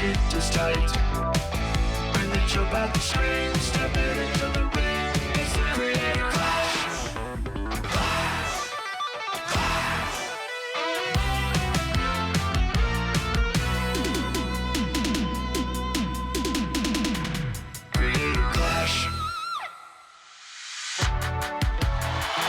shit is tight. When they jump out the screen, stepping into the ring, it's the Creator Clash. Creator Clash.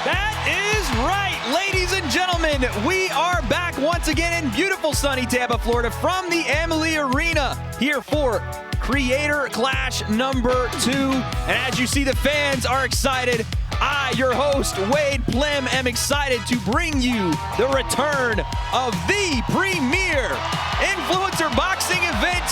That is right, ladies and gentlemen. We are back once again in beautiful sunny Tampa, Florida from the Amalie Arena here for Creator Clash number 2. And as you see, the fans are excited. I, your host, Wade Plem, am excited to bring you the return of the premier influencer boxing event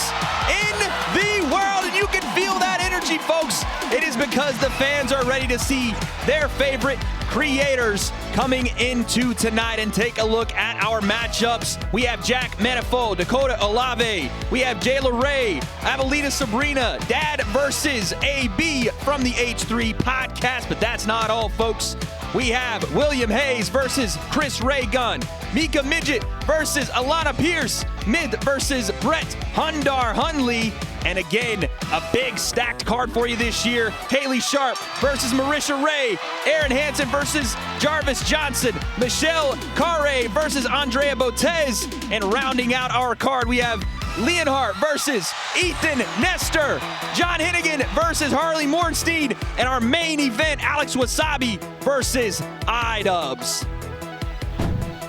in the world. And you can feel that energy, folks. It is because the fans are ready to see their favorite creators coming into tonight. And take a look at our matchups. We have Jack Manifold, Dakota Olave. We have Jayla Ray, Avalita Sabrina, Dad versus AB from the H3 podcast. But that's not all, folks. We have William Hayes versus Chris Raygun, Mika Midget versus Alanah Pierce, Mid versus Brett Hundar Hunley. And again, a big stacked card for you this year. Haley Sharp versus Marisha Ray, Aaron Hansen versus Jarvis Johnson, Michelle Carre versus Andrea Botez. And rounding out our card, we have Leonhart versus Ethan Nestor, John Hennigan versus Harley Mornstein, and our main event, Alex Wasabi versus iDubbbz.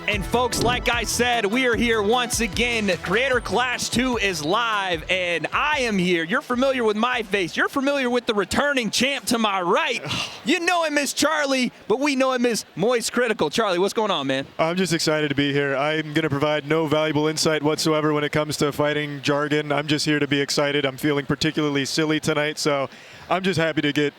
And folks, like I said, we are here once again. Creator Clash 2 is live, and I am here. You're familiar with my face. You're familiar with the returning champ to my right. You know him as Charlie, but we know him as Moist Critical. Charlie, what's going on, man? I'm just excited to be here. I'm going to provide no valuable insight whatsoever when it comes to fighting jargon. I'm just here to be excited. I'm feeling particularly silly tonight, so I'm just happy to get,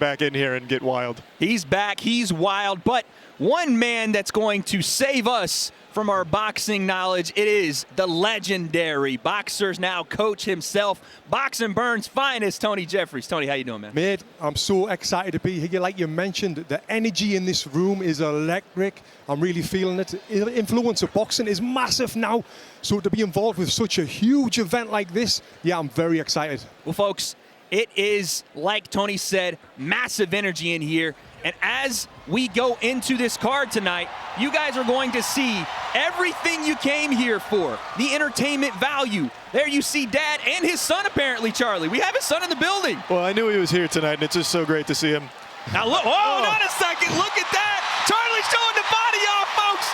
back in here and get wild. He's back. He's wild, but one man that's going to save us from our boxing knowledge, it is the legendary boxer's now coach himself, Box and Burn's finest, Tony Jeffries. Tony, how you doing, man? Mate, I'm so excited to be here. Like you mentioned, the energy in this room is electric. I'm really feeling it. The influence of boxing is massive now. So to be involved with such a huge event like this, yeah, I'm very excited. Well, folks, it is, like Tony said, massive energy in here. And as we go into this card tonight, you guys are going to see everything you came here for. The entertainment value. There you see Dad and his son, apparently, Charlie. We have his son in the building. Well, I knew he was here tonight, and it's just so great to see him. Now, look. Oh, not a second. Look at that. Charlie's showing the body off, folks.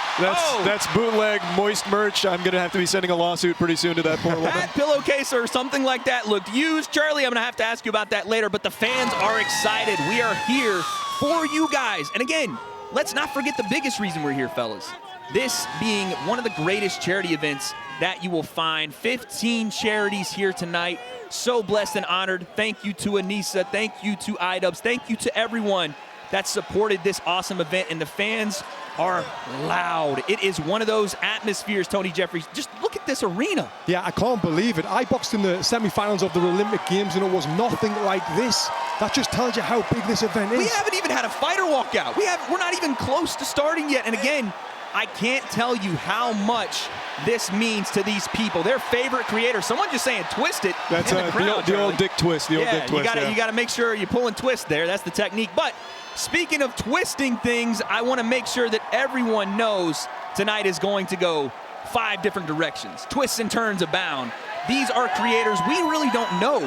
That's bootleg Moist merch. I'm going to have to be sending a lawsuit pretty soon to that poor woman. That pillowcase or something like that looked used. Charlie, I'm going to have to ask you about that later, but the fans are excited. We are here for you guys. And again, let's not forget the biggest reason we're here, fellas. This being one of the greatest charity events that you will find. 15 charities here tonight. So blessed and honored. Thank you to Anissa. Thank you to iDubbbz. Thank you to everyone that supported this awesome event. And the fans are loud. It is one of those atmospheres, Tony Jeffries. Just look at this arena. Yeah, I can't believe it. I boxed in the semifinals of the Olympic Games, and it was nothing like this. That just tells you how big this event is. We haven't even had a fighter walk out. We're not even close to starting yet. And again, I can't tell you how much this means to these people. Their favorite creator. Someone just saying twist it. That's the old dick twist. The old dick twist. You got to make sure you're pulling twist there. That's the technique. But speaking of twisting things, I want to make sure that everyone knows tonight is going to go 5 different directions. Twists and turns abound. These are creators. We really don't know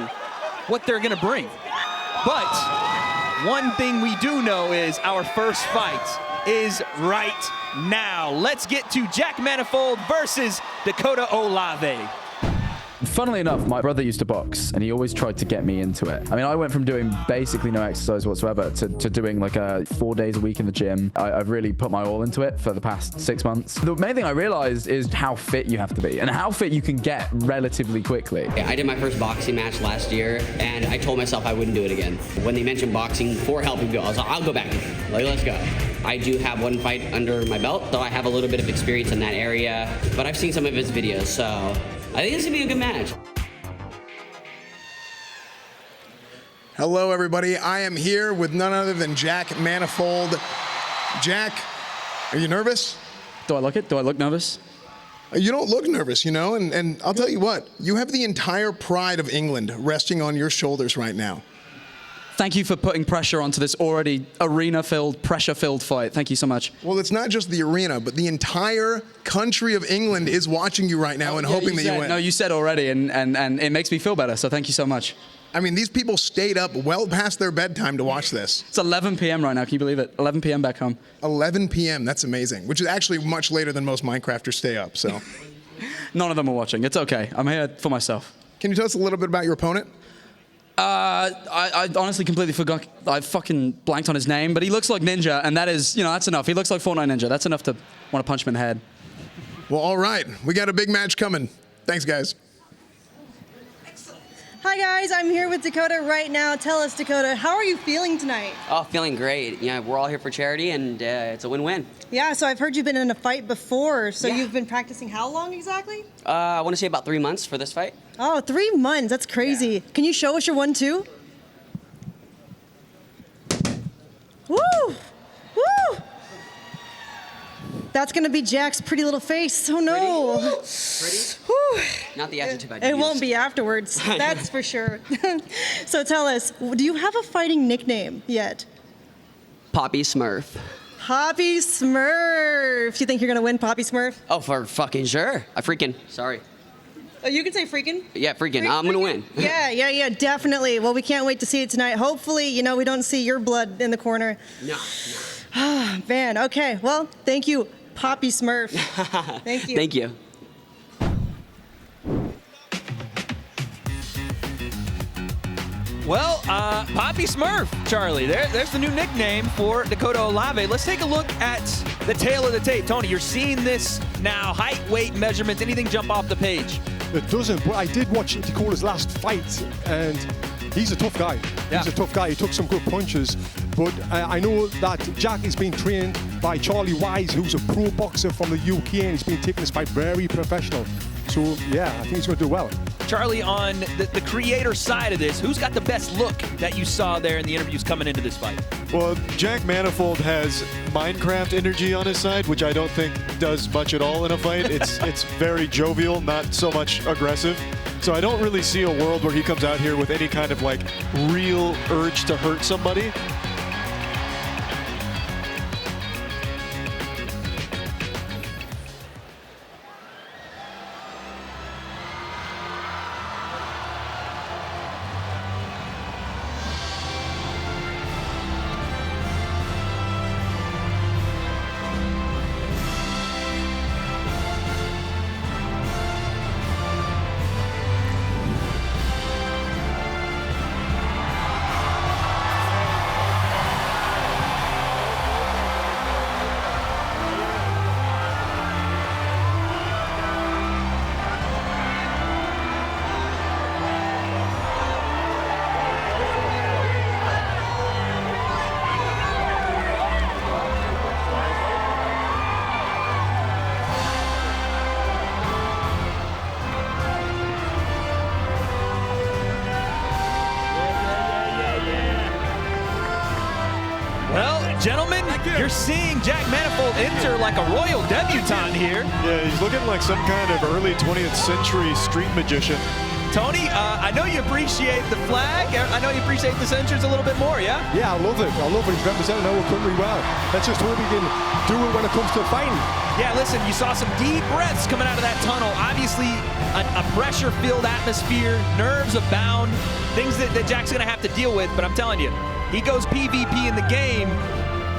what they're going to bring. But one thing we do know is our first fight is right now. Let's get to Jack Manifold versus Dakota Olave. Funnily enough, my brother used to box, and he always tried to get me into it. I mean, I went from doing basically no exercise whatsoever to doing like 4 days a week in the gym. I've really put my all into it for the past 6 months. The main thing I realized is how fit you have to be and how fit you can get relatively quickly. I did my first boxing match last year, and I told myself I wouldn't do it again. When they mentioned boxing for helping people, I was like, I'll go back. Like, let's go. I do have one fight under my belt, though I have a little bit of experience in that area, but I've seen some of his videos, so I think this is going to be a good match. Hello, everybody. I am here with none other than Jack Manifold. Jack, are you nervous? Do I look it? Do I look nervous? You don't look nervous, you know, and I'll tell you what, you have the entire pride of England resting on your shoulders right now. Thank you for putting pressure onto this already arena-filled, pressure-filled fight. Thank you so much. Well, it's not just the arena, but the entire country of England is watching you right now and hoping that you win. No, you said already, and it makes me feel better, so thank you so much. I mean, these people stayed up well past their bedtime to watch this. It's 11 p.m. right now, can you believe it? 11 p.m. back home. 11 p.m., that's amazing, which is actually much later than most Minecrafters stay up, so. None of them are watching. It's okay. I'm here for myself. Can you tell us a little bit about your opponent? I honestly completely forgot. I fucking blanked on his name, but he looks like Ninja, and that is, that's enough. He looks like Fortnite Ninja. That's enough to want to punch him in the head. Well, all right. We got a big match coming. Thanks, guys. Hi guys, I'm here with Dakota right now. Tell us, Dakota, how are you feeling tonight? Oh, feeling great. Yeah, we're all here for charity, and it's a win-win. Yeah, so I've heard you've been in a fight before. So Yeah. you've been practicing how long exactly? I want to say about 3 months for this fight. Oh, 3 months. That's crazy. Yeah. Can you show us your 1-2? Woo! Woo! That's gonna be Jack's pretty little face. Oh no! Pretty? Whew. Not the adjective I'd It use. won't be afterwards. That's for sure. So tell us, do you have a fighting nickname yet? Poppy Smurf. Poppy Smurf. You think you're gonna win, Poppy Smurf? Oh, for fucking sure. Sorry. Oh, you can say freaking. Yeah, freaking. I'm gonna win. Yeah, definitely. Well, we can't wait to see it tonight. Hopefully, we don't see your blood in the corner. No. Man, okay. Well, thank you, Poppy Smurf. Thank you. Thank you. Well, Poppy Smurf, Charlie. There's the new nickname for Dakota Olave. Let's take a look at the tail of the tape. Tony, you're seeing this now. Height, weight, measurements, anything jump off the page? It doesn't, but I did watch Dakota's last fight, and he's a tough guy. Yeah. He's a tough guy. He took some good punches, but I know that Jack has been trained by Charlie Wise, who's a pro boxer from the UK, and he's been taking this fight very professional. So, yeah, I think he's going to do well. Charlie, on the creator side of this, who's got the best look that you saw there in the interviews coming into this fight? Well, Jack Manifold has Minecraft energy on his side, which I don't think does much at all in a fight. It's very jovial, not so much aggressive. So I don't really see a world where he comes out here with any kind of real urge to hurt somebody. Gentlemen, you're seeing Jack Manifold enter like a royal debutante here. Yeah, he's looking like some kind of early 20th century street magician. Tony, I know you appreciate the flag. I know you appreciate this entrance a little bit more, yeah? Yeah, I love it. He's representing our country well. Let's just hope he can do it when it comes to fighting. Yeah, listen, you saw some deep breaths coming out of that tunnel. Obviously, a pressure-filled atmosphere, nerves abound, things that Jack's going to have to deal with. But I'm telling you, he goes PvP in the game.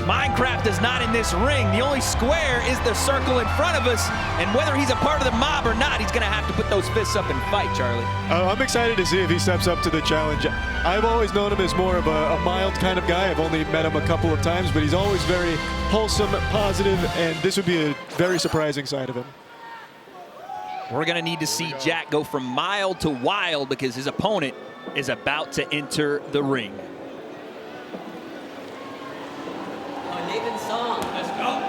Minecraft is not in this ring. The only square is the circle in front of us. And whether he's a part of the mob or not, he's going to have to put those fists up and fight, Charlie. I'm excited to see if he steps up to the challenge. I've always known him as more of a mild kind of guy. I've only met him a couple of times, but he's always very wholesome, positive, and this would be a very surprising side of him. We're going to need to see Jack go from mild to wild because his opponent is about to enter the ring. Nathan's song. Let's go.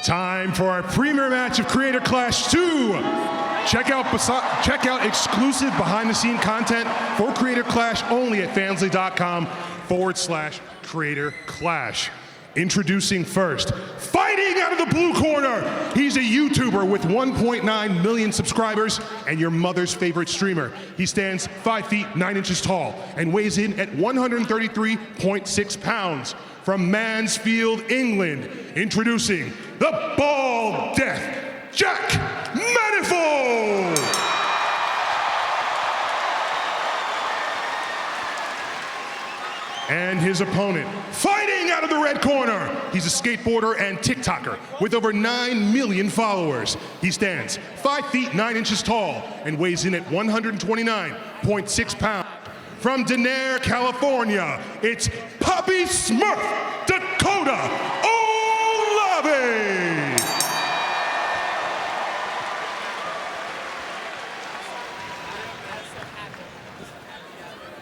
time for our premier match of Creator Clash 2. Check out exclusive behind-the-scene content for Creator Clash only at fansly.com/Creator Clash. Introducing first, fighting out of the blue corner. He's a YouTuber with 1.9 million subscribers and your mother's favorite streamer. He stands 5 feet 9 inches tall and weighs in at 133.6 pounds. From Mansfield, England, introducing the Bald Death, Jack Manifold. And his opponent, fighting out of the red corner. He's a skateboarder and TikToker with over 9 million followers. He stands 5 feet 9 inches tall and weighs in at 129.6 pounds. From Denair, California, it's Poppy Smurf, Dakota Olave.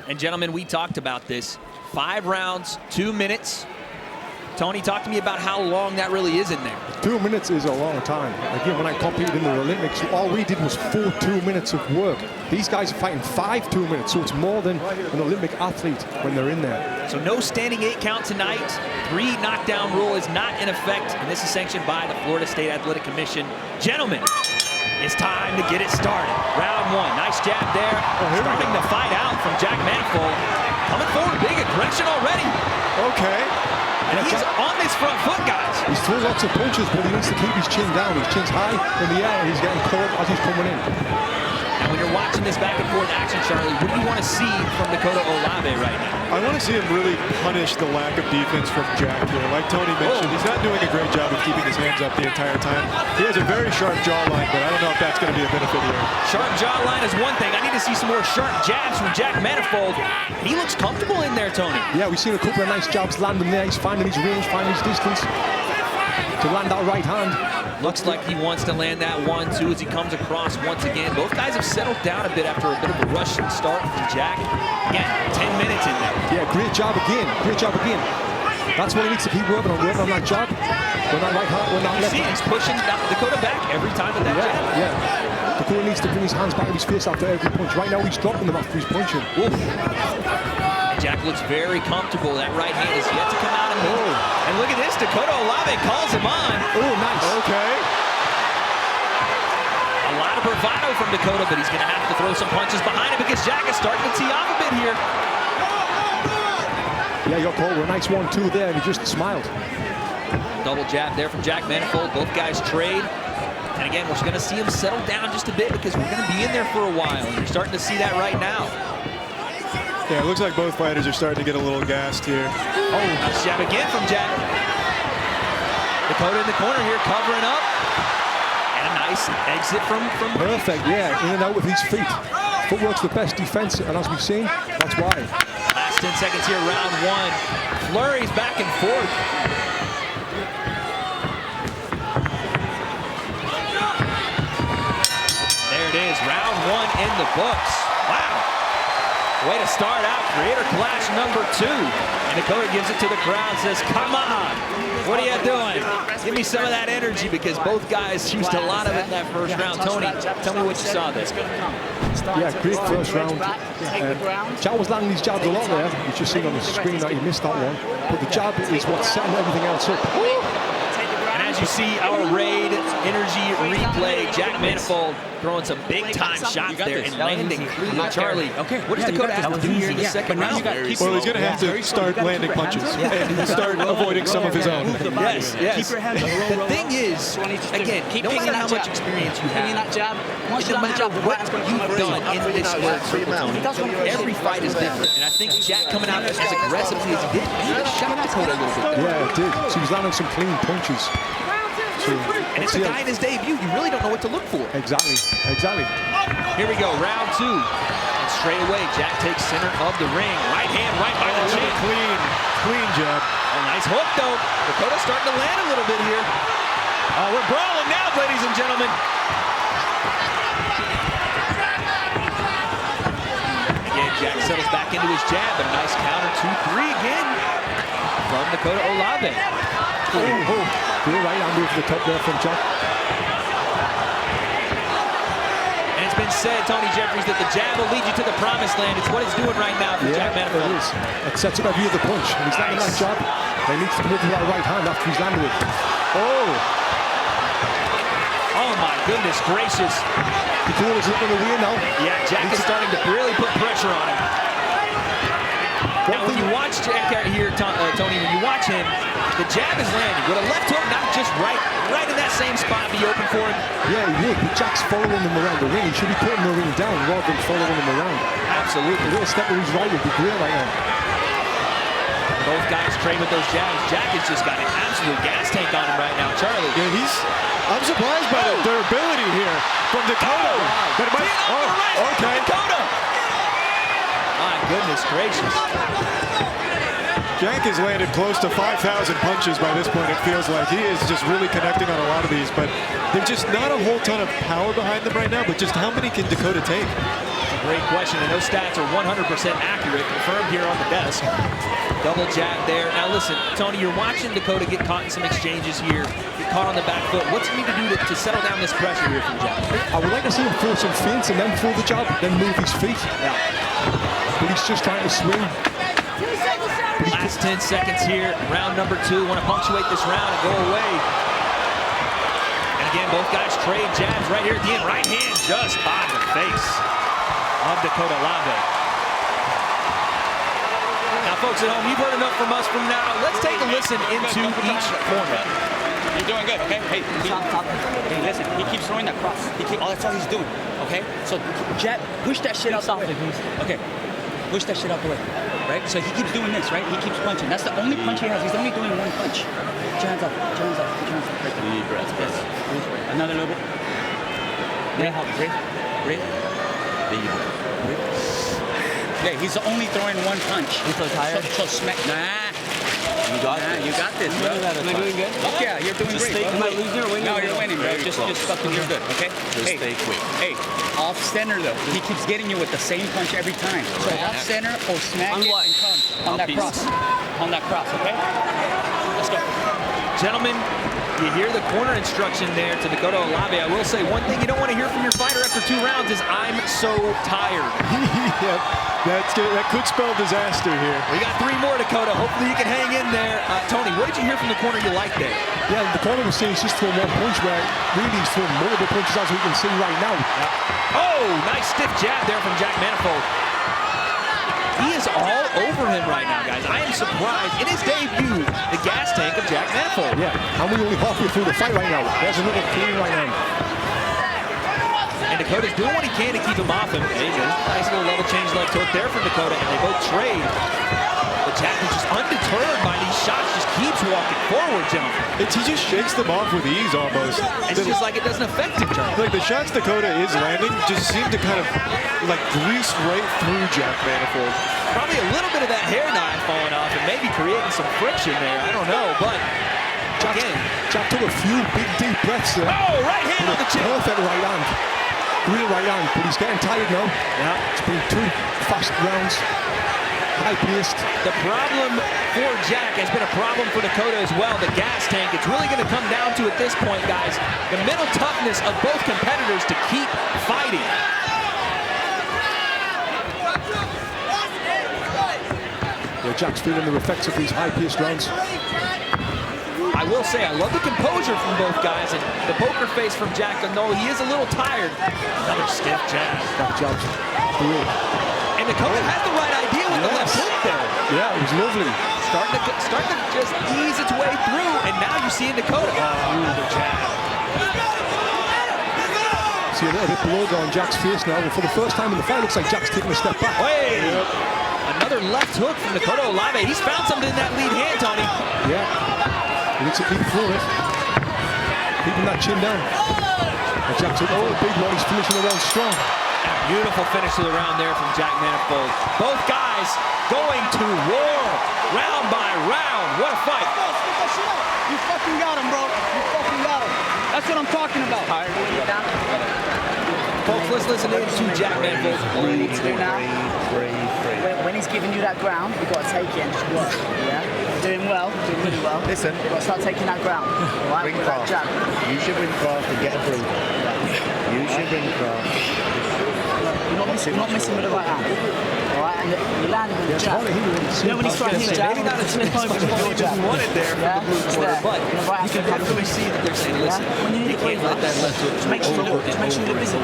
And gentlemen, we talked about this. 5 rounds, 2 minutes. Tony, talk to me about how long that really is in there. 2 minutes is a long time. Again, when I competed in the Olympics, all we did was 4 2 minutes of work. These guys are fighting 5 2 minutes, so it's more than an Olympic athlete when they're in there. So no standing 8 count tonight. 3 knockdown rule is not in effect, and this is sanctioned by the Florida State Athletic Commission. Gentlemen, it's time to get it started. Round 1, nice jab there. Starting the fight out from Jack Manifold. Coming forward, big aggression already. Okay. And he's on this front foot, guys. He's throwing lots of punches, but he needs to keep his chin down. His chin's high in the air, and he's getting caught as he's coming in. And when you're watching this back and forth action, Charlie, what do you want to see from Dakota Olave right now? I want to see him really punish the lack of defense from Jack here. Like Tony mentioned, he's not doing a great job of keeping his hands up the entire time. He has a very sharp jawline, but I don't know if that's going to be a benefit here. Sharp jawline is one thing. I need to see some more sharp jabs from Jack Manifold. He looks comfortable in there, Tony. Yeah, we've seen a couple of nice jabs landing there. He's finding his range, finding his distance to land that right hand. Looks like he wants to land that 1-2 as he comes across once again. Both guys have settled down a bit after a bit of a rush start from Jack. Again, 10 minutes in there. Yeah, great job again. Great job again. That's what he needs to keep working on that jab. When that right hand, when that left hand. He's pushing Dakota back every time with that jab. Yeah. Dakota needs to bring his hands back to his face after every punch. Right now, he's dropping them after he's punching. Oof. Jack looks very comfortable. That right hand is yet to come out of him. And look at this, Dakota Olave calls him on. Oh, nice. Okay. A lot of bravado from Dakota, but he's going to have to throw some punches behind him because Jack is starting to tee off a bit here. Yeah, you got called with a nice 1-2 there, and he just smiled. Double jab there from Jack Manifold. Both guys trade. And again, we're going to see him settle down just a bit because we're going to be in there for a while. And you're starting to see that right now. Yeah, it looks like both fighters are starting to get a little gassed here. Oh, nice jab again from Jack. Dakota in the corner here, covering up. And a nice exit from Perfect, yeah, in and out with his feet. Footwork's the best defense, and as we've seen, that's why. Last 10 seconds here, round 1. Flurries back and forth. There it is, round 1 in the books. Wow. Way to start out, Creator Clash number 2. And Dakota gives it to the crowd, says, come on, what are you doing? Give me some of that energy, because both guys used a lot of it in that first round. Tony, tell me what you saw there. Yeah, great first round. Jack was landing his jabs a lot there. You just seen on the screen that he missed that one. But the jab is what's setting everything else up. And as you see our Raid Energy replay, Jack Manifold throwing some big-time shots there and landing. Charlie, what does Dakota have to do here in the second round? Well, he's going to have to start landing punches and start avoiding some of his own. Yes, yes. The thing is, again, no matter how much experience you have, no matter what you've done in this sport, every fight is different. And I think Jack coming out as aggressively as he did, he shocked Dakota a little bit. Yeah, it did. So he was landing some clean punches. So, and it's a guy in his debut. You really don't know what to look for. Exactly. Here we go, round 2. And straight away, Jack takes center of the ring. Right hand, right by the chin. Clean jab. Oh, nice hook, though. Dakota's starting to land a little bit here. Oh, we're brawling now, ladies and gentlemen. Again, Jack settles back into his jab, but a nice counter 2-3 again from Dakota Olave. Great right hand over the top there from Jack. And it's been said, Tony Jeffries, that the jab will lead you to the promised land. It's what it's doing right now for Jack Manifold. It is. It sets up every other punch. And he's landing that jab. He needs to come over that right hand after he's landed it. Oh my goodness gracious. Dakota's looking away now. Yeah, Jack is starting to really put pressure on him. Now, when you watch Jack here, Tony, when you watch him, the jab is landing with a left hook, not just right in that same spot be open for him. Yeah, he would, but Jack's following him around the ring. He should be putting the ring down rather than following him around. Absolutely. A little step with his right would be great right now. Both guys trade with those jabs. Jack has just got an absolute gas tank on him right now. Charlie. Yeah, I'm surprised by the durability here from Dakota. But it might, okay. Dakota. My goodness gracious. Jack has landed close to 5,000 punches by this point, it feels like. He is just really connecting on a lot of these, but there's just not a whole ton of power behind them right now, but just how many can Dakota take? Great question, and those stats are 100% accurate, confirmed here on the desk. Double jab there. Now listen, Tony, you're watching Dakota get caught in some exchanges here, get caught on the back foot. What's he need to do to settle down this pressure here from Jack? I would like to see him throw some feints and then throw the jab, then move his feet. Yeah. But he's just trying to swing. Last 10 seconds here, round number 2. Want to punctuate this round and go away. And again, both guys trade jabs right here at the end. Right hand just by the face of Dakota Lave. Now, folks at home, you've heard enough from us from now. Let's take a listen into each corner. You're doing good, okay? Hey, hey, listen, he keeps throwing that cross. That's all he's doing, okay? So, jab, push that shit out the way. Okay, push that shit out the way, right? So he keeps doing this, right? He keeps punching. That's the only punch he has. He's only doing one punch. Put your hands up, put your hands up, put your hands up. Right there. Deep breath, yes. Another little bit. Breathe. Yeah, he's only throwing one punch. He's so tired. So smack. Nah. You got this, bro. Am I doing good? Fuck yeah, you're doing great. Am I losing or winning? No, you're winning, bro. Just fucking, you're good, okay? Just stay quick. Hey, off center though. He keeps getting you with the same punch every time. So off center or smack it and come on that cross. On that cross, okay? Let's go. Gentlemen, you hear the corner instruction there to Dakota Lave. I will say one thing you don't want to hear from your fighter after 2 rounds is I'm so tired. That could spell disaster here. We got 3 more, Dakota. Hopefully you can hang in there. Tony, what did you hear from the corner you liked there? Yeah, the corner was saying he's just throwing one punch, where really he's throwing multiple punches as we can see right now. Oh, nice stiff jab there from Jack Manifold. He is all over him right now, guys. I am surprised. In his debut, the gas tank of Jack Manifold. Yeah, and we're only halfway through the fight right now. There's another clean right hand. And Dakota's doing what he can to keep him off him. There you go. Nice little level change left hook there from Dakota, and they both trade. But Jack is just undeterred by these shots, just keeps walking forward, gentlemen. He just shakes them off with ease almost. It's just like it doesn't affect him, Charlie. Like the shots Dakota is landing just seem to kind of like grease right through Jack Manifold. Probably a little bit of that hair dye falling off and maybe creating some friction there. I don't know, but again. Jack took a few big deep breaths there. Oh, right hand on the chin. Perfect right hand. Real right hand, but he's getting tired now. Yeah. It's been 2 fast rounds. High-paced. The problem for Jack has been a problem for Dakota as well, the gas tank. It's really going to come down to, at this point, guys, the mental toughness of both competitors to keep fighting. Yeah, Jack's feeling the effects of these high-paced rounds. I will say, I love the composure from both guys, and the poker face from Jack, though he is a little tired. Another stiff jab. That jab's cool. And Dakota had the right idea with the left hook there. Yeah, it was lovely. Starting to just ease its way through, and now you're seeing Dakota. Oh, another jab. See a little bit below on Jack's face now, but for the first time in the fight, looks like Jack's taking a step back. Hey! Yep. Another left hook from Dakota Lave. He's found something in that lead hand, Tony. Yeah. He needs to keep through it. Keeping that chin down. And Jack's a big one. He's finishing the round strong. Beautiful finish to the round there from Jack Manifold. Both guys going to war round by round. What a fight. You fucking got him, bro. You fucking got him. That's what I'm talking about. Folks, let's listen in to Jack Manfold's All you need to do now, when he's giving you that ground, you've got to take it and just work. Yeah? Doing well, doing really well. Listen. You've got to start taking that ground. All right? Ring With that craft. jab. Use your ring craft and get a breather. Use your ring craft. You're not missing with the right hand. All right? And you're landing with the Yes, jab. Harley, he really You know when he's throwing his jab, maybe not as much as he just wanted there for the blue corner, but you can definitely see that they're saying, listen, you can't let that left hook Make sure you're busy.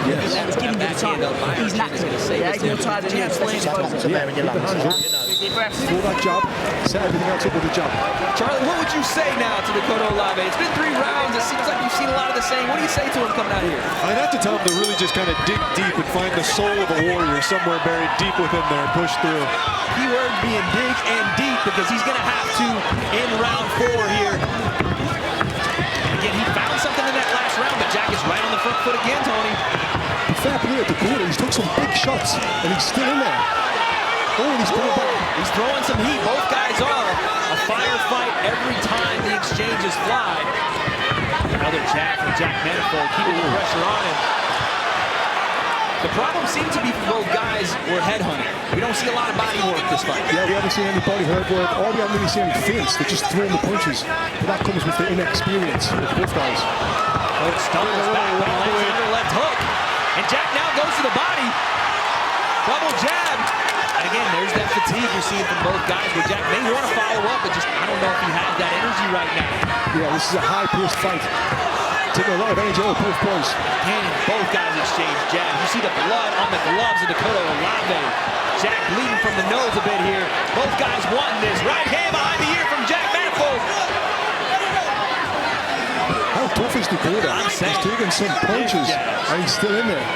Yes. He's giving you the time. He's knackered. Yeah, he's more tired than you. So let's just focus. Yeah, keep the hands up. Deep breaths. Throw that jab, set everything else up with the jab. Charlie, what would you say now to Dakota Olave? It's been 3 rounds. It seems like you've seen a lot of the same. What do you say to him coming out here? I'd have to tell him to really just kind of dig deep and find the soul of a warrior somewhere buried deep within there and push through. Keyword being dig and deep, because he's going to have to in round 4 here. Again, he found something in that last round, but Jack is right on the front foot again, Tony. Fair play at Dakota. He's took some big shots, and he's still in there. Oh, and he's coming back. He's throwing some heat. Both guys are. A firefight every time the exchanges fly. Another jab from Jack Manifold, keeping the pressure on him. The problem seems to be for both guys were headhunting. We don't see a lot of body work this fight. Yeah, we haven't seen any body hurt work, or we haven't really seen any feints. They're just throwing the punches. But that comes with the inexperience of both guys. Stumbles back, but he lands another left hook. And Jack now goes to the body. Double jab. And again, there's that fatigue you're seeing from both guys, where Jack may want to follow up, but just, I don't know if he has that energy right now. Yeah, this is a high-paced fight. Taking a lot of energy out of both boys. Again, both guys exchange jabs. You see the blood on the gloves of Dakota Olave. Jack bleeding from the nose a bit here. Both guys wanting this. Right hand behind the ear from Jack Manifold. How tough is Dakota? He's taking some punches, and he's still in there.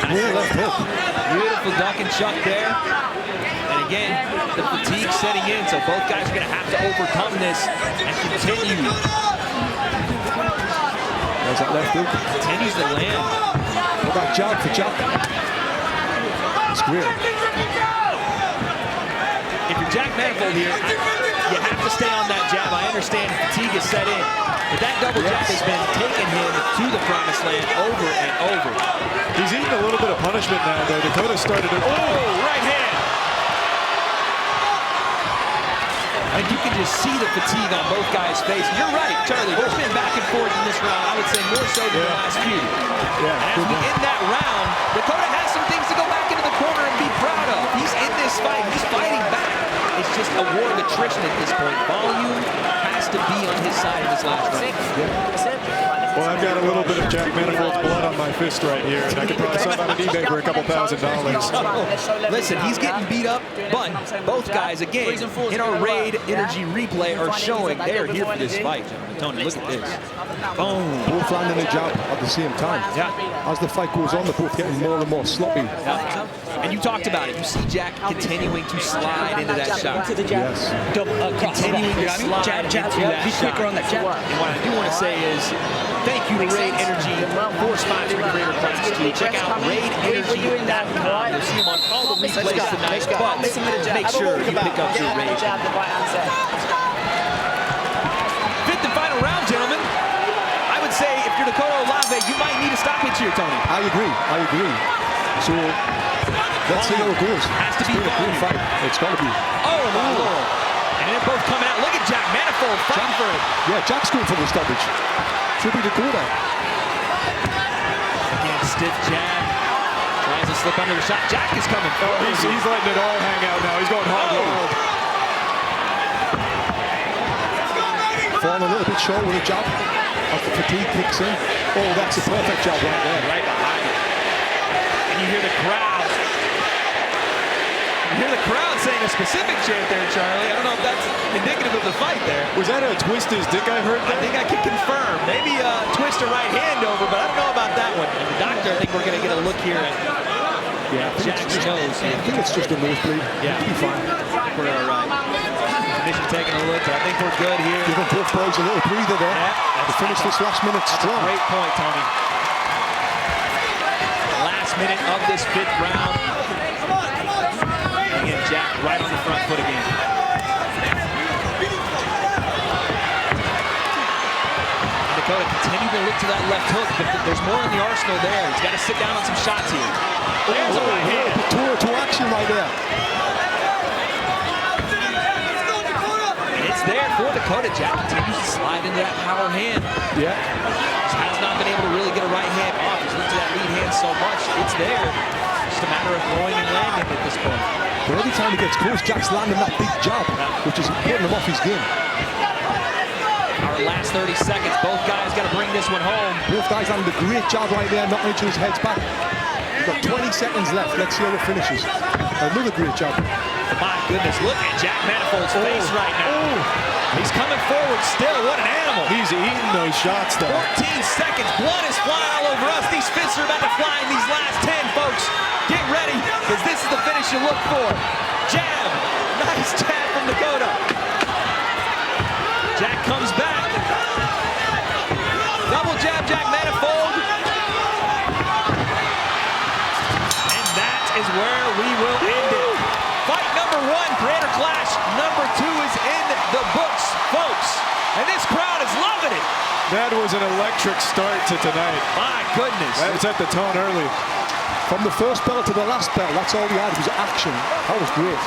Left hook. Beautiful duck and chuck there. And again, the fatigue setting in, so both guys are going to have to overcome this and continue. There's that left hook. Continues to land. What about jab for Jack? It's great. If you're Jack Manifold here, you have to stay on that jab. I understand fatigue is set in, but that double jab has been taking him to the promised land over and over. He's eating a little bit of punishment now, though. Dakota started it. Oh, right hand. And you can just see the fatigue on both guys' faces. You're right, Charlie. There's been back and forth in this round. I would say more so than the last few. Yeah, and as we end that round, Dakota has some things to go back into the corner and be proud of. He's in this fight. He's fighting back. It's just a war of attrition at this point. Volume has to be on his side in this last round. Well, I've got a little bit of Jack Manifold's blood on my fist right here, and I could probably sell that on eBay for a couple $1,000. Listen, he's getting beat up, but both guys, again, in our Raid Energy replay are showing they're here for this fight, gentlemen. Tony, look at this. Boom. Both landing a jab at the same time. Yeah. As the fight goes on, they're both getting more and more sloppy. Yeah. And you talked about it. You see Jack continuing to slide into that shot. Yes. Continuing to slide into that Be shot. quicker on that jab. And what I do want to say is, thank you to Raid Energy for sponsoring Creator Class 2. Check out raidenergy.com. You'll see them on all the replays tonight, but make sure you pick up your Raid. Fifth and final round, gentlemen. I would say if you're Dakota Olave, you might need a stoppage here, Tony. I agree. So let's see how it goes. Has to be a clean fight. It's got to be. Oh, my Lord. And they're both coming out. Look at Jack Manifold fighting for it. Yeah, Jack's going for the stoppage. Should be Dakota. Again, stiff jab. Tries to slip under the shot. Jack is coming forward. He's letting it all hang out now. He's going hard. Falling a little bit short with a jab. As the fatigue kicks in. Oh, that's a perfect jab right there. Right behind it. And you hear the crowd. You hear the crowd saying a specific chant there, Charlie. I don't know if that's indicative of the fight there. Was that a twist his dick I heard? I think I can confirm. Maybe twist a right hand over, but I don't know about that one. And the doctor, I think we're going to get a look here at Jack's nose. I think it's just a nosebleed. Yeah. He'll be fine. We're all right. Commission taking a look. I think we're good here. Giving both boys a little breather there. Yeah, to finish this last minute strong. Great point, Tony. Last minute of this fifth round. Again, Jack right on the front foot again. And Dakota continue to look to that left hook, but there's more in the arsenal there. He's got to sit down on some shots here. There's a right hand. To action right there. And it's there for Dakota. Jack continues to slide into that power hand. Yeah. Just has not been able to really get a right hand off. He's looked to that lead hand so much. It's there. Just a matter of throwing and landing at this point. But every time he gets close, Jack's landing that big jab, which is putting him off his game. Our last 30 seconds, both guys got to bring this one home. Both guys landing a great jab right there, knocking each other's heads back. We've got 20 seconds left. Let's see how it finishes. Another great jab. My goodness, look at Jack Manifold's face right now. He's coming forward still. What an animal. He's eating those shots, though. 14 seconds. Blood is flying all over us. These fists are about to fly in these last 10, folks. Get ready, because this is the finish you look for. Jab. Nice jab from Dakota. Jack comes back. Double jab, Jack Manifold. And that is where we will end it. Fight number 1, Creator Clash. Number 2 is in the books, folks. And this crowd is loving it. That was an electric start to tonight. My goodness. That set the tone early. From the first bell to the last bell, that's all we had was action. That was great.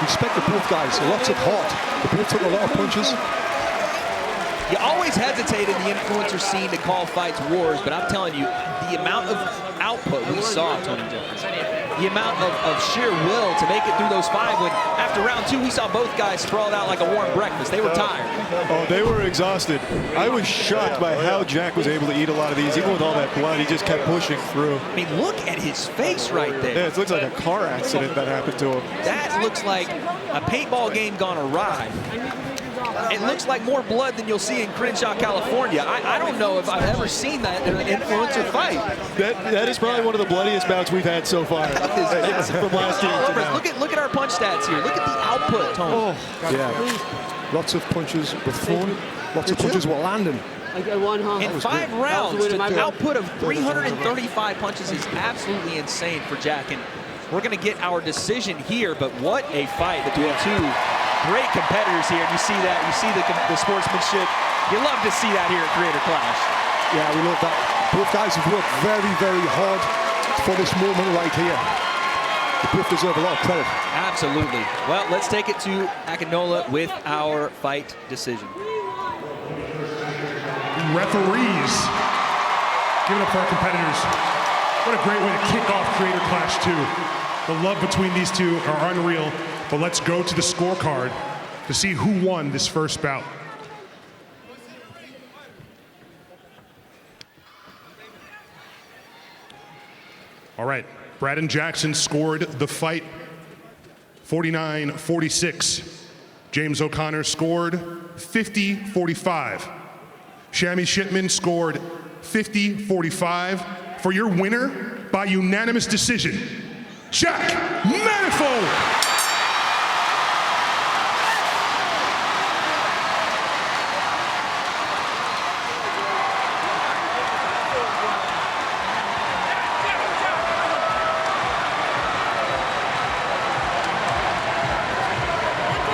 Respected both guys, lots of heart. They both took a lot of punches. You always hesitate in the influencer scene to call fights wars, but I'm telling you, the amount of output we saw, Tony Jones, the amount of sheer will to make it through those 5, when after round 2, we saw both guys sprawled out like a warm breakfast. They were tired. Oh, they were exhausted. I was shocked by how Jack was able to eat a lot of these. Even with all that blood, he just kept pushing through. I mean, look at his face right there. Yeah, it looks like a car accident that happened to him. That looks like a paintball game gone awry. It looks like more blood than you'll see in Crenshaw, California. I don't know if I've ever seen that in an influencer fight. That is probably one of the bloodiest bouts we've had so far. From last year. Look at our punch stats here. Look at the output, Tony. Yeah. Lots of punches were thrown. Lots of punches were landing. In 5 rounds, the output of 335 punches is absolutely insane for Jack. And we're going to get our decision here, but what a fight between two great competitors here. You see that. You see the sportsmanship. You love to see that here at Creator Clash. Yeah, we love that. Both guys have worked very, very hard for this moment right here. They both deserve a lot of credit. Absolutely. Well, let's take it to Akinola with our fight decision. Referees, give it up for our competitors. What a great way to kick off Creator Clash 2. The love between these two are unreal. But let's go to the scorecard to see who won this first bout. All right, Braden Jackson scored the fight 49-46. James O'Connor scored 50-45. Shammy Shipman scored 50-45. For your winner, by unanimous decision, Jack Manifold!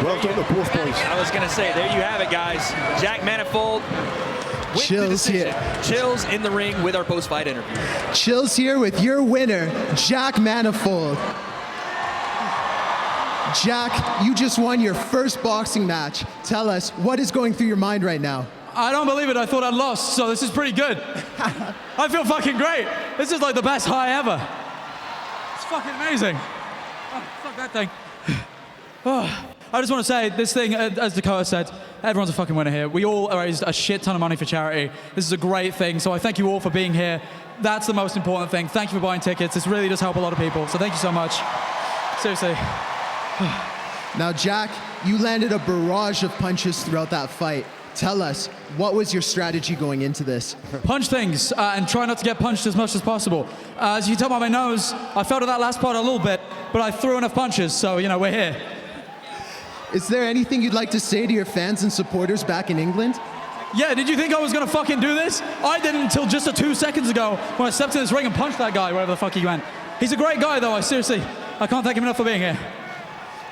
Well done to both boys. I was going to say, there you have it, guys. Jack Manifold with the decision. Chills in the ring with our post-fight interview. Chills here with your winner, Jack Manifold. Jack, you just won your first boxing match. Tell us, what is going through your mind right now? I don't believe it. I thought I'd lost, so this is pretty good. I feel fucking great. This is like the best high ever. It's fucking amazing. Oh, fuck that thing. Oh. I just want to say, this thing, as Dakota said, everyone's a fucking winner here. We all raised a shit ton of money for charity. This is a great thing, so I thank you all for being here. That's the most important thing. Thank you for buying tickets. This really does help a lot of people, so thank you so much. Seriously. Now, Jack, you landed a barrage of punches throughout that fight. Tell us, what was your strategy going into this? Punch things and try not to get punched as much as possible. As you can tell by my nose, I fell to that last part a little bit, but I threw enough punches, so, you know, we're here. Is there anything you'd like to say to your fans and supporters back in England? Yeah, did you think I was gonna fucking do this? I didn't until just 2 seconds ago when I stepped in this ring and punched that guy, wherever the fuck he went. He's a great guy, though. I can't thank him enough for being here.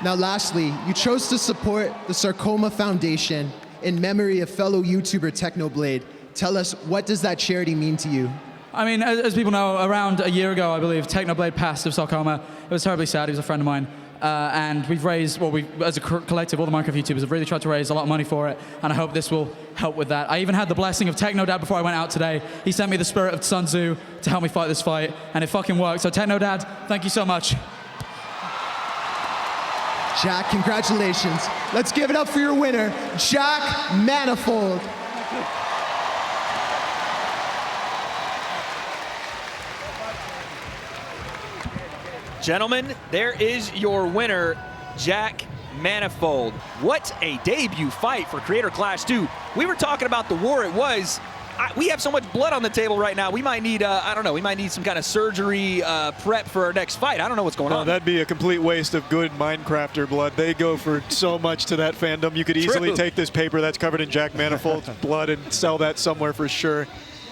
Now, lastly, you chose to support the Sarcoma Foundation in memory of fellow YouTuber Technoblade. Tell us, what does that charity mean to you? I mean, as people know, around a year ago, I believe, Technoblade passed of sarcoma. It was terribly sad. He was a friend of mine. And we've raised, well, as a collective, all the Minecraft YouTubers have really tried to raise a lot of money for it, and I hope this will help with that. I even had the blessing of TechnoDad before I went out today. He sent me the spirit of Sun Tzu to help me fight this fight, and it fucking worked. So TechnoDad, thank you so much. Jack, congratulations. Let's give it up for your winner, Jack Manifold. Gentlemen, there is your winner, Jack Manifold. What a debut fight for Creator Clash 2. We were talking about the war it was. We have so much blood on the table right now. We might need, I don't know, we might need some kind of surgery prep for our next fight. I don't know what's going on. That'd be a complete waste of good Minecrafter blood. They go for so much to that fandom. You could easily take this paper that's covered in Jack Manifold's blood and sell that somewhere for sure.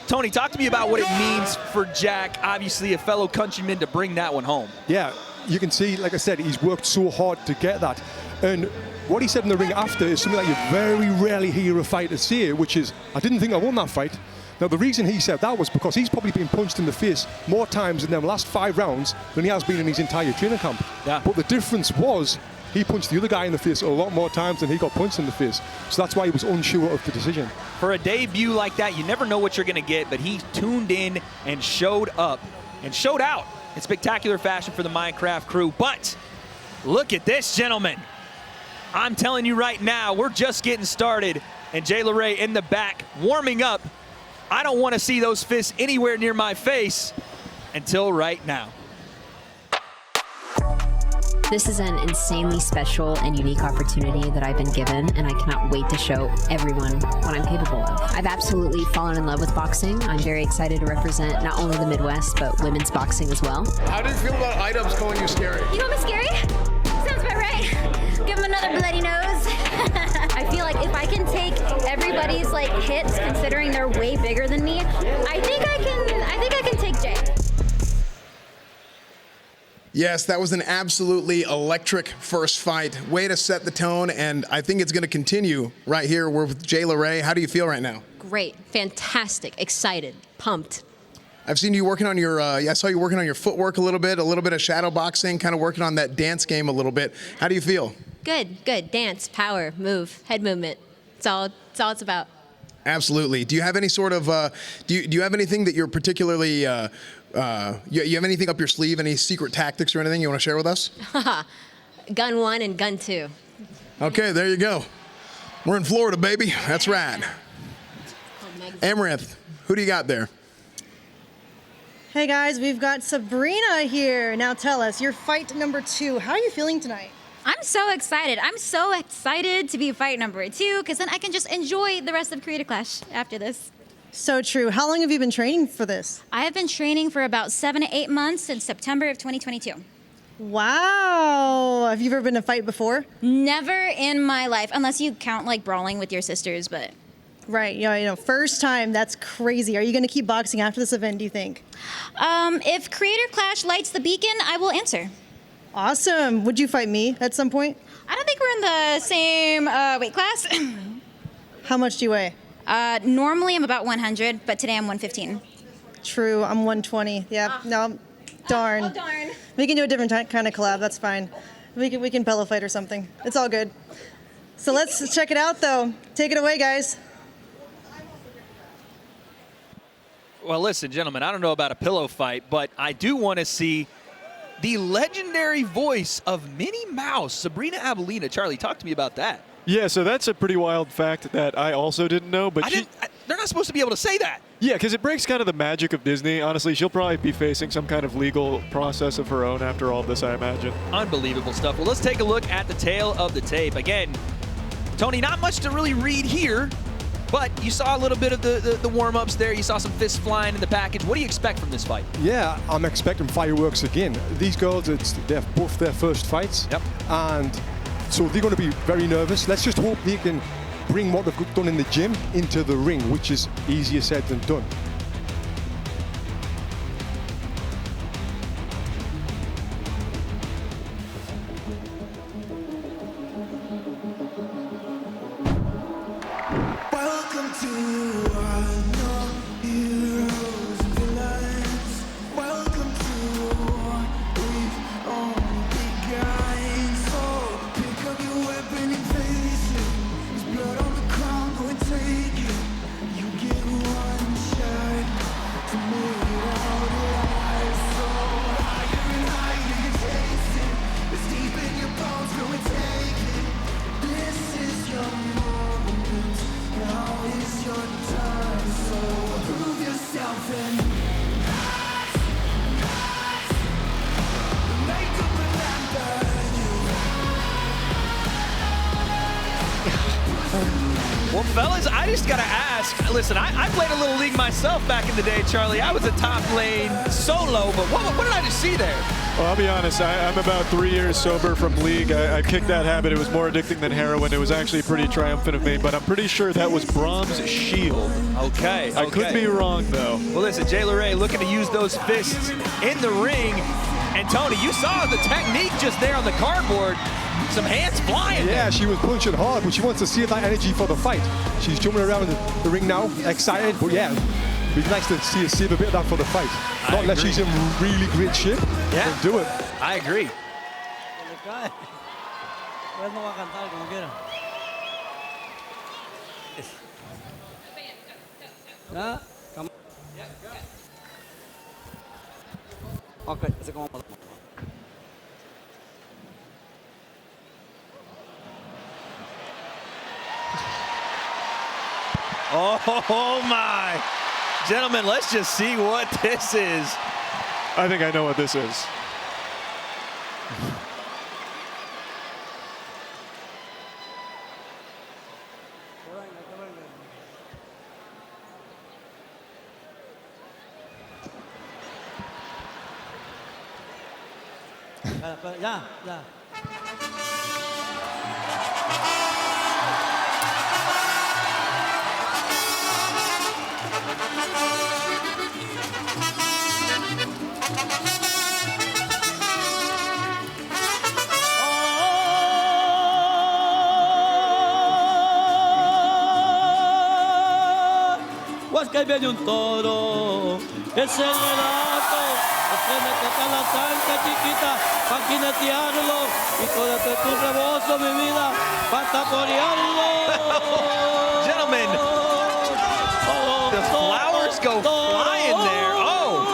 Tony, talk to me about what it means for Jack, obviously a fellow countryman, to bring that one home. Yeah, you can see, like I said, he's worked so hard to get that. And what he said in the ring after is something that you very rarely hear a fighter say, which is, I didn't think I won that fight. Now, the reason he said that was because he's probably been punched in the face more times in them last 5 rounds than he has been in his entire training camp. Yeah. But the difference was, he punched the other guy in the face a lot more times than he got punched in the face. So that's why he was unsure of the decision. For a debut like that, you never know what you're going to get, but he tuned in and showed up and showed out in spectacular fashion for the Minecraft crew. But look at this, gentlemen. I'm telling you right now, we're just getting started. And Jay LeRae in the back warming up. I don't want to see those fists anywhere near my face until right now. This is an insanely special and unique opportunity that I've been given, and I cannot wait to show everyone what I'm capable of. I've absolutely fallen in love with boxing. I'm very excited to represent not only the Midwest, but women's boxing as well. How do you feel about iDubbbz calling you scary? You call me scary? Sounds about right. Give him another bloody nose. I feel like if I can take everybody's like hits, considering they're way bigger than me, I think I can take Jay. Yes, that was an absolutely electric first fight. Way to set the tone, and I think it's going to continue right here. We're with Jay LeRae. How do you feel right now? Great, fantastic, excited, pumped. I've seen you working on your, I saw you working on your footwork a little bit of shadow boxing, kind of working on that dance game a little bit. How do you feel? Good, good. Dance, power, move, head movement. It's all it's about. Absolutely. Do you have any sort of, do you have anything that you're particularly, you have anything up your sleeve, any secret tactics or anything you want to share with us? Gun 1 and gun 2. Okay, there you go. We're in Florida, baby. That's right. Amaranth, who do you got there? Hey guys, we've got Sabrina here. Now tell us, your fight number 2. How are you feeling tonight? I'm so excited. I'm so excited to be fight number 2, because then I can just enjoy the rest of Creator Clash after this. So true. How long have you been training for this? I have been training for about 7 to 8 months since September of 2022. Wow. Have you ever been in a fight before? Never in my life, unless you count like brawling with your sisters, but... Right, you know, first time, that's crazy. Are you going to keep boxing after this event, do you think? If Creator Clash lights the beacon, I will answer. Awesome. Would you fight me at some point? I don't think we're in the same weight class. How much do you weigh? Normally I'm about 100, but today I'm 115. True, I'm 120. Yeah, no, darn. Oh, darn. We can do a different kind of collab, that's fine. We can pillow fight or something. It's all good. So let's check it out, though. Take it away, guys. Well, listen, gentlemen, I don't know about a pillow fight, but I do want to see the legendary voice of Minnie Mouse, Sabrina Abalina. Charlie, talk to me about that. Yeah, so that's a pretty wild fact that I also didn't know. But they're not supposed to be able to say that. Yeah, because it breaks kind of the magic of Disney. Honestly, she'll probably be facing some kind of legal process of her own after all this, I imagine. Unbelievable stuff. Well, let's take a look at the tail of the tape. Again, Tony, not much to really read here, but you saw a little bit of the warm-ups there. You saw some fists flying in the package. What do you expect from this fight? Yeah, I'm expecting fireworks again. These girls, they're both their first fights. Yep. And so they're going to be very nervous. Let's just hope they can bring what they've done in the gym into the ring, which is easier said than done. Welcome to our Well, fellas, I just got to ask. Listen, I played a little league myself back in the day, Charlie. I was a top lane solo, but what did I just see there? Well, I'll be honest. I'm about 3 years sober from League. I kicked that habit. It was more addicting than heroin. It was actually pretty triumphant of me, but I'm pretty sure that was Brahms' shield. Okay. I could be wrong, though. Well, listen, JayLaRae looking to use those fists in the ring. And, Tony, you saw the technique just there on the cardboard. Some hands flying. Yeah, she was punching hard, but she wants to save that energy for the fight. She's jumping around the ring now, excited, but yeah, it'd be nice to see her save a bit of that for the fight. Not unless she's in really great shape. Yeah. Then do it. I agree. Okay, Oh my. Gentlemen, let's just see what this is. I think I know what this is. Ya. Que viene un toro, es el relato, que me toca la sangre chiquita, para jinetearlo, y todo tu rebozo, mi vida, para taporearlo. Gentlemen, the flowers go flying there. Oh!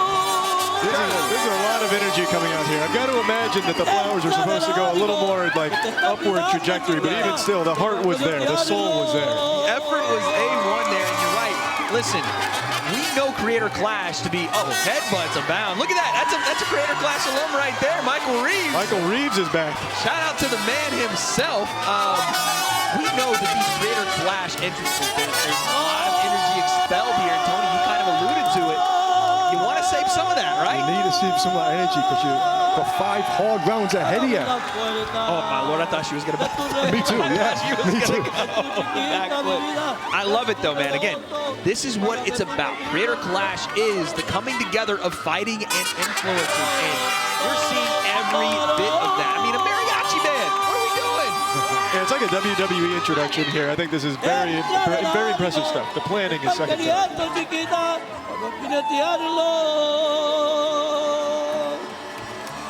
There's a lot of energy coming out here. I've got to imagine that the flowers are supposed to go a little more like upward trajectory, but even still, the heart was there, the soul was there. The effort was A1 there, and you're right. Listen, we know Creator Clash to be, headbutts abound. Look at that. That's a Creator Clash alum right there, Michael Reeves. Michael Reeves is back. Shout out to the man himself. We know that these Creator Clash entrances, there's a lot of energy expelled here, and Tony, you kind of alluded to it. You want to save some of that, right? You need to save some of that energy because you've got 5 hard rounds ahead of you. Oh, my Lord, I thought she was going to Me too, yeah. Me too. I love it, though, man. Again, this is what it's about. Creator Clash is the coming together of fighting and influencers, and we're seeing every bit of that. I mean, a mariachi band. What are we doing? Yeah, it's like a WWE introduction here. I think this is very impressive stuff. The planning is second to none.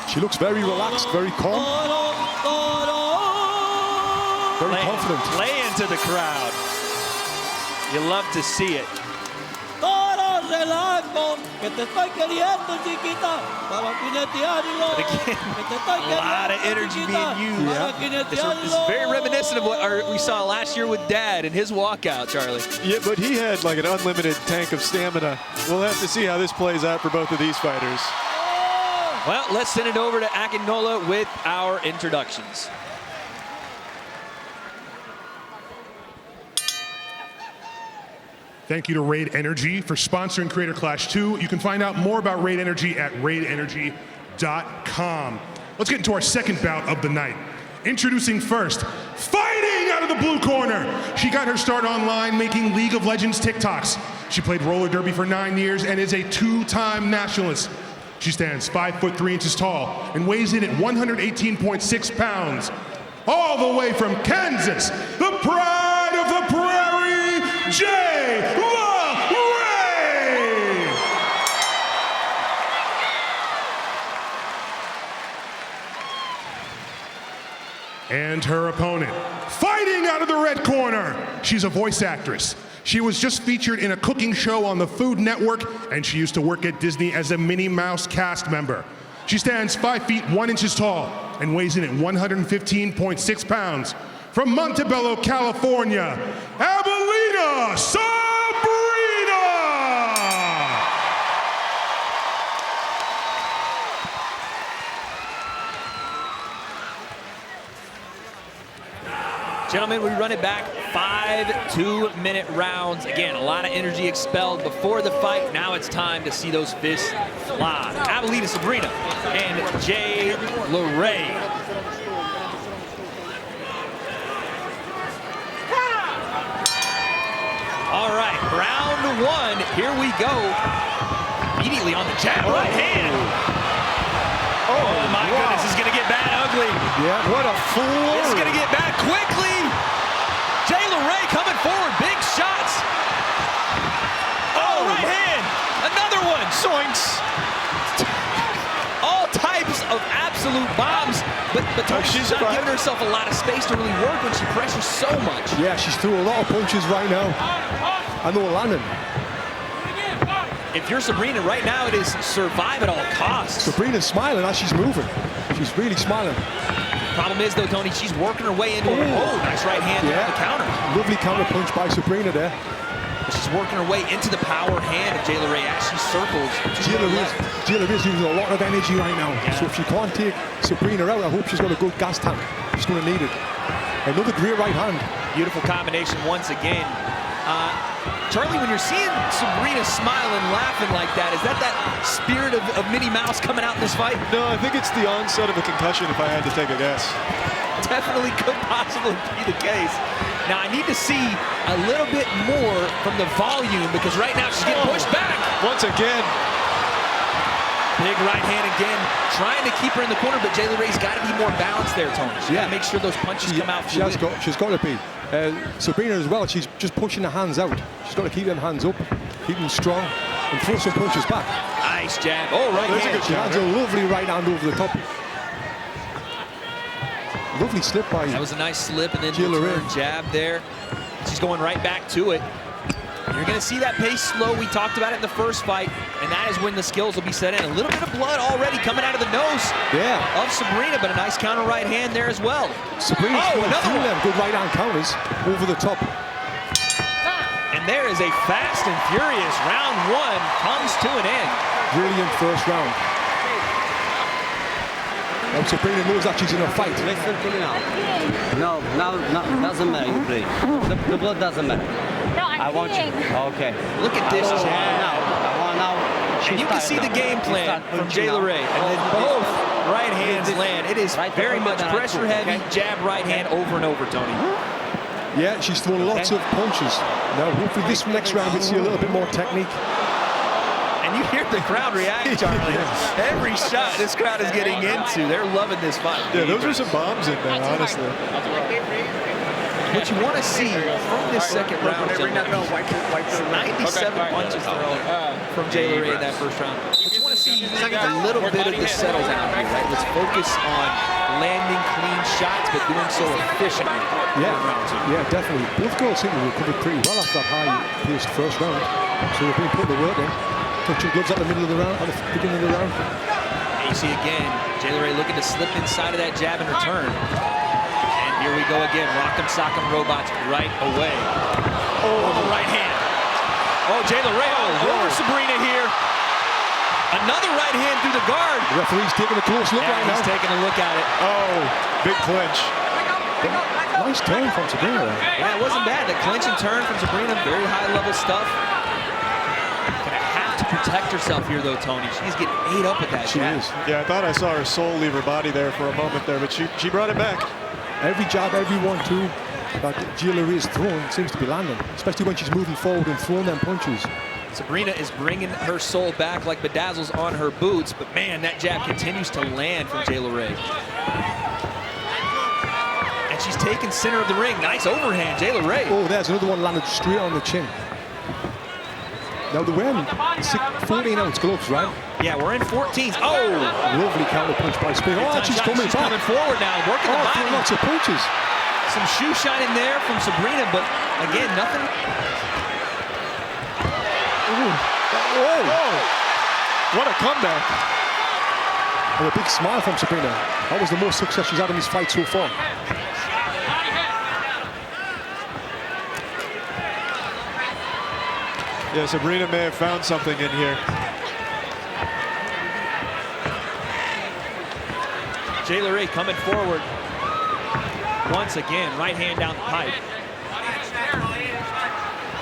She looks very relaxed, very calm. Very confident. Play into the crowd. You love to see it. But again, a lot of energy being used. Yeah. This is very reminiscent of what we saw last year with Dad and his walkout, Charlie. Yeah, but he had like an unlimited tank of stamina. We'll have to see how this plays out for both of these fighters. Well, let's send it over to Akinola with our introductions. Thank you to Raid Energy for sponsoring Creator Clash 2. You can find out more about Raid Energy at raidenergy.com. Let's get into our second bout of the night. Introducing first, fighting out of the blue corner. She got her start online making League of Legends TikToks. She played roller derby for 9 years and is a 2-time nationalist. She stands 5'3" tall and weighs in at 118.6 pounds. All the way from Kansas, the pride of the prairie, JayLaRae! And her opponent, fighting out of the red corner. She's a voice actress. She was just featured in a cooking show on the Food Network, and she used to work at Disney as a Minnie Mouse cast member. She stands 5'1" tall and weighs in at 115.6 pounds. From Montebello, California, Alanah Sabrina! Gentlemen, we run it back 5 2-minute rounds. Again, a lot of energy expelled before the fight. Now it's time to see those fists fly. Alanah, Sabrina, and JayLaRae. All right, round 1. Here we go. Immediately on the jab, right hand. Oh my goodness, this is gonna get bad ugly. Yeah, what a fool. This is gonna get bad quickly. JayLaRae coming forward, big shots. Oh, right hand, another one. Zoinks. All types of absolute bombs, but she's not giving herself a lot of space to really work when she pressures so much. Yeah, she's threw a lot of punches right now. I know Alanah. If you're Sabrina right now, it is survive at all costs. Sabrina's smiling as she's moving. She's really smiling. Problem is, though, Tony, she's working her way into it. Oh, nice right hand on the counter. Lovely counter punch by Sabrina there. She's working her way into the power hand of JayLaRae as she circles. JayLaRae's using a lot of energy right now. Yeah. So if she can't take Sabrina out, I hope she's got a good gas tank. She's going to need it. Another great right hand. Beautiful combination once again. Charlie, when you're seeing Sabrina smile and laughing like that, is that spirit of Minnie Mouse coming out in this fight? No, I think it's the onset of a concussion if I had to take a guess. Definitely could possibly be the case. Now, I need to see a little bit more from the volume because right now she's getting pushed back. Once again. Big right hand again, trying to keep her in the corner, but JayLaRae's got to be more balanced there, Tony. She's got to make sure those punches come out. She's got to be. Sabrina as well, she's just pushing the hands out. She's got to keep them hands up, keep them strong, and throw some punches back. Nice jab. Oh, right hand. She lands a lovely right hand over the top. Lovely slip by That was a nice slip, and then JayLaRae. Jab there. She's going right back to it. You're going to see that pace slow. We talked about it in the first fight, and that is when the skills will be set in. A little bit of blood already coming out of the nose of Sabrina, but a nice counter right hand there as well. Sabrina's another one. Good right hand counters over the top. And there is a fast and furious round 1 comes to an end. Brilliant first round. And Sabrina knows that she's in a fight. Listen to me now. No, doesn't matter. You play. The blood doesn't matter. No, I want you. Okay. Look at this jab. Now. And you can see the game plan from JayLaRae. And then both right hands land. It is very much pressure heavy, jab right hand over and over, Tony. Yeah, she's thrown lots of punches. Now, hopefully this next round we'll see a little bit more technique. And you hear the crowd react, Charlie. Every shot this crowd is getting into, they're loving this fight. Yeah, those are some bombs in there, honestly. What you want to see from this second round, 97 punches thrown from JayLaRae in that first round. But you want to see a little bit of the settle down here, right? Let's focus on landing clean shots, but doing so efficiently. Yeah, definitely. Both girls seem to have recovered pretty well after that high-paced first round. So they've been putting the work in. Touching gloves at the middle of the round, at the beginning of the round. And you see again, JayLaRae looking to slip inside of that jab and return. And here we go again, rock'em sock'em robots right away. Oh, the right hand. Oh, JayLaRae over Sabrina here. Another right hand through the guard. The referee's taking a close look right now. He's taking a look at it. Oh, big clinch. Nice turn from Sabrina there. Yeah, it wasn't bad. The clinch and turn from Sabrina, very high-level stuff. Protect herself here, though, Tony. She's getting ate up with that. She is. Yeah, I thought I saw her soul leave her body there for a moment there, but she brought it back. Every jab, every 1-2 that JayLaRae is throwing seems to be landing, especially when she's moving forward and throwing them punches. Sabrina is bringing her soul back like bedazzles on her boots, but man, that jab continues to land from JayLaRae. And she's taking center of the ring. Nice overhand, JayLaRae. Oh, there's another one landed straight on the chin. Now they're wearing 14-ounce gloves, right? Yeah, we're in 14s. Oh! Lovely counter punch by Sabrina. Oh, she's coming back. Coming forward now, working the body. Lots of punches. Some shoe shining there from Sabrina, but again, nothing. Whoa! What a comeback. And a big smile from Sabrina. That was the most success she's had in this fight so far. Yeah, Sabrina may have found something in here. JayLaRae coming forward. once again. Right hand down the pipe.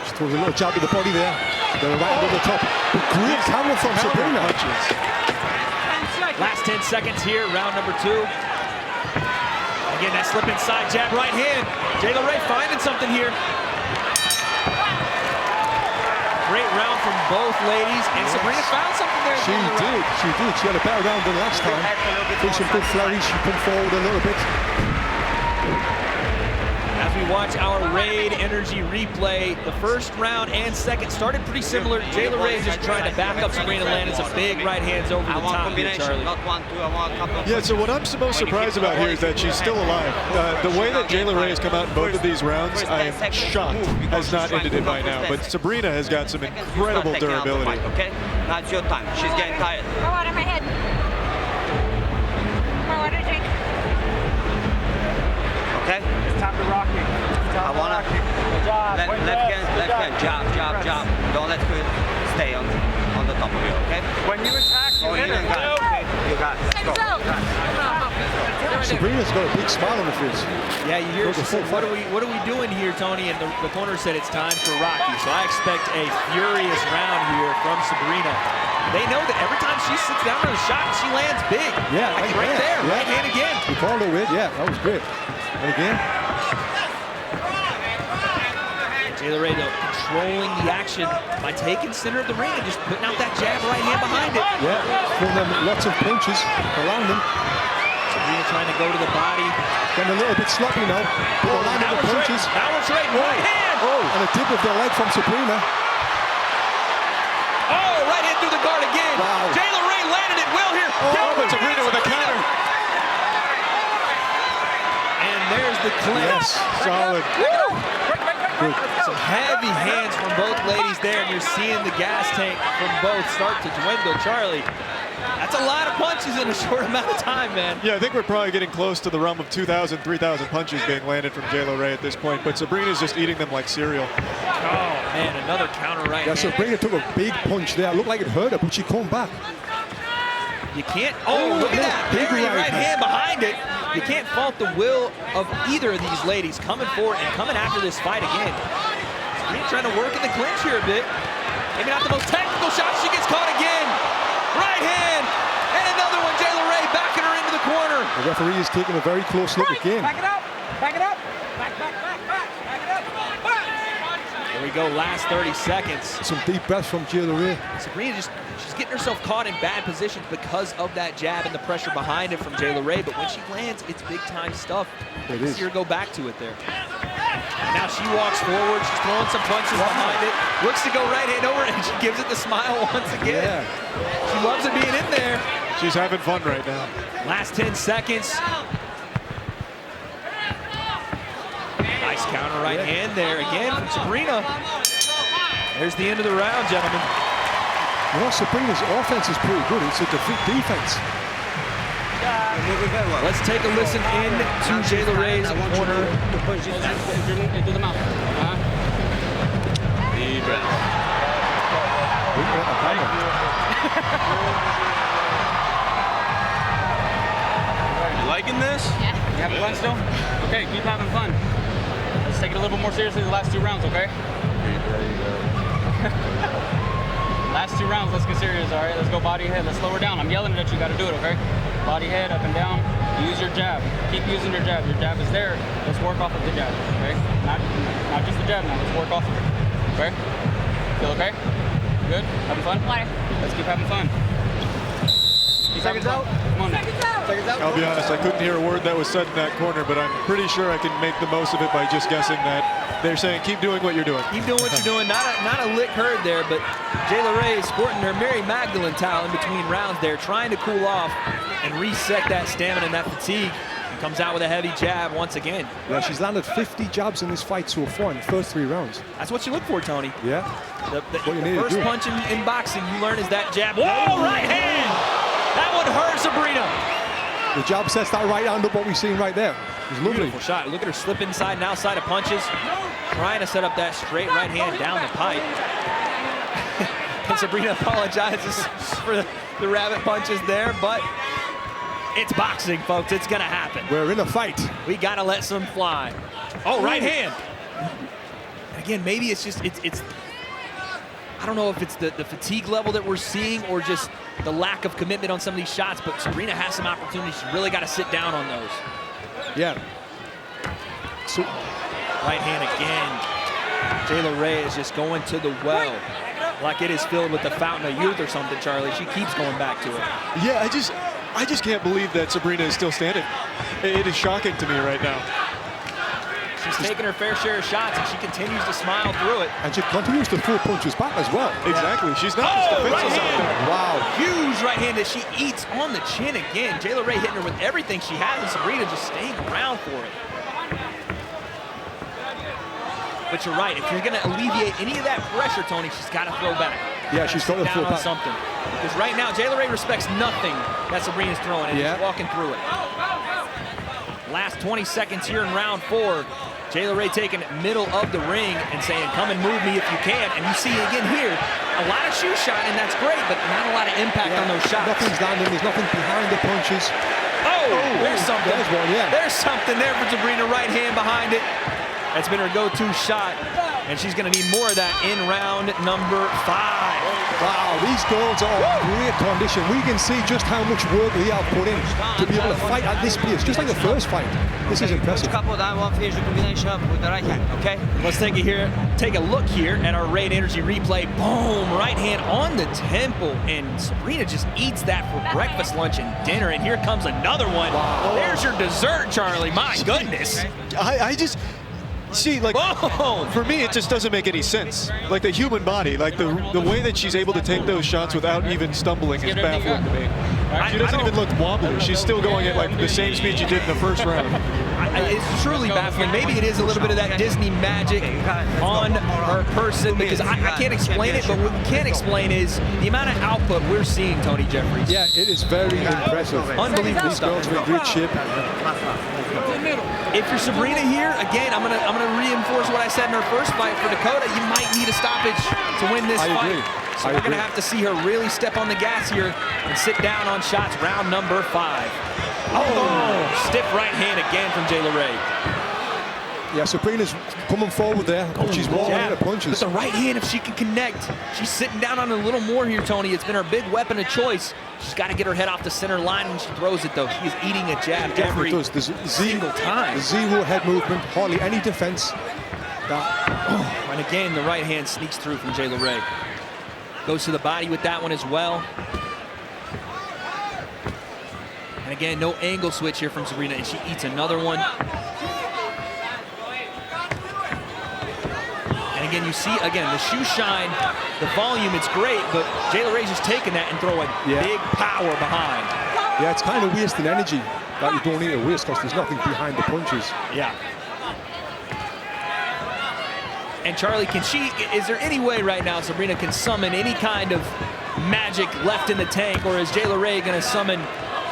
She throws a little jab with the body there. They're right over the top. But great counter from Sabrina. Last 10 seconds here, round number 2. Again, that slip inside jab, right hand. Jayla Ray finding something here. Great round from both ladies, and Sabrina found something there. She did. She had a better round than last time. Did some good flurries. She put forward a little bit. As we watch our Raid Energy replay, the first round and second started pretty similar. Jayla Ray just trying to back up Sabrina, landing some big right hands over the top here, Charlie. Yeah, so what I'm most surprised about here is that she's still alive. The way that Jayla Ray has come out in both of these rounds, I am shocked has not ended it by now. But Sabrina has got some incredible durability. Okay, now it's your time. She's getting tired. More water in my head. More water to drink. Okay? It's time to rock it. I wanna left hand, jab. Don't let her stay on the top of you, okay? When you attack, you hit it. You got it. Let's go. Sabrina's got a big smile on her face. Yeah, you hear what are we doing here, Tony? And the corner said it's time for Rocky. So I expect a furious round here from Sabrina. They know that every time she sits down on a shot, she lands big. Yeah, right there, right hand again. You called her with, yeah, that was great. And again. Jayla Ray, though, controlling the action by taking center of the ring and just putting out that jab right hand behind it. Yeah, throwing them lots of punches around them. Sabrina trying to go to the body. Getting a little bit sloppy now. But landing the punches. Now we're trading right hand. Oh, and a tip of the leg from Sabrina. Oh, right hand through the guard again. Wow. Jayla Ray landed it well here. But Sabrina with a counter. And there's the clinch. Yes, solid. Good. Some heavy hands from both ladies there, and you're seeing the gas tank from both start to dwindle. Charlie, that's a lot of punches in a short amount of time, man. Yeah, I think we're probably getting close to the realm of 2,000, 3,000 punches being landed from Jayla Ray at this point, but Sabrina's just eating them like cereal. Oh, man, another counter right Yeah, hand. Sabrina took a big punch there. It looked like it hurt her, but she come back. You can't, look at that. Big right hand behind it. You can't fault the will of either of these ladies coming forward and coming after this fight again. Sabrina trying to work in the clinch here a bit. Maybe not the most technical shot. She gets caught again. Right hand. And another one. Jayla Ray backing her into the corner. The referee is taking a very close look again. Back it up. Back it up. Back it up. There we go, last 30 seconds. Some deep breaths from Jayla Ray. Sabrina she's getting herself caught in bad positions because of that jab and the pressure behind it from Jayla Ray, but when she lands, it's big time stuff. It is. See her go back to it there. And now she walks forward, she's throwing some punches behind it, looks to go right hand over, and she gives it the smile once again. Yeah. She loves it being in there. She's having fun right now. Last 10 seconds. Nice counter right hand there again from Sabrina. There's the end of the round, gentlemen. You know, Sabrina's offense is pretty good. It's a defense. Let's take a listen in to Jayla Ray's corner. Into the mouth. Deep breath. You liking this? Yeah. You having fun still? Okay, keep having fun. Let's take it a little more seriously the last 2 rounds, okay? There you go. Last 2 rounds, let's get serious, all right? Let's go body, head. Let's slow her down. I'm yelling at you. Got to do it, okay? Body, head, up and down. Use your jab. Keep using your jab. Your jab is there. Let's work off of the jab, okay? Not just the jab now. Let's work off of it, okay? Feel okay? Good? Having fun? Water. Let's keep having fun. Seconds out. Come on. Seconds out. I'll be honest, I couldn't hear a word that was said in that corner, but I'm pretty sure I can make the most of it by just guessing that they're saying, keep doing what you're doing. Keep doing what you're doing. Not a lick heard there, but Jayla Ray is sporting her Mary Magdalene towel in between rounds there, trying to cool off and reset that stamina and that fatigue. And comes out with a heavy jab once again. Yeah, she's landed 50 jabs in this fight so far in the first 3 rounds. That's what you look for, Tony. Yeah. The What you need to first do. punch in boxing you learn is that jab. Whoa, right hand! That one hurt Sabrina. The jab sets that right hand up, what we've seen right there. It's lovely. Beautiful shot. Look at her slip inside and outside of punches. Trying to set up that straight right hand down the pipe. And Sabrina apologizes for the rabbit punches there, but It's boxing, folks. It's going to happen. We're in a fight. We got to let some fly. Oh, right hand. Again, maybe it's just, it's I don't know if it's the fatigue level that we're seeing or just the lack of commitment on some of these shots, but Sabrina has some opportunities. She's really got to sit down on those. Yeah. So, right hand again. Jayla Ray is just going to the well like it is filled with the fountain of youth or something, Charlie. She keeps going back to it. Yeah, I just can't believe that Sabrina is still standing. It is shocking to me right now. She's taking her fair share of shots, and she continues to smile through it. And she continues to throw punches back as well. Exactly. She's not just defensive out there. Wow. Huge right hand that she eats on the chin again. Jayla Ray hitting her with everything she has, and Sabrina just staying around for it. But you're right. If you're going to alleviate any of that pressure, Tony, she's got to throw back. Yeah, she's got to throw back. Something. Because right now, Jayla Ray respects nothing that Sabrina's throwing, and she's walking through it. Last 20 seconds here in round 4. Jayla Ray taking it middle of the ring and saying, come and move me if you can. And you see again here, a lot of shoe shot, and that's great, but not a lot of impact on those shots. Nothing's landing. There's nothing behind the punches. Oh, there's something. There's one, yeah. There's something there for Sabrina. Right hand behind it. That's been her go-to shot, and she's going to need more of that in round number 5. Wow, these girls are in great condition. We can see just how much work they have put in to be able to fight at this pace, just like the first fight. This is impressive. Couple that one finish the combination with the right hand, okay? Let's take a look here at our Raid Energy replay. Boom, right hand on the temple, and Sabrina just eats that for breakfast, lunch, and dinner. And here comes another one. Wow. There's your dessert, Charlie. My goodness. I just... See, like, for me, it just doesn't make any sense. Like, the human body, like, the way that she's able to take those shots without even stumbling is baffling to me. She doesn't even look wobbly. She's still going at, like, the same speed she did in the first round. It's truly baffling. Maybe it is a little bit of that Disney magic on her person, because I can't explain it, but what we can explain is the amount of output we're seeing, Tony Jeffries. Yeah, it is very impressive. Unbelievable These stuff. girls are in great shape. If you're Sabrina here, again, I'm gonna reinforce what I said in her first fight for Dakota. You might need a stoppage to win this fight. Agree. So we're gonna have to see her really step on the gas here and sit down on shots. Round number 5. Oh, stiff right hand again from Jayla Ray. Yeah, Sabrina's coming forward there. She's walking into punches. With the right hand, if she can connect. She's sitting down on a little more here, Tony. It's been her big weapon of choice. She's got to get her head off the center line when she throws it, though. She is eating a jab every single time. Zero head movement, hardly any defense. And again, the right hand sneaks through from Jayla Ray. Goes to the body with that one as well. And again, no angle switch here from Sabrina, and she eats another one. And again, you see, again, the shoe shine, the volume, it's great, but Jayla Ray's just taking that and throwing big power behind. Yeah, it's kind of wasting energy that you don't need to waste because there's nothing behind the punches. Yeah. And Charlie, is there any way right now Sabrina can summon any kind of magic left in the tank, or is Jayla Ray going to summon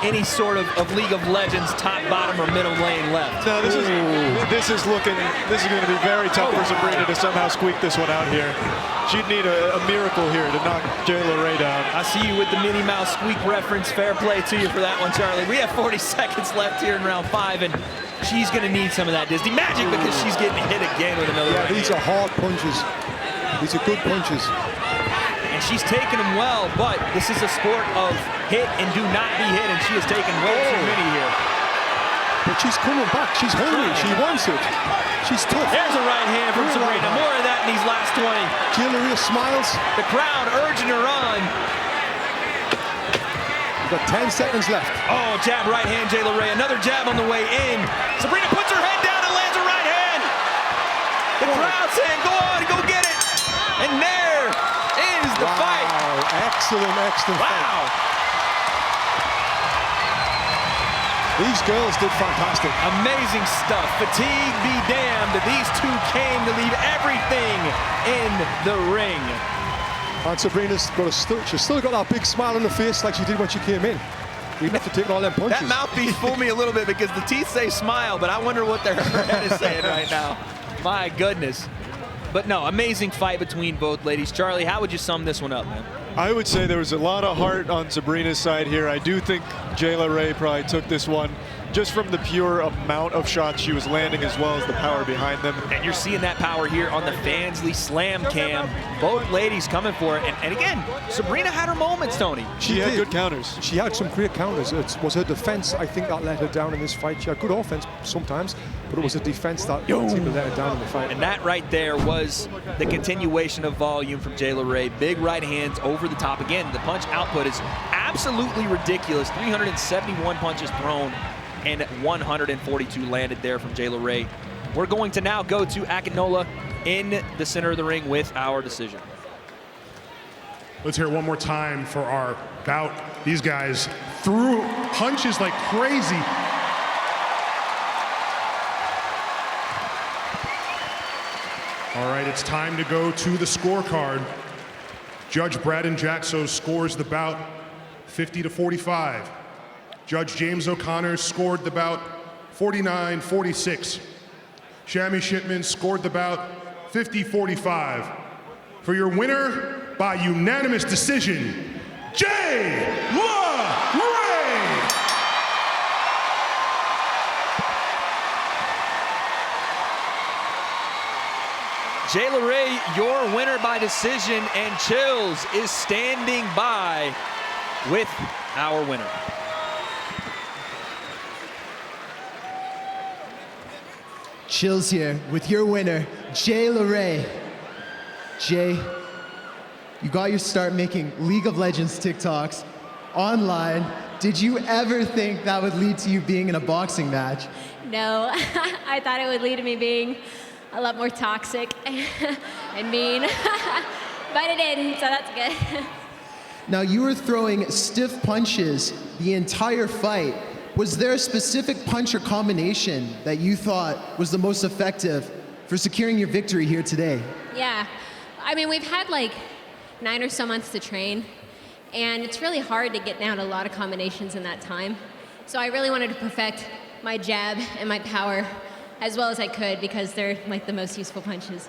any sort of League of Legends top, bottom, or middle lane left? No, this is going to be very tough for Sabrina to somehow squeak this one out here. She'd need a miracle here to knock Jayla Ray down. I see you with the Minnie Mouse squeak reference. Fair play to you for that one, Charlie. We have 40 seconds left here in round 5, and she's going to need some of that Disney magic because she's getting hit again with another right these are hard punches. These are good punches. And she's taking them well, but this is a sport of hit and do not be hit, and she has taken way too many here. But she's coming back. She's hungry. She wants it. She's tough. There's a right hand from Sabrina. More of that in these last 20. Jayla Ray smiles. The crowd urging her on. We've got 10 seconds left. Oh, jab right hand, Jayla Ray. Another jab on the way in. Sabrina puts her head down and lands a right hand. The crowd saying, go on, go get it. And there is the fight. Excellent fight. These girls did fantastic. Amazing stuff. Fatigue be damned. These two came to leave everything in the ring. And Sabrina's she's still got that big smile on her face like she did when she came in. Even after taking all them punches. That mouthpiece fooled me a little bit because the teeth say smile, but I wonder what their head is saying right now. My goodness. But no, amazing fight between both ladies. Charlie, how would you sum this one up, man? I would say there was a lot of heart on Sabrina's side here. I do think Jayla Ray probably took this one just from the pure amount of shots she was landing as well as the power behind them. And you're seeing that power here on the Fansly Slam cam. Both ladies coming for it. And again, Sabrina had her moments, Tony. She had good counters. She had some great counters. It was her defense, I think, that let her down in this fight. She had good offense sometimes, but it was her defense that seemed to let her down in the fight. And that right there was the continuation of volume from Jayla Ray. Big right hands over the top. Again, the punch output is absolutely ridiculous. 371 punches thrown and 142 landed there from Jayla Ray. We're going to now go to Akinola in the center of the ring with our decision. Let's hear it one more time for our bout. These guys threw punches like crazy. All right, it's time to go to the scorecard. Judge Braden Jackso scores the bout 50-45. Judge James O'Connor scored the bout 49-46. Shammy Shipman scored the bout 50-45. For your winner, by unanimous decision, Jayla Ray! Jayla Ray, your winner by decision, and Chills is standing by with our winner. Chills here with your winner, Jayla Ray. Jay, you got your start making League of Legends TikToks online. Did you ever think that would lead to you being in a boxing match? No, I thought it would lead to me being a lot more toxic and mean, but it didn't, so that's good. Now, you were throwing stiff punches the entire fight. Was there a specific punch or combination that you thought was the most effective for securing your victory here today? Yeah, I mean, we've had like 9 or so months to train, and it's really hard to get down a lot of combinations in that time. So I really wanted to perfect my jab and my power as well as I could because they're like the most useful punches.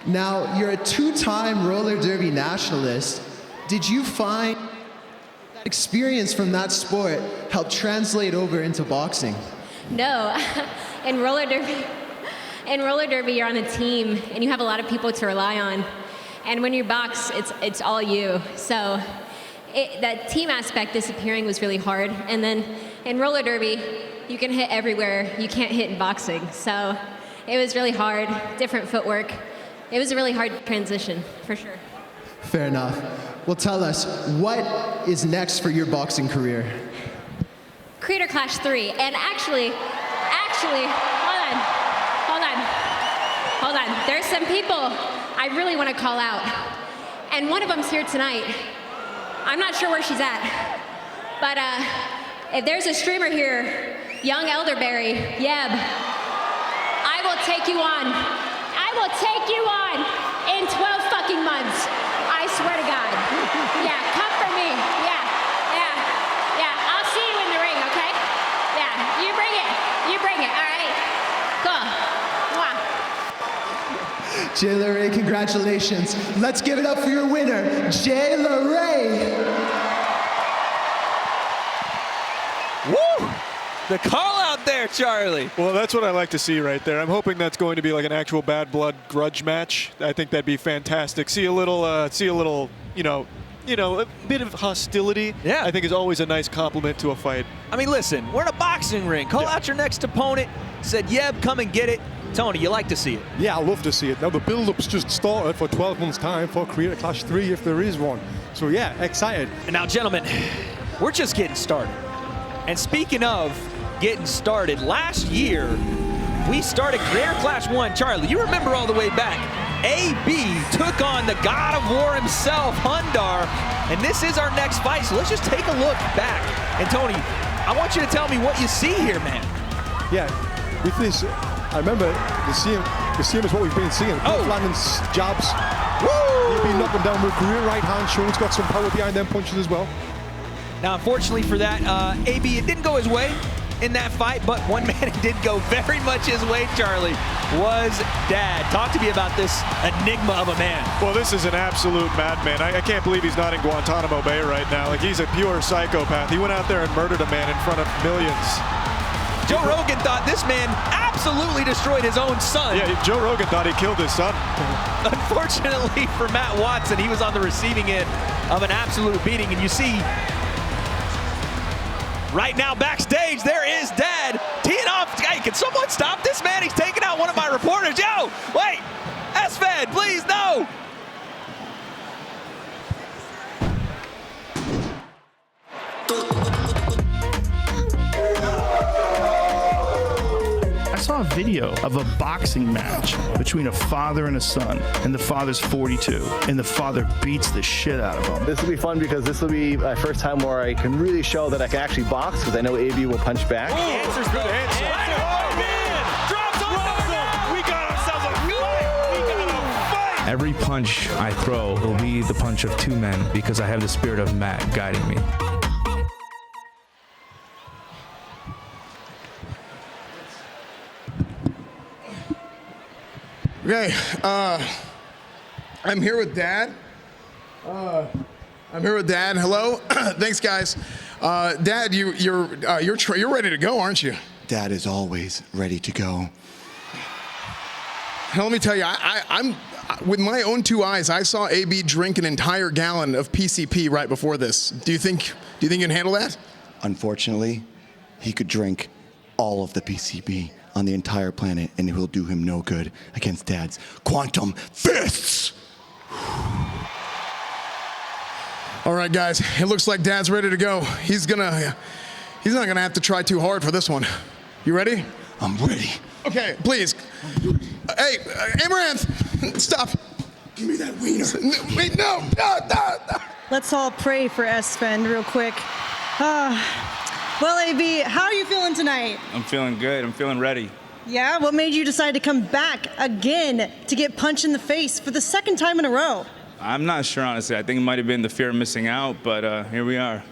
Now, you're a 2-time roller derby nationalist. Did you find that experience from that sport help translate over into boxing? No, in roller derby, you're on a team and you have a lot of people to rely on. And when you box, it's all you. So that team aspect disappearing was really hard. And then in roller derby, you can hit everywhere you can't hit in boxing. So it was really hard, different footwork. It was a really hard transition, for sure. Fair enough. Well, tell us, what is next for your boxing career? Creator Clash 3, and actually, hold on. There's some people I really want to call out, and one of them's here tonight. I'm not sure where she's at, but if there's a streamer here, young elderberry, Yeb, I will take you on. I will take you on in 12 fucking months. I swear to God. Yeah, come for me. Yeah. I'll see you in the ring, okay? Yeah, you bring it, all right? Cool. Mwah. Jayla Ray, congratulations. Let's give it up for your winner, Jayla Ray. Woo! The call out there, Charlie. Well, that's what I like to see right there. I'm hoping that's going to be like an actual bad blood grudge match. I think that'd be fantastic. See a little, you know, a bit of hostility. Yeah. I think is always a nice compliment to a fight. I mean, listen, we're in a boxing ring. Call out your next opponent. Said, Yeb, come and get it. Tony, you like to see it? Yeah, I love to see it. Now, the build-up's just started for 12 months' time for Creator Clash 3, if there is one. So, yeah, excited. And now, gentlemen, we're just getting started. And speaking of getting started, last year, we started Creator Clash 1. Charlie, you remember all the way back. AB took on the God of War himself, Hundar, and this is our next fight, so let's just take a look back. And Tony, I want you to tell me what you see here, man. Yeah, with this, I remember the same as what we've been seeing. Landing jabs. Woo! He's been knocking down with great right hand. Sean's got some power behind them punches as well. Now, unfortunately for that, AB, it didn't go his way. in that fight, but one man who did go very much his way, Charlie, was Dad. Talk to me about this enigma of a man. Well, this is an absolute madman. I can't believe he's not in Guantanamo Bay right now. Like, he's a pure psychopath. He went out there and murdered a man in front of millions. Joe Rogan thought this man absolutely destroyed his own son. Yeah, Joe Rogan thought he killed his son. Unfortunately for Matt Watson, he was on the receiving end of an absolute beating. And you see right now backstage, there is Dad teeing off. Hey, can someone stop this man? He's taking out one of my reporters. Yo, wait, S-Fed, please, no. I saw a video of a boxing match between a father and a son, and the father's 42, and the father beats the shit out of him. This will be fun because this will be my first time where I can really show that I can actually box, because I know AB will punch back. Answer's good answer. Every punch I throw will be the punch of two men because I have the spirit of Matt guiding me. Okay, I'm here with Dad. Hello, thanks guys. Dad, you're ready to go, aren't you? Dad is always ready to go. Now, let me tell you, I'm with my own two eyes. I saw AB drink an entire gallon of PCP right before this. Do you think you can handle that? Unfortunately, he could drink all of the PCP on the entire planet, and it will do him no good against Dad's quantum fists. All right, guys, it looks like Dad's ready to go. He's not gonna have to try too hard for this one. You ready? I'm ready. Okay, please. Hey, Amaranth, stop. Give me that wiener. Wait, no. Let's all pray for S-Fend real quick. Well, AB, how are you feeling tonight? I'm feeling good. I'm feeling ready. Yeah? What made you decide to come back again to get punched in the face for the second time in a row? I'm not sure, honestly. I think it might have been the fear of missing out, but here we are.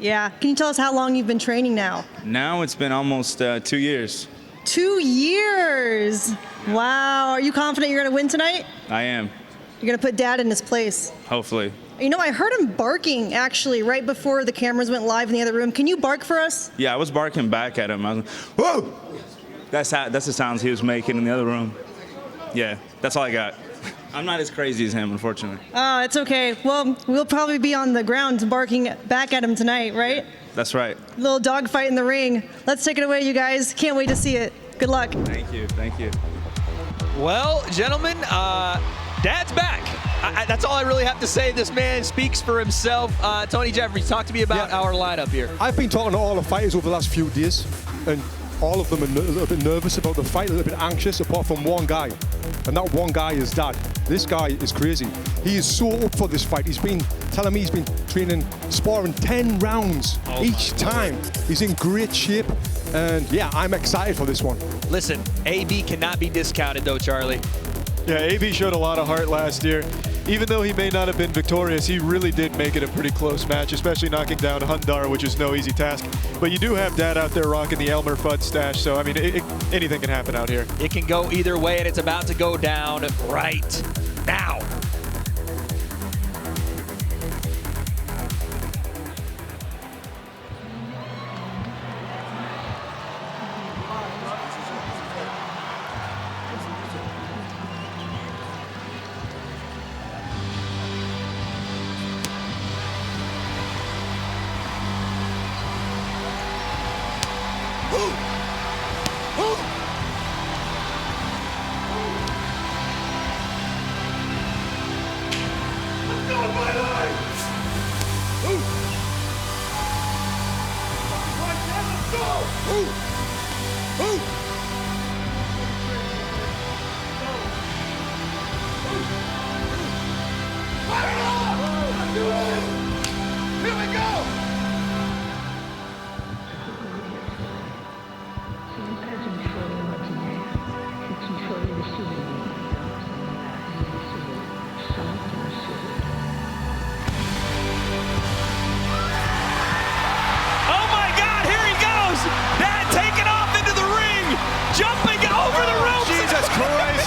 Yeah. Can you tell us how long you've been training now? Now it's been almost 2 years. 2 years. Wow. Are you confident you're going to win tonight? I am. You're going to put Dad in his place. Hopefully. You know, I heard him barking, actually, right before the cameras went live in the other room. Can you bark for us? Yeah, I was barking back at him. I was like, whoa! That's the sounds he was making in the other room. Yeah, that's all I got. I'm not as crazy as him, unfortunately. Oh, it's okay. Well, we'll probably be on the ground barking back at him tonight, right? That's right. Little dog fight in the ring. Let's take it away, you guys. Can't wait to see it. Good luck. Thank you. Thank you. Well, gentlemen, Dad's back. That's all I really have to say. This man speaks for himself. Tony Jeffries, talk to me about our lineup here. I've been talking to all the fighters over the last few days, and all of them are a little bit nervous about the fight, a little bit anxious, apart from one guy. And that one guy is Dad. This guy is crazy. He is so up for this fight. He's been telling me he's been training, sparring 10 rounds each time. He's in great shape. And yeah, I'm excited for this one. Listen, AB cannot be discounted though, Charlie. Yeah, AB showed a lot of heart last year. Even though he may not have been victorious, he really did make it a pretty close match, especially knocking down Hundar, which is no easy task. But you do have Dad out there rocking the Elmer Fudd stash, so I mean, anything can happen out here. It can go either way, and it's about to go down right now.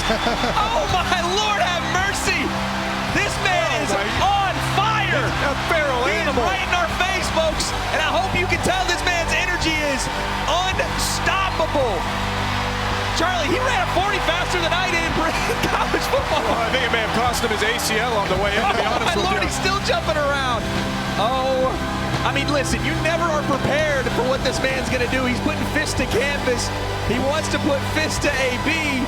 Oh my Lord, have mercy! This man is on fire! A feral animal. Right in our face, folks. And I hope you can tell this man's energy is unstoppable. Charlie, he ran a 40 faster than I did in college football. Well, I think it may have cost him his ACL on the way in, to be honest with my Lord, you. he's still jumping around. Oh, I mean, listen, you never are prepared for what this man's going to do. He's putting fist to canvas. He wants to put fist to AB,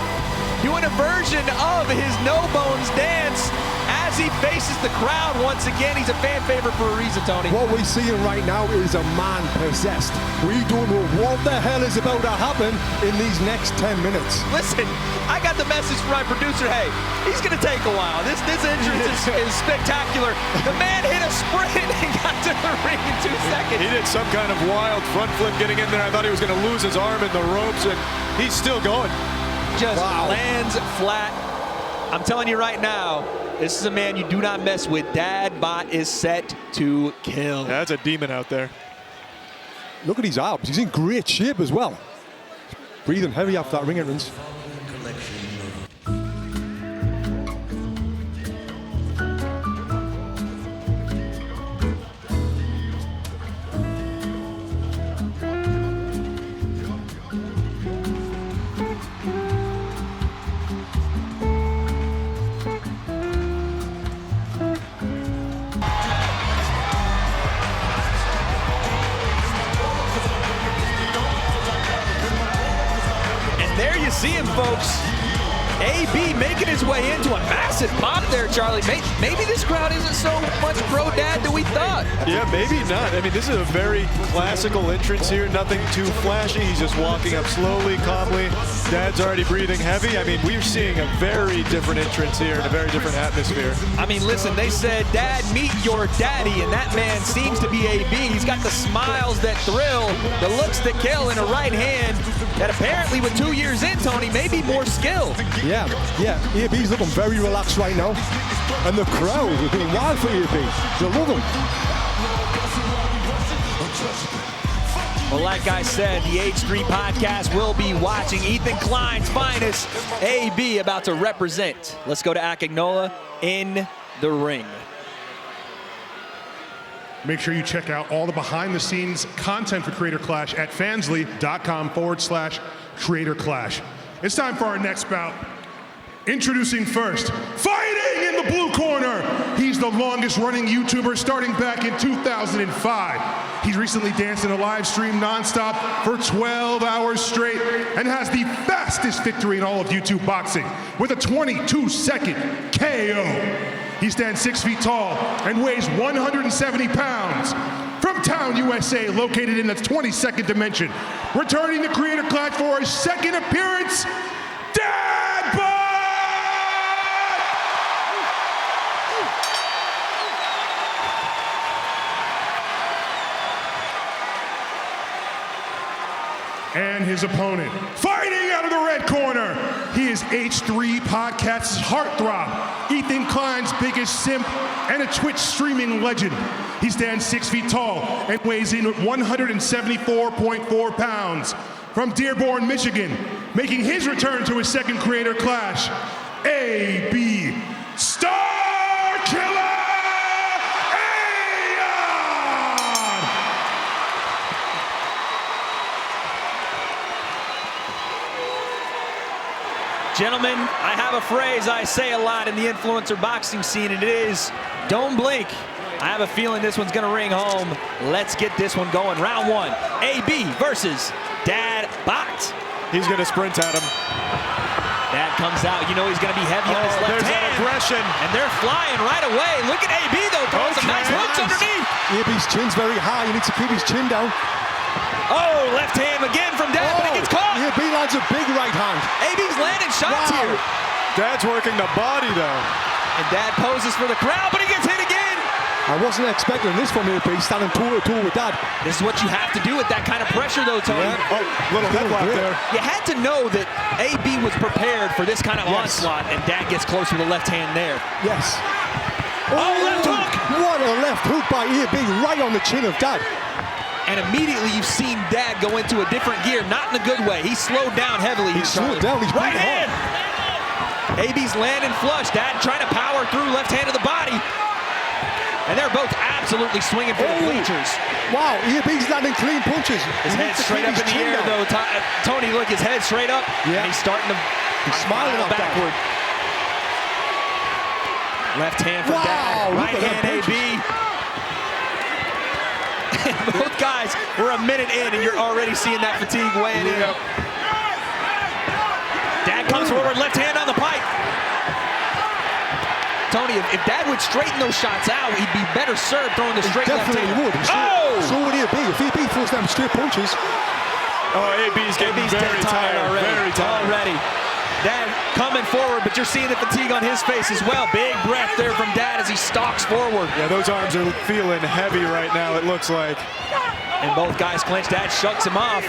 doing a version of his no-bones dance as he faces the crowd once again. He's a fan favorite for a reason, Tony. What we're seeing right now is a man possessed. We don't know what the hell is about to happen in these next 10 minutes. Listen, I got the message from my producer, hey, he's going to take a while. This entrance is spectacular. The man hit a sprint and got to the ring in 2 seconds. He did some kind of wild front flip getting in there. I thought he was going to lose his arm in the ropes, and he's still going. Just lands flat. I'm telling you right now, this is a man you do not mess with. Dadbot is set to kill. That's a demon out there. Look at his abs. He's in great shape as well. Breathing heavy after that ring entrance. See him, folks. AB making his way into a massive pop there, Charlie. Maybe this crowd isn't so much pro-dad that we thought. Yeah, maybe not. I mean, this is a very classical entrance here. Nothing too flashy. He's just walking up slowly, calmly. Dad's already breathing heavy. I mean, we're seeing a very different entrance here in a very different atmosphere. I mean, listen, they said, Dad, meet your daddy, and that man seems to be AB. He's got the smiles that thrill, the looks that kill in a right hand that apparently with 2 years in, Tony, maybe more skill. Yeah, AB's looking very relaxed right now. And the crowd is going wild for AB. They love him. Well, like I said, the H3 podcast will be watching Ethan Klein's finest, AB, about to represent. Let's go to Akinola in the ring. Make sure you check out all the behind-the-scenes content for Creator Clash at fansly.com/Creator Clash. It's time for our next bout. Introducing first, fighting in the blue corner. He's the longest-running YouTuber starting back in 2005. He's recently danced in a live stream nonstop for 12 hours straight and has the fastest victory in all of YouTube boxing with a 22-second KO. He stands 6 feet tall and weighs 170 pounds. From Town, USA, located in the 22nd dimension, returning to Creator Clash for his second appearance, Dadbot! And his opponent, fighting out of the red corner, he is H3 Podcast's heartthrob, Ethan Klein's biggest simp, and a Twitch streaming legend. He stands 6 feet tall and weighs in 174.4 pounds. From Dearborn, Michigan, making his return to his second Creator Clash, AB Star Killer! Gentlemen, I have a phrase I say a lot in the influencer boxing scene, and it is, don't blink. I have a feeling this one's gonna ring home. Let's get this one going. Round one, AB versus Dadbot. He's gonna sprint at him. Dad comes out, you know he's gonna be heavy on his left there's hand. that aggression. And they're flying right away. Look at AB though, throwing some nice hooks underneath. AB's chin's very high, he needs to keep his chin down. Oh, left hand again from Dad, but it gets caught. AB lands a big right hand. AB's landing shots here. Dad's working the body though. And Dad poses for the crowd, but he gets hit again. I wasn't expecting this from AB, standing toe-to-toe with Dad. This is what you have to do with that kind of pressure though, Tony. Yeah. Oh, little headlock there. You had to know that AB was prepared for this kind of onslaught, and Dad gets close with the left hand there. Yes. Oh, left hook! What a left hook by AB right on the chin of Dad. And immediately you've seen Dad go into a different gear, not in a good way. He slowed down heavily. He's slowed down. He's right breathing hand. hard. AB's landing flush. Dad trying to power through left hand to the body. And they're both absolutely swinging for the bleachers. Wow, AB's landing clean punches. His head straight up in the air, though. Tony, look, his head straight up. Yeah. And he's starting to smiling backward. Left hand from Dad. Right hand AB. Both guys were a minute in, and you're already seeing that fatigue weighing in. Dad comes forward, left hand on the pipe. Tony, if Dad would straighten those shots out, he'd be better served throwing the straight left hand. Definitely would. Oh! So would AB. If AB throws them straight punches. Oh, AB's getting very tired already. Very tired. Already. Dad coming forward, but you're seeing the fatigue on his face as well. Big breath there from Dad as he stalks forward. Yeah, those arms are feeling heavy right now, it looks like. And both guys clinch. Dad shucks him off.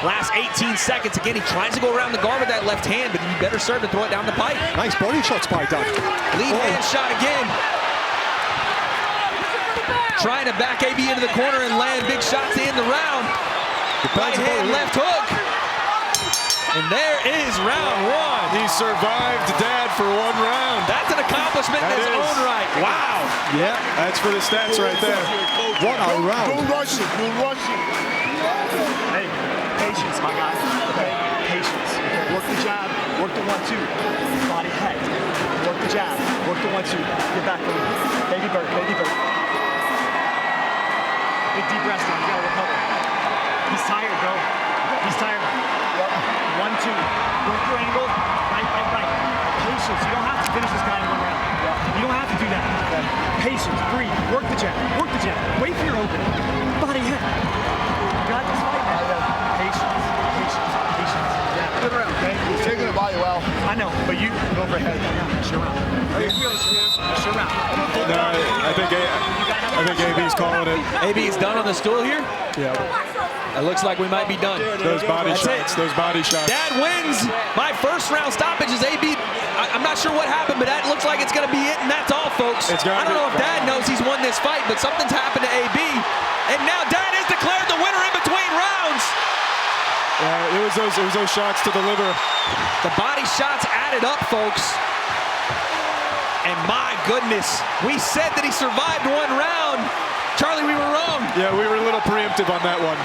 Last 18 seconds. Again, he tries to go around the guard with that left hand, but he better serve to throw it down the pipe. Nice body shots by Dad. Lead hand shot again. Trying to back AB into the corner and land big shots to end the round. Right hand, left hook. And there is round one. He survived Dad for one round. That's an accomplishment in its own right. Wow. Yeah, that's for the stats right there. What a round. Don't rush it. Don't rush it. Hey, patience, my guy. Okay, patience. Work the jab, work the 1-2. Body head. Work the jab, work the 1-2. Get back from me. Baby bird, baby bird. Big deep breath, you gotta recover. He's tired, bro. He's tired. 1-2. Work your angle. Right. Patience. You don't have to finish this guy in one round. You don't have to do that. Patience. Breathe. Work the jab. Work the jab. Wait for your opening. Body head. You got this fight, man. Patience. Yeah. Good round. Okay? He's taking the body well. I know, but you go for head. Sure round. Sure round. No, I think AB's calling it. AB's done on the stool here? Yeah. It looks like we might be done. Those body shots. Dad wins. My first round stoppage is AB. I'm not sure what happened, but that looks like it's going to be it, and that's all, folks. I don't know if Dad knows he's won this fight, but something's happened to AB. And now Dad is declared the winner in between rounds. It was those shots to the liver. The body shots added up, folks. And my goodness, we said that he survived one round. Charlie, we were wrong. Yeah, we were a little preemptive on that one.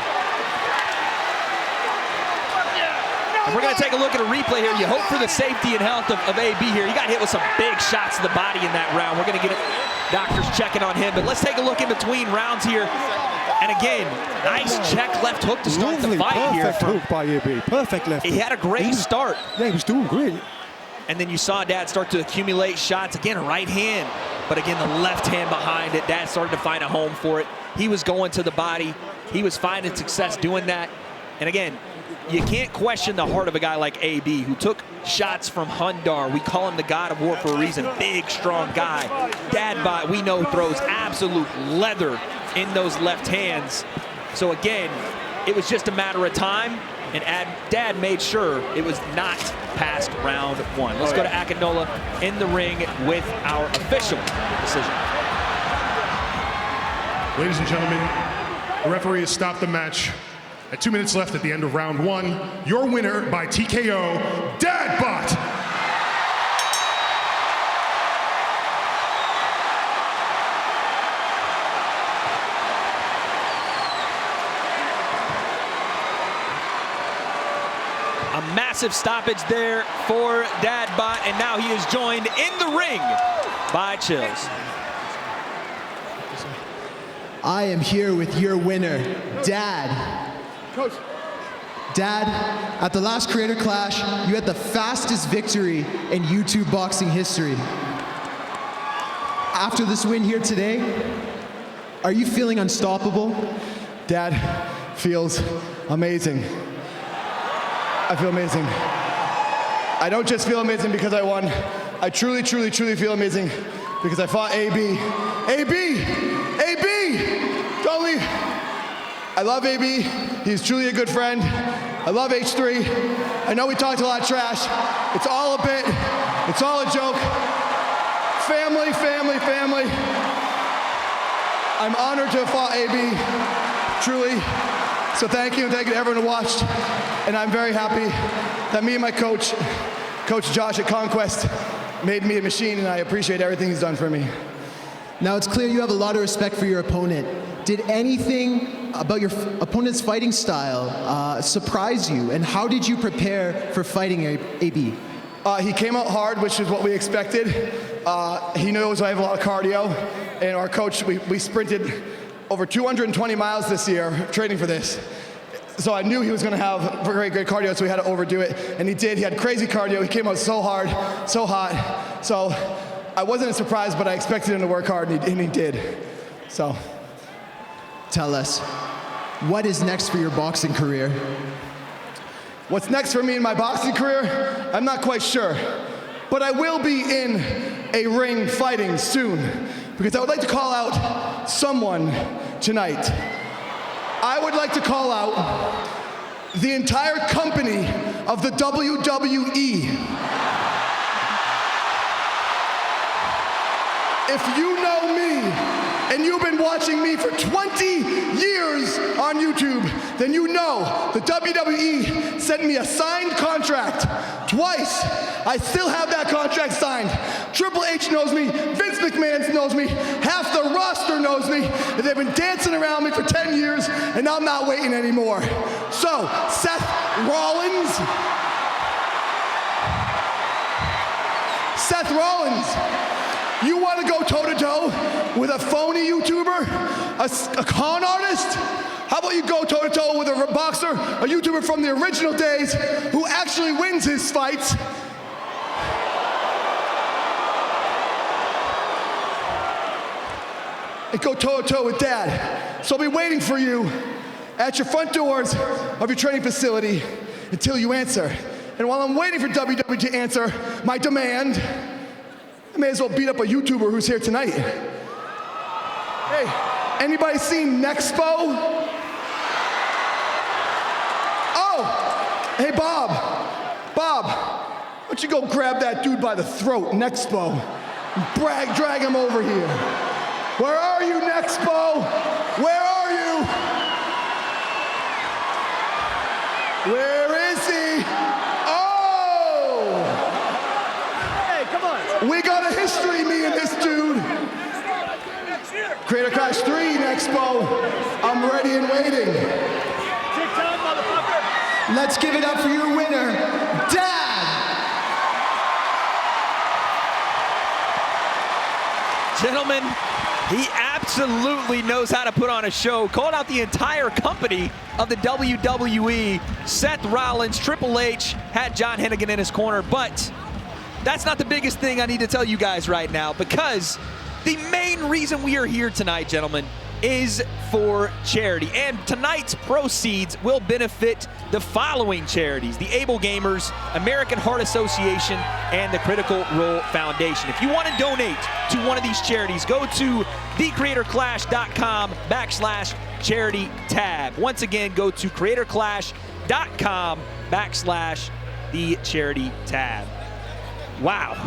And we're going to take a look at a replay here. You hope for the safety and health of AB here. He got hit with some big shots to the body in that round. We're going to get doctors checking on him. But let's take a look in between rounds here. And again, nice check left hook to start the fight here. Perfect hook by AB. Perfect left hook. He had a great start. Yeah, he was doing great. And then you saw Dad start to accumulate shots. Again, right hand. But again, the left hand behind it. Dad started to find a home for it. He was going to the body. He was finding success doing that. And again, you can't question the heart of a guy like AB, who took shots from Hundar. We call him the God of War for a reason. Big, strong guy. Dad, we know, throws absolute leather in those left hands. So again, it was just a matter of time, and Dad made sure it was not past round one. Let's go to Akintola in the ring with our official decision. Ladies and gentlemen, the referee has stopped the match at 2 minutes left at the end of round one. Your winner by TKO, idubbbz. A massive stoppage there for idubbbz, and now he is joined in the ring by Chills. I am here with your winner, Dad. Coach. Dad, at the last Creator Clash, you had the fastest victory in YouTube boxing history. After this win here today, are you feeling unstoppable? Dad feels amazing. I feel amazing. I don't just feel amazing because I won. I truly, truly, truly feel amazing because I fought AB. AB! Don't leave! I love AB. He's truly a good friend. I love H3. I know we talked a lot of trash. It's all a bit. It's all a joke. Family, family, family. I'm honored to have fought AB, truly. So thank you to everyone who watched. And I'm very happy that me and my coach Coach Josh at Conquest made me a machine, and I appreciate everything he's done for me. Now it's clear you have a lot of respect for your opponent. Did anything about your opponent's fighting style surprise you, and how did you prepare for fighting AB? He came out hard, which is what we expected. He knows I have a lot of cardio, and our coach, we sprinted over 220 miles this year training for this. So I knew he was going to have very good cardio, so we had to overdo it, and he did. He had crazy cardio. He came out so hard, so hot. So I wasn't surprised, but I expected him to work hard, and he did. So, tell us, what is next for your boxing career? What's next for me in my boxing career? I'm not quite sure, but I will be in a ring fighting soon, because I would like to call out someone tonight. I would like to call out the entire company of the WWE. If you know me and you've been watching me for 20 years on YouTube, then you know the WWE sent me a signed contract twice. I still have that contract signed. Triple H knows me, Vince McMahon knows me, half the roster knows me, and they've been dancing around me for 10 years, and I'm not waiting anymore. So, Seth Rollins, you want to go toe-to-toe with a phony YouTuber, a con artist? How about you go toe-to-toe with a boxer, a YouTuber from the original days who actually wins his fights? And go toe-to-toe with Dad. So I'll be waiting for you at your front doors of your training facility until you answer. And while I'm waiting for WWE to answer my demand, I may as well beat up a YouTuber who's here tonight. Hey, anybody seen Nexpo? Oh, hey Bob, why don't you go grab that dude by the throat, Nexpo, and drag him over here. Where are you, Nexpo? Where are you? Where is he? Oh! Hey, come on. We got a history, me and this dude. Creator Clash 3, Nexpo. I'm ready and waiting. Take time, motherfucker. Let's give it up for your winner, Dad! Gentlemen, he absolutely knows how to put on a show. Called out the entire company of the WWE. Seth Rollins, Triple H, had John Hennigan in his corner, but that's not the biggest thing I need to tell you guys right now, because the main reason we are here tonight, gentlemen, is for charity. And tonight's proceeds will benefit the following charities: the Able Gamers, American Heart Association, and the Critical Role Foundation. If you want to donate to one of these charities, go to thecreatorclash.com/charity tab. Once again, go to creatorclash.com/the charity tab. Wow.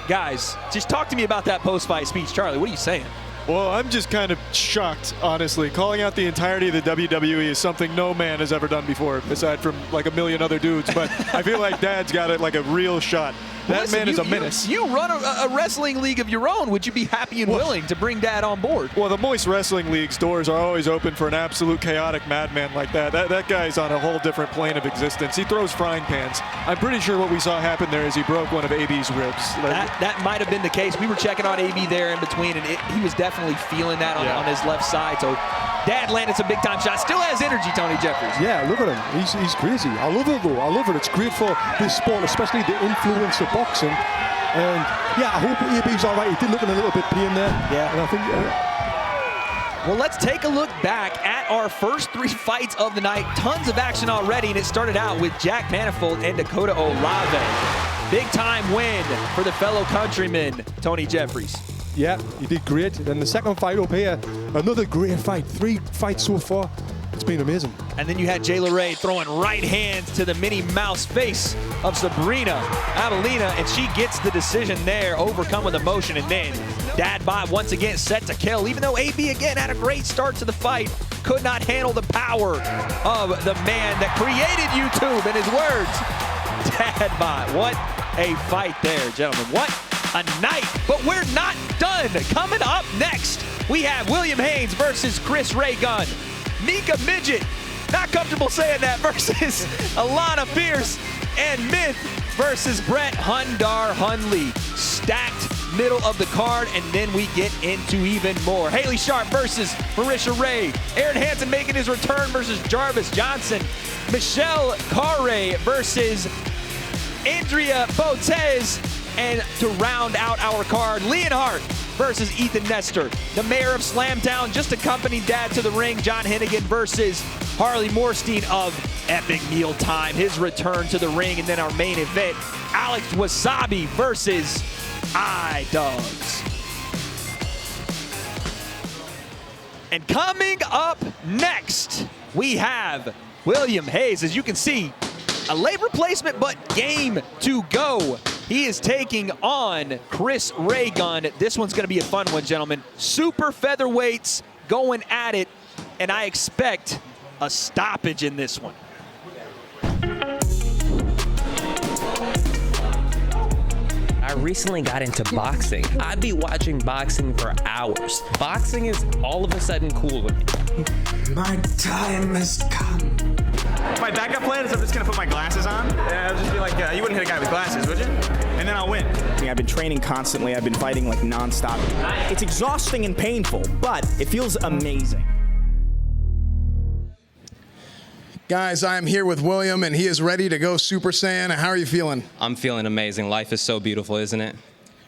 Guys, just talk to me about that post-fight speech. Charlie, what are you saying? Well, I'm just kind of shocked, honestly. Calling out the entirety of the WWE is something no man has ever done before, aside from like a million other dudes. But I feel like Dad's got it like a real shot. That man is a menace. You run a wrestling league of your own. Would you be happy and willing to bring Dad on board? Well, the Moist Wrestling League's doors are always open for an absolute chaotic madman like that. That guy's on a whole different plane of existence. He throws frying pans. I'm pretty sure what we saw happen there is he broke one of AB's ribs. That might have been the case. We were checking on AB there in between, and he was definitely feeling that on his left side. So Dad landed some big-time shots. Still has energy, Tony Jeffries. Yeah, look at him. He's crazy. I love it, though. I love it. It's great for this sport, especially the influence of boxing. And, yeah, I hope AB's all right. He did look in a little bit pain there. Yeah. And I think... Well, let's take a look back at our first 3 fights of the night. Tons of action already, and it started out with Jack Manifold and Dakota Olave. Big-time win for the fellow countryman, Tony Jeffries. Yeah, he did great. Then the second fight up here, another great fight. 3 fights so far. It's been amazing. And then you had Jayla Ray throwing right hands to the Minnie Mouse face of Sabrina, Alanah, and she gets the decision there, overcome with emotion. And then Dad Bod once again set to kill, even though AB again had a great start to the fight, could not handle the power of the man that created YouTube, in his words, Dad Bod. What a fight there, gentlemen. What a night, but we're not done. Coming up next, we have William Haynes versus Chris Ray Gunn. Mika Midget, not comfortable saying that, versus Alanah Pierce. And Myth versus Brett Hundar Hundley. Stacked middle of the card, and then we get into even more. Haley Sharp versus Marisha Ray. Aaron Hansen making his return versus Jarvis Johnson. Michelle Carre versus Andrea Botez. And to round out our card, Leonhart versus Ethan Nestor. The mayor of Slamtown just accompanied Dad to the ring. John Hennigan versus Harley Morstein of Epic Meal Time. His return to the ring. And then our main event, Alex Wasabi versus iDubbbz. And coming up next, we have William Hayes. As you can see, a late replacement, but game to go. He is taking on Chris Ray Gunn. This one's going to be a fun one, gentlemen. Super featherweights going at it, and I expect a stoppage in this one. I recently got into boxing. I'd be watching boxing for hours. Boxing is all of a sudden cool to me. My time has come. My backup plan is I'm just gonna put my glasses on, and I'll just be like, you wouldn't hit a guy with glasses, would you? And then I'll win. I've been training constantly. I've been fighting like nonstop. It's exhausting and painful, but it feels amazing. Guys, I am here with William, and he is ready to go Super Saiyan. How are you feeling? I'm feeling amazing. Life is so beautiful, isn't it?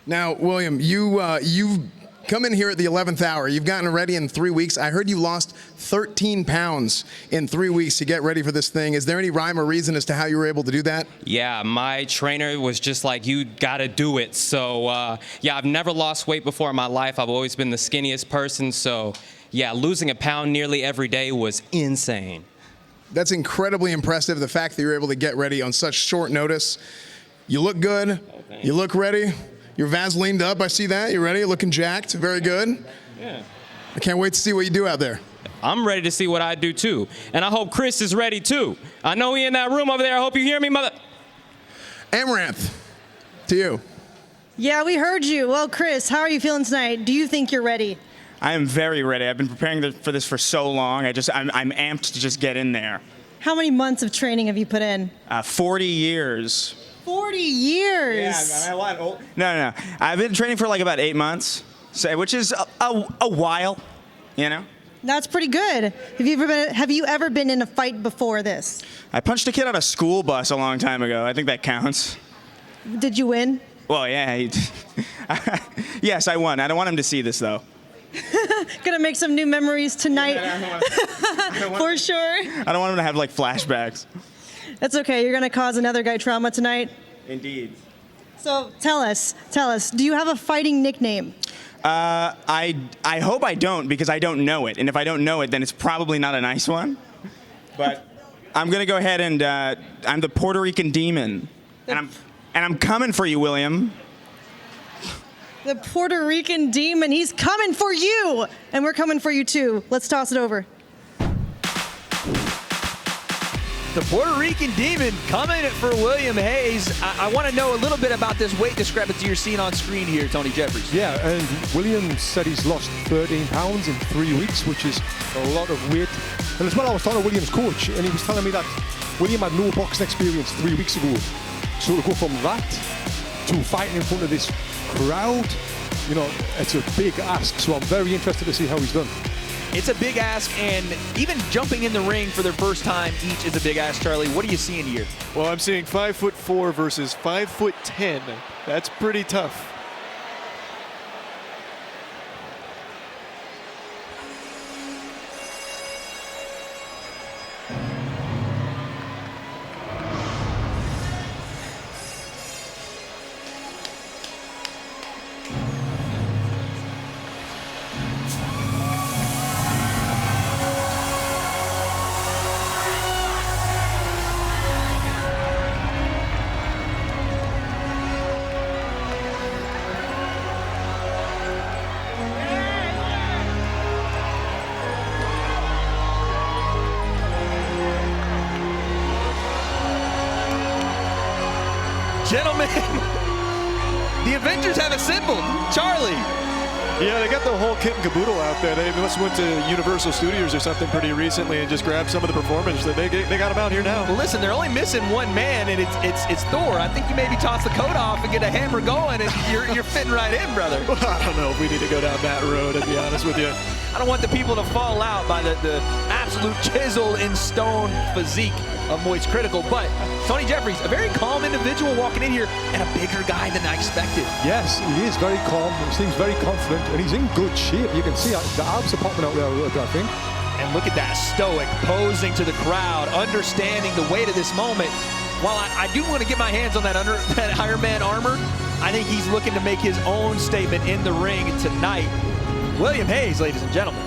Now, William, you've come in here at the 11th hour. You've gotten ready in 3 weeks. I heard you lost 13 pounds in 3 weeks to get ready for this thing. Is there any rhyme or reason as to how you were able to do that? Yeah, my trainer was just like, you gotta do it. So, yeah, I've never lost weight before in my life. I've always been the skinniest person. So, yeah, losing a pound nearly every day was insane. That's incredibly impressive, the fact that you're able to get ready on such short notice. You look good. You look ready. You're Vaselined up. I see that. You're ready. You're looking jacked. Very good. Yeah. I can't wait to see what you do out there. I'm ready to see what I do, too. And I hope Chris is ready, too. I know he in that room over there. I hope you hear me, mother. Amaranth, to you. Yeah, we heard you. Well, Chris, how are you feeling tonight? Do you think you're ready? I am very ready. I've been preparing for this for so long. I'm amped to just get in there. How many months of training have you put in? 40 years. 40 years? Yeah, I'm a lot old. No. I've been training for like about 8 months, which is a while, you know? That's pretty good. Have you ever been in a fight before this? I punched a kid on a school bus a long time ago. I think that counts. Did you win? Well, yeah. Yes, I won. I don't want him to see this, though. Gonna make some new memories tonight. For sure. I don't want him to have like flashbacks. That's okay. You're gonna cause another guy trauma tonight. Indeed. So tell us, do you have a fighting nickname? I hope I don't, because I don't know it. And if I don't know it, then it's probably not a nice one. But I'm gonna go ahead and I'm the Puerto Rican Demon. And I'm coming for you, William. The Puerto Rican Demon, he's coming for you! And we're coming for you too. Let's toss it over. The Puerto Rican Demon coming for William Hayes. I want to know a little bit about this weight discrepancy you're seeing on screen here, Tony Jeffries. Yeah, and William said he's lost 13 pounds in 3 weeks, which is a lot of weight. And as well, I was talking to William's coach, and he was telling me that William had no boxing experience 3 weeks ago. So to go from that to fighting in front of this crowd, you know, it's a big ask. So I'm very interested to see how he's done. It's a big ask, and even jumping in the ring for their first time each is a big ask. Charlie, what are you seeing here? Well, I'm seeing 5'4" versus 5'10". That's pretty tough. gentlemen, the Avengers have assembled. Charlie. Yeah, they got the whole kit and caboodle out there. They must have went to Universal Studios or something pretty recently and just grabbed some of the performers. They got them out here now. Well, listen, they're only missing one man, and it's Thor. I think you maybe toss the coat off and get a hammer going, and you're fitting right in, brother. Well, I don't know if we need to go down that road, to be honest with you. I don't want the people to fall out by the absolute chisel in stone physique of Moist Critical, but Tony Jeffries, a very calm individual walking in here, and a bigger guy than I expected. Yes, he is very calm. He seems very confident, and he's in good shape. You can see the abs are popping out there, I think. And look at that, stoic, posing to the crowd, understanding the weight of this moment. While I do want to get my hands on that Iron Man armor, I think he's looking to make his own statement in the ring tonight. William Hayes, ladies and gentlemen.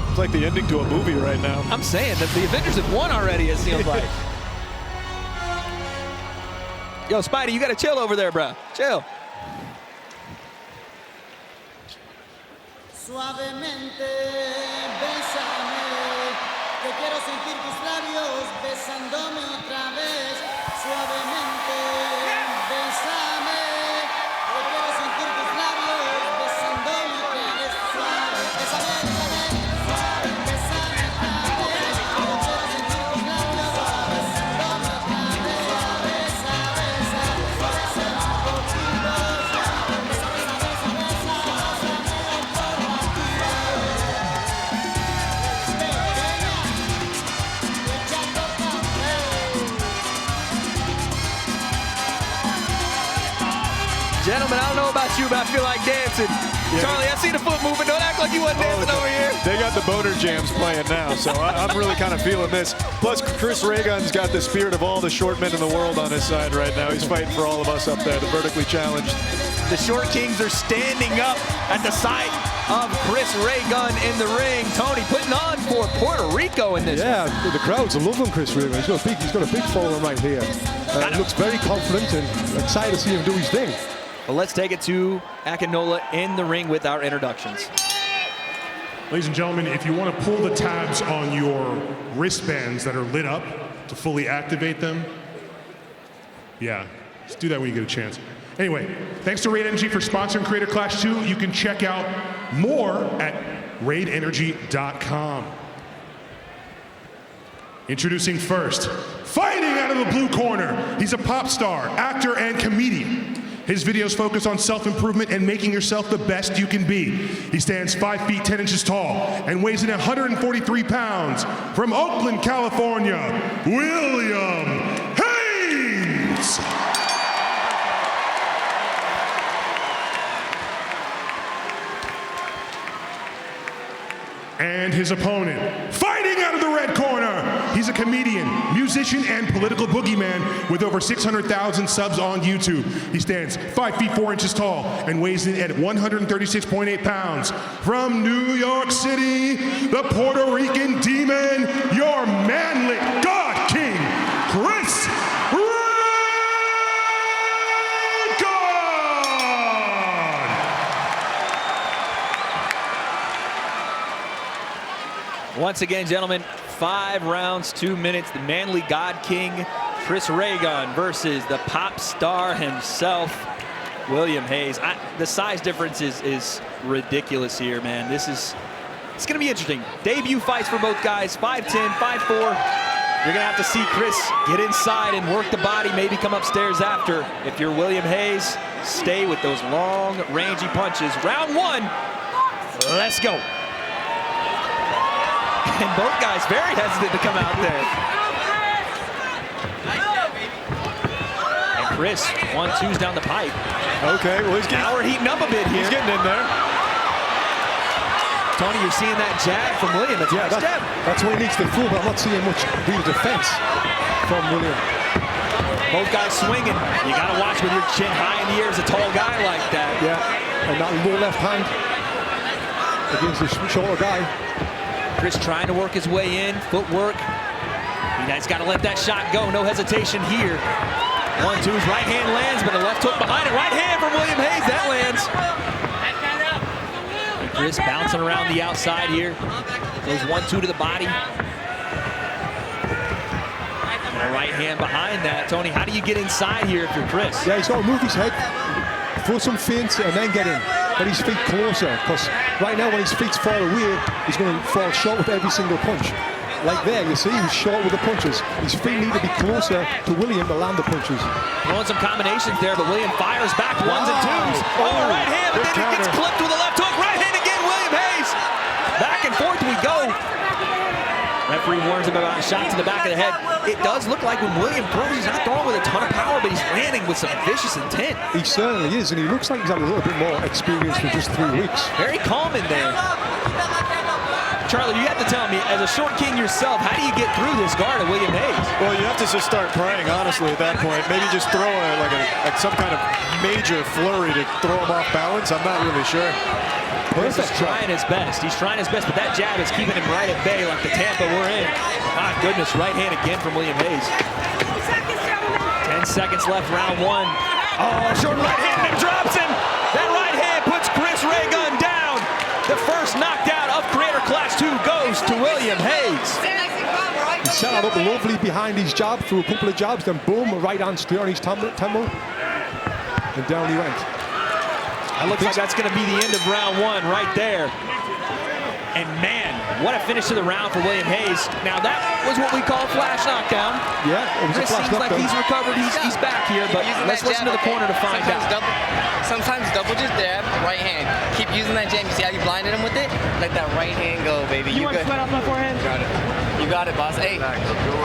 It's like the ending to a movie right now. I'm saying that the Avengers have won already, it seems like. Yo, Spidey, you got to chill over there, bro. Chill. Suavemente, bésame, que quiero sentir tus labios besándome otra vez. Suavemente, bésame, que quiero sentir tus labios besándome otra vez. Suave, bésame, bésame, suave, bésame otra vez. Yo quiero sentir tus labios besándome otra vez. Besa, besa, bésame un poquito. Suave, besa, besa, besa, besa, bésame por Gentlemen, I don't know about you, but I feel like dancing. Yeah. Charlie, I see the foot moving. Don't act like you wasn't dancing over here. They got the boner jams playing now, so I'm really kind of feeling this. Plus, Chris Raygun's got the spirit of all the short men in the world on his side right now. He's fighting for all of us up there, the vertically challenged. The Short Kings are standing up at the sight of Chris Raygun in the ring. Tony putting on for Puerto Rico in this Yeah, one. the crowd's loving Chris Raygun. He's got a big following right here. Looks very confident and excited to see him do his thing. Well, let's take it to Akinola in the ring with our introductions. Ladies and gentlemen, if you want to pull the tabs on your wristbands that are lit up to fully activate them, yeah, just do that when you get a chance. Anyway, thanks to Raid Energy for sponsoring Creator Clash 2. You can check out more at raidenergy.com. Introducing first, fighting out of the blue corner. He's a pop star, actor, and comedian. His videos focus on self-improvement and making yourself the best you can be. He stands 5 feet 10 inches tall and weighs in 143 pounds. From Oakland, California, William Hayes! And his opponent, fighting out of the red corner. He's a comedian, musician, and political boogeyman with over 600,000 subs on YouTube. He stands 5 feet 4 inches tall and weighs in at 136.8 pounds. From New York City, the Puerto Rican demon, your manly God King, Chris Raygun! Once again, gentlemen, 5 rounds, 2 minutes. The manly God King, Chris Raygun, versus the pop star himself, William Hayes. The size difference is ridiculous here, man. It's going to be interesting. Debut fights for both guys, 5'10", 5'4". You're going to have to see Chris get inside and work the body, maybe come upstairs after. If you're William Hayes, stay with those long, rangy punches. Round 1, let's go. And both guys very hesitant to come out there. And Chris, 1-2s down the pipe. Okay, well now we're heating up a bit here. He's getting in there. Tony, you're seeing that jab from William. That's a nice jab. That's what he needs to improve, but I'm not seeing much real defense from William. Both guys swinging. You got to watch with your chin high in the air as a tall guy like that. Yeah, and that low left hand against the shorter guy. Chris trying to work his way in, footwork. He's got to let that shot go, no hesitation here. 1-2's right hand lands, but a left hook behind it. Right hand from William Hayes, that lands. And Chris bouncing around the outside here. Goes 1-2 to the body. And a right hand behind that. Tony, how do you get inside here if you're Chris? Yeah, he's got to move his head, throw some feints, and then get in. But his feet closer, because right now when his feet's far away, he's going to fall short with every single punch. Like there, you see, he's short with the punches. His feet need to be closer to William to land the punches. Throwing some combinations there, but William fires back ones and twos. Oh, right hand, but then he gets clipped with a left hook. Right hand again, William Hayes. Back and forth we go. Referee warns him about a shot to the back of the head. It does look like when William throws, he's not throwing with a ton of power, but he's landing with some vicious intent. He certainly is, and he looks like he's had a little bit more experience for just 3 weeks. Very calm in there. Charlie, you have to tell me, as a short king yourself, how do you get through this guard of William Hayes? Well, you have to just start praying, honestly, at that point. Maybe just throw like some kind of major flurry to throw him off balance. I'm not really sure. Chris is trying his best. He's trying his best, but that jab is keeping him right at bay like the Tampa we're in. My goodness, right hand again from William Hayes. 10 seconds left, round one. Oh, short right hand and drops him. That right hand puts Chris Raygun down. The first knockdown of Creator Class 2 goes to William Hayes. He set it up lovely behind his jab, threw a couple of jabs, then boom, a right hand straight on his temple, and down he went. That looks like that's going to be the end of round one right there. And man, what a finish to the round for William Hayes. Now that was what we call a flash knockdown. Yeah, it was Chris a flash seems knockdown. like he's recovered, he's back here, but let's listen to the corner to find out. Sometimes double just jab, right hand. Keep using that jab. You see how you blinded him with it? Let that right hand go, baby. You want to sweat off my forehead? Got it. You got it, boss. Hey,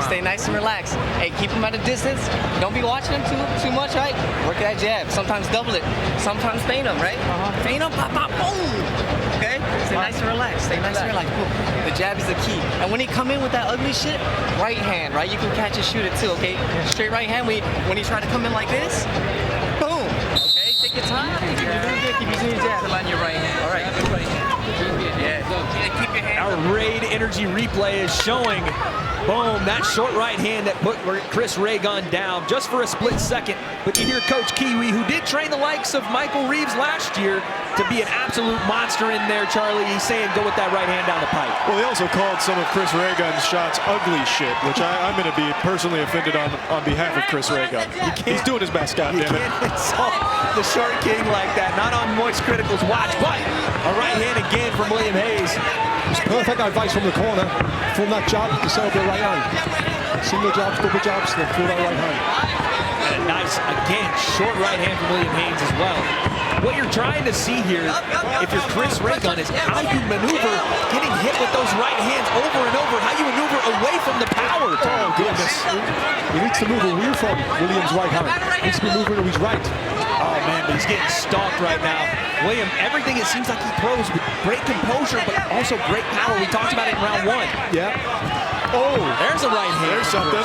stay nice and relaxed. Hey, keep him at a distance. Don't be watching him too much, right? Work that jab. Sometimes double it. Sometimes feint him, right? Feint him, pop, pop, boom. Okay? Stay nice and relaxed. Stay nice and relaxed. Boom. The jab is the key. And when he come in with that ugly shit, right hand, right? You can catch and shoot it too, okay? Straight right hand. When he try to come in like this, boom. Okay? Take your time. You're doing good. Keep using your jab. Line your right hand. All right. Yeah. Keep your hand. Our Raid Energy replay is showing, boom, that short right hand that put Chris Raygun down just for a split second. But you hear Coach Kiwi, who did train the likes of Michael Reeves last year to be an absolute monster in there, Charlie. He's saying go with that right hand down the pipe. Well, he also called some of Chris Raygun's shots ugly shit, which I'm going to be personally offended on behalf of Chris Raygun. He's doing his best, goddammit. You can't insult the short king like that, not on Moist Critical's watch, but a right hand again from William Hayes. It's perfect advice from the corner. From that jab to set up your right hand. Single jabs, double jabs, then throw that right hand. And a nice, again, short right hand from William Hayes as well. What you're trying to see here, if you're Chris Raygun, is how you maneuver getting hit with those right hands over and over, how you maneuver away from the power. Oh, goodness. He needs to move away from William's right hand. He needs to be moving to his right. Oh, man, but he's getting stalked right now. William, everything it seems like he throws with great composure, but also great power. We talked about it in round one. Yeah. Oh, there's a right hand. There's something.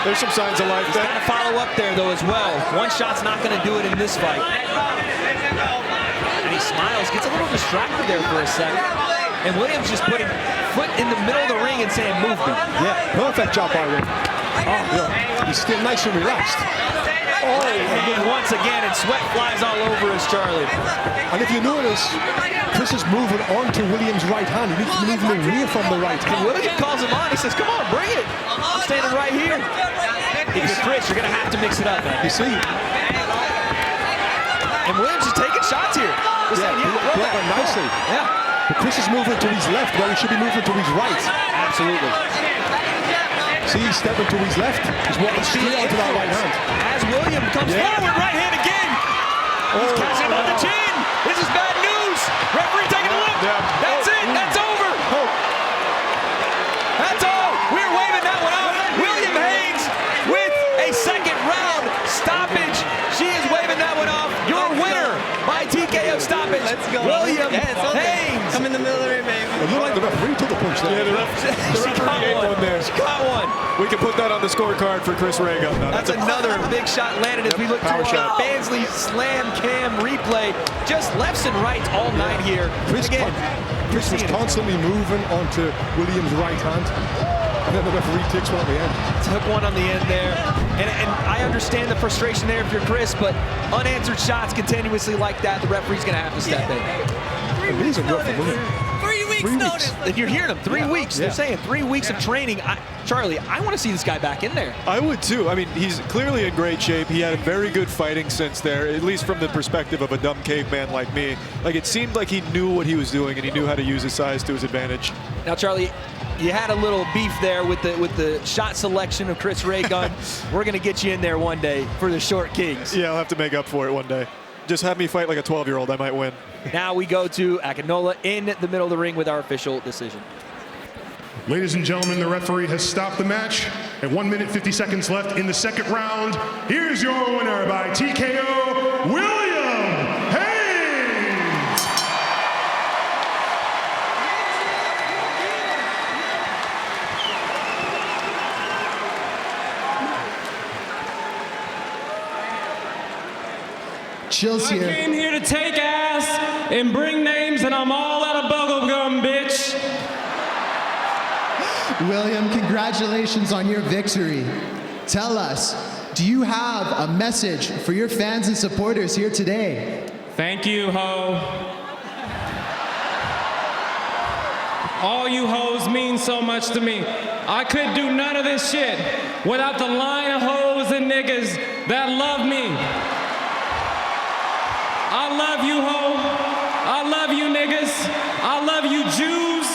There's some signs of life He's there. got to follow up there, though, as well. One shot's not going to do it in this fight. And he smiles, gets a little distracted there for a second. And Williams just putting foot in the middle of the ring and saying, move me. Yeah, perfect job by William. Oh, yeah. He's still nice and relaxed. Oh, and once again, and sweat flies all over us, Charlie. And if you notice, Chris is moving onto William's right hand. He needs to be moving away from the right hand. And William calls him on. He says, come on, bring it. I'm standing right here. If you're Chris, you're going to have to mix it up, man. You see? And Williams is taking shots here. Block nicely. Yeah. But Chris is moving to his left where he should be moving to his right. Absolutely. See, he's stepping to his left. He's walking straight onto that right hand. As William comes forward, right hand again. He's catching him on the chin. This is bad news. Referee taking a look. That's it. That's over. That's all. We're waving that one off. William Hayes with a second round stoppage. She is waving that one off. Your winner by TKO stoppage. Let's go. William Hayes. Come in the middle of the ring, baby. It looked like the referee took the punch there. Yeah, the referee ate one there. She caught one. We can put that on the scorecard for Chris Raygun. That's another big shot landed as we look to our Bansley Slam Cam replay. Just lefts and rights all night here. Chris was constantly moving onto William's right hand. And then the referee takes one at the end. Took one on the end there. And I understand the frustration there if you're Chris, but unanswered shots continuously like that, the referee's going to have to step in. Amazing work from William. 3 weeks. weeks. Notice. You're hearing them. 3 weeks. They're saying 3 weeks of training. Charlie, I want to see this guy back in there. I would too. I mean, he's clearly in great shape. He had a very good fighting sense there, at least from the perspective of a dumb caveman like me. Like, it seemed like he knew what he was doing and he knew how to use his size to his advantage. Now, Charlie, you had a little beef there with the shot selection of Chris Raygun. We're going to get you in there one day for the Short Kings. Yeah, I'll have to make up for it one day. Just have me fight like a 12-year-old. I might win. Now we go to Akinola in the middle of the ring with our official decision. Ladies and gentlemen, the referee has stopped the match. At 1 minute, 50 seconds left in the second round. Here's your winner by TKO, William Haynes. Chills here. I came here to take ass and bring names, and I'm all out of bubblegum, bitch. William, congratulations on your victory. Tell us, do you have a message for your fans and supporters here today? Thank you, ho. All you hoes mean so much to me. I could do none of this shit without the line of hoes and niggas that love me. I love you, ho. I love you, niggas. I love you, Jews.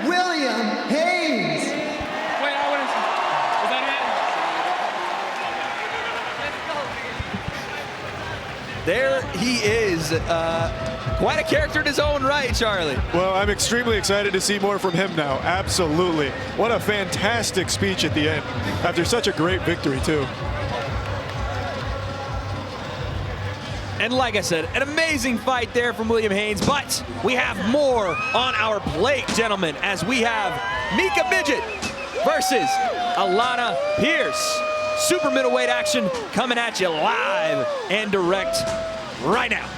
William Haynes. Wait, I want to. Is that it? There he is. Quite a character in his own right, Charlie. Well, I'm extremely excited to see more from him now. Absolutely. What a fantastic speech at the end after such a great victory, too. And like I said, an amazing fight there from William Haynes, but we have more on our plate, gentlemen, as we have Mika Midget versus Alanah Pierce. Super middleweight action coming at you live and direct right now.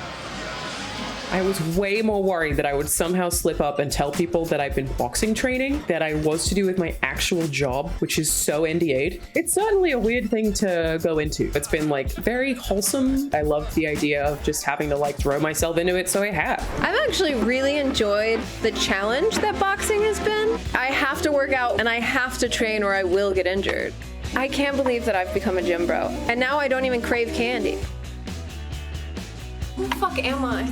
I was way more worried that I would somehow slip up and tell people that I've been boxing training that I was to do with my actual job, which is so NDA'd. It's certainly a weird thing to go into. It's been like very wholesome. I love the idea of just having to like throw myself into it, so I have. I've actually really enjoyed the challenge that boxing has been. I have to work out and I have to train or I will get injured. I can't believe that I've become a gym bro. And now I don't even crave candy. Who the fuck am I?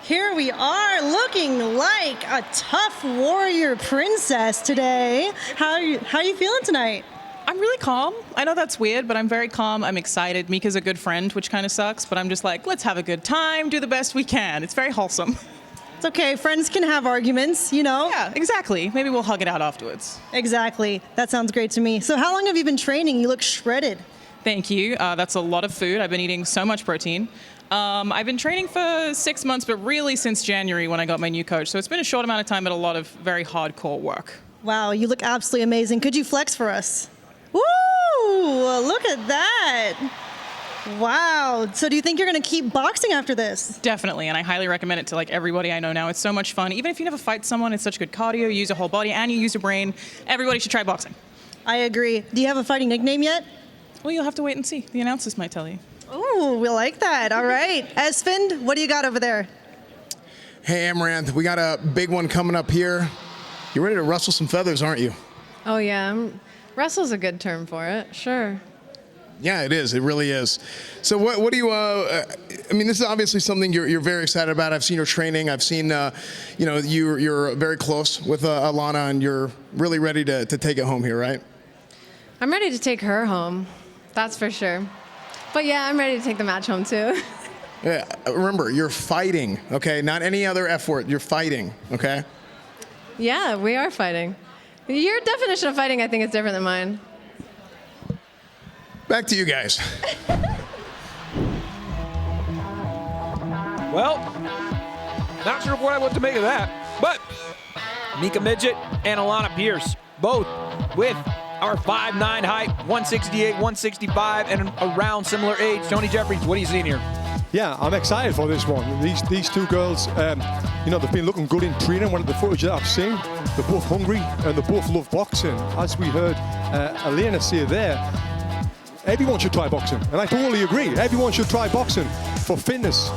Here we are, looking like a tough warrior princess today. How are you feeling tonight? I'm really calm. I know that's weird, but I'm very calm. I'm excited. Mika's a good friend, which kind of sucks, but I'm just like, let's have a good time, do the best we can. It's very wholesome. It's okay. Friends can have arguments, you know? Yeah, exactly. Maybe we'll hug it out afterwards. Exactly. That sounds great to me. So how long have you been training? You look shredded. Thank you. That's a lot of food. I've been eating so much protein. I've been training for 6 months, but really since January when I got my new coach. So it's been a short amount of time, but a lot of very hardcore work. Wow, you look absolutely amazing. Could you flex for us? Woo! Look at that. Wow. So do you think you're going to keep boxing after this? Definitely, and I highly recommend it to like everybody I know now. It's so much fun. Even if you never fight someone, it's such good cardio. You use your whole body and you use your brain. Everybody should try boxing. I agree. Do you have a fighting nickname yet? Well, you'll have to wait and see. The announcers might tell you. Oh, we like that. All right. Esfand, what do you got over there? Hey, Amaranth, we got a big one coming up here. You're ready to rustle some feathers, aren't you? Oh yeah, wrestle's a good term for it, sure. Yeah, it is. It really is. So what do you, I mean, this is obviously something you're very excited about. I've seen your training. I've seen, you know, you're very close with Alanah, and you're really ready to take it home here, right? I'm ready to take her home, that's for sure. But yeah, I'm ready to take the match home too. Yeah, remember, you're fighting, okay? Not any other F word. You're fighting, okay? Yeah, we are fighting. Your definition of fighting, I think, is different than mine. Back to you guys. Well, not sure what to make of that, but Mika Midget and Alanah Pierce, both with our 5'9" height, 168, 165, and around similar age. Tony Jeffries, what are you seeing here? Yeah, I'm excited for this one. These two girls, you You know, they've been looking good in training. One of the footage that I've seen, they're both hungry and they both love boxing. As we heard Alanah say there, everyone should try boxing. And I totally agree. Everyone should try boxing for fitness,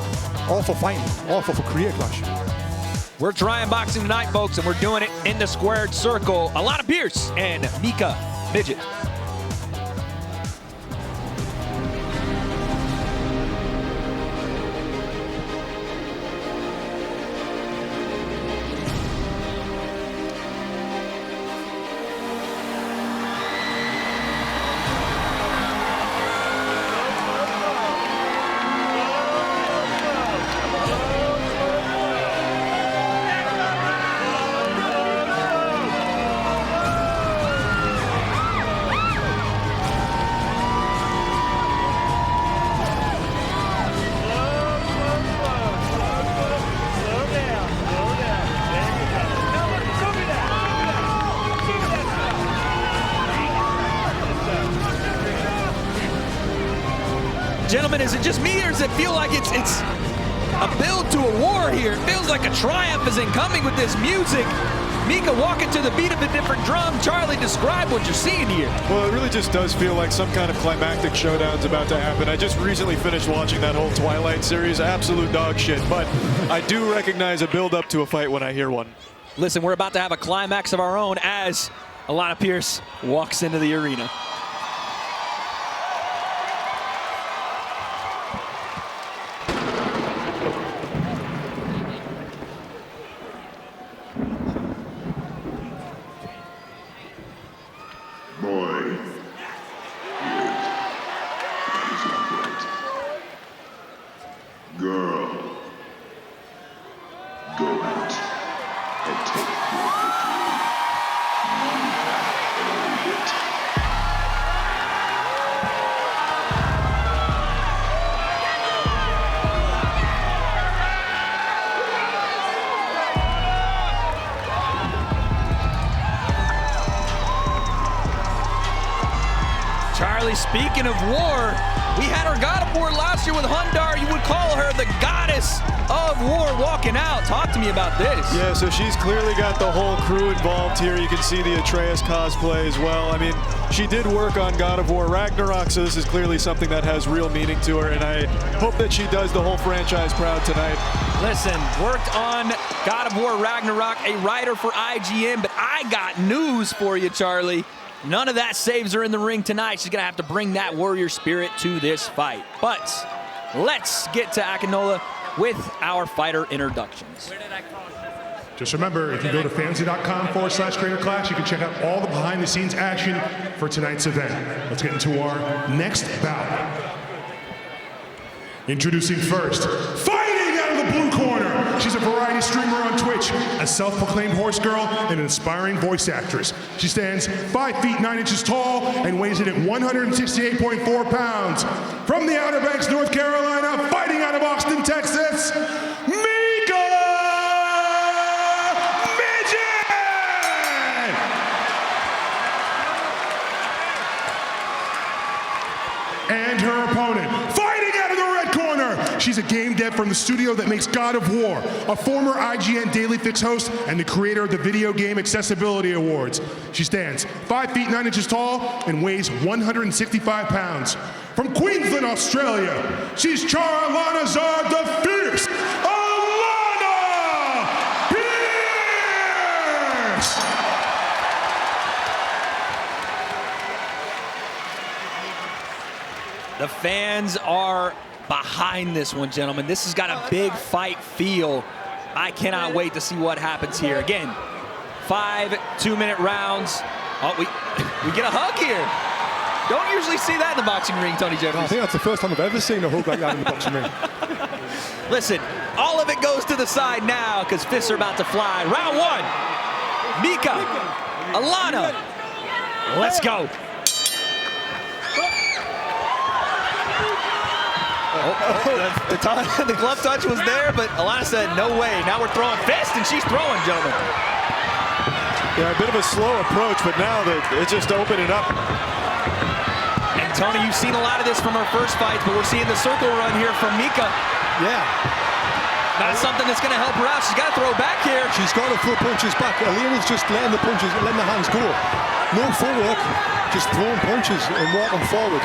or for fighting, or for career clash. We're trying boxing tonight, folks, and we're doing it in the squared circle. Alanah Pierce and Mika Midget. Gentlemen, is it just me, or does it feel like it's a build to a war here? It feels like a triumph is incoming with this music. Mika walking to the beat of a different drum. Charlie, describe what you're seeing here. Well, it really just does feel like some kind of climactic showdown's about to happen. I just recently finished watching that whole Twilight series. Absolute dog shit. But I do recognize a build-up to a fight when I hear one. Listen, we're about to have a climax of our own as Alanah Pierce walks into the arena. Boy, girl, go out and take your victory. You have earned it. Charlie, speaking of war, we had our God of War last year with Hundar. You would call her the goddess of war walking out. Talk to me about this. Yeah, so she's clearly got the whole crew involved here. You can see the Atreus cosplay as well. I mean, she did work on God of War Ragnarok, so this is clearly something that has real meaning to her, and I hope that she does the whole franchise proud tonight. Listen, worked on God of War Ragnarok, a writer for IGN, but I got news for you, Charlie. None of that saves her in the ring tonight. She's going to have to bring that warrior spirit to this fight. But let's get to Akinola with our fighter introductions. Just remember, if you go to fantasy.com/creator clash, you can check out all the behind-the-scenes action for tonight's event. Let's get into our next bout. Introducing first, fighting out of the blue corner. She's a variety streamer on Twitch, a self-proclaimed horse girl, and an inspiring voice actress. She stands 5 feet 9 inches tall and weighs in at 168.4 pounds. From the Outer Banks, North Carolina, fighting out of Austin, Texas, Mika Midget! And her opponent, fighting out of the red corner. She's a game dev from the studio that makes God of War, a former IGN Daily Fix host, and the creator of the Video Game Accessibility Awards. She stands 5 feet 9 inches tall and weighs 165 pounds. From Queensland, Australia, she's Alanah the Fierce, Alanah Pierce! The fans are behind this one, gentlemen. This has got a big fight feel. I cannot wait to see what happens here. Again, 5 2-minute rounds. Oh, we get a hug here. Don't usually see that in the boxing ring, Tony Jeffries. I think that's the first time I've ever seen a hug like that in the boxing ring. Listen, all of it goes to the side now because fists are about to fly. Round 1, Mika, Alanah, let's go. The glove touch was there, but Alanah said, no way. Now we're throwing fists, and she's throwing, gentlemen. Yeah, a bit of a slow approach, but now it's just opening up. And Tony, you've seen a lot of this from our first fights, but we're seeing the circle run here from Mika. Yeah. That's something that's going to help her out. She's got to throw back here. She's got to throw punches back. Alana's just letting the hands go. No footwork, just throwing punches and walking forward.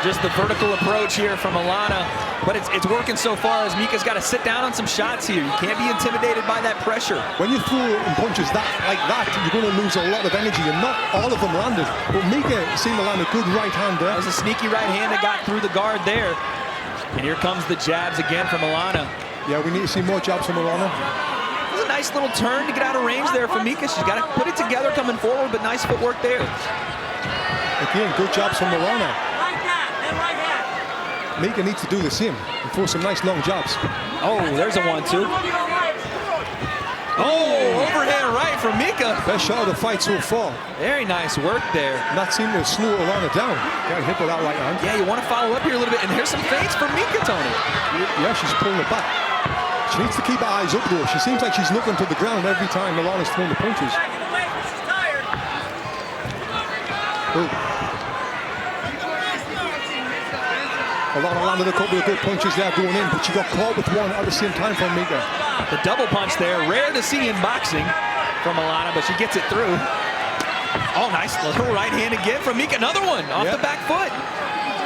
Just the vertical approach here from Alanah. But it's working so far as Mika's got to sit down on some shots here. You can't be intimidated by that pressure. When you throw punches like that, you're going to lose a lot of energy, and not all of them landed. But Mika seemed to land a good right hand there. That was a sneaky right hand that got through the guard there. And here comes the jabs again from Alanah. Yeah, we need to see more jabs from Alanah. It was a nice little turn to get out of range there for Mika. She's got to put it together coming forward, but nice footwork there. Again, good jabs from Alanah. Mika needs to do the same and throw some nice long jabs. Oh, there's a 1-2. Oh, overhand right from Mika. Best shot of the fight so far. Very nice work there. Not seeming to slow Alanah down. Got hit with that right hand. Yeah, you want to follow up here a little bit. And here's some feints from Mika, Tony. Yeah, she's pulling it back. She needs to keep her eyes up, though. She seems like she's looking to the ground every time Alanah's throwing the punches. Oh. Alanah landed a couple of good punches there going in, but she got caught with one at the same time from Mika. The double punch there, rare to see in boxing from Alanah, but she gets it through. Oh, nice little right hand again from Mika. Another one off the back foot.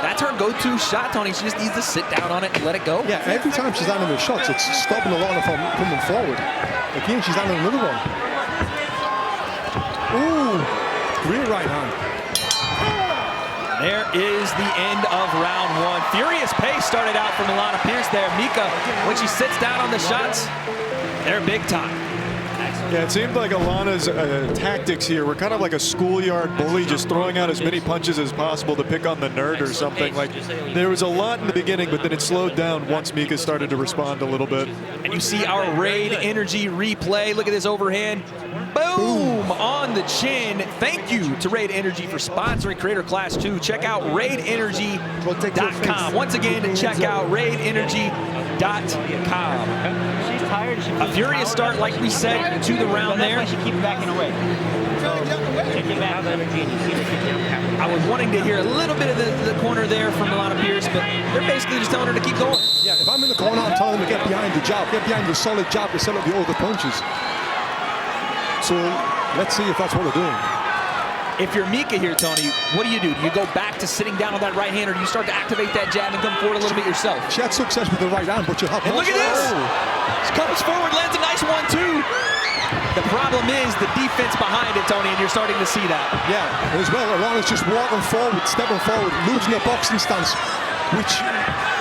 That's her go-to shot, Tony. She just needs to sit down on it and let it go. Yeah, every time she's landing the shots, it's stopping Alanah from coming forward. Again, she's landing another one. Ooh, great right hand. There is the end of round one. Furious pace started out from Alanah Pearce there. Mika, when she sits down on the shots, they're big time. Yeah, it seemed like Alanah's tactics here were kind of like a schoolyard bully, just throwing out as many punches as possible to pick on the nerd or something. Like, there was a lot in the beginning, but then it slowed down once Mika started to respond a little bit. And you see our Raid Energy replay. Look at this overhand. Boom! On the chin. Thank you to Raid Energy for sponsoring Creator Class 2. Check out raidenergy.com. Once again, check out raidenergy.com. A furious start, like we said, to the round there. She keeps backing away. I was wanting to hear a little bit of the corner there from Alanah Pearce, but they're basically just telling her to keep going. Yeah, if I'm in the corner, I'm telling them to get behind the jab, get behind the solid jab to set up the other punches. So let's see if that's what they're doing. If you're Mika here, Tony, what do? Do you go back to sitting down on that right hand, or do you start to activate that jab and come forward a little bit yourself? She had success with the right hand, but she'll have and look at this! She comes forward, lands a nice 1-2. The problem is the defense behind it, Tony, and you're starting to see that. Yeah, and as well, Alanah's just walking forward, stepping forward, losing her boxing stance, which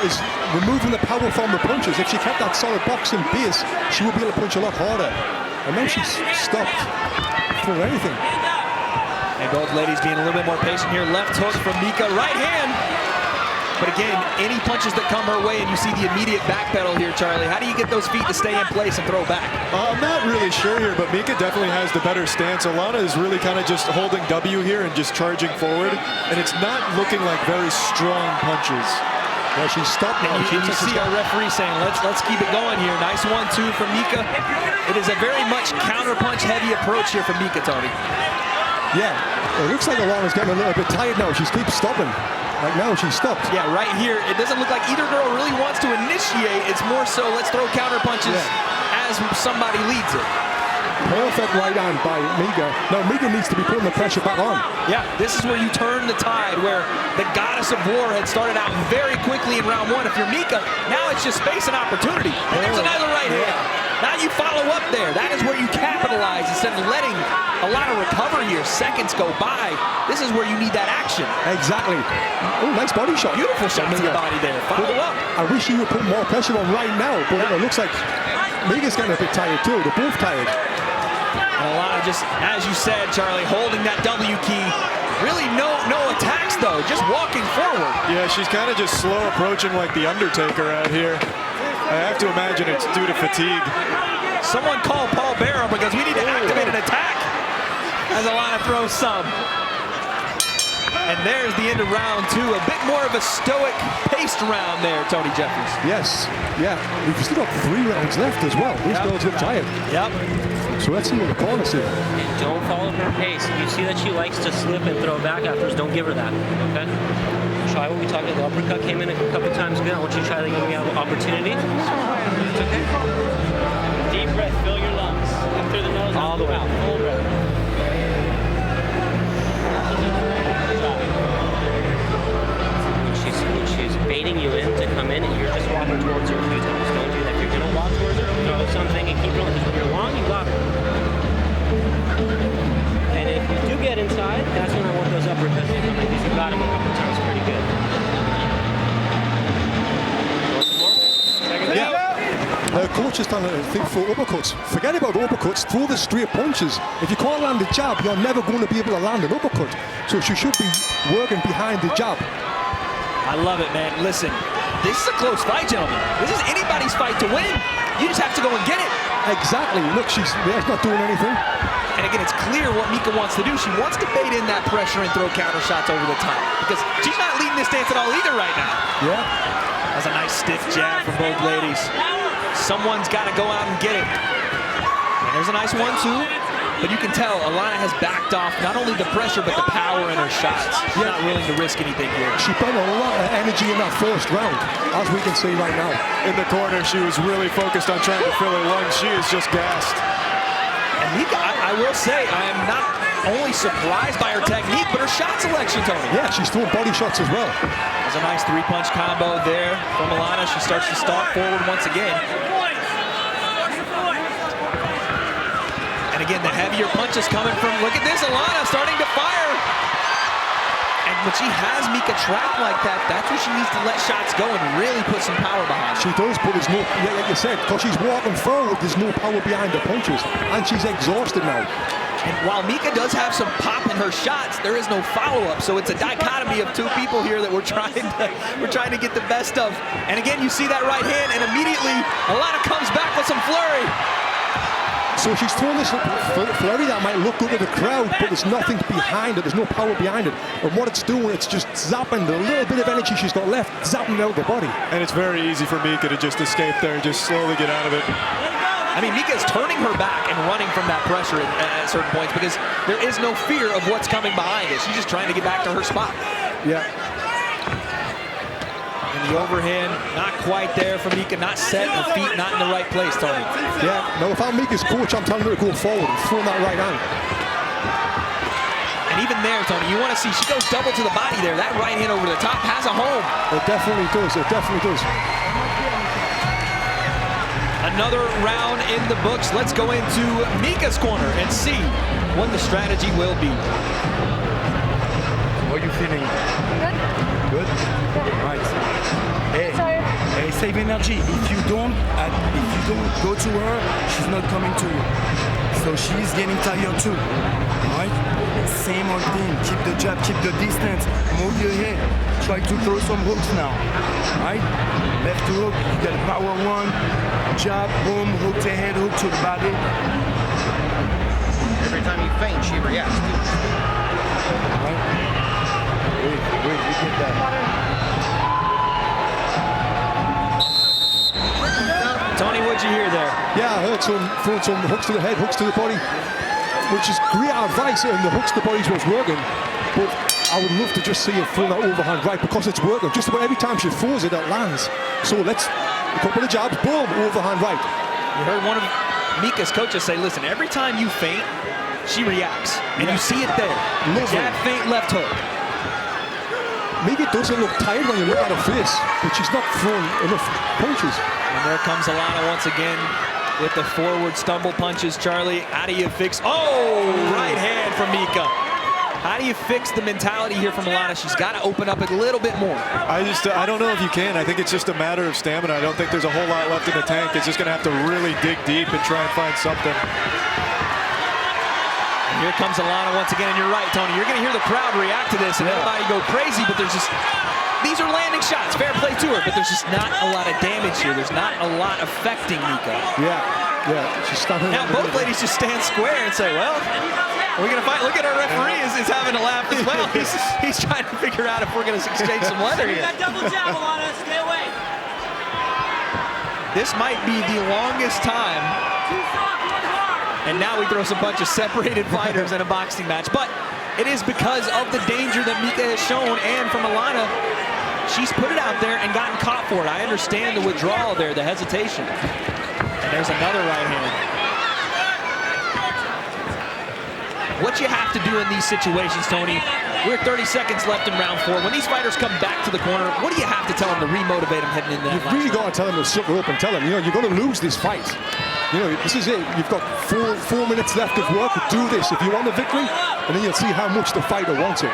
is removing the power from the punches. If she kept that solid boxing base, she would be able to punch a lot harder. And now she's stopped for anything. And both ladies being a little bit more patient here. Left hook from Mika, right hand. But again, any punches that come her way, and you see the immediate backpedal here, Charlie. How do you get those feet to stay in place and throw back? I'm not really sure here, but Mika definitely has the better stance. Alanah is really kind of just holding W here and just charging forward. And it's not looking like very strong punches. Yeah, she's stopped now. And you see our referee saying, let's keep it going here. Nice 1-2 from Mika. It is a very much counter-punch heavy approach here from Mika, Tony. Yeah, it looks like Alanah's getting a little bit tired now. She keeps stopping. Like now, she's stopped. Yeah, right here, it doesn't look like either girl really wants to initiate. It's more so, let's throw counter-punches as somebody leads it. Perfect right hand by Mika. Now Mika needs to be putting the pressure back on. Yeah, this is where you turn the tide, where the goddess of war had started out very quickly in round one. If you're Mika, now it's just space and opportunity. And there's another right hand. Now you follow up there. That is where you capitalize instead of letting a lot of recover here. Seconds go by. This is where you need that action. Exactly. Oh, nice body shot. Beautiful shot to the body there. Follow up. I wish you would put more pressure on right now, but it looks like Mika's getting a bit tired too. They're both tired. And Alanah just, as you said, Charlie, holding that W key. Really no attacks though, just walking forward. Yeah, she's kind of just slow approaching like the Undertaker out here. I have to imagine it's due to fatigue. Someone call Paul Bearer because we need to activate an attack as Alanah throws some. And there's the end of round two. A bit more of a stoic, paced round there, Tony Jeffries. Yes, yeah. We've still got 3 rounds left as well. These girls look tired. Yep. So let's see what the corner says. And don't follow her pace. You see that she likes to slip and throw back afterwards. Don't give her that, okay? Try what we talked about. The uppercut came in a couple times ago. I want you to try that when you have an opportunity. It's okay. Deep breath. Fill your lungs. In through the nose. All the way out. Full breath. When she's baiting you in to come in, and you're just walking towards her a few times. Don't do that. If you're going to walk towards her, throw something and keep rolling. Because when you're long, you got her. And if you do get inside, that's when I want those uppercuts in. Because you got him a couple times pretty good. Coach is telling her to think for uppercuts. Forget about uppercuts, throw the straight punches. If you can't land a jab, you're never going to be able to land an uppercut. So she should be working behind the jab. I love it, man. Listen, this is a close fight, gentlemen. This is anybody's fight to win. You just have to go and get it. Exactly. Look, she's not doing anything. And again, it's clear what Mika wants to do. She wants to bait in that pressure and throw counter shots over the top. Because she's not leading this dance at all either right now. Yeah. That's a nice stiff jab from both ladies. Someone's got to go out and get it. And there's a nice 1-2. But you can tell Alanah has backed off not only the pressure, but the power in her shots. She's not willing to risk anything here. She put a lot of energy in that first round, as we can see right now. In the corner, she was really focused on trying to fill her lungs. She is just gassed. And Mika, I will say, I am not only surprised by her technique, but her shot selection, Tony. Yeah, she's throwing body shots as well. There's a nice three-punch combo there from Alanah. She starts to stalk forward once again. And again, the heavier punches coming from, look at this, Alanah starting to fire. And when she has Mika trapped like that, that's where she needs to let shots go and really put some power behind it. She does, but there's no, like you said, because she's walking forward, there's no power behind the punches. And she's exhausted now. And while Mika does have some pop in her shots, there is no follow-up. So it's a dichotomy of two people here that we're trying to get the best of. And again, you see that right hand, and immediately Alanah comes back with some flurry. So she's throwing this flurry that might look good to the crowd, but there's nothing behind it. There's no power behind it. And what it's doing, it's just zapping the little bit of energy she's got left, zapping it out the body. And it's very easy for Mika to just escape there and just slowly get out of it. I mean, Mika is turning her back and running from that pressure at certain points because there is no fear of what's coming behind it. She's just trying to get back to her spot. Yeah. And the overhand, not quite there for Mika, not set, her feet not in the right place, Tony. Yeah, no, if I'm Mika's coach, I'm telling her to go forward and throw that right hand. And even there, Tony, you want to see, she goes double to the body there. That right hand over the top has a home. It definitely does, it definitely does. Another round in the books. Let's go into Mika's corner and see what the strategy will be. How are you feeling? Good. Good? Right. Hey, save energy. If you don't go to her, she's not coming to you. So she's getting tired too. Right? Same old thing. Keep the jab, keep the distance. Move your head. Try to throw some hooks now. Right? Left hook, you get a power one. Jab, boom, hook to head, hook to the body. Every time you feint, she reacts. Right? Wait, you get that. Tony, what'd you hear there? Yeah, I heard throwing some hooks to the head, hooks to the body, which is great advice, and the hooks to the body is what's working. But I would love to just see her throw that overhand right because it's working. Just about every time she throws it, it lands. So let's, a couple of jabs, boom, overhand right. You heard one of Mika's coaches say, listen, every time you feint, she reacts. And you see it there. Jab, feint, left hook. Mika doesn't look tired when you look at her face, but she's not throwing enough punches. And there comes Alanah once again with the forward stumble punches. Charlie, how do you fix? Oh, right hand from Mika. How do you fix the mentality here from Alanah? She's got to open up a little bit more. I don't know if you can. I think it's just a matter of stamina. I don't think there's a whole lot left in the tank. It's just going to have to really dig deep and try and find something. And here comes Alanah once again, and you're right, Tony. You're going to hear the crowd react to this, and everybody go crazy, but there's just, these are landing shots. Fair play to her, but there's just not a lot of damage here. There's not a lot affecting Mika. Yeah, she's standing. Now both ladies just stand square and say, well, we're going to fight. Look at our referee is having a laugh as well. He's trying to figure out if we're going to exchange some leather here. That double jab, Alanah, stay away. This might be the longest time And now we throw some bunch of separated fighters in a boxing match. But it is because of the danger that Mika has shown, and from Alanah, she's put it out there and gotten caught for it. I understand the withdrawal there, the hesitation. And there's another right hand. What you have to do in these situations, Tony, we're 30 seconds left in round 4. When these fighters come back to the corner, what do you have to tell them to remotivate them heading into that? You've really got to tell them to sucker up and tell them, you know, you're going to lose this fight. You know, this is it. You've got four minutes left of work. Do this if you want the victory, and then you'll see how much the fighter wants it.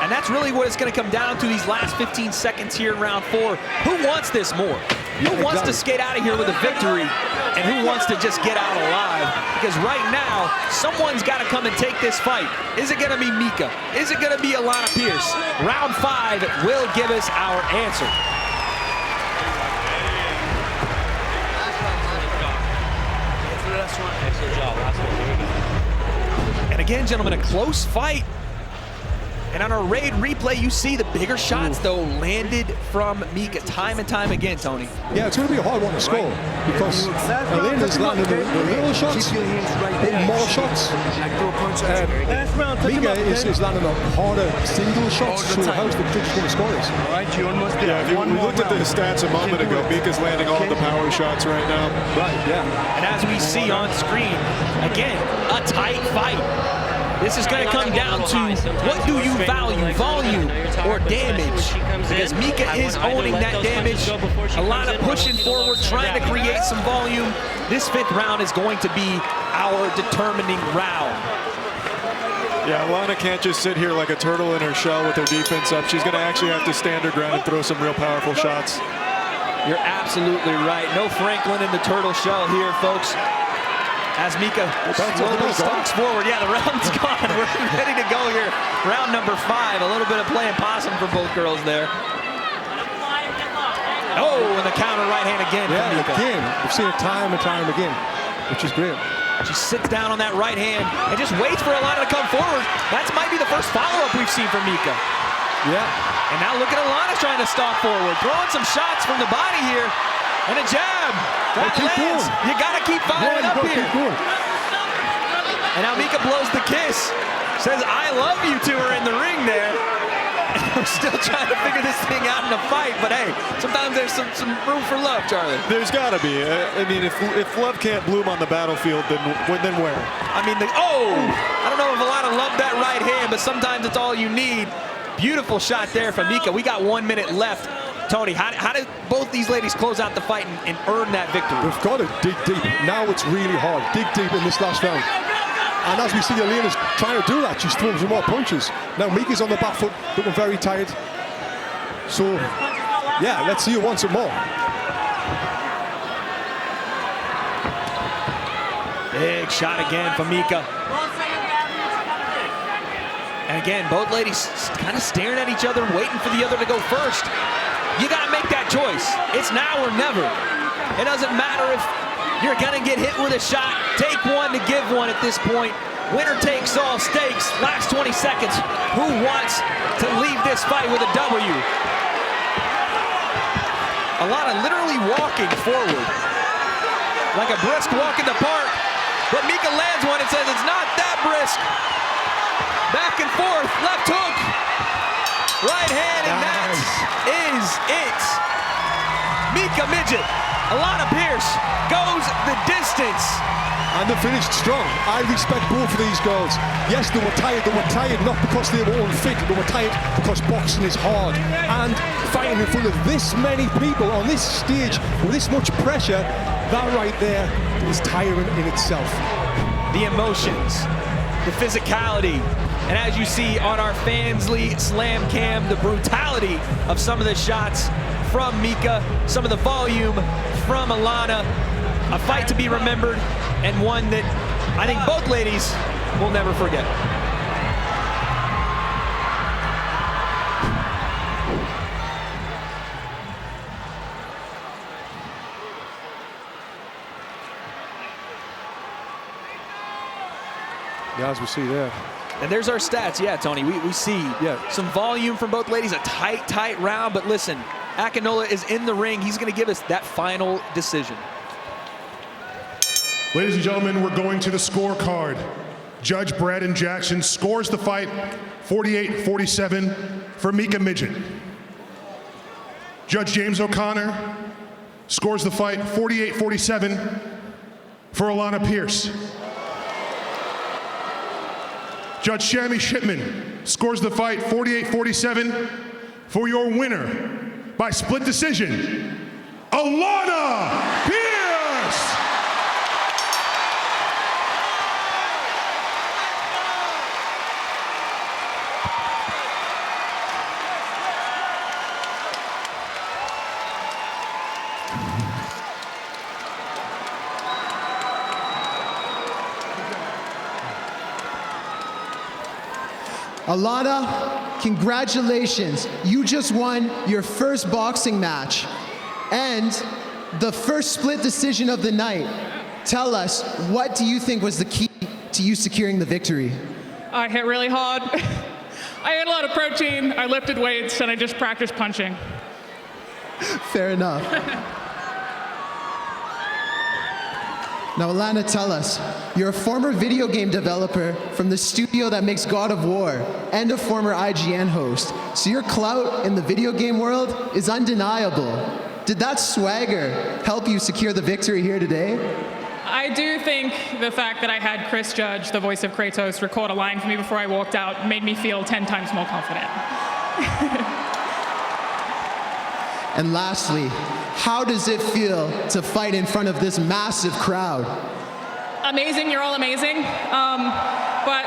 And that's really what it's going to come down to these last 15 seconds here in round 4. Who wants this more? Who wants to skate out of here with a victory, and who wants to just get out alive? Because right now, someone's got to come and take this fight. Is it going to be Mika? Is it going to be Alanah Pearce? Round 5 will give us our answer. And again, gentlemen, a close fight. And on our raid replay, you see the bigger shots, though, landed from Mika time and time again, Tony. Yeah, it's going to be a hard one to score because Alana's landed the little shots, more shots. Mika is landing the harder single shots, so how's the judge going to score this? All right, you almost did. Yeah, we looked at the stats a moment ago. Mika's landing all the power shots right now. Right, yeah. And as we see on screen, again, a tight fight. This is going to come down to what do you value, volume or damage? Because Mika is owning that damage. Alanah pushing forward, trying to create some volume. This 5th round is going to be our determining round. Yeah, Alanah can't just sit here like a turtle in her shell with her defense up. She's going to actually have to stand her ground and throw some real powerful shots. You're absolutely right. No Franklin in the turtle shell here, folks. As Mika slowly stalks forward. Yeah, the round's gone. We're ready to go here. Round number 5. A little bit of playing possum for both girls there. Oh, and the counter right hand again. Yeah, again. We've seen it time and time again, which is great. She sits down on that right hand and just waits for Alanah to come forward. That might be the first follow-up we've seen from Mika. Yeah. And now look at Alanah trying to stalk forward, throwing some shots from the body here. And a jab. That lands. You got to keep firing up here. And now Mika blows the kiss. Says, I love you to her in the ring there. And we're still trying to figure this thing out in a fight. But hey, sometimes there's some room for love, Charlie. There's got to be. I mean, if love can't bloom on the battlefield, then where? I mean, I don't know if Alanah loved that right hand, but sometimes it's all you need. Beautiful shot there from Mika. We got 1 minute left. Tony, how did both these ladies close out the fight and earn that victory? We've got to dig deep. Now it's really hard. Dig deep in this last round. And as we see, Alana's trying to do that. She's throwing some more punches. Now Mika's on the back foot, looking very tired. So, yeah, let's see her once more. Big shot again from Mika. And again, both ladies kind of staring at each other, waiting for the other to go first. You got to make that choice. It's now or never. It doesn't matter if you're going to get hit with a shot. Take one to give one at this point. Winner takes all stakes. Last 20 seconds. Who wants to leave this fight with a W? Alanah literally walking forward like a brisk walk in the park. But Mika lands one and says it's not that brisk. Back and forth, left hook, right hand, and that is it. Mika Midget, Alanah Pearce goes the distance. And they finished strong. I respect both of these girls. Yes, they were tired. They were tired not because they were unfit. They were tired because boxing is hard. And fighting in front of this many people on this stage with this much pressure, that right there is tiring in itself. The emotions, the physicality, and as you see on our Fansly Slam Cam, the brutality of some of the shots from Mika, some of the volume from Alanah. A fight to be remembered, and one that I think both ladies will never forget. Yeah, as we see there. And there's our stats. Yeah, Tony, we see some volume from both ladies, a tight round. But listen, Akinola is in the ring. He's going to give us that final decision. Ladies and gentlemen, we're going to the scorecard. Judge Braden Jackson scores the fight 48-47 for Mika Midget. Judge James O'Connor scores the fight 48-47 for Alanah Pierce. Judge Shammy Shipman scores the fight 48-47 for your winner by split decision, Alanah Pierce! Alanah, congratulations. You just won your first boxing match and the first split decision of the night. Tell us, what do you think was the key to you securing the victory? I hit really hard. I ate a lot of protein, I lifted weights, and I just practiced punching. Fair enough. Now, Alanah, tell us, you're a former video game developer from the studio that makes God of War and a former IGN host, so your clout in the video game world is undeniable. Did that swagger help you secure the victory here today? I do think the fact that I had Chris Judge, the voice of Kratos, record a line for me before I walked out made me feel 10 times more confident. And lastly, how does it feel to fight in front of this massive crowd? Amazing, you're all amazing. But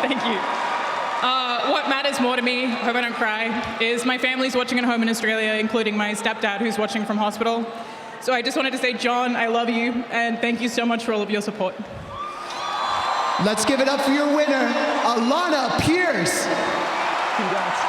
thank you. What matters more to me, hope I don't cry, is my family's watching at home in Australia, including my stepdad who's watching from hospital. So I just wanted to say, John, I love you, and thank you so much for all of your support. Let's give it up for your winner, Alanah Pierce. Congrats.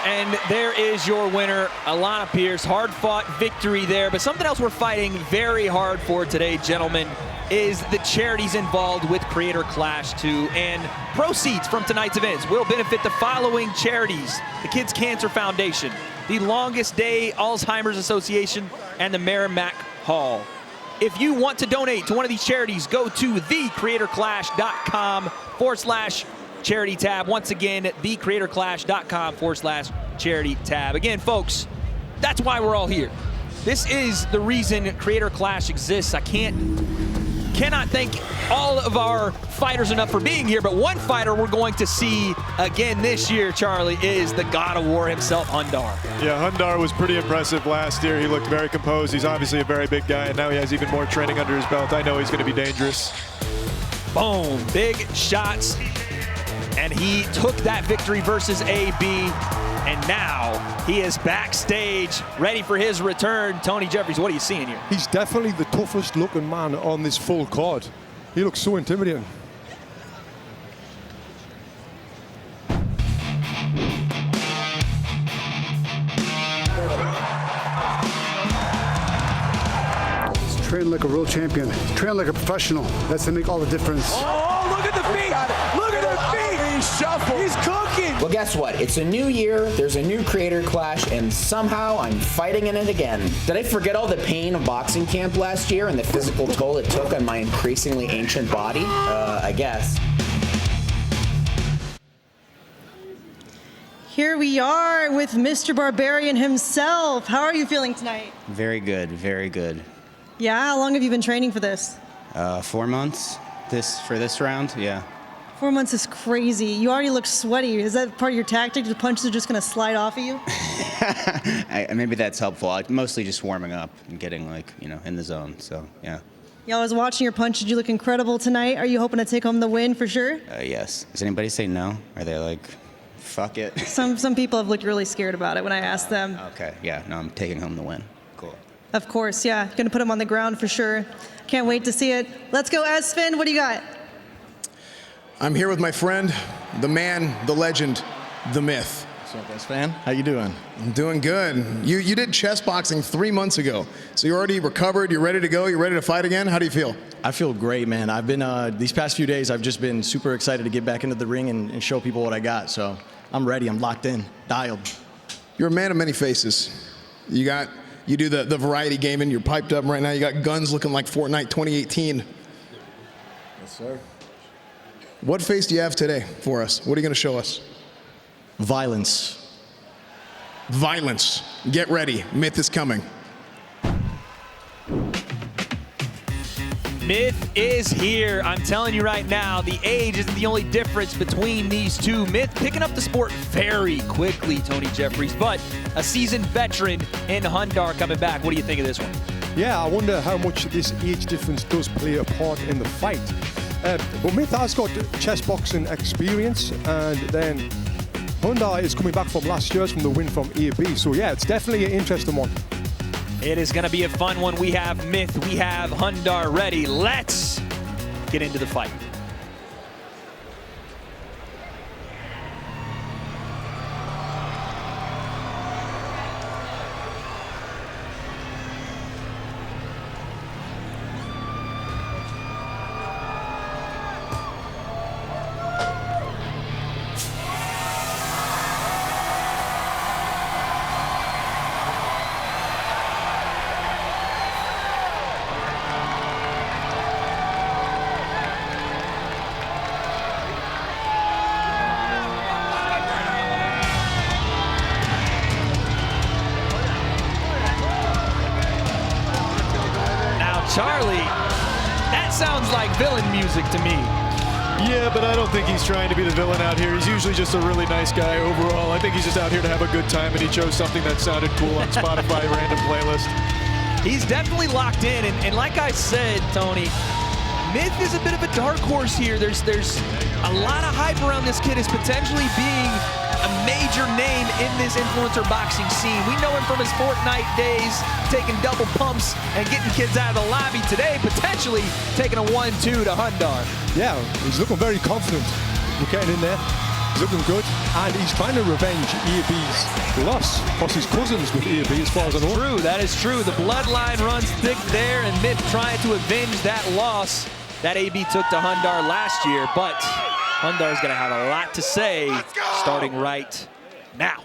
And there is your winner, Alanah Pierce. Hard-fought victory there, but something else we're fighting very hard for today, gentlemen, is the charities involved with Creator Clash 2, and proceeds from tonight's events will benefit the following charities: the Kids Cancer Foundation, the Longest Day Alzheimer's Association, and the Merrimack Hall. If you want to donate to one of these charities, go to thecreatorclash.com/charity tab. Once again, thecreatorclash.com/charity tab. Again, folks, that's why we're all here. This is the reason Creator Clash exists. I cannot thank all of our fighters enough for being here, but one fighter we're going to see again this year, Charlie, is the God of War himself, Hundar. Yeah, Hundar was pretty impressive last year. He looked very composed. He's obviously a very big guy, and now he has even more training under his belt. I know he's going to be dangerous. Boom, big shots. And he took that victory versus AB, and now he is backstage, ready for his return. Tony Jeffries, what are you seeing here? He's definitely the toughest looking man on this full card. He looks so intimidating. He's training like a real champion. He's training like a professional. That's to make all the difference. Oh, look at the feet! Look at the feet! Shuffle. He's cooking! Well, guess what? It's a new year, there's a new Creator Clash, and somehow I'm fighting in it again. Did I forget all the pain of boxing camp last year and the physical toll it took on my increasingly ancient body? I guess. Here we are with Mr. Barbarian himself. How are you feeling tonight? Very good, very good. Yeah, how long have you been training for this? 4 months for this round, yeah. 4 months is crazy. You already look sweaty. Is that part of your tactic? The punches are just going to slide off of you? Maybe that's helpful. I'm mostly just warming up and getting, in the zone, so, yeah. Yeah, I was watching your punches. You look incredible tonight. Are you hoping to take home the win for sure? Yes. Does anybody say no? Are they like, fuck it? Some people have looked really scared about it when I asked them. Okay, yeah, no, I'm taking home the win. Cool. Of course, yeah. Going to put him on the ground for sure. Can't wait to see it. Let's go, Asfin. What do you got? I'm here with my friend, the man, the legend, the myth. What's up, best fan? How you doing? I'm doing good. You did chess boxing 3 months ago, so you're already recovered, you're ready to go, you're ready to fight again? How do you feel? I feel great, man. I've been, these past few days, I've just been super excited to get back into the ring and show people what I got, so I'm ready, I'm locked in, dialed. You're a man of many faces. You got You do the variety game, and you're piped up right now. You got guns looking like Fortnite 2018. Yes, sir. What face do you have today for us? What are you going to show us? Violence. Violence. Get ready. Myth is coming. Myth is here. I'm telling you right now, the age isn't the only difference between these two. Myth picking up the sport very quickly, Tony Jeffries, but a seasoned veteran in Hundar coming back. What do you think of this one? Yeah, I wonder how much this age difference does play a part in the fight. But Myth has got chess boxing experience, and then Hundar is coming back from last year's from the win from AB. So yeah, it's definitely an interesting one. It is going to be a fun one. We have Myth, we have Hundar ready. Let's get into the fight. Charlie, that sounds like villain music to me. Yeah, but I don't think he's trying to be the villain out here. He's usually just a really nice guy overall. I think he's just out here to have a good time, and he chose something that sounded cool on Spotify random playlist. He's definitely locked in, and like I said, Tony, Myth is a bit of a dark horse here. There's a lot of hype around this kid as potentially being a major name in this influencer boxing scene. We know him from his Fortnite days, taking double pumps and getting kids out of the lobby. Today, potentially taking a 1-2 to Hundar. Yeah, he's looking very confident. We're getting in there. He's looking good, and he's trying to revenge EAB's loss, plus his cousins with EAB, as far as I know. True, that is true. The bloodline runs thick there, and Myth trying to avenge that loss that AB took to Hundar last year, but Hundar's going to have a lot to say starting right now.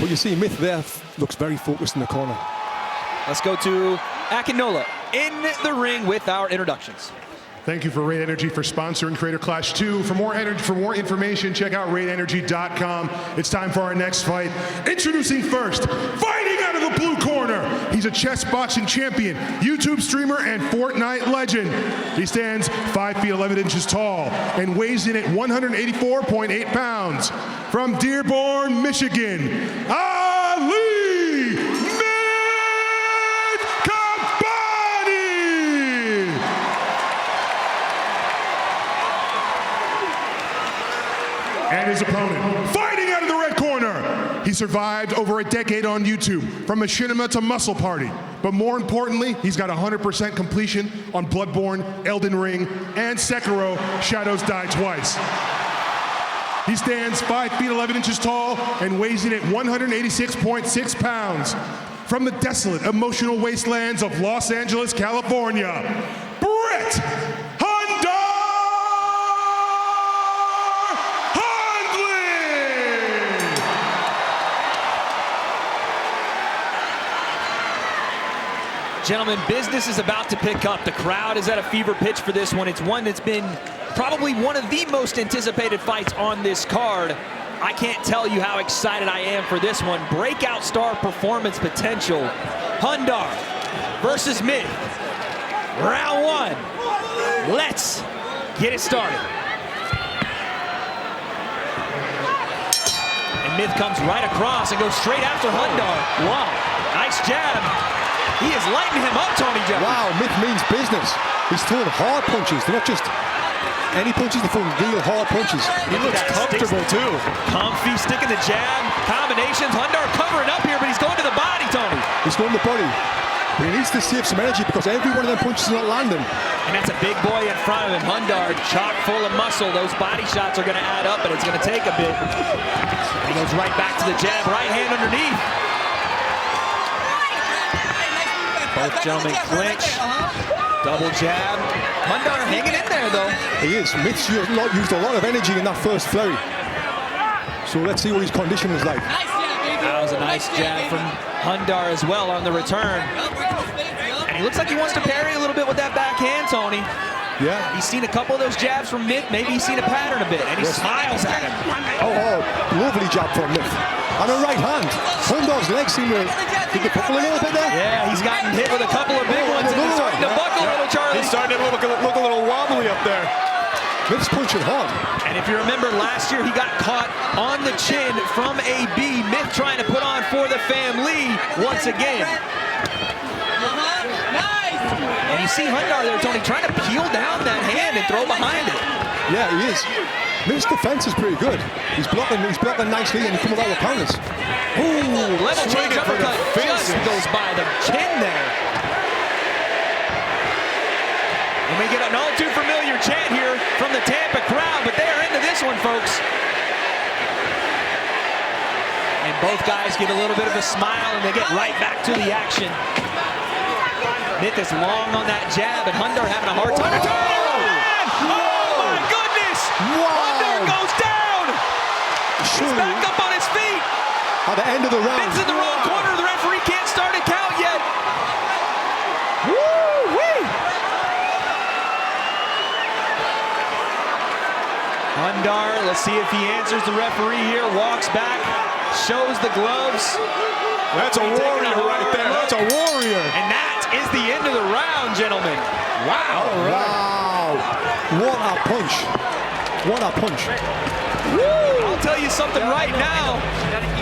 But you see Myth there looks very focused in the corner. Let's go to Akinola in the ring with our introductions. Thank you for Raid Energy for sponsoring Creator Clash 2. For more information, check out raidenergy.com. It's time for our next fight. Introducing first, fighting out of the blue corner. He's a chess boxing champion, YouTube streamer, and Fortnite legend. He stands 5 feet 11 inches tall and weighs in at 184.8 pounds. From Dearborn, Michigan, Ali! And his opponent, fighting out of the red corner. He survived over a decade on YouTube, from Machinima to Muscle Party. But more importantly, he's got 100% completion on Bloodborne, Elden Ring, and Sekiro, Shadows Die Twice. He stands 5 feet 11 inches tall and weighs in at 186.6 pounds. from the desolate, emotional wastelands of Los Angeles, California, Brett Gentlemen, business is about to pick up. The crowd is at a fever pitch for this one. It's one that's been probably one of the most anticipated fights on this card. I can't tell you how excited I am for this one. Breakout star performance potential. Hundar versus Myth. Round one. Let's get it started. And Myth comes right across and goes straight after Hundar. Wow, nice jab. He is lighting him up, Tony Jeffries. Wow, Myth means business. He's throwing hard punches. They're not just any punches, they're throwing real hard punches. He looks comfortable, too. Comfy, sticking the jab, combinations. Hundar covering up here, but he's going to the body, Tony. He's going to the body. But he needs to save some energy because every one of them punches is not landing. And that's a big boy in front of him. Hundar, chock full of muscle. Those body shots are going to add up, but it's going to take a bit. He goes right back to the jab, right hand underneath. Both gentlemen clinch. Double jab. Hundar hanging in there, though. He is. Myth's used a lot of energy in that first flurry. So let's see what his condition is like. That was a nice jab from Hundar as well on the return. And he looks like he wants to parry a little bit with that backhand, Tony. Yeah. He's seen a couple of those jabs from Myth. Maybe he's seen a pattern a bit, and he smiles at him. Oh, lovely jab from Myth. And a right hand. Hundar's legs seem to buckle a little bit there. Yeah, he's gotten hit with a couple of big ones, and he's starting to buckle a little, Charlie. He's starting to look a little wobbly up there. Myth's punching hard. And if you remember last year, he got caught on the chin from AB. Myth trying to put on for the family once again. And you see Hundar there, Tony, trying to peel down that hand and throw behind it. Yeah, he is. Myth's defense is pretty good. He's blocking nicely and he comes out with counters. Ooh, level change uppercut just goes by the chin there. And we get an all too familiar chant here from the Tampa crowd, but they are into this one, folks. And both guys get a little bit of a smile and they get right back to the action. Myth is long on that jab, and Hundar having a hard time. Oh my goodness! Hundar goes down! He's back up on his feet! At the end of the round. Myth's in the wrong corner. The referee can't start a count yet. Woo-wee! Hundar, let's see if he answers the referee here. Walks back, shows the gloves. That's a warrior right there. That's a warrior. And that is the end of the round, gentlemen. Wow. Wow. What a punch. What a punch. Woo! I'll tell you something right now.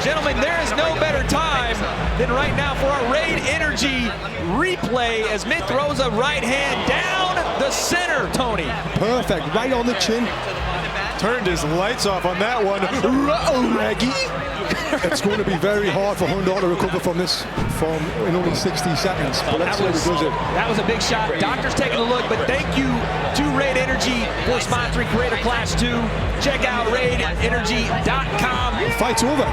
Gentlemen, there is no better time than right now for our Raid Energy replay as Myth throws a right hand down the center, Tony. Perfect. Right on the chin. Turned his lights off on that one. Reggie. It's going to be very hard for Hundar to recover from this in only 60 seconds. But let's see if he does it. That was a big shot. Doctor's taking a look, but thank you to Raid Energy for sponsoring Creator Class 2. Check out raidenergy.com. The fight's over.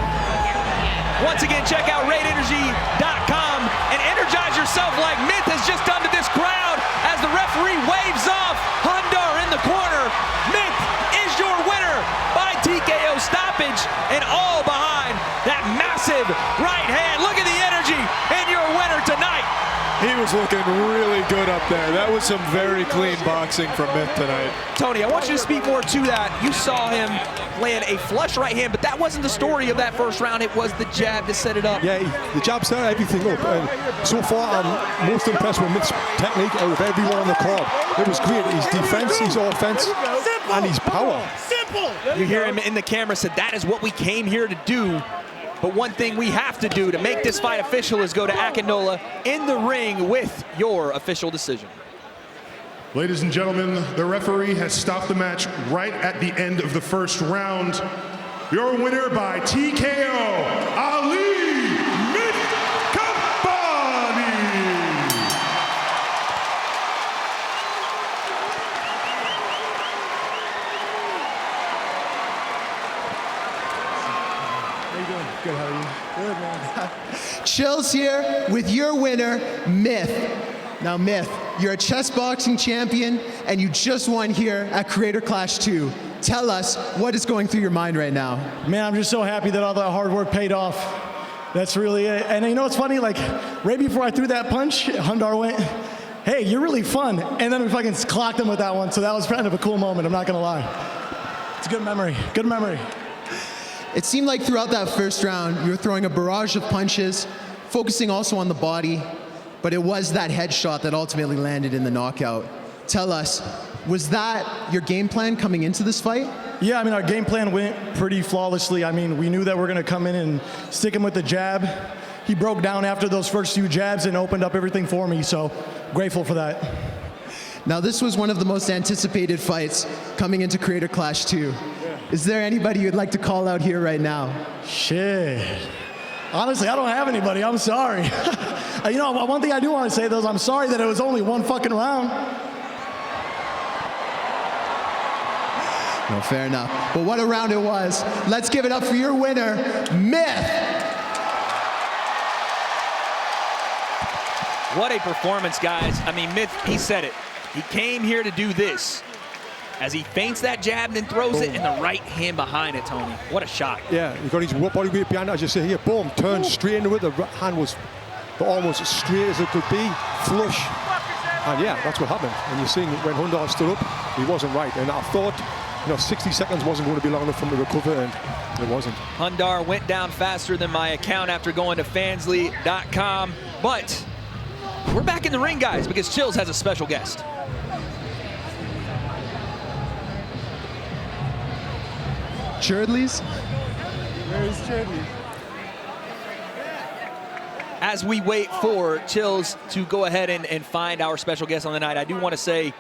Once again, check out raidenergy.com and energize yourself like Myth has just done to this crowd as the referee waves off Hundar in the corner. Myth is your winner by TKO stoppage, and all behind that massive right hand. Look at the energy, and your winner tonight. He was looking really good up there. That was some very clean boxing from Myth tonight. Tony, I want you to speak more to that. You saw him land a flush right hand, but that wasn't the story of that first round. It was the jab to set it up. Yeah, the jab set everything up. And so far, I'm most impressed with Myth's technique out of everyone on the card. It was great. His defense, his offense, and his power. Simple. You hear him in the camera said, that is what we came here to do. But one thing we have to do to make this fight official is go to Akinola in the ring with your official decision. Ladies and gentlemen, the referee has stopped the match right at the end of the first round. Your winner by TKO, Ali How you doing? Good, how are you? Good, man. Chills here with your winner, Myth. Now, Myth, you're a chess boxing champion, and you just won here at Creator Clash 2. Tell us what is going through your mind right now. Man, I'm just so happy that all that hard work paid off. That's really it. And you know what's funny? Like, right before I threw that punch, Hundar went, hey, you're really fun. And then we fucking clocked him with that one. So that was kind of a cool moment, I'm not gonna lie. It's a good memory, good memory. It seemed like throughout that first round, you were throwing a barrage of punches, focusing also on the body, but it was that headshot that ultimately landed in the knockout. Tell us, was that your game plan coming into this fight? Yeah, I mean, our game plan went pretty flawlessly. I mean, we knew that we're gonna come in and stick him with the jab. He broke down after those first few jabs and opened up everything for me, so grateful for that. Now, this was one of the most anticipated fights coming into Creator Clash 2. Is there anybody you'd like to call out here right now? Shit. Honestly, I don't have anybody. I'm sorry. You know, one thing I do want to say, though, is I'm sorry that it was only one fucking round. No, fair enough. But what a round it was. Let's give it up for your winner, Myth. What a performance, guys. I mean, Myth, he said it. He came here to do this. As he feints that jab and then throws it in the right hand behind it, Tony. What a shot. Yeah, he got his body weight behind it, as you say here. Boom, turned straight into it. The hand was almost as straight as it could be, flush. And yeah, that's what happened. And you're seeing when Hundar stood up, he wasn't right. And I thought, 60 seconds wasn't going to be long enough for him to recover, and it wasn't. Hundar went down faster than my account after going to fansly.com. But we're back in the ring, guys, because Chills has a special guest. Cherdlys? Where is Cherdlys? As we wait for Chills to go ahead and find our special guest on the night, I do want to say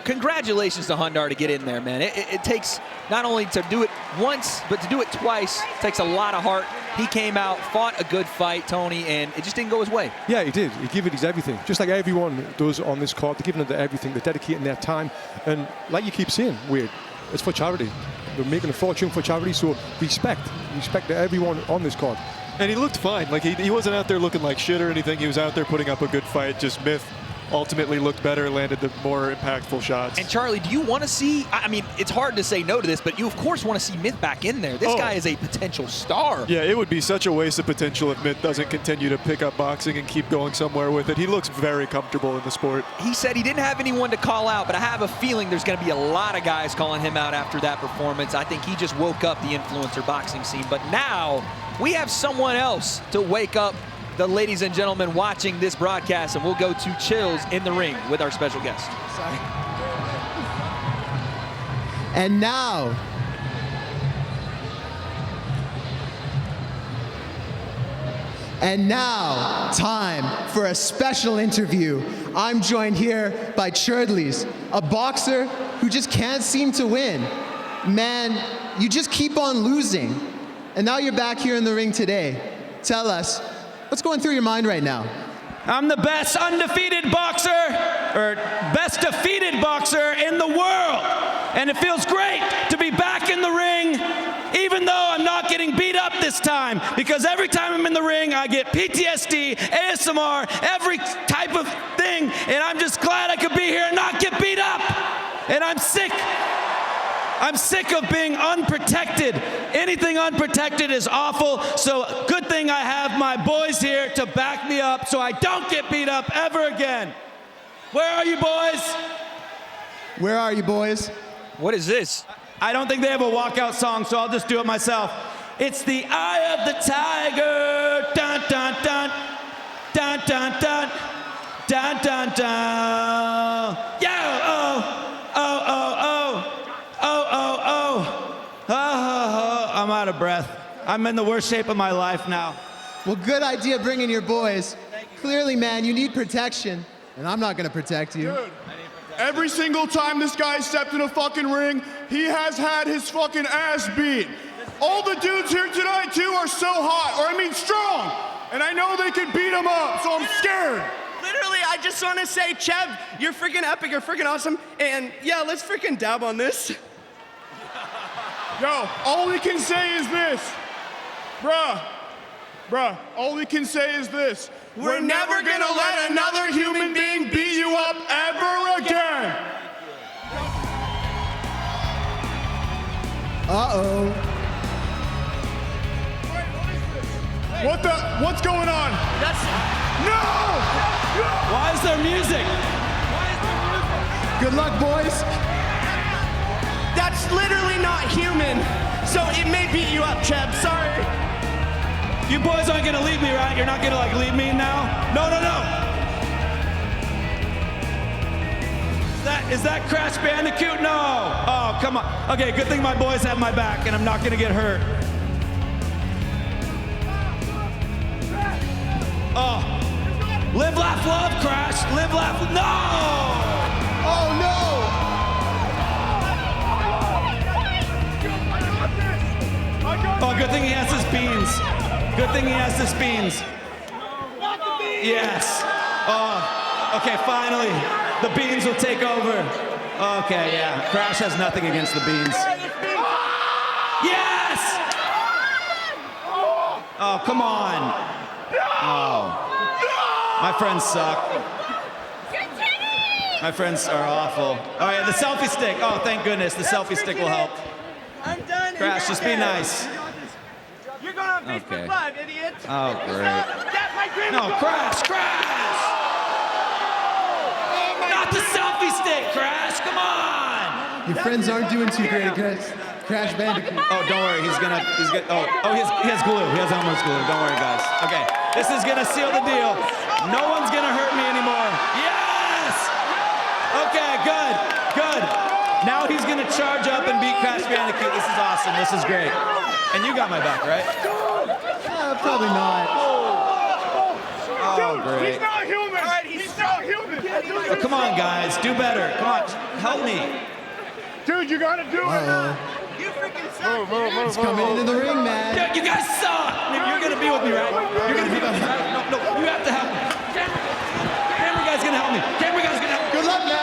congratulations to Hundar to get in there, man. It takes not only to do it once, but to do it twice. It takes a lot of heart. He came out, fought a good fight, Tony, and it just didn't go his way. Yeah, he did. He gave it his everything. Just like everyone does on this card. They're giving it their everything. They're dedicating their time. And like you keep saying, Wade, it's for charity. They're making a fortune for charity, so respect to everyone on this card. And he looked fine. Like, he wasn't out there looking like shit or anything. He was out there putting up a good fight. Just Myth ultimately looked better, landed the more impactful shots. And Charlie, do you want to see, I mean, it's hard to say no to this, but you of course want to see Myth back in there. This guy is a potential star. Yeah, it would be such a waste of potential if Myth doesn't continue to pick up boxing and keep going somewhere with it. He looks very comfortable in the sport. He said he didn't have anyone to call out, but I have a feeling there's going to be a lot of guys calling him out after that performance. I think he just woke up the influencer boxing scene, but now we have someone else to wake up the ladies and gentlemen watching this broadcast, and we'll go to Chills in the ring with our special guest. Sorry. And now, time for a special interview. I'm joined here by Cherdlys, a boxer who just can't seem to win. Man, you just keep on losing. And now you're back here in the ring today. Tell us, what's going through your mind right now? I'm the best undefeated boxer, or best defeated boxer in the world. And it feels great to be back in the ring, even though I'm not getting beat up this time. Because every time I'm in the ring, I get PTSD, ASMR, every type of thing. And I'm just glad I could be here and not get beat up. And I'm sick. I'm sick of being unprotected. Anything unprotected is awful, so good thing I have my boys here to back me up so I don't get beat up ever again. Where are you boys? Where are you boys? What is this? I don't think they have a walkout song, so I'll just do it myself. It's the Eye of the Tiger. Dun, dun, dun. Dun, dun, dun. Dun, dun, dun. Yeah, oh, oh, oh, oh. Oh, oh, oh. Oh, oh, oh. I'm out of breath. I'm in the worst shape of my life now. Well, good idea bringing your boys. Clearly, man, you need protection, and I'm not going to protect you. Dude, every single time this guy stepped in a fucking ring, he has had his fucking ass beat. All the dudes here tonight, too, are so hot, or I mean strong, and I know they can beat him up, so I'm scared. Literally, I just want to say, Chev, you're freaking epic, you're freaking awesome, and yeah, let's freaking dab on this. Yo, all we can say is this. Bruh, all we can say is this. We're never gonna let another human being beat you up ever again. Uh-oh. What's going on? No! Why is there music? Good luck, boys. That's literally not human. So it may beat you up, Cheb. Sorry. You boys aren't gonna leave me, right? You're not gonna like leave me now? No. Is that Crash Bandicoot? No. Oh, come on. Okay, good thing my boys have my back and I'm not gonna get hurt. Oh. Live, laugh, love, Crash. Live, laugh, no! Oh, no! Oh, good thing he has his beans. Good thing he has his beans. Yes. Oh, okay, finally. The beans will take over. Okay, yeah. Crash has nothing against the beans. Yes! Oh, come on. Oh. My friends suck. My friends are awful. All right, the selfie stick. Oh, thank goodness. The selfie stick will help. I'm done. Crash, just be nice. You're going on Facebook Okay. Live, idiot. Oh, great. That's my dream. No, Crash! Not the selfie stick, Crash! Come on! Your friends aren't doing too great at Crash Bandicoot. Oh, don't worry. He has glue. He has Elmo's glue. Don't worry, guys. Okay, this is gonna seal the deal. No one's gonna hurt me anymore. Yes! Okay, good. Now he's gonna charge up and beat Crash Bandicoot. This is awesome. This is great. And you got my back, right? Probably not. Oh, great. He's not human. All right, he's not human. Oh, come on, guys. Do better. Come on. Help me. Dude, you gotta do it. You freaking suck. It's coming into the ring, man. Yeah, you guys suck. You're gonna be with me, right? You're gonna be with me, right? No, you have to help me. Camera guy's gonna help me. Camera guy's gonna help me. Good luck, man.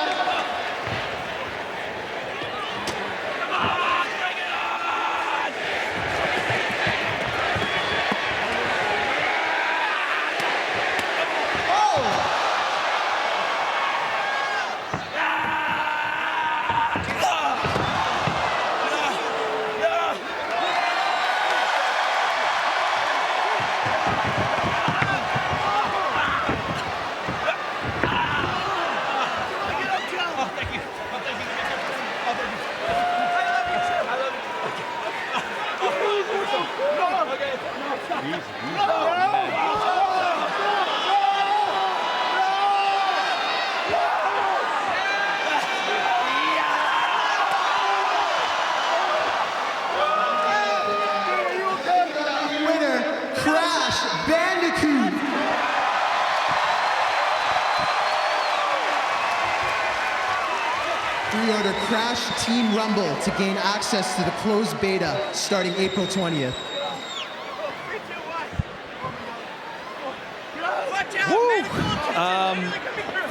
Winner, Crash Bandicoot. Pre-order Crash Team Rumble to gain access to the closed beta starting April 20th.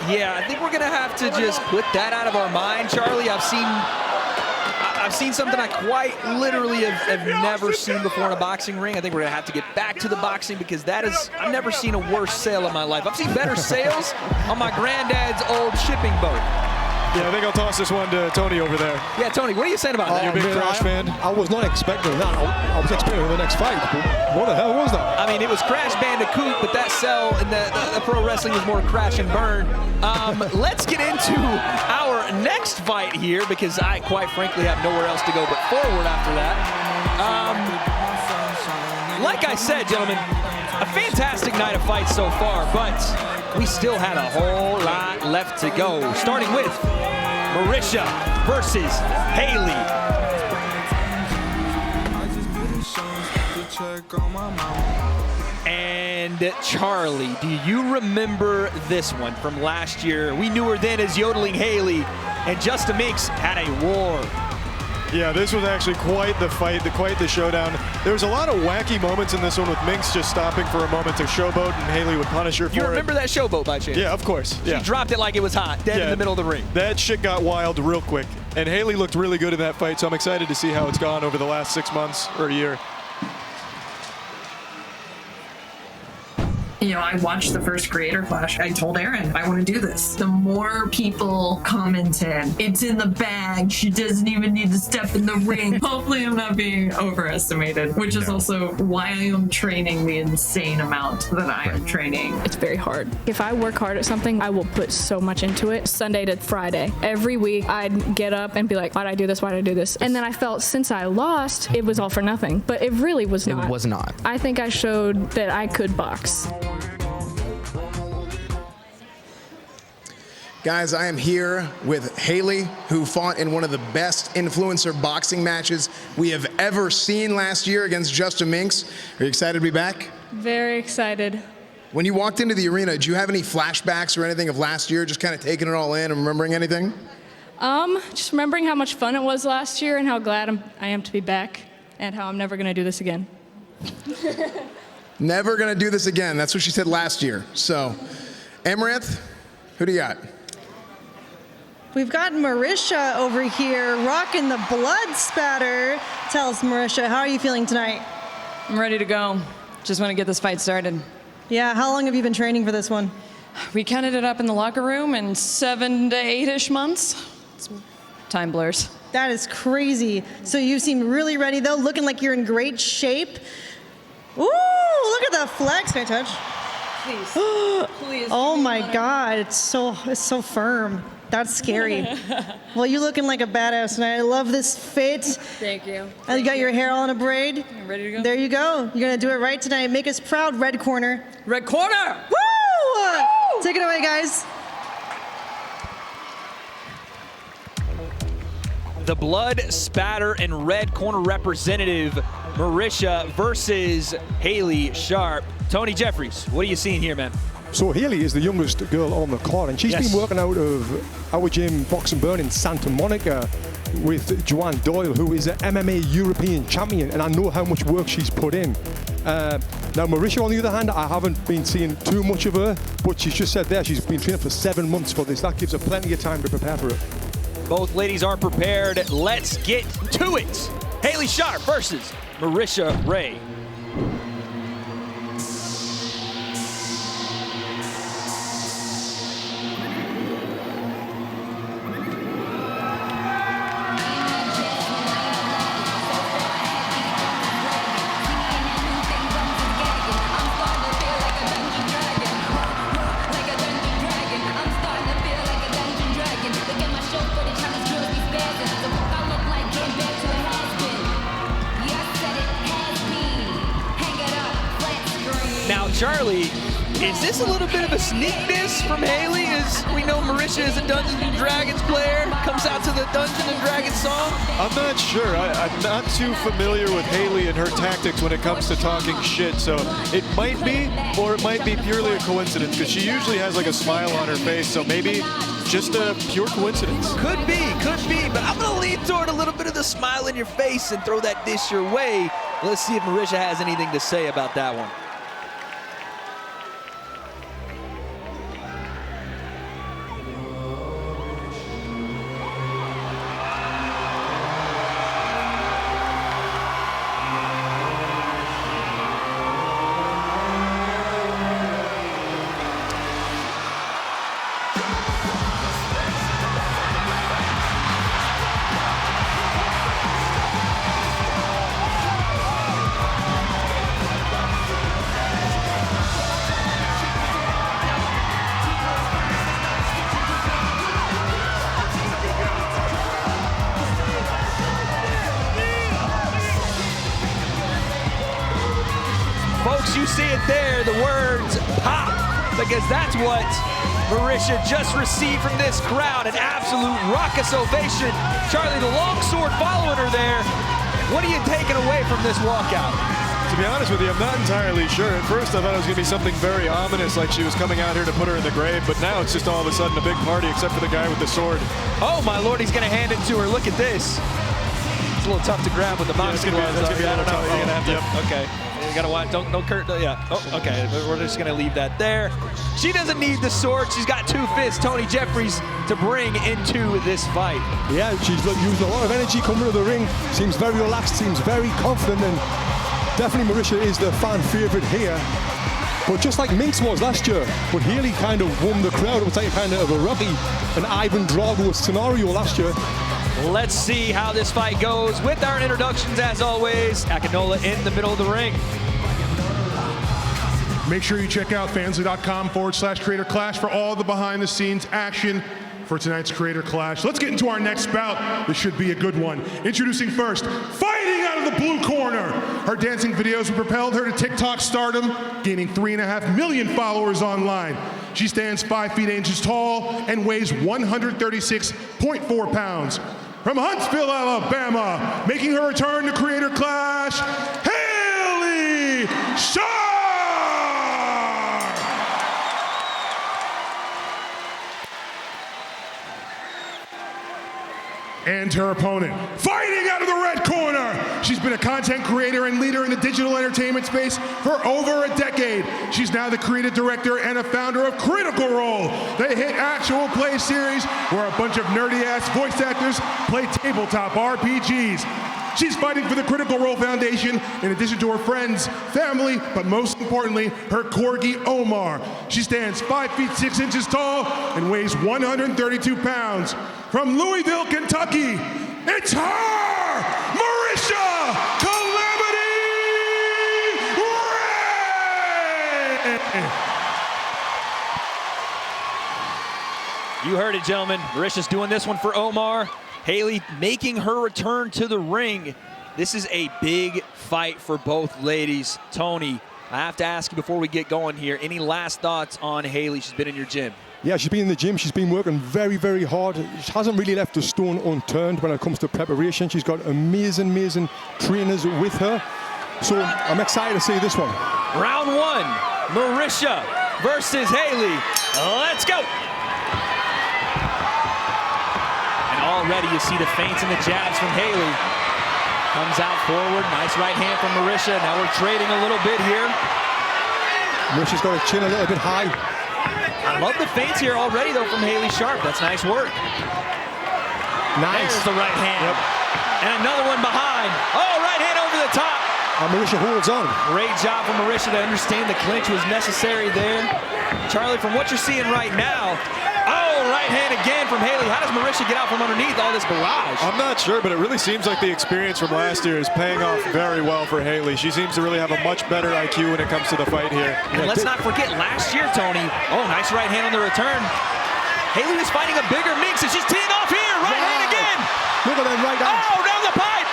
Yeah, I think we're gonna have to just put that out of our mind, Charlie. I've seen something I quite literally have never seen before in a boxing ring. I think we're gonna have to get back to the boxing because I've never seen a worse sale in my life. I've seen better sales on my granddad's old shipping boat. Yeah, I think I'll toss this one to Tony over there. Yeah, Tony, what are you saying about that? You a big Crash fan? I was not expecting that. I was expecting the next fight. What the hell was that? I mean, it was Crash Bandicoot, but that sell in the pro wrestling was more crash and burn. Let's get into our next fight here because I, quite frankly, have nowhere else to go but forward after that. Like I said, gentlemen, a fantastic night of fights so far, but we still had a whole lot left to go. Starting with Marisha versus Haley. And Charlie, do you remember this one from last year? We knew her then as Yodeling Haley, and Just Meeks had a war. Yeah, this was actually quite the fight, quite the showdown. There was a lot of wacky moments in this one with Minx just stopping for a moment to showboat, and Haley would punish her for it. You remember that showboat by chance? Yeah, of course. She dropped it like it was hot, dead in the middle of the ring. That shit got wild real quick. And Haley looked really good in that fight, so I'm excited to see how it's gone over the last 6 months or a year. You know, I watched the first Creator Clash. I told Arin, I want to do this. The more people commented, it's in the bag. She doesn't even need to step in the ring. Hopefully I'm not being overestimated, which is also why I am training the insane amount that I am training. It's very hard. If I work hard at something, I will put so much into it. Sunday to Friday. Every week I'd get up and be like, why'd I do this? Why'd I do this? And then I felt since I lost, it was all for nothing. But it really was not. It was not. I think I showed that I could box. Guys, I am here with Haley, who fought in one of the best influencer boxing matches we have ever seen last year against Justin Minks. Are you excited to be back? Very excited. When you walked into the arena, do you have any flashbacks or anything of last year, just kind of taking it all in and remembering anything? Just remembering how much fun it was last year and how glad I am to be back and how I'm never going to do this again. Never going to do this again. That's what she said last year. So, Amaranth, who do you got? We've got Marisha over here rocking the blood spatter. Tell us, Marisha, how are you feeling tonight? I'm ready to go. Just want to get this fight started. Yeah, how long have you been training for this one? We counted it up in the locker room in 7 to 8-ish months. Time blurs. That is crazy. So you seem really ready though, looking like you're in great shape. Ooh, look at the flex. Can I touch? Please. Please. Oh my God, it's so firm. That's scary. Well, you're looking like a badass tonight. I love this fit. Thank you. And you got your hair all in a braid. I'm ready to go. There you go. You're gonna do it right tonight. Make us proud, red corner. Red corner! Woo! Woo! Take it away, guys. The blood spatter and red corner representative, Marisha versus Haley Sharp. Tony Jeffries, what are you seeing here, man? So Haley is the youngest girl on the card, and she's been working out of our gym, Box and Burn in Santa Monica, with Joanne Doyle, who is an MMA European champion, and I know how much work she's put in. Now Marisha, on the other hand, I haven't been seeing too much of her, but she's just said there she's been training for 7 months for this. That gives her plenty of time to prepare for it. Both ladies are prepared. Let's get to it. Haley Sharp versus Marisha Ray. Now, Charlie, is this a little bit of a sneak diss from Haley? As we know, Marisha is a Dungeons & Dragons player, comes out to the Dungeons & Dragons song. I'm not sure. I'm not too familiar with Haley and her tactics when it comes to talking shit, so it might be, or it might be purely a coincidence, because she usually has like a smile on her face, so maybe just a pure coincidence. Could be, but I'm gonna lean toward a little bit of the smile in your face and throw that dish your way. Let's see if Marisha has anything to say about that one. Folks, you see it there, the words pop, because that's what Marisha just received from this crowd, an absolute raucous ovation. Charlie, the longsword following her there. What are you taking away from this walkout? To be honest with you, I'm not entirely sure. At first, I thought it was going to be something very ominous, like she was coming out here to put her in the grave, but now it's just all of a sudden a big party, except for the guy with the sword. Oh, my Lord, he's going to hand it to her. Look at this. It's a little tough to grab with the boxing gloves. That's gonna be a little tough. You're gonna have to, okay. You gotta watch, don't Kurt, yeah. Oh, okay, we're just gonna leave that there. She doesn't need the sword. She's got 2 fists, Tony Jeffries, to bring into this fight. Yeah, she's used a lot of energy coming to the ring. Seems very relaxed, seems very confident, and definitely Marisha is the fan favorite here. But just like Minx was last year, but Haley kind of won the crowd. It was like kind of a Rocky, an Ivan Drago scenario last year. Let's see how this fight goes with our introductions, as always. Akinola in the middle of the ring. Make sure you check out fansly.com/Creator Clash for all the behind-the-scenes action for tonight's Creator Clash. Let's get into our next bout. This should be a good one. Introducing first, fighting out of the blue corner. Her dancing videos have propelled her to TikTok stardom, gaining 3.5 million followers online. She stands 5 feet 8 inches tall and weighs 136.4 pounds. From Huntsville, Alabama, making her return to Creator Clash, Haley Sharp! And her opponent, fighting out of the red corner. She's been a content creator and leader in the digital entertainment space for over a decade. She's now the creative director and a founder of Critical Role, the hit actual play series where a bunch of nerdy-ass voice actors play tabletop RPGs. She's fighting for the Critical Role Foundation in addition to her friends, family, but most importantly, her corgi, Omar. She stands 5 feet 6 inches tall and weighs 132 pounds. From Louisville, Kentucky, it's her, Marisha Calamity Ray! You heard it, gentlemen. Marisha's doing this one for Omar. Haley making her return to the ring. This is a big fight for both ladies. Tony, I have to ask you before we get going here, any last thoughts on Haley? She's been in your gym. Yeah, she's been in the gym. She's been working very, very hard. She hasn't really left a stone unturned when it comes to preparation. She's got amazing, amazing trainers with her. So I'm excited to see this one. Round one, Marisha versus Haley. Let's go. And already you see the feints and the jabs from Haley. Comes out forward, nice right hand from Marisha. Now we're trading a little bit here. Marisha's got her chin a little bit high. I love the feints here already, though, from Haley Sharp. That's nice work. Nice. There's the right hand. Yep. And another one behind. Oh, right hand over the top. And Marisha holds on. Great job from Marisha to understand the clinch was necessary there. Charlie, from what you're seeing right now, oh, right hand again from Haley. How does Marisha get out from underneath all this barrage? I'm not sure, but it really seems like the experience from last year is paying off very well for Haley. She seems to really have a much better IQ when it comes to the fight here. And let's not forget last year, Tony. Oh, nice right hand on the return. Haley was fighting a bigger Minx, and she's teeing off here. Right hand again. Look at that right hand. Oh, down the pipe.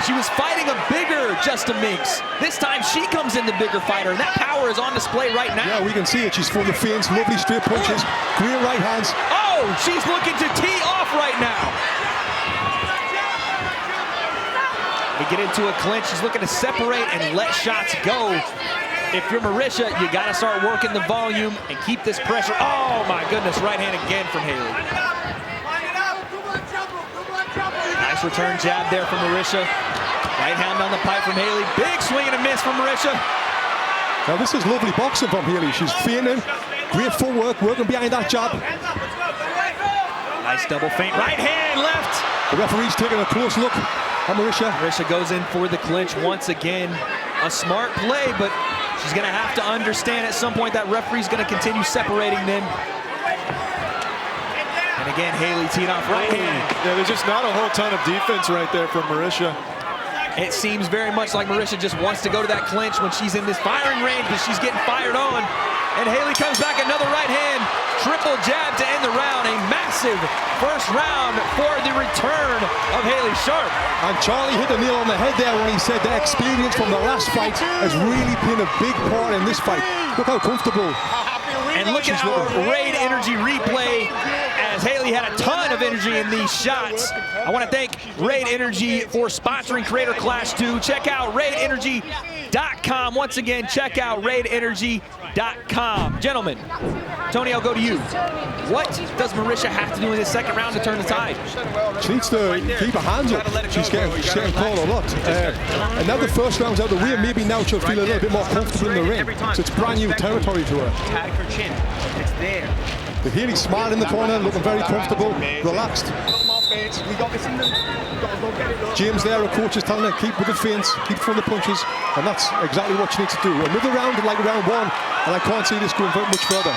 She was fighting a bigger Just a Minx. This time she comes in the bigger fighter, and that power is on display right now. Yeah, we can see it. She's full of feints, lovely straight punches, great right hands. Oh, she's looking to tee off right now. We get into a clinch. She's looking to separate and let shots go. If you're Marisha, you got to start working the volume and keep this pressure. Oh, my goodness, right hand again from Haley. Nice return jab there from Marisha. Right hand on the pipe from Haley. Big swing and a miss from Marisha. Now this is lovely boxing from Haley. She's feinting, great footwork, working behind that jab. Nice double feint. Right hand left. The referee's taking a close look at Marisha. Marisha goes in for the clinch once again. A smart play, but she's going to have to understand at some point that referee's going to continue separating them. And again, Haley teeing off right hand. Yeah, there's just not a whole ton of defense right there from Marisha. It seems very much like Marisha just wants to go to that clinch when she's in this firing range, but she's getting fired on. And Haley comes back, another right hand, triple jab to end the round. A massive first round for the return of Haley Sharp. And Charlie hit the nail on the head there when he said the experience from the last fight has really been a big part in this fight. Look how comfortable. And look at our Raid Energy replay as Haley had a ton of energy in these shots. I want to thank Raid Energy for sponsoring Creator Clash 2. Check out raidenergy.com. Once again, check out raidenergy.com. Gentlemen, Tony, I'll go to you. What does Marisha have to do in this second round to turn the tide? She needs to keep her hands up. She's getting called a lot. And now the first round's out of the way, maybe now she'll feel a little bit more comfortable in the ring. So it's brand new territory to her. Tag her chin. It's there. The Haley's smart in the corner, looking very comfortable, relaxed. We got this in the. Got to go get James there, her coach is telling her, keep with the feints, keep throwing the punches, and that's exactly what she needs to do. Another round like round one, and I can't see this going much further.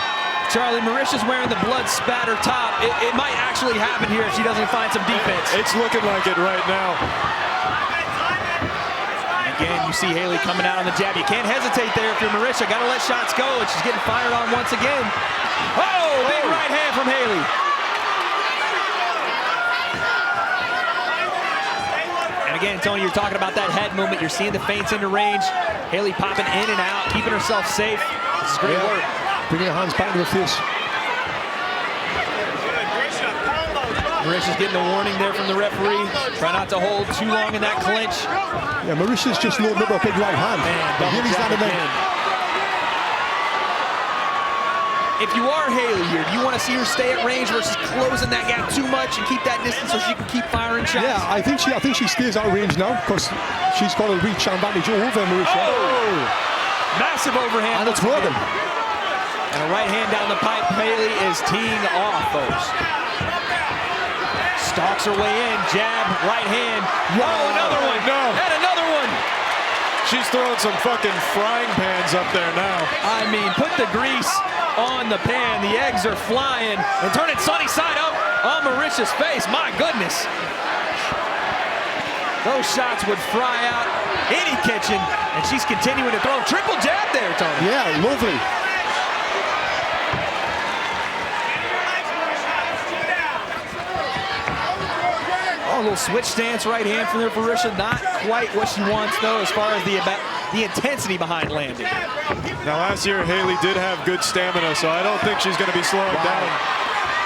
Charlie, Marisha's wearing the blood spatter top. It might actually happen here if she doesn't find some defense. It's looking like it right now. Again, you see Haley coming out on the jab. You can't hesitate there if you're Marisha. Got to let shots go, and she's getting fired on once again. Oh, big right hand from Haley. And again, Tony, you're talking about that head movement. You're seeing the feints into range. Haley popping in and out, keeping herself safe. This is great work. Bringing her hands back to the face. Marisha's getting a warning there from the referee. Try not to hold too long in that clinch. Yeah, Marisha's just loading up a big right hand. Haley's not again. If you are Haley here, do you want to see her stay at range versus closing that gap too much and keep that distance so she can keep firing shots? Yeah, I think she stays out of range now because she's got a reach advantage over Marisha. Oh! Massive overhand. And it's working. And a right hand down the pipe. Haley is teeing off, folks. Stalks her way in. Jab, right hand. Oh, another one. No. And another one. She's throwing some fucking frying pans up there now. I mean, put the grease on the pan. The eggs are flying. And turn it sunny side up on Marisha's face. My goodness. Those shots would fry out any kitchen. And she's continuing to throw. Triple jab there, Tony. Yeah, lovely. Oh, a little switch stance right hand from there for Marisha. Not quite what she wants, though, as far as the intensity behind landing. Now, last year, Haley did have good stamina, so I don't think she's going to be slowing down.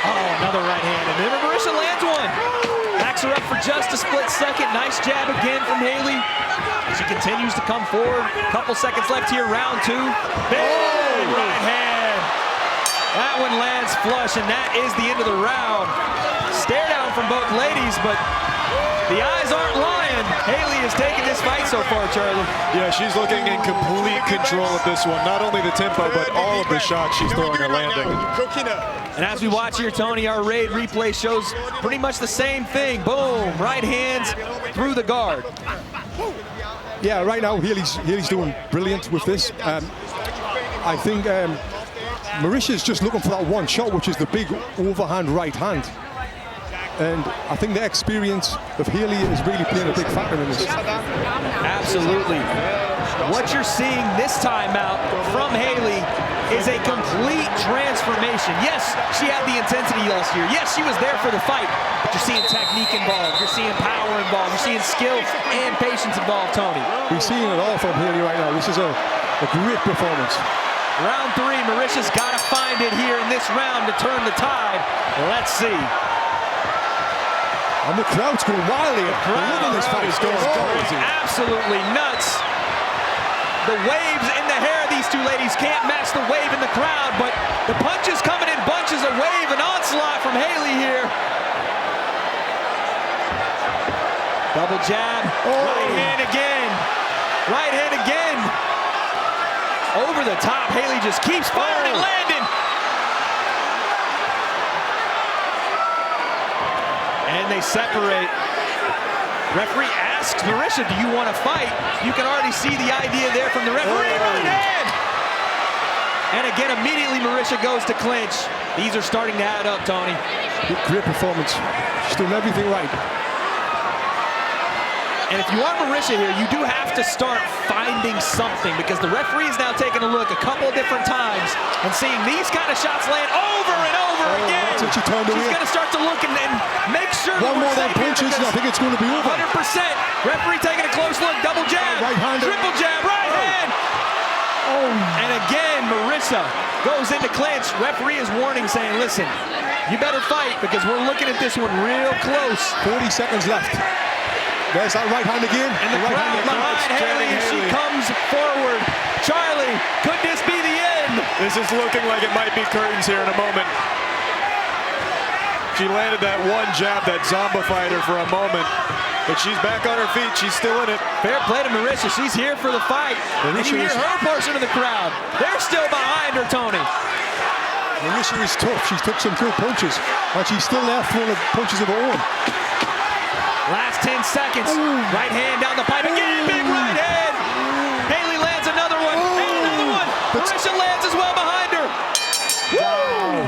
Oh, another right hand. And then Marisha lands one. Backs her up for just a split second. Nice jab again from Haley. She continues to come forward. Couple seconds left here, round two. Big right hand. That one lands flush, and that is the end of the round. Stare down from both ladies, but the eyes aren't lying. Haley has taken this fight so far, Charlie. Yeah, she's looking in complete control of this one. Not only the tempo, but all of the shots she's throwing are landing. And as we watch here, Tony, our raid replay shows pretty much the same thing. Boom, right hands through the guard. Yeah, right now Haley's doing brilliant with this. I think Marisha's just looking for that one shot, which is the big overhand right hand. And I think the experience of Haley is really playing a big factor in this. Absolutely. What you're seeing this time out from Haley is a complete transformation. Yes, she had the intensity last year. Yes, she was there for the fight. But you're seeing technique involved. You're seeing power involved. You're seeing skill and patience involved, Tony. We're seeing it all from Haley right now. This is a great performance. Round three, Marisha's got to find it here in this round to turn the tide. Let's see. And the crowd's going wild here. The crowd this fight is going crazy. Absolutely nuts. The waves in the hair of these two ladies can't match the wave in the crowd, but the punches coming in bunches. A wave, an onslaught from Haley here. Double jab, right hand again. Right hand again. Over the top, Haley just keeps firing and landing. And they separate. Referee asks Marisha, do you want to fight? You can already see the idea there from the referee. Right hand! And again, immediately Marisha goes to clinch. These are starting to add up, Tony. Great performance. She's doing everything right. And if you are Marisha here, you do have to start finding something, because the referee is now taking a look a couple of different times and seeing these kind of shots land over and over again. That's what she turned away. She's going to start to look and make sure one more than punches, and I think it's going to be over. 100%. Referee taking a close look. Double jab. Right hand. Triple jab. Right hand. And again, Marisha goes into clinch. Referee is warning, saying, listen, you better fight because we're looking at this one real close. 40 seconds left. There's that right hand again. And the crowd behind Haley as she comes forward. Charlie, could this be the end? This is looking like it might be curtains here in a moment. She landed that one jab that zombified her for a moment. But she's back on her feet. She's still in it. Fair play to Marisha. She's here for the fight. And you hear her portion of the crowd. They're still behind her, Tony. Marisha is tough. She's took some good punches. And she's still there throwing punches of her own. Last 10 seconds. Right hand down the pipe again, big right hand. Haley lands another one, and another one. Marisha lands as well behind her. Woo!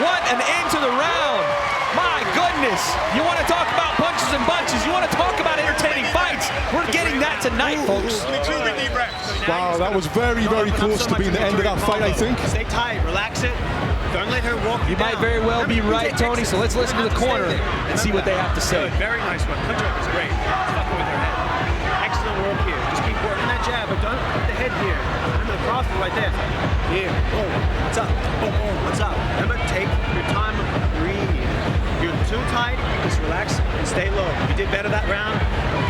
What an end to the round. My goodness. You want to talk about punches and bunches. You want to talk about entertaining fights. We're getting that tonight, folks. Wow, that was very, very close to being the end of that fight, I think. Stay tight, relax it. Don't let her walk You might very well be right, Tony, so let's listen to the corner and see what they have to say. Very nice one. Punch up is great. Fucking with her head. Excellent work here. Just keep working that jab, but don't put the head here. Remember the cross right there. Here. Boom. What's up? Boom, boom. What's up? Remember, take your time and breathe. You're too tight, just relax and stay low. You did better that round.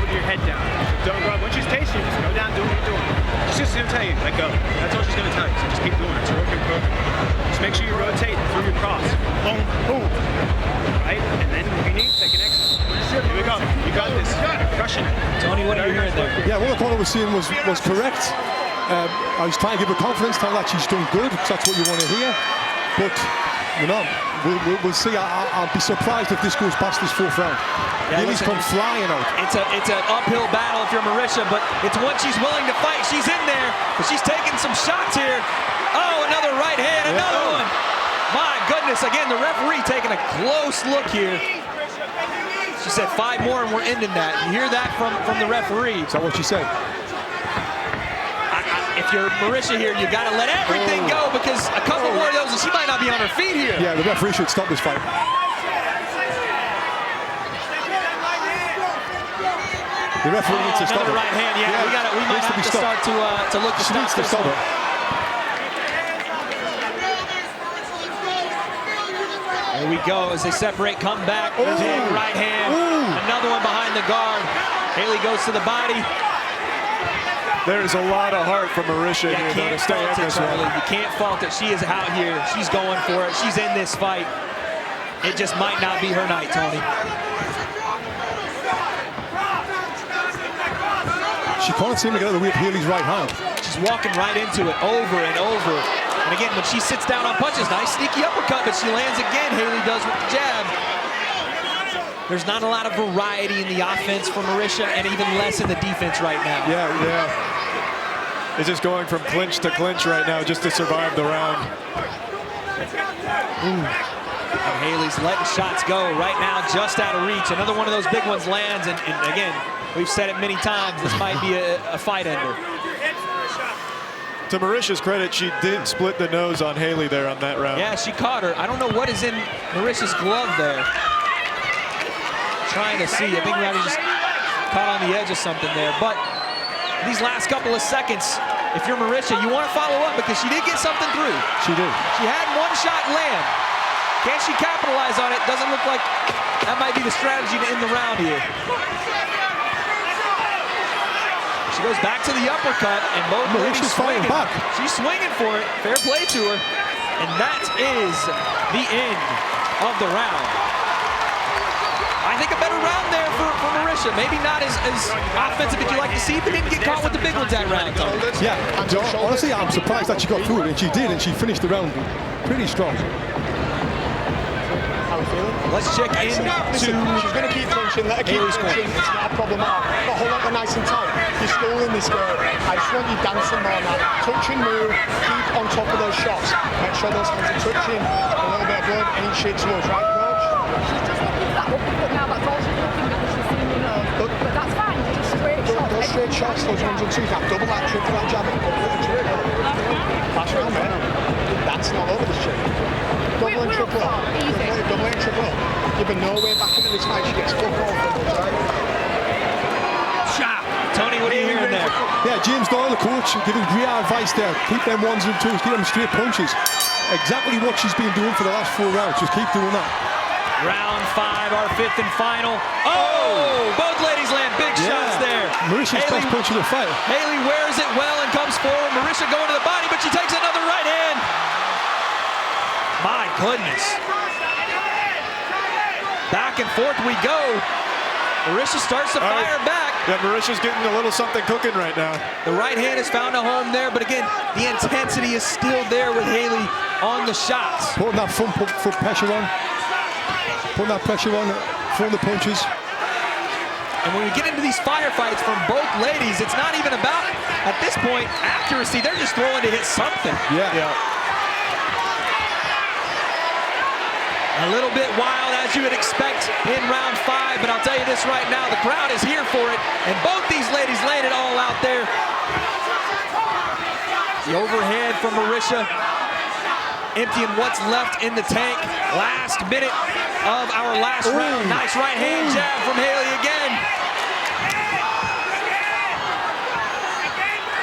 Put your head down. Don't go. Once she's patient, just go down, do what you're doing. She's just gonna tell you, let go. That's all she's gonna tell you. So just keep doing it. It's working perfect. Just make sure you rotate through your cross. Boom, boom. Right? And then if you need, take an exit. Here we go. You got this. You're crushing it. Tony, what are you hearing there? Yeah, what the corner was saying was correct. I was trying to give her confidence, tell her that she's done good, because that's what you want to hear. But, you know, we'll see. I'll be surprised if this goes past this fourth round. Yeah, Haley's come flying out. It's an uphill battle if you're Marisha, but it's one she's willing to fight. She's in there, but she's taking some shots here. Oh, another right hand, another one. My goodness, again, the referee taking a close look here. She said 5 more and we're ending that. You hear that from the referee. Is that what she said? If you're Marisha here, you got to let everything go, because a couple more of those and she might not be on her feet here. Yeah, the referee should stop this fight. The referee needs to stop it. Another right hand, yeah. We might have to start to look to she stop needs to this stop one. it. There we go as they separate, come back, big right hand, another one behind the guard. Haley goes to the body. There's a lot of heart from Marisha here though, to stay in this one. You can't fault it. She is out here. She's going for it. She's in this fight. It just might not be her night, Tony. She can't seem to get out of the way of Haley's right hand. She's walking right into it over and over. And again, when she sits down on punches, nice sneaky uppercut, but she lands again. Haley does with the jab. There's not a lot of variety in the offense for Marisha, and even less in the defense right now. Yeah. It's just going from clinch to clinch right now just to survive the round. And Haley's letting shots go right now, just out of reach. Another one of those big ones lands, and again, we've said it many times, this might be a fight ender. To Marisha's credit, she did split the nose on Haley there on that round. Yeah, she caught her. I don't know what is in Marisha's glove there. Trying to see. I think maybe just caught on the edge of something there. But these last couple of seconds, if you're Marisha, you want to follow up because she did get something through. She did. She had one shot land. Can she capitalize on it? Doesn't look like that might be the strategy to end the round here. She goes back to the uppercut, and both ladies swinging. She's swinging for it. Fair play to her. And that is the end of the round. I think a better round there for Marisha. Maybe not as offensive as you like to see, but didn't get caught with the big ones that round. Yeah, honestly, I'm surprised that she got through it, and she did, and she finished the round pretty strong. Let's check in She's going to keep punching, let her keep punching. It's not a problem at all. But hold on nice and tight. You're schooling this girl. I just want you dancing more now. Touch and move. Keep on top of those shots. Make sure those hands are touching. A little bit of blood ain't shit to us, right, coach? She's just looking for that uppercut now. That's all she's looking at. She's seen me know. But that's fine. Just straight shots. Those straight shots, those 1 and 2, that double that, triple that jab, pass around there. That's not over this chick. Double and triple up. Double and triple up. Give her no way back into this fight. She gets full off. Tony, what are you hearing there? Yeah, James Doyle, the coach, giving great advice there. Keep them 1s and 2s, keep them straight punches. Exactly what she's been doing for the last 4 rounds. Just keep doing that. Round 5, our 5th and final. Oh! Both ladies land big shots there. Marisha's best punch of the fight. Haley wears it well and comes forward. Marisha going to the body, but she takes another right hand. My goodness. Back and forth we go. Marisha starts to fire back. Yeah, Marisha's getting a little something cooking right now. The right hand has found a home there, but again, the intensity is still there with Haley on the shots. Putting that front foot pressure on. Putting that pressure on, throwing the punches. And when we get into these firefights from both ladies, it's not even about, at this point, accuracy. They're just throwing to hit something. Yeah. A little bit wild, as you would expect in round 5, but I'll tell you this right now, the crowd is here for it, and both these ladies laying it all out there. The overhead from Marisha, emptying what's left in the tank. Last minute of our last round. Nice right hand jab from Haley again.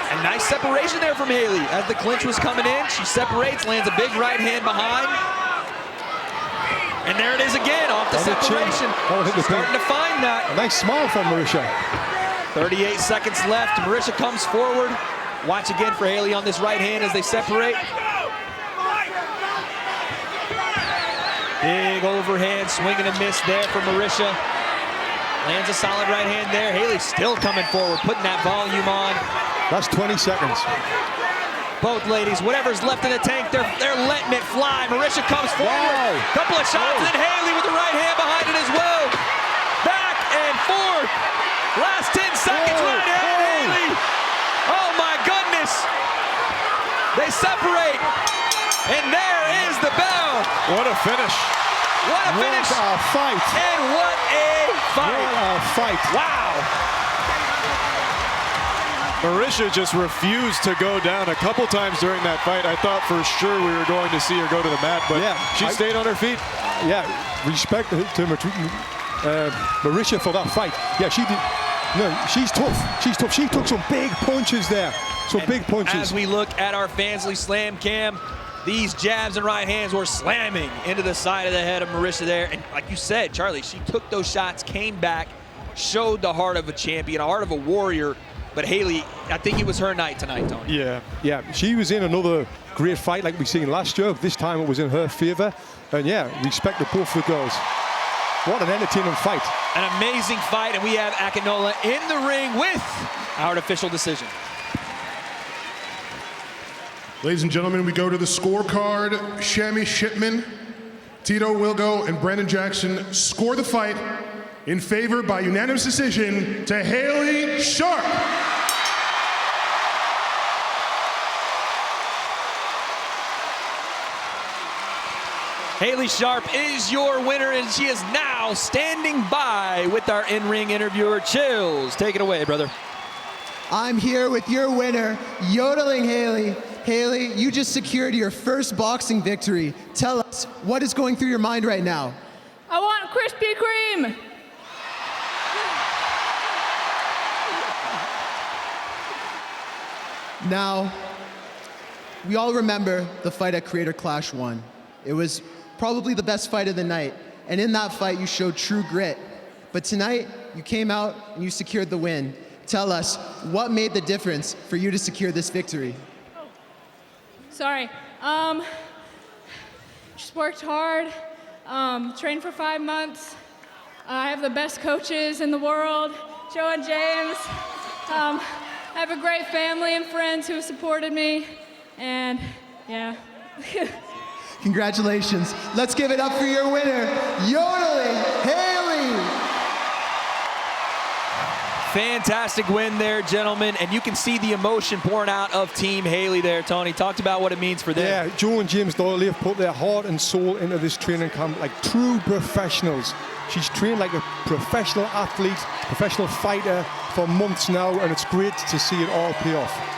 And nice separation there from Haley. As the clinch was coming in, she separates, lands a big right hand behind. And there it is again, off the separation. She's starting to find that. A nice smile from Marisha. 38 seconds left. Marisha comes forward. Watch again for Haley on this right hand as they separate. Big overhand, swing and a miss there for Marisha. Lands a solid right hand there. Haley still coming forward, putting that volume on. That's 20 seconds. Both ladies, whatever's left in the tank, they're letting it fly. Marisha comes forward. Couple of shots, and then Haley with the right hand behind it as well. Back and forth. Last 10 seconds, right hand, Haley. Oh my goodness. They separate. And there is the bell. What a finish. What a finish. What a fight. And what a fight. What a fight. Wow. Marisha just refused to go down a couple times during that fight. I thought for sure we were going to see her go to the mat, but she stayed on her feet. Yeah, respect to Marisha for that fight. Yeah, she did. No, she's tough. She's tough. She took some big punches there. Big punches. As we look at our Fansly Slam cam, these jabs and right hands were slamming into the side of the head of Marisha there. And like you said, Charlie, she took those shots, came back, showed the heart of a champion, a heart of a warrior. But Haley, I think it was her night tonight, Tony. Yeah, she was in another great fight like we seen last year. This time it was in her favor. And yeah, respect to both the girls. What an entertaining fight. An amazing fight, and we have Alanah in the ring with our official decision. Ladies and gentlemen, we go to the scorecard. Shami Shipman, Tito Wilgo, and Brandon Jackson score the fight in favor by unanimous decision to Haley Sharp. Haley Sharp is your winner, and she is now standing by with our in-ring interviewer, Chills. Take it away, brother. I'm here with your winner, Yodeling Haley. Haley, you just secured your first boxing victory. Tell us, what is going through your mind right now? I want Krispy Kreme. Now, we all remember the fight at Creator Clash 1. It was probably the best fight of the night. And in that fight, you showed true grit. But tonight, you came out and you secured the win. Tell us, what made the difference for you to secure this victory? Sorry. Just worked hard, trained for 5 months. I have the best coaches in the world, Joe and James. I have a great family and friends who have supported me, and yeah. Congratulations. Let's give it up for your winner, Yodeling Haley. Fantastic win there, gentlemen, and you can see the emotion pouring out of Team Haley there, Tony. Talked about what it means for them. Yeah, Joe and James Doyle have put their heart and soul into this training camp like true professionals. She's trained like a professional athlete, professional fighter for months now, and it's great to see it all pay off.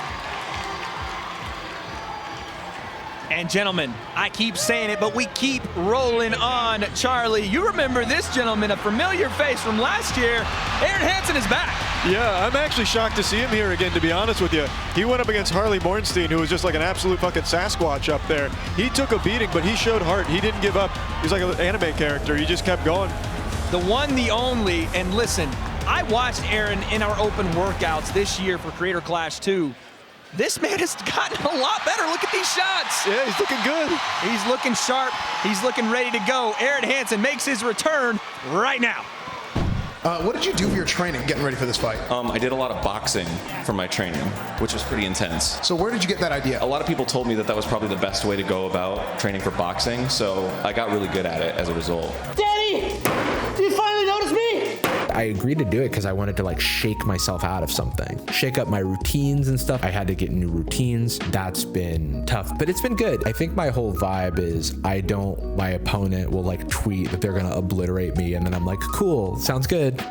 And gentlemen, I keep saying it, but we keep rolling on. Charlie, you remember this gentleman, a familiar face from last year. Arin Hansen is back. Yeah, I'm actually shocked to see him here again, to be honest with you. He went up against Harley Bornstein, who was just like an absolute fucking Sasquatch up there. He took a beating, but he showed heart. He didn't give up. He's like an anime character. He just kept going. The one, the only, and listen, I watched Arin in our open workouts this year for Creator Clash 2. This man has gotten a lot better. Look at these shots. Yeah, he's looking good. He's looking sharp. He's looking ready to go. Arin Hansen makes his return right now. What did you do for your training getting ready for this fight? I did a lot of boxing for my training, which was pretty intense. So where did you get that idea? A lot of people told me that that was probably the best way to go about training for boxing, so I got really good at it as a result. Daddy, do you finally notice me? I agreed to do it because I wanted to like shake myself out of something, shake up my routines and stuff. I had to get new routines. That's been tough, but it's been good. I think my whole vibe is my opponent will like tweet that they're gonna obliterate me, and then I'm like, cool, sounds good.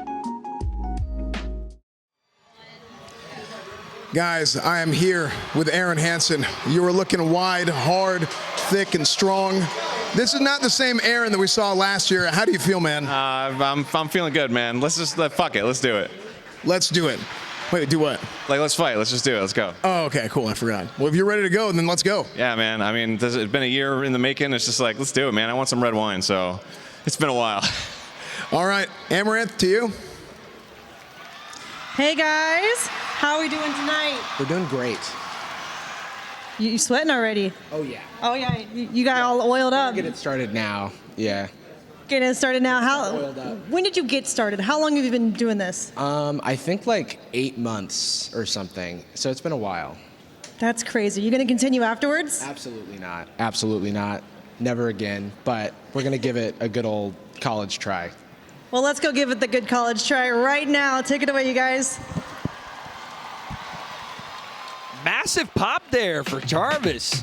Guys, I am here with Arin Hansen. You were looking wide, hard, thick, and strong. This is not the same Arin that we saw last year. How do you feel, man? I'm feeling good, man. Let's just fuck it. Let's do it. Let's do it. Wait, do what? Like, let's fight. Let's just do it. Let's go. Oh, okay, cool. I forgot. Well, if you're ready to go, then let's go. Yeah, man. I mean, it's been a year in the making. It's just like, let's do it, man. I want some red wine, so it's been a while. All right, Amaranth, to you. Hey guys, how are we doing tonight? We're doing great. You sweating already? Oh yeah. Oh yeah, you got all oiled up. Get it started now. Yeah. Getting it started now. When did you get started? How long have you been doing this? I think like 8 months or something. So it's been a while. That's crazy. You gonna continue afterwards? Absolutely not. Absolutely not. Never again. But we're gonna give it a good old college try. Well, let's go give it the good college try right now. Take it away, you guys. Massive pop there for Jarvis.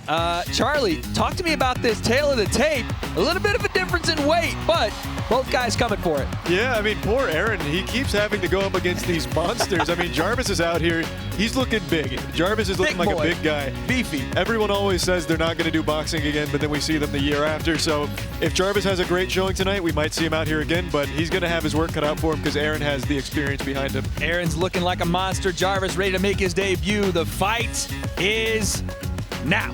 Charlie, talk to me about this tail of the tape. A little bit of a difference in weight, but both guys coming for it. Yeah, I mean, poor Arin. He keeps having to go up against these monsters. I mean, Jarvis is out here. He's looking big. Jarvis is looking like a big guy. Beefy. Everyone always says they're not going to do boxing again, but then we see them the year after. So if Jarvis has a great showing tonight, we might see him out here again, but he's going to have his work cut out for him because Arin has the experience behind him. Arin's looking like a monster. Jarvis ready to make his debut. The fight is now.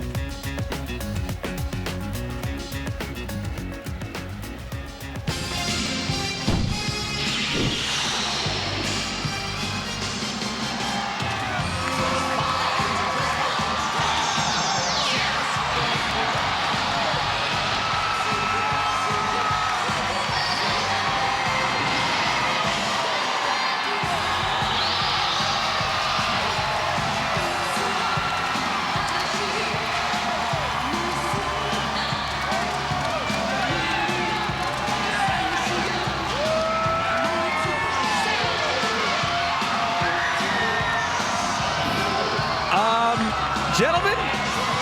Gentlemen,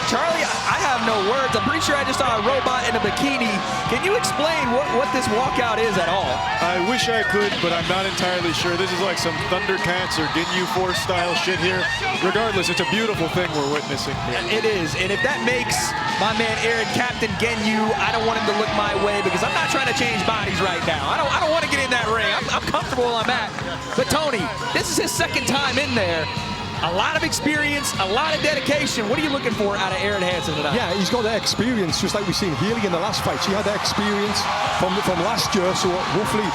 Charlie, I have no words. I'm pretty sure I just saw a robot in a bikini. Can you explain what this walkout is at all? I wish I could, but I'm not entirely sure. This is like some Thundercats or Ginyu Force style shit here. Regardless, it's a beautiful thing we're witnessing here. It is, and if that makes my man Arin Captain Ginyu, I don't want him to look my way because I'm not trying to change bodies right now. I don't want to get in that ring. I'm comfortable where I'm at. But Tony, this is his second time in there. A lot of experience, a lot of dedication. What are you looking for out of Arin Hansen tonight? Yeah, he's got that experience, just like we've seen Harley in the last fight. She had that experience from last year, so hopefully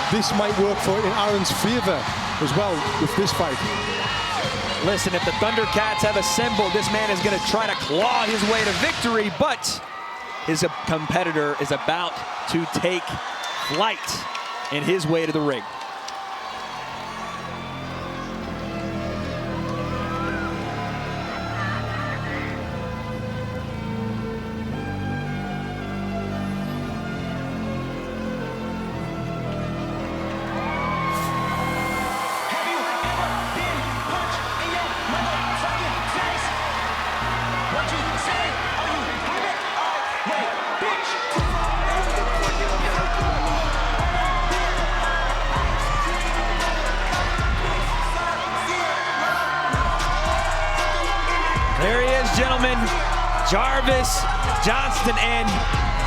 this might work in Arin's favor as well with this fight. Listen, if the Thundercats have assembled, this man is going to try to claw his way to victory, but his competitor is about to take flight in his way to the ring. There he is, gentlemen. Jarvis, Johnston, and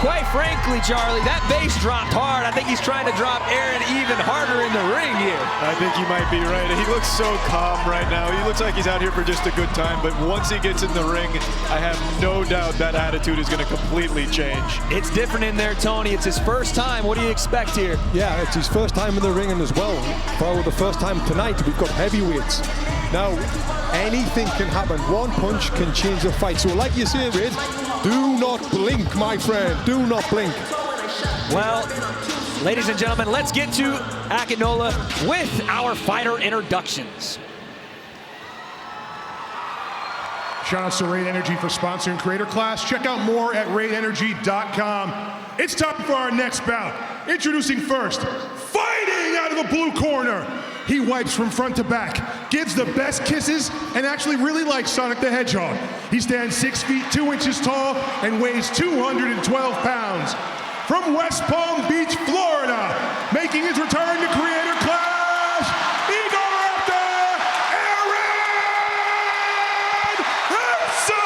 quite frankly, Charlie, that bass dropped hard. I think he's trying to drop Arin even harder in the ring here. I think you might be right. He looks so calm right now. He looks like he's out here for just a good time, but once he gets in the ring, I have no doubt that attitude is going to completely change. It's different in there, Tony. It's his first time. What do you expect here? Yeah, it's his first time in the ring, and as well, for the first time tonight, we've got heavyweights. Now, anything can happen. One punch can change the fight. So like you say, Red, do not blink, my friend. Do not blink. Well, ladies and gentlemen, let's get to Akinola with our fighter introductions. Shout out to Raid Energy for sponsoring Creator Class. Check out more at raidenergy.com. It's time for our next bout. Introducing first, fighting out of out of the blue corner. He wipes from front to back, gives the best kisses, and actually really likes Sonic the Hedgehog. He stands 6 feet 2 inches tall and weighs 212 pounds. From West Palm Beach, Florida, making his return to Creator Clash, Eagle Raptor, Arin Hansen!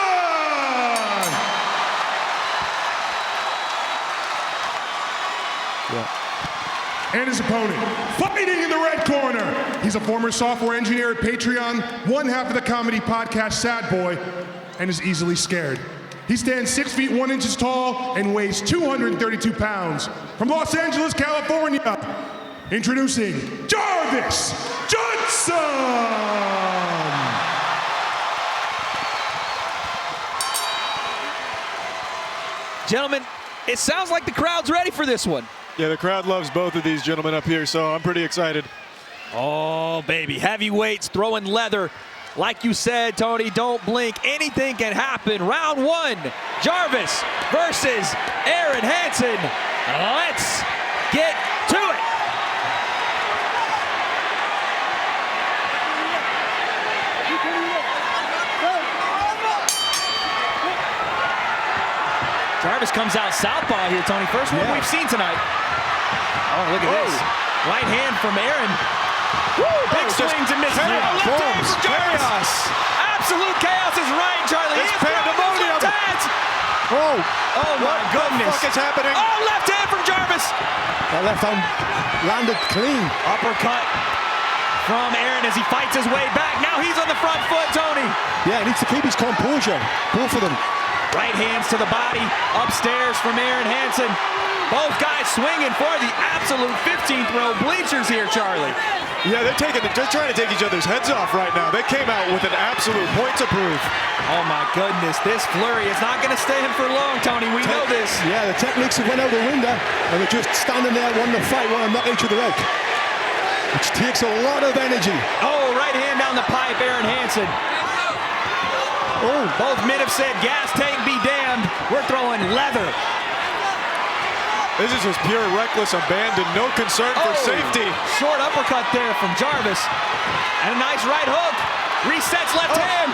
And his opponent, fighting in the red corner. He's a former software engineer at Patreon, one half of the comedy podcast Sad Boy, and is easily scared. He stands 6 feet 1 inches tall and weighs 232 pounds. From Los Angeles, California, introducing Jarvis Johnson! Gentlemen, it sounds like the crowd's ready for this one. Yeah, the crowd loves both of these gentlemen up here, so I'm pretty excited. Oh, baby. Heavyweights throwing leather. Like you said, Tony, don't blink. Anything can happen. Round one, Jarvis versus Arin Hansen. Let's get to it. Jarvis comes out southpaw here, Tony. First one we've seen tonight. Oh, look at this. Right hand from Arin. Woo, big swings and misses. Left hand from Jarvis. Absolute chaos is right, Charlie. It's pandemonium. Oh my goodness. What the fuck is happening? Oh, left hand from Jarvis. That left hand landed clean. Uppercut from Arin as he fights his way back. Now he's on the front foot, Tony. Yeah, he needs to keep his composure. Both of them. Right hands to the body. Upstairs from Arin Hansen. Both guys swinging for the absolute 15th row bleachers here, Charlie. Yeah, they're trying to take each other's heads off right now. They came out with an absolute point to prove. Oh my goodness, this flurry is not going to stand for long, Tony. We know this. Yeah, the techniques have went out the window, and they're just standing there wanting to fight, wanting to knock each other out. Which takes a lot of energy. Oh, right hand down the pipe, Arin Hansen. Oh, both men have said gas tank be damned. We're throwing leather. This is just pure reckless abandon, no concern for safety. Short uppercut there from Jarvis. And a nice right hook. Resets left hand.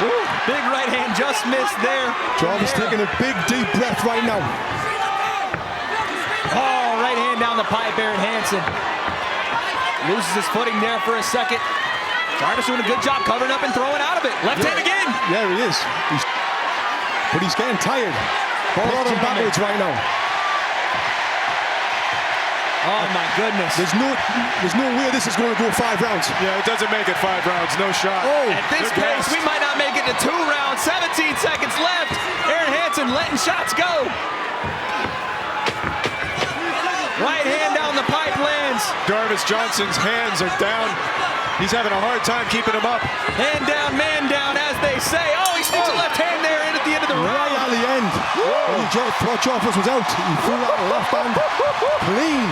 Ooh, big right hand just missed there. Jarvis taking a big deep breath right now. Oh, right hand down the pipe, Arin Hansen. Loses his footing there for a second. Jarvis doing a good job covering up and throwing out of it. Left hand again. Yeah, he is. But he's getting tired. Both of them backwards right now. Oh my goodness. There's no way this is going to go 5 rounds. Yeah, it doesn't make it 5 rounds, no shot. Oh, at this pace, we might not make it to 2 rounds. 17 seconds left. Arin Hansen letting shots go. Right hand down the pipe lands. Jarvis Johnson's hands are down. He's having a hard time keeping him up. Hand down, man down, as they say. Oh, he sneaks a left hand there in at the end of the round. Right at the end. When he thought Jarvis was out, he threw out the left hand clean.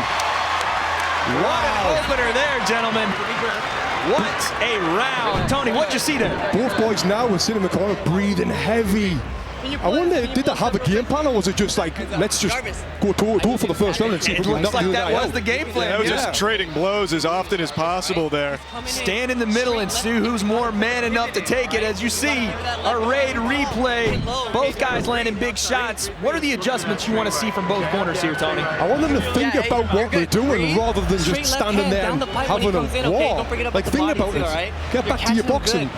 What an opener there, gentlemen. What a round. Tony, what'd you see there? Both boys now were sitting in the corner breathing heavy. I wonder, did they have a game plan, or was it just like, let's just go toe for the first round and see if we can knock like the that guy was out? the game plan. Yeah, it was just trading blows as often as possible there. Stand in the middle and see who's more man enough to take it. As you see, a raid replay. Both guys landing big shots. What are the adjustments you want to see from both corners here, Tony? I want them to think about what they're doing rather than just standing there and having a war. Like, think about it. Get back to your boxing.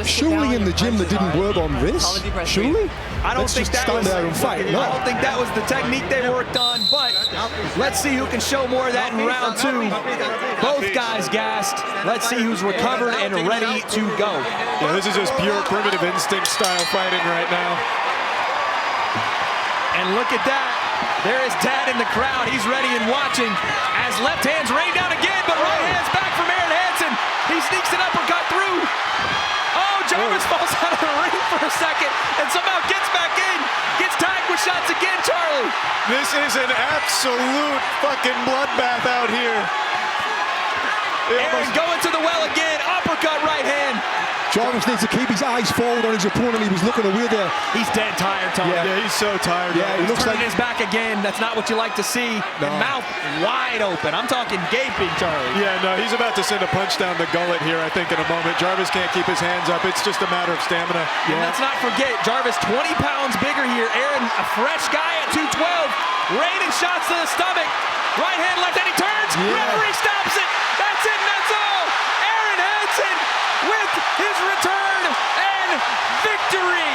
Surely in the gym they didn't work on this? Surely? I don't think that was, there and fight. No. I don't think that was the technique they worked on, but let's see who can show more of that in round 2. Both guys gassed. Let's see who's recovered and ready to go. Yeah, this is just pure primitive instinct style fighting right now. And look at that. There is Dad in the crowd. He's ready and watching as left hands rain down again, but right hands back from Arin Hansen. He sneaks an uppercut through. Oh, Jarvis falls out of the ring for a second and somehow gets back in. Gets tagged with shots again, Charlie. This is an absolute fucking bloodbath out here. Arin going to the well again. Uppercut right hand. Jarvis needs to keep his eyes forward on his opponent. He was looking away there. He's dead tired, Tony. Yeah, he's so tired. Yeah, he looks turning like his back again. That's not what you like to see. No. And mouth wide open. I'm talking gaping, Charlie. Yeah, no, he's about to send a punch down the gullet here, I think, in a moment. Jarvis can't keep his hands up. It's just a matter of stamina. And let's not forget, Jarvis 20 pounds bigger here. Arin, a fresh guy at 212. Raining shots to the stomach. Right hand, left hand, he turns. Referee stops it. That's it, and that's all. Arin Hansen with his return and victory.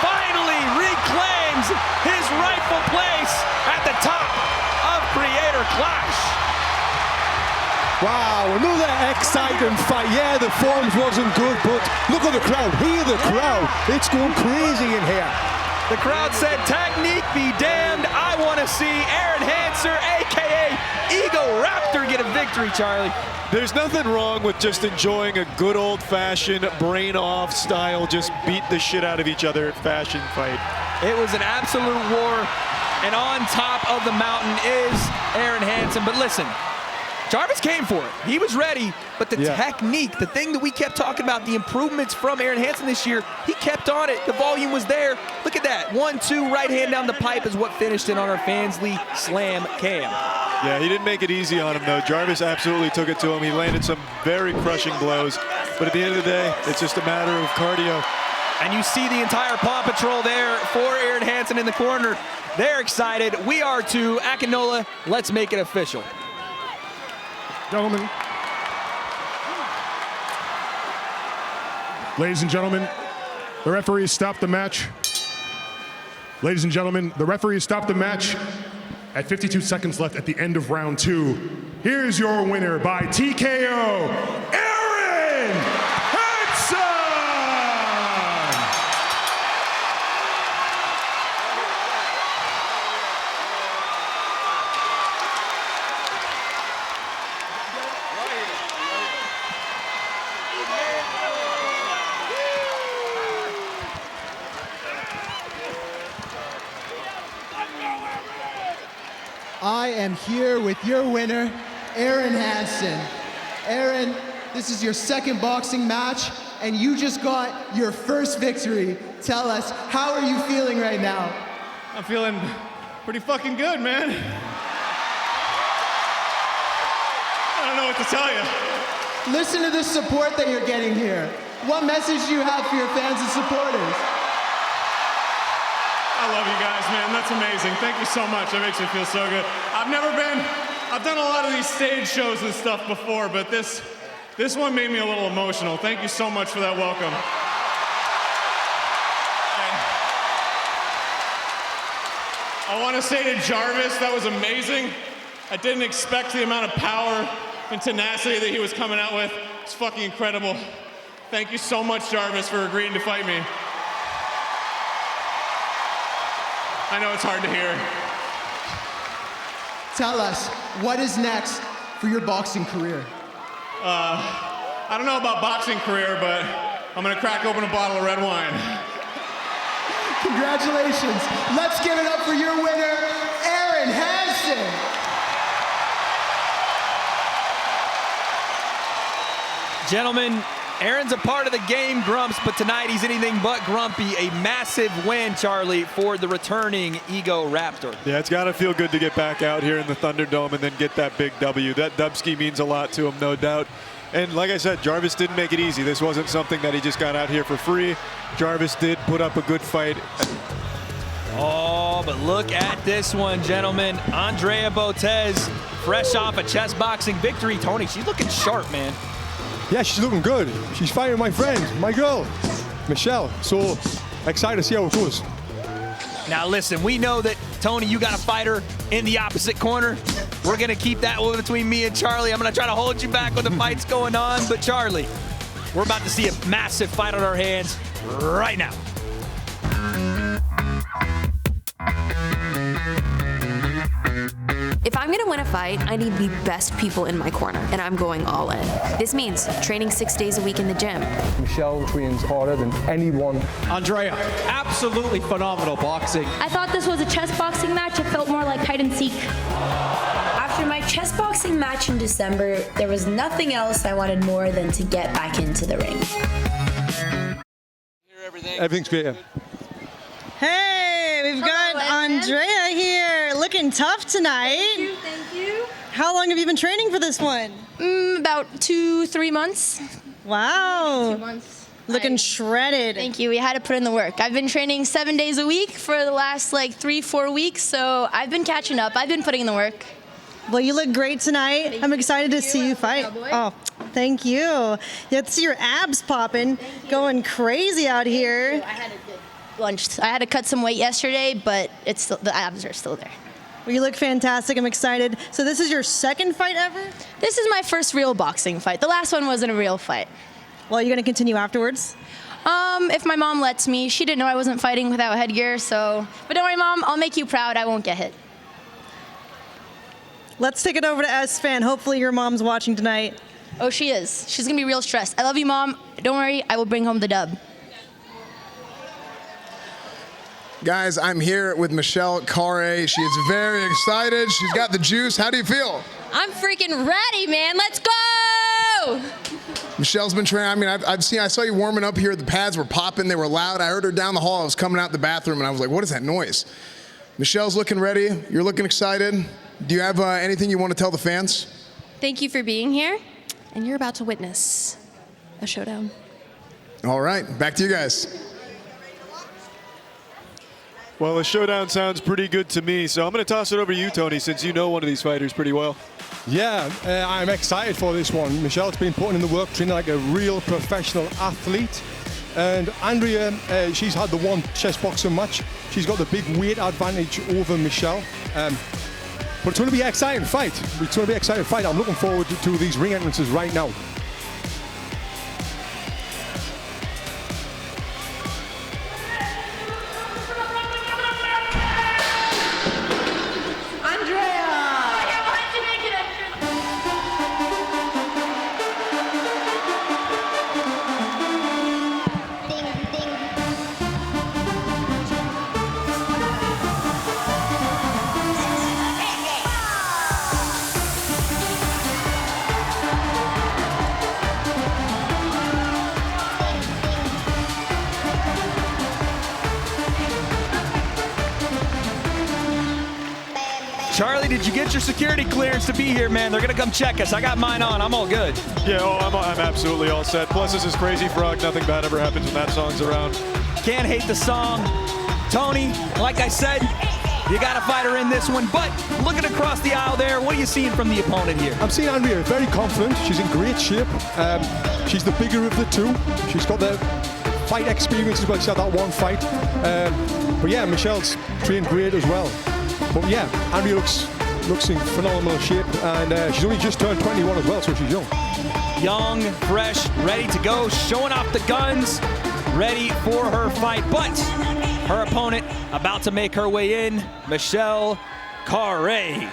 Finally reclaims his rightful place at the top of Creator Clash. wow, another exciting fight. Yeah, the forms wasn't good, but look at the crowd. Hear the crowd. It's going crazy in here. The crowd said, technique be damned. I want to see Arin Hansen, a.k.a. Ego Raptor, get a victory, Charlie. There's nothing wrong with just enjoying a good old-fashioned brain-off style, just beat the shit out of each other fashion fight. It was an absolute war, and on top of the mountain is Arin Hansen. But listen, Jarvis came for it. He was ready, but the technique, the thing that we kept talking about, the improvements from Arin Hansen this year, he kept on it. The volume was there. Look at that. 1-2, right hand down the pipe is what finished it on our Fansly Slam Cam. Yeah, he didn't make it easy on him, though. Jarvis absolutely took it to him. He landed some very crushing blows. But at the end of the day, it's just a matter of cardio. And you see the entire Paw Patrol there for Arin Hansen in the corner. They're excited. We are too. Akinola, let's make it official. Gentlemen, ladies and gentlemen, the referee has stopped the match. Ladies and gentlemen, the referee has stopped the match at 52 seconds left at the end of round 2. Here's your winner by TKO, Arin Hansen! I am here with your winner, Arin Hansen. Arin, this is your second boxing match, and you just got your first victory. Tell us, how are you feeling right now? I'm feeling pretty fucking good, man. I don't know what to tell you. Listen to the support that you're getting here. What message do you have for your fans and supporters? I love you guys, man. That's amazing. Thank you so much. That makes me feel so good. I've done a lot of these stage shows and stuff before, but this one made me a little emotional. Thank you so much for that welcome. I want to say to Jarvis, that was amazing. I didn't expect the amount of power and tenacity that he was coming out with. It's fucking incredible. Thank you so much, Jarvis, for agreeing to fight me. I know it's hard to hear. Tell us, what is next for your boxing career? I don't know about boxing career, but I'm gonna crack open a bottle of red wine. Congratulations. Let's give it up for your winner, Arin Hansen. Gentlemen, Arin's a part of the game, Grumps, but tonight he's anything but grumpy. A massive win, Charlie, for the returning Ego Raptor. Yeah, it's got to feel good to get back out here in the Thunderdome and then get that big W. That Dubski means a lot to him, no doubt. And like I said, Jarvis didn't make it easy. This wasn't something that he just got out here for free. Jarvis did put up a good fight. Oh, but look at this one, gentlemen. Andrea Botez, fresh off a chess boxing victory. Tony, she's looking sharp, man. Yeah, she's looking good. She's fighting my friend, my girl, Michelle. So excited to see how it goes. Now listen, we know that, Tony, you got a fighter in the opposite corner. We're gonna keep that one between me and Charlie. I'm gonna try to hold you back when the fight's going on, but Charlie, we're about to see a massive fight on our hands right now. If I'm gonna win a fight, I need the best people in my corner, and I'm going all in. This means training 6 days a week in the gym. Michelle trains harder than anyone. Andrea, absolutely phenomenal boxing. I thought this was a chess boxing match. It felt more like hide and seek. I've After my chess boxing match in December, there was nothing else I wanted more than to get back into the ring. Everything's great. Hey, we've got Andrea here, looking tough tonight. Thank you. How long have you been training for this one? About 2-3 months. Wow. 2 months. Looking shredded. Thank you. We had to put in the work. I've been training 7 days a week for the last like 3-4 weeks, so I've been catching up. I've been putting in the work. Well, you look great tonight. I'm excited to see you fight. Oh, thank you. You have to see your abs popping, going crazy out here. I had a good lunch. I had to cut some weight yesterday, but it's still, the abs are still there. Well, you look fantastic. I'm excited. So this is your second fight ever? This is my first real boxing fight. The last one wasn't a real fight. Well, you're going to continue afterwards? If my mom lets me. She didn't know I wasn't fighting without headgear, so. But don't worry, Mom. I'll make you proud. I won't get hit. Let's take it over to S-Fan. Hopefully your mom's watching tonight. Oh, she is. She's going to be real stressed. I love you, Mom. Don't worry. I will bring home the dub. Guys, I'm here with Michelle Carre. She is very excited. She's got the juice. How do you feel? I'm freaking ready, man. Let's go! Michelle's been training. I mean, I saw you warming up here. The pads were popping. They were loud. I heard her down the hall. I was coming out the bathroom, and I was like, what is that noise? Michelle's looking ready. You're looking excited. Do you have anything you want to tell the fans? Thank you for being here, and you're about to witness a showdown. All right, back to you guys. Well, a showdown sounds pretty good to me, so I'm going to toss it over to you, Tony, since you know one of these fighters pretty well. Yeah, I'm excited for this one. Michelle's been putting in the work, training like a real professional athlete. And Andrea, she's had the one chess boxing match. She's got the big weight advantage over Michelle. But it's going to be an exciting fight. It's going to be an exciting fight. I'm looking forward to these ring entrances right now. Charlie, did you get your security clearance to be here, man? They're gonna come check us. I got mine on. I'm all good. Yeah, I'm absolutely all set. Plus, this is Crazy Frog. Nothing bad ever happens when that song's around. Can't hate the song. Tony, like I said, you got a fighter in this one, but looking across the aisle there, what are you seeing from the opponent here? I'm seeing Andrea very confident. She's in great shape. She's the bigger of the two. She's got the fight experience as well. She's had that one fight. But yeah, Michelle's trained great as well. But yeah, Andrea looks in phenomenal shape, and she's only just turned 21 as well, so she's young. Young, fresh, ready to go, showing off the guns, ready for her fight. But her opponent about to make her way in, Michelle Carre.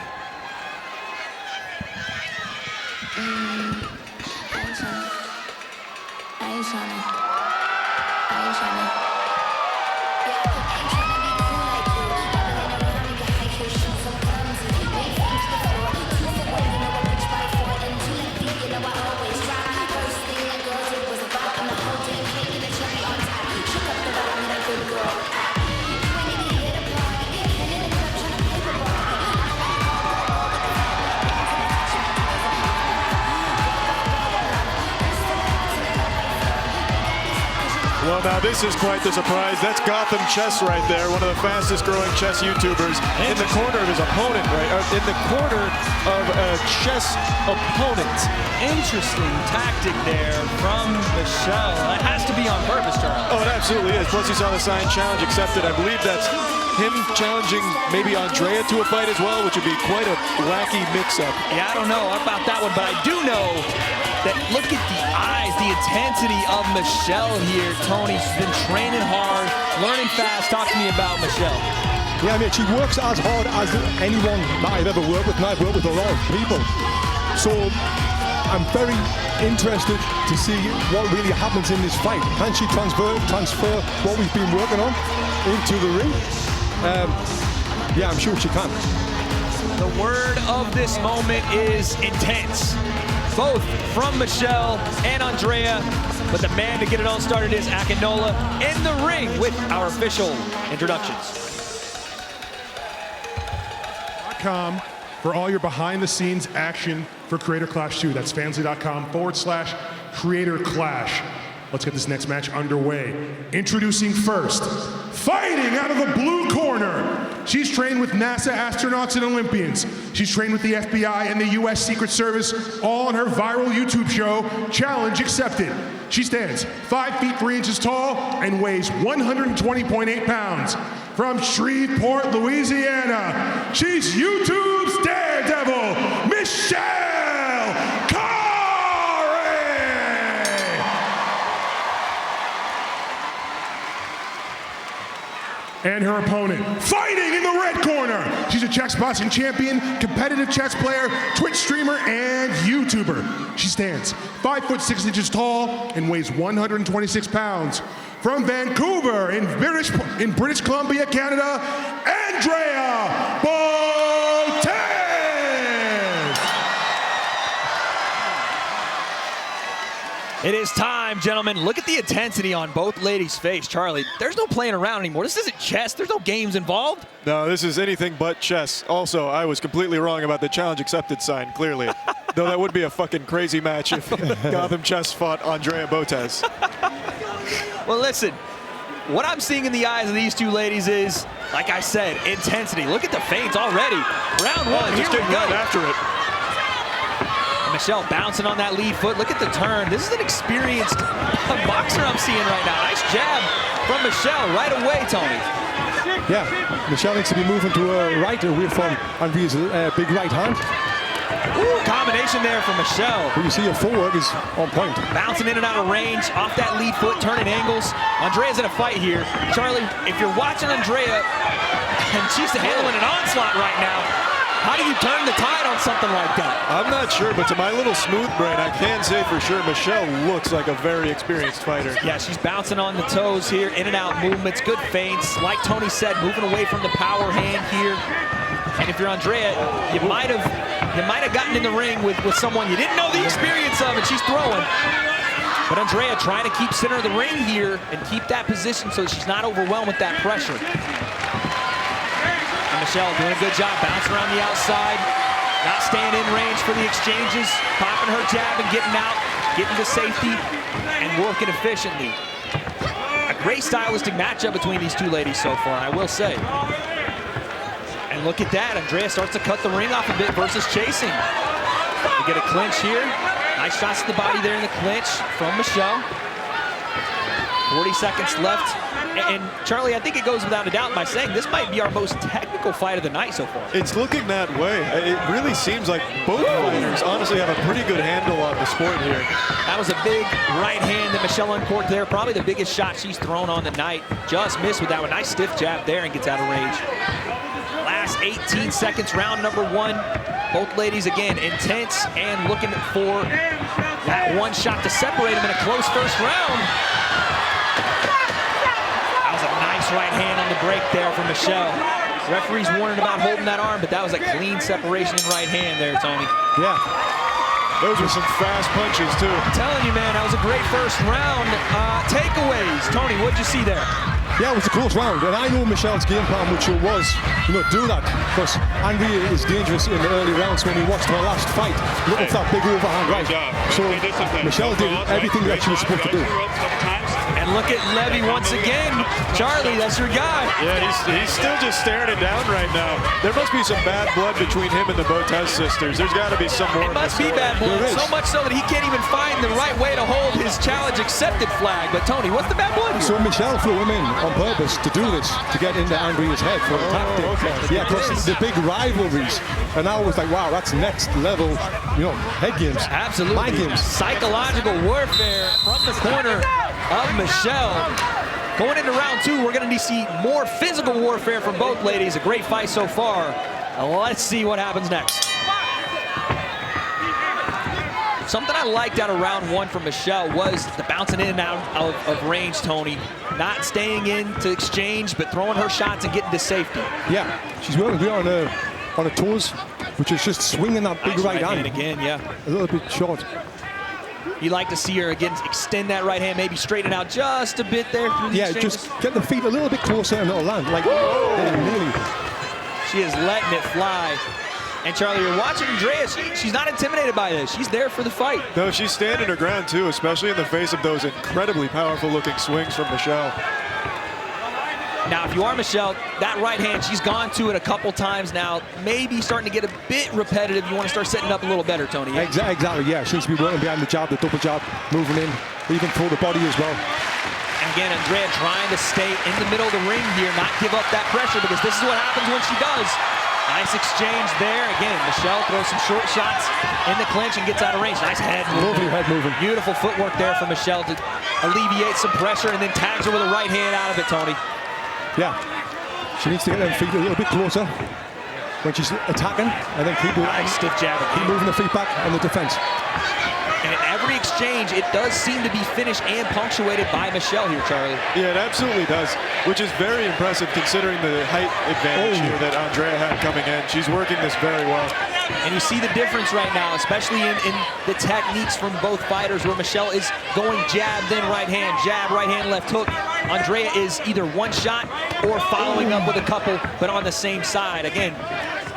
Well, now this is quite the surprise. That's Gotham Chess right there, one of the fastest growing chess YouTubers, in the corner of his opponent, right? In the corner of a chess opponent. Interesting tactic there from Michelle. That has to be on purpose, Charlie. Oh, it absolutely is. Plus, he saw the sign challenge accepted. I believe that's him challenging maybe Andrea to a fight as well, which would be quite a wacky mix-up. Yeah, I don't know about that one, but I do know that look at the eyes, the intensity of Michelle here. Tony, she's been training hard, learning fast. Talk to me about Michelle. Yeah, I mean, she works as hard as anyone that I've ever worked with, and I've worked with a lot of people. So I'm very interested to see what really happens in this fight. Can she transfer what we've been working on into the ring? Yeah, I'm sure she can. The word of this moment is intense. Both from Michelle and Andrea, but the man to get it all started is Akinola in the ring with our official introductions. .com for all your behind-the-scenes action for Creator Clash 2. That's fansly.com/Creator Clash. Let's get this next match underway. Introducing first, fighting out of the blue corner. She's trained with NASA astronauts and Olympians. She's trained with the FBI and the US Secret Service, all on her viral YouTube show, Challenge Accepted. She stands 5 feet 3 inches tall and weighs 120.8 pounds. From Shreveport, Louisiana, she's YouTube's daredevil, Michelle. And her opponent, fighting in the red corner. She's a chess boxing champion, competitive chess player, Twitch streamer, and YouTuber. She stands 5 foot 6 inches tall and weighs 126 pounds. From Vancouver in British Columbia, Canada, Andrea Botez. It is time, gentlemen. Look at the intensity on both ladies' face. Charlie, there's no playing around anymore. This isn't chess. There's no games involved. No, this is anything but chess. Also, I was completely wrong about the Challenge Accepted sign, clearly. Though that would be a fucking crazy match if Gotham Chess fought Andrea Botez. Well, listen, what I'm seeing in the eyes of these two ladies is, like I said, intensity. Look at the feints already. Round one, just here we getting go. right after it. Michelle bouncing on that lead foot. Look at the turn. This is an experienced boxer I'm seeing right now. Nice jab from Michelle right away, Tony. Yeah, Michelle needs to be moving to her right away from Andrea's big right hand. Ooh, combination there from Michelle. Well, you see her footwork is on point. Bouncing in and out of range, off that lead foot, turning angles. Andrea's in a fight here. Charlie, if you're watching Andrea, and she's handling an onslaught right now, how do you turn the tide on something like that? I'm not sure, but to my little smooth brain, I can say for sure Michelle looks like a very experienced fighter. Yeah, she's bouncing on the toes here, in and out movements, good feints. Like Tony said, moving away from the power hand here. And if you're Andrea, you might have gotten in the ring with someone you didn't know the experience of, and she's throwing. But Andrea trying to keep center of the ring here and keep that position so she's not overwhelmed with that pressure. Michelle doing a good job bouncing around the outside, not staying in range for the exchanges, popping her jab and getting out, getting to safety, and working efficiently. A great stylistic matchup between these two ladies so far, I will say. And look at that, Andrea starts to cut the ring off a bit versus chasing. We get a clinch here. Nice shots to the body there in the clinch from Michelle. 40 seconds left. And Charlie, I think it goes without a doubt by saying this might be our most technical fight of the night so far. It's looking that way. It really seems like both fighters honestly have a pretty good handle on the sport here. That was a big right hand that Michelle uncorked there. Probably the biggest shot she's thrown on the night. Just missed with that one. Nice stiff jab there and gets out of range. Last 18 seconds, round number one. Both ladies, again, intense and looking for that one shot to separate them in a close first round. Right hand on the break there from Michelle. Referee's warning about holding that arm, but that was a clean separation in right hand there, Tony. Yeah. Those were some fast punches, too. I'm telling you, man, that was a great first round. Takeaways. Tony, what'd you see there? Yeah, it was a close round, and I know Michelle's game plan, which it was, do that, because Andrea is dangerous in the early rounds. When we watched her last fight, look at that big overhand right. So Michelle did everything that she was supposed to do. And look at Levy once again. Charlie, that's your guy. Yeah, he's still just staring it down right now. There must be some bad blood between him and the Botez sisters. There's got to be some more. It must be bad blood, so much so that he can't even find the right way to hold his Challenge Accepted flag. But Tony, what's the bad blood here? So Michelle flew him in on purpose to do this, to get into Andrea's head for a tactic. Okay. Yeah, because the big rivalries. And now it's like, wow, that's next level, head games. Absolutely. Mind games. Psychological warfare from the corner of Michelle. Going into round two, we're going to see more physical warfare from both ladies. A great fight so far. Let's see what happens next. Something I liked out of round one from Michelle was the bouncing in and out of range, Tony. Not staying in to exchange, but throwing her shots and getting to safety. Yeah, she's working great on her toes. which is just swinging that big Nice right hand. again, yeah. A little bit short. You like to see her again extend that right hand, maybe straighten out just a bit there through the Yeah, exchanges. just get the feet a little bit closer and it'll land. Like, really. She is letting it fly. And Charlie, you're watching Andrea. She's not intimidated by this. She's there for the fight. No, she's standing her ground too, especially in the face of those incredibly powerful looking swings from Michelle. Now, if you are Michelle, that right hand, she's gone to it a couple times now. Maybe starting to get a bit repetitive. You want to start setting up a little better, Tony. Yeah? Exactly, yeah. She needs to be working behind the jab, the double jab, moving in, even through the body as well. And again, Andrea trying to stay in the middle of the ring here, not give up that pressure, because this is what happens when she does. Nice exchange there. Again, Michelle throws some short shots in the clinch and gets out of range. Nice head movement. Lovely head movement. Beautiful footwork there from Michelle to alleviate some pressure, and then tags her with a right hand out of it, Tony. Yeah, she needs to get them feet a little bit closer when she's attacking, and then keep moving. Nice stiff jab. Keep moving the feet back on the defense. And in every exchange, it does seem to be finished and punctuated by Michelle here, Charlie. Yeah, it absolutely does, which is very impressive considering the height advantage here that Andrea had coming in. She's working this very well. And you see the difference right now, especially in the techniques from both fighters, where Michelle is going jab, then right hand, left hook. Andrea is either one shot or following up with a couple, but on the same side. Again,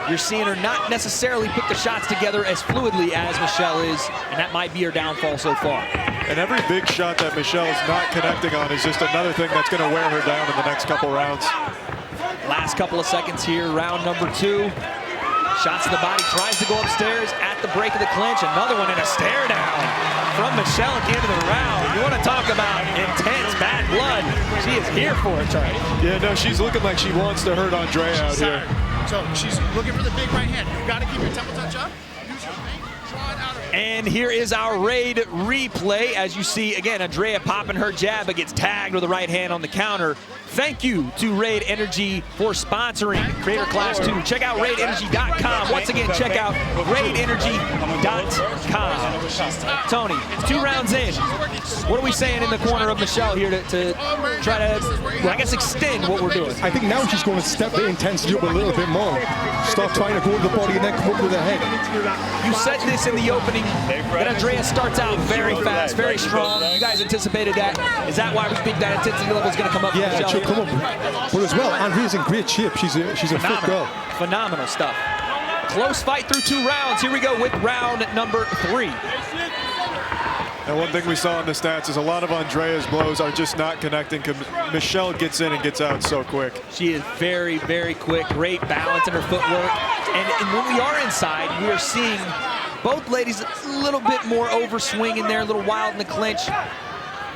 you're seeing her not necessarily put the shots together as fluidly as Michelle is, and that might be her downfall so far. And every big shot that Michelle's not connecting on is just another thing that's going to wear her down in the next couple rounds. Last couple of seconds here, round number 2. Shots to the body, tries to go upstairs at the break of the clinch. Another one and a stare down from Michelle at the end of the round. You want to talk about intense bad blood. She is here for it, Charlie. Yeah, no, she's looking like she wants to hurt Andrea out here. So she's looking for the big right hand. You got to keep your temple touch up. Use your feet, draw it out of it. And here is our raid replay. As you see, again, Andrea popping her jab, but gets tagged with a right hand on the counter. Thank you to Raid Energy for sponsoring Creator Class 2. Check out raidenergy.com. Once again, check out raidenergy.com. Tony, 2 rounds in. What are we saying in the corner of Michelle here to try to, well, I guess, extend what we're doing? I think now she's going to step the intensity up a little bit more. Stop trying to go to the body and then come up with her head. You said this in the opening, that Andrea starts out very fast, very strong. You guys anticipated that. Is that why we think that intensity level is going to come up? Yeah, it should come up. But as well, Andrea's in great shape. She's a fit girl. Phenomenal stuff. Close fight through 2 rounds. Here we go with round number 3. And one thing we saw in the stats is a lot of Andrea's blows are just not connecting because Michelle gets in and gets out so quick. She is very, very quick. Great balance in her footwork. And when we are inside, we are seeing both ladies a little bit more overswing in there, a little wild in the clinch.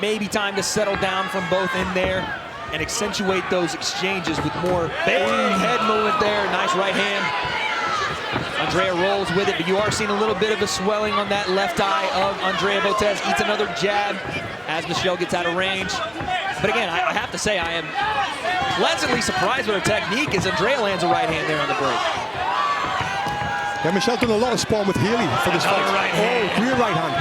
Maybe time to settle down from both in there and accentuate those exchanges with more big head movement there. Nice right hand. Andrea rolls with it, but you are seeing a little bit of a swelling on that left eye of Andrea Botez. Eats another jab as Michelle gets out of range. But again, I have to say, I am pleasantly surprised with her technique as Andrea lands a right hand there on the break. Yeah, Michelle done a lot of sparring with Haley for this fight. Right hand. Oh, rear right hand.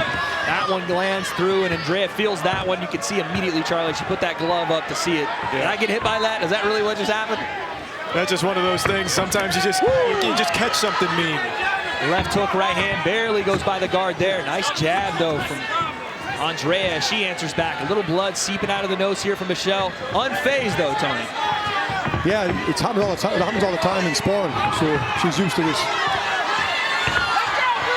That one lands through, and Andrea feels that one. You can see immediately, Charlie, she put that glove up to see it. Did I get hit by that? Is that really what just happened? That's just one of those things. Sometimes you just catch something mean. Left hook, right hand, barely goes by the guard there. Nice jab, though, from Andrea. She answers back. A little blood seeping out of the nose here from Michelle. Unfazed, though, Tony. Yeah, it's happened all the time. It happens all the time in sparring, so she's used to this.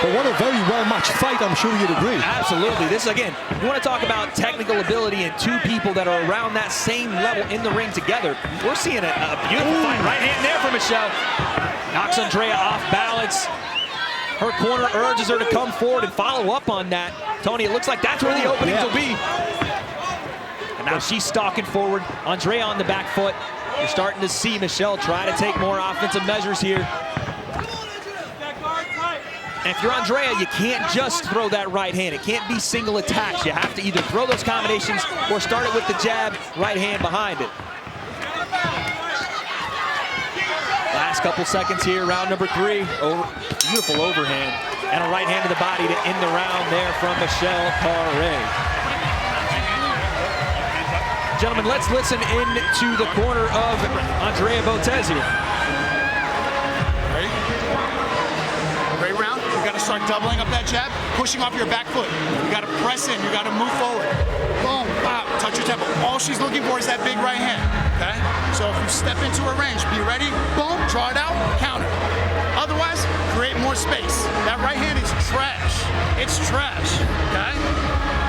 But what a very well-matched fight, I'm sure you'd agree. Absolutely. This, again, you want to talk about technical ability and 2 people that are around that same level in the ring together. We're seeing a beautiful fight. Right hand there for Michelle. Knocks Andrea off balance. Her corner urges her to come forward and follow up on that. Tony, it looks like that's where the openings will be. And now she's stalking forward. Andrea on the back foot. You're starting to see Michelle try to take more offensive measures here. And if you're Andrea, you can't just throw that right hand. It can't be single attacks. You have to either throw those combinations or start it with the jab, right hand behind it. Last couple seconds here, round number 3. Beautiful overhand. And a right hand to the body to end the round there from Michelle Carre. Gentlemen, let's listen into the corner of Andrea Botez here. start doubling up that jab, pushing off your back foot. You got to press in. You got to move forward. Boom, pop, touch your temple. All she's looking for is that big right hand, okay? So if you step into her range, be ready, boom, draw it out, counter. Otherwise, create more space. That right hand is trash. It's trash, okay?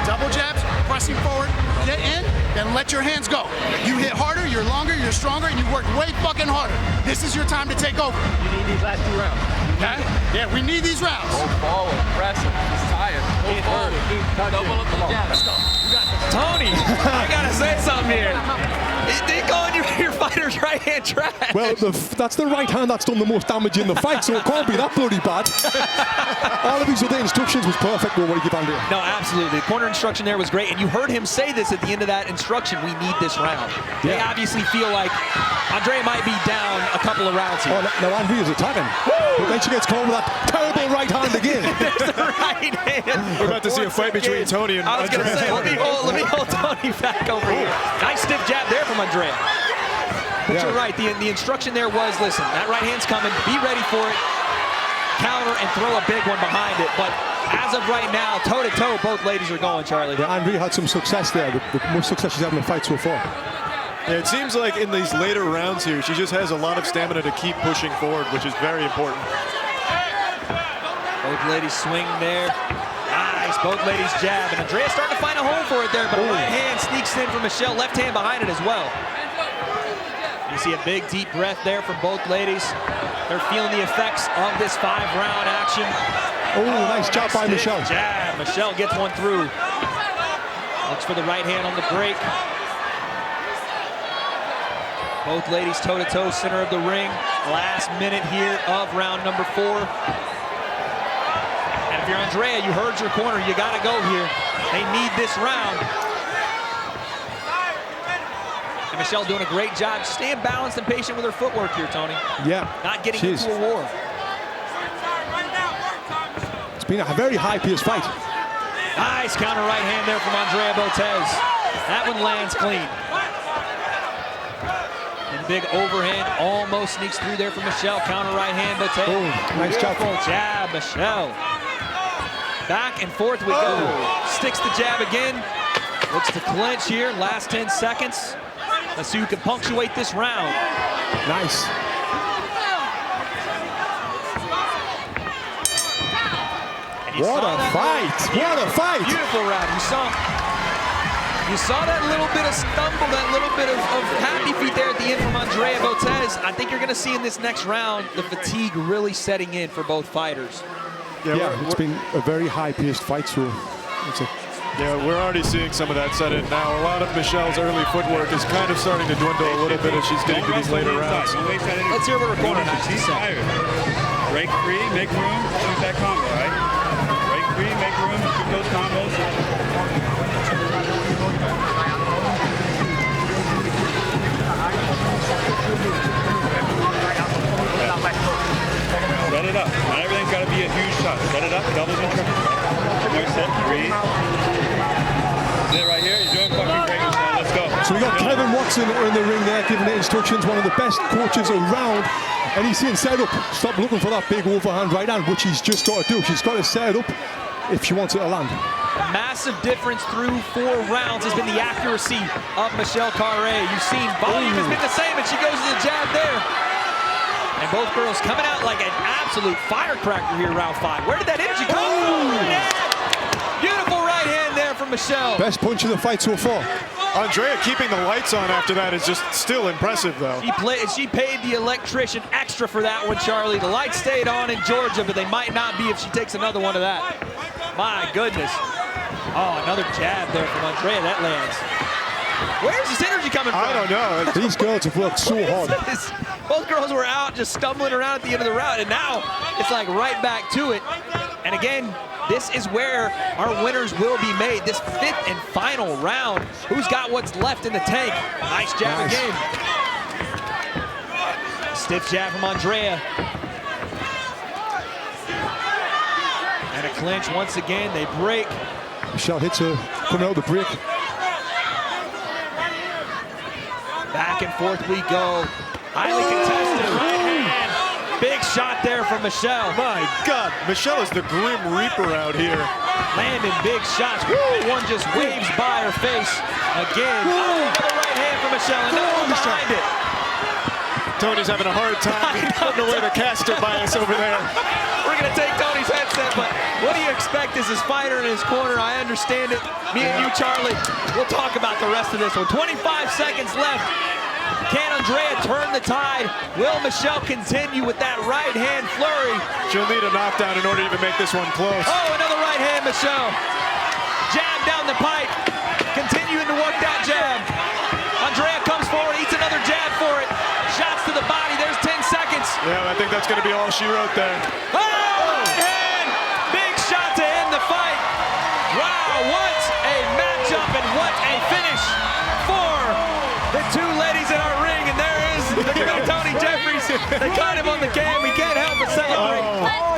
Double jabs, pressing forward, get in, then let your hands go. You hit harder, you're longer, you're stronger, and you work way fucking harder. This is your time to take over. You need these last 2 rounds. Okay? Yeah, we need these rounds. Go forward, press him. He's tired. Go forward. Double up the jab. Let's go. Tony, I gotta say something here. They calling your fighter's right hand trash. Well, that's the right hand that's done the most damage in the fight, so it can't be that bloody bad. All of his other instructions was perfect. What do you give Andrea? No, absolutely. The corner instruction there was great, and you heard him say this at the end of that instruction. We need this round. They obviously feel like Andrea might be down a couple of rounds here. Oh, now Andrea's attacking. But then she gets caught with that terrible right hand again. There's the right hand. We're about to see a fight between Tony and I was going to say, let me hold Tony back over here. Nice stiff jab there from Andrea. But you're right, the instruction there was, listen, that right hand's coming, be ready for it, counter, and throw a big one behind it. But as of right now, toe-to-toe, both ladies are going, Charlie. Yeah, Andrea had some success there, the most success she's had in the fight so far. Yeah, it seems like in these later rounds here, she just has a lot of stamina to keep pushing forward, which is very important. Both ladies swing there. Nice, both ladies jab. And Andrea's starting to find a home for it there, but a right hand sneaks in from Michelle, left hand behind it as well. You see a big, deep breath there from both ladies. They're feeling the effects of this 5-round action. Oh, nice jab by Michelle. Jab. Michelle gets one through. Looks for the right hand on the break. Both ladies toe-to-toe, center of the ring. Last minute here of round number 4. And if you're Andrea, you heard your corner. You got to go here. They need this round. And Michelle doing a great job staying balanced and patient with her footwork here, Tony. Yeah. Not getting into a war. It's been a very high-paced fight. Nice counter right hand there from Andrea Botez. That one lands clean. And big overhand almost sneaks through there from Michelle. Counter right hand, Botez. Oh, nice jab. Jab, Michelle. Back and forth we go. Sticks the jab again. Looks to clinch here. Last 10 seconds. Let's see who can punctuate this round. Nice. What a fight! What a fight! Beautiful round. You saw that little bit of stumble, that little bit of happy feet there at the end from Andrea Botez. I think you're going to see in this next round the fatigue really setting in for both fighters. Yeah, it's been a very high-paced fight, so yeah, we're already seeing some of that set in now. A lot of Michelle's early footwork is kind of starting to dwindle a little bit as she's getting to these later rounds. Let's hear what her corner has to say. Break free, make room, shoot that combo, right? Break free, make room, shoot those combos. Set it up. Not everything's got to be a huge shot. Set it up, doubles and triples. More set, breathe. Sit right here. You're doing fucking great, Michelle. Let's go. So we got Kevin Watson in the ring there giving the instructions, one of the best coaches around. And he's saying set up, stop looking for that big overhand right hand, which she's just got to do. She's got to set it up if she wants it to land. A massive difference through 4 rounds has been the accuracy of Michelle Carre. You've seen volume has been the same, and she goes to the jab there. And both girls coming out like an absolute firecracker here round 5. Where did that energy come from? Beautiful right hand there from Michelle. Best punch of the fight so far. Andrea keeping the lights on after that is just still impressive, though. She paid the electrician extra for that one, Charlie. The lights stayed on in Georgia, but they might not be if she takes another one of that. My goodness. Oh, another jab there from Andrea. That lands. Where's this energy coming from? I don't know. These girls have worked so hard. Both girls were out just stumbling around at the end of the round, and now it's like right back to it. And again, this is where our winners will be made. This 5th and final round. Who's got what's left in the tank? Nice jab again. Stiff jab from Andrea. And a clinch once again. They break. Michelle hits her coming out the break. Back and forth we go. Highly contested. Right hand. Big shot there from Michelle. My God, Michelle is the Grim Reaper out here. Landing big shots. Woo! One just waves by her face again. Oh, another right hand from Michelle. Another one behind it. Tony's having a hard time putting away the caster bias over there. We're going to take Tony's headset, but what do you expect as his fighter in his corner? I understand it. Me and you, Charlie, we'll talk about the rest of this one. 25 seconds left. Can Andrea turn the tide? Will Michelle continue with that right hand flurry? She'll need a knockdown in order to even make this one close. Oh, another right hand, Michelle. Jab down the pipe. Continuing to work that jab. Andrea comes forward, eats another jab for it. Shots to the body, there's 10 seconds. Yeah, I think that's going to be all she wrote there. Oh, right hand! Big shot to end the fight. Wow, what a matchup and what a finish for the two ladies in our ring. And there is Tony Jeffries. They caught him on the cam. We can't help but celebrate.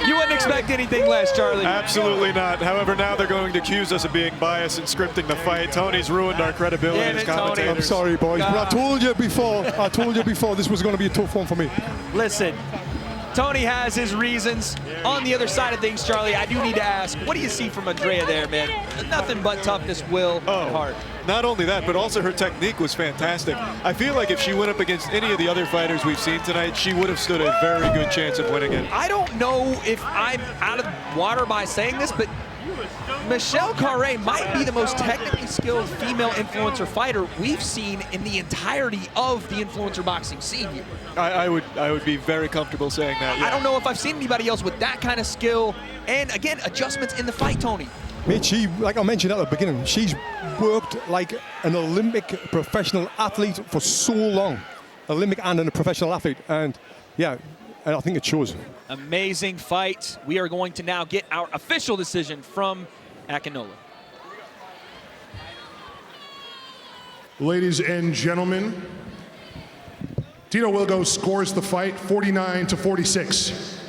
You wouldn't expect anything less, Charlie. Absolutely not. However, now they're going to accuse us of being biased and scripting the fight. Tony's ruined our credibility as commentators. I'm sorry, boys, but I told you before this was going to be a tough one for me. Listen, Tony has his reasons. On the other side of things, Charlie, I do need to ask, what do you see from Andrea there, man? Nothing but toughness, will, and heart. Not only that, but also her technique was fantastic. I feel like if she went up against any of the other fighters we've seen tonight, she would have stood a very good chance of winning it. I don't know if I'm out of water by saying this, but Michelle Carre might be the most technically skilled female influencer fighter we've seen in the entirety of the influencer boxing scene here. I would be very comfortable saying that. Yeah. I don't know if I've seen anybody else with that kind of skill and, again, adjustments in the fight, Tony. Mate, she, like I mentioned at the beginning, she's worked like an Olympic professional athlete for so long. Olympic and a professional athlete. And, yeah, and I think it shows. Amazing fight. We are going to now get our official decision from Akinola. Ladies and gentlemen, Tito Wilgo scores the fight 49-46.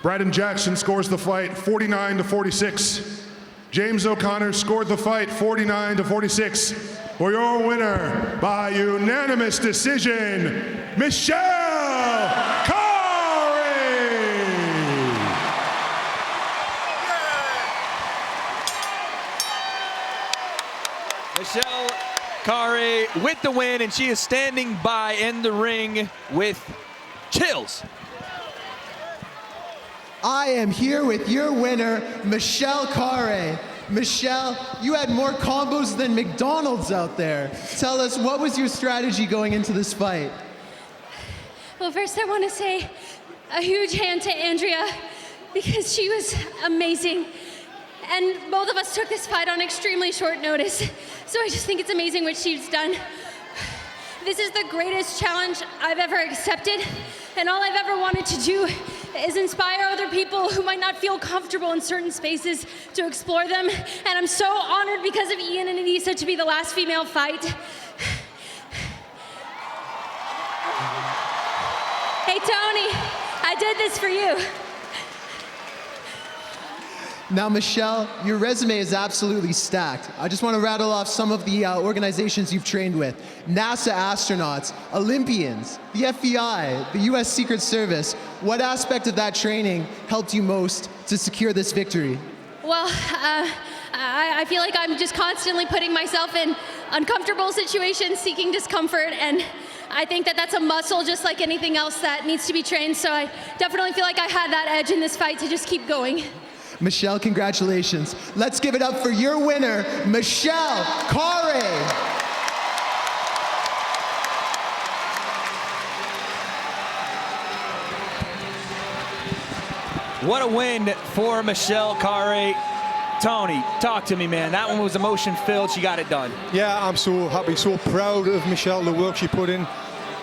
Bryden Jackson scores the fight 49-46. James O'Connor scored the fight 49-46. For your winner by unanimous decision, Michelle Carre. Michelle Carre with the win, and she is standing by in the ring with chills. I am here with your winner, Michelle Carre. Michelle, you had more combos than McDonald's out there. Tell us, what was your strategy going into this fight? Well, first I want to say a huge hand to Andrea because she was amazing. And both of us took this fight on extremely short notice. So I just think it's amazing what she's done. This is the greatest challenge I've ever accepted. And all I've ever wanted to do is inspire other people who might not feel comfortable in certain spaces to explore them. And I'm so honored because of Ian and Anissa to be the last female fight. Hey, Tony, I did this for you. Now, Michelle, your resume is absolutely stacked. I just want to rattle off some of the organizations you've trained with. NASA astronauts, Olympians, the FBI, the US Secret Service. What aspect of that training helped you most to secure this victory? Well, I feel like I'm just constantly putting myself in uncomfortable situations, seeking discomfort, and I think that that's a muscle just like anything else that needs to be trained, so I definitely feel like I had that edge in this fight to just keep going. Michelle, congratulations. Let's give it up for your winner, Michelle Carre. What a win for Michelle Carre. Tony, talk to me, man. That one was emotion-filled. She got it done. Yeah, I'm so happy, so proud of Michelle, the work she put in.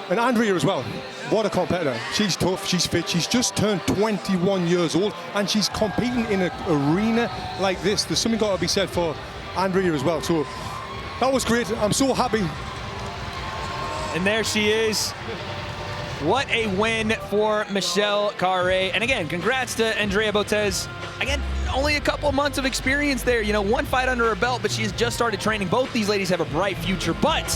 And Andrea as well. What a competitor. She's tough, she's fit, she's just turned 21 years old, and she's competing in an arena like this. There's something got to be said for Andrea as well. So that was great. I'm so happy. And there she is. What a win for Michelle Carre. And again, congrats to Andrea Botez. Again, only a couple of months of experience there. You know, one fight under her belt, but she has just started training. Both these ladies have a bright future. But,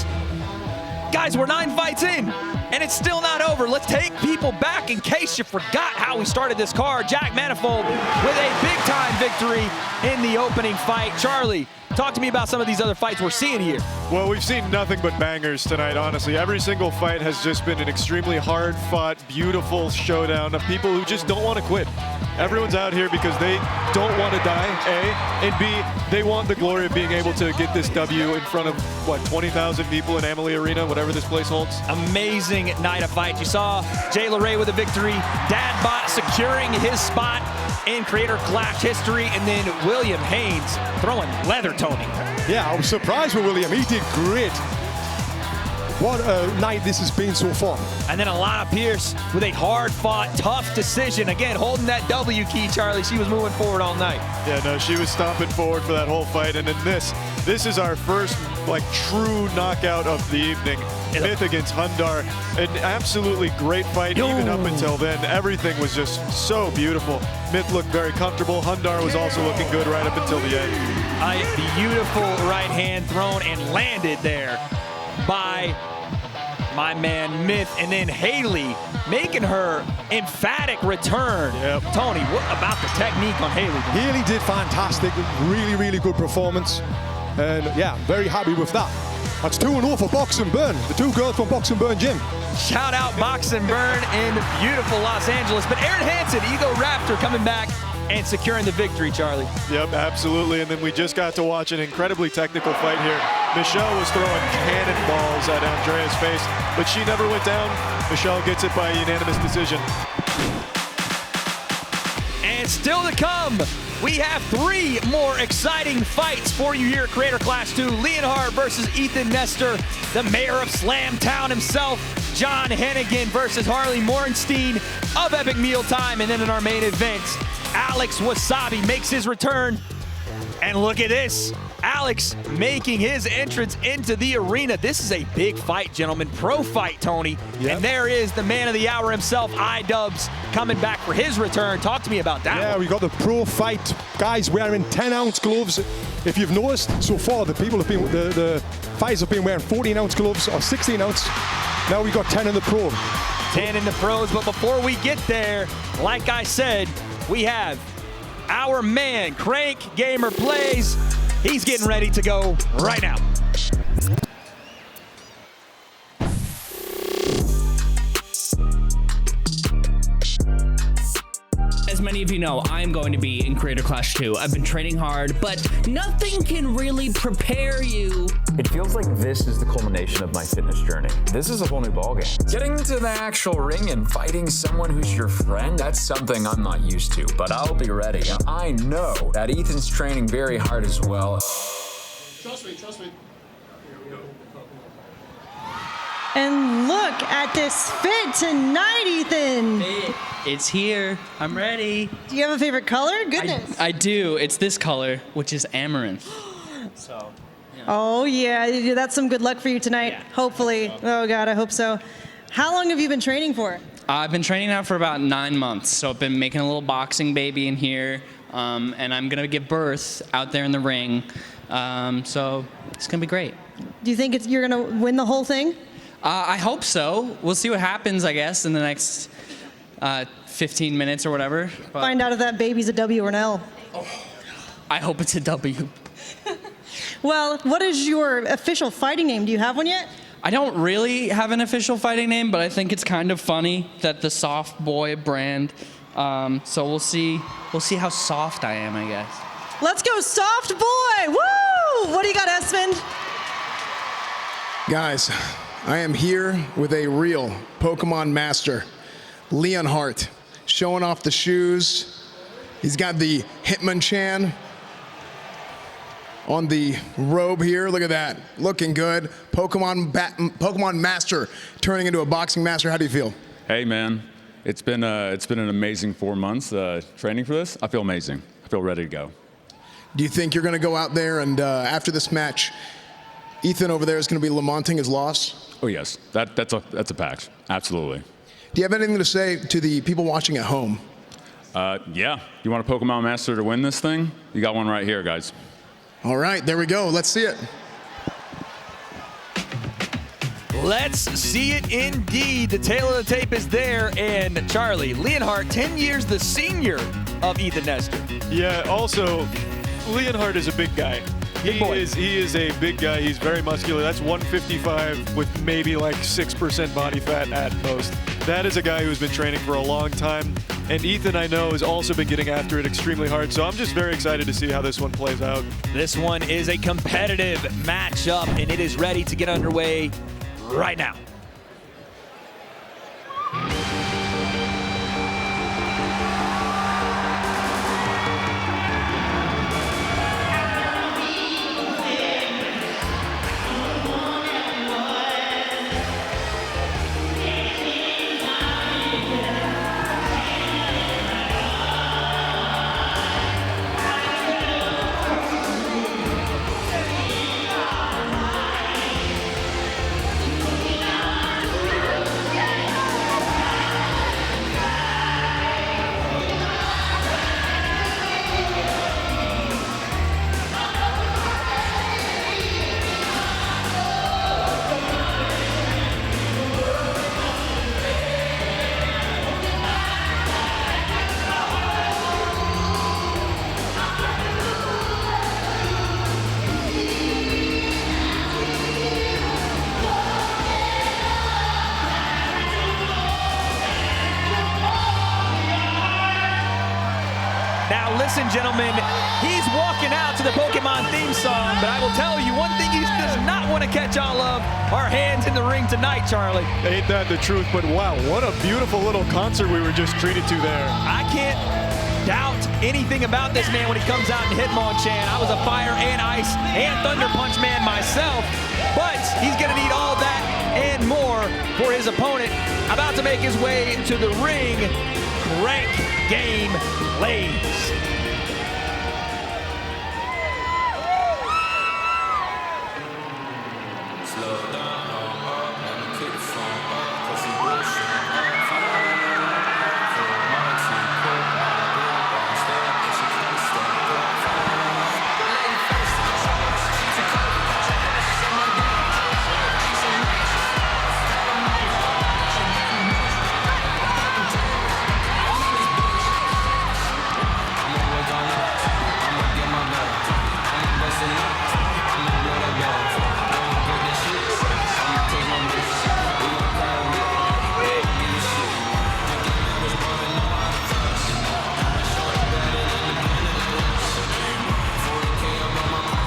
guys, we're 9 fights in. And it's still not over. Let's take people back in case you forgot how we started this card. Jack Manifold with a big-time victory in the opening fight. Charlie, talk to me about some of these other fights we're seeing here. Well, we've seen nothing but bangers tonight, honestly. Every single fight has just been an extremely hard-fought, beautiful showdown of people who just don't want to quit. Everyone's out here because they don't want to die, A, and B, they want the glory of being able to get this W in front of, what, 20,000 people in Amalie Arena, whatever this place holds. Amazing night of fights. You saw Jay LeRae with a victory, Dadbot securing his spot in Creator Clash history, and then William Haynes throwing leather, Tony. Yeah, I was surprised with William. He did great. What a night this has been so far. And then Alanah Pierce with a hard-fought, tough decision. Again, holding that W key, Charlie. She was moving forward all night. Yeah, no, she was stomping forward for that whole fight. And then this is our first, like, true knockout of the evening. Myth against Hundar. An absolutely great fight, even up until then. Everything was just so beautiful. Myth looked very comfortable. Hundar was also looking good right up until the end. A beautiful right hand thrown and landed there by my man Myth, and then Haley making her emphatic return. Yep. Tony, what about the technique on Haley? Haley did fantastic. Really, really good performance. And yeah, very happy with that. That's 2-0 for Box and Burn, the two girls from Box and Burn Gym. Shout out Box and Burn in beautiful Los Angeles. But Arin Hansen, Ego Raptor, coming back and securing the victory, Charlie. Yep, absolutely. And then we just got to watch an incredibly technical fight here. Michelle was throwing cannonballs at Andrea's face, but she never went down. Michelle gets it by unanimous decision. And still to come, we have 3 more exciting fights for you here at Creator Clash 2. Leonhart versus Ethan Nestor, the mayor of Slamtown himself, John Hennigan versus Harley Morenstein of Epic Mealtime. And then in our main event, Alex Wasabi makes his return. And look at this, Alex making his entrance into the arena. This is a big fight, gentlemen. Pro fight, Tony. Yep. And there is the man of the hour himself, iDubbbz, coming back for his return. Talk to me about that. Yeah, we got the pro fight guys wearing 10-ounce gloves. If you've noticed, so far the people have been, the fighters have been wearing 14-ounce gloves or 16-ounce. Now we got 10 in the pro. 10 in the pros, but before we get there, like I said, we have our man, Crank Gamer Plays. He's getting ready to go right now. As many of you know, I'm going to be in Creator Clash 2. I've been training hard, but nothing can really prepare you. It feels like this is the culmination of my fitness journey. This is a whole new ballgame. Getting into the actual ring and fighting someone who's your friend, that's something I'm not used to, but I'll be ready. I know that Ethan's training very hard as well. Trust me, trust me. And look at this fit tonight, Ethan. It's here. I'm ready. Do you have a favorite color? Goodness. I do. It's this color, which is amaranth. So. Yeah. Oh, yeah. That's some good luck for you tonight, hopefully. Oh, God, I hope so. How long have you been training for? I've been training now for about 9 months. So I've been making a little boxing baby in here. And I'm going to give birth out there in the ring. So it's going to be great. Do you think you're going to win the whole thing? I hope so. We'll see what happens, I guess, in the next 15 minutes or whatever. But find out if that baby's a W or an L. I hope it's a W. Well, what is your official fighting name? Do you have one yet? I don't really have an official fighting name, but I think it's kind of funny that the Soft Boy brand. So we'll see how soft I am, I guess. Let's go, Soft Boy! Woo! What do you got, Esmond? Guys, I am here with a real Pokemon master, Leonhart, showing off the shoes. He's got the Hitmonchan on the robe here. Look at that, looking good. Pokemon master turning into a boxing master. How do you feel? Hey man, it's been an amazing 4 months training for this. I feel amazing. I feel ready to go. Do you think you're going to go out there and after this match, Ethan over there is going to be lamenting his loss? Oh yes, that's a fact. Absolutely. Do you have anything to say to the people watching at home? Yeah. You want a Pokemon Master to win this thing? You got one right here, guys. All right, there we go. Let's see it. Let's see it indeed. The tail of the tape is there. And Charlie, Leonhart, 10 years the senior of Ethan Nestor. Yeah, also, Leonhart is a big guy. He is a big guy. He's very muscular. That's 155 with maybe like 6% body fat at most. That is a guy who's been training for a long time. And Ethan, I know, has also been getting after it extremely hard. So I'm just very excited to see how this one plays out. This one is a competitive matchup, and it is ready to get underway right now. Now listen, gentlemen, he's walking out to the Pokemon theme song, but I will tell you one thing he does not want to catch all of are hands in the ring tonight, Charlie. Ain't that the truth? But wow, what a beautiful little concert we were just treated to there. I can't doubt anything about this man when he comes out and Hitmonchan. I was a Fire and Ice and Thunder Punch man myself, but he's going to need all that and more for his opponent. About to make his way to the ring, Crank Game Plays.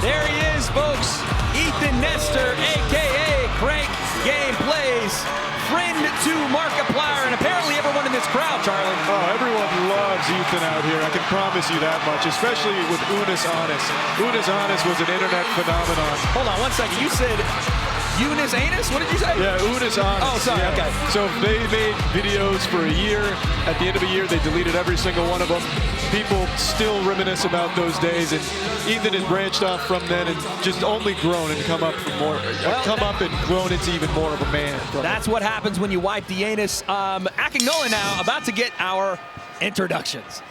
There he is, folks. Ethan Nestor, a.k.a. Crank Game Plays. Friend to Markiplier, and apparently everyone in this crowd, Charlie. Oh, everyone loves Ethan out here. I can promise you that much, especially with Unis Honest. Unis Honest was an internet phenomenon. Hold on one second. You said Unis Anus? What did you say? Yeah, Unis Honest. Oh, sorry, yeah. okay. So they made videos for a year. At the end of a year, they deleted every single one of them. People still reminisce about those days, and Ethan has branched off from then and just only grown and come up and grown into even more of a man. That's what happens when you wipe the anus. Akinola now, about to get our introductions.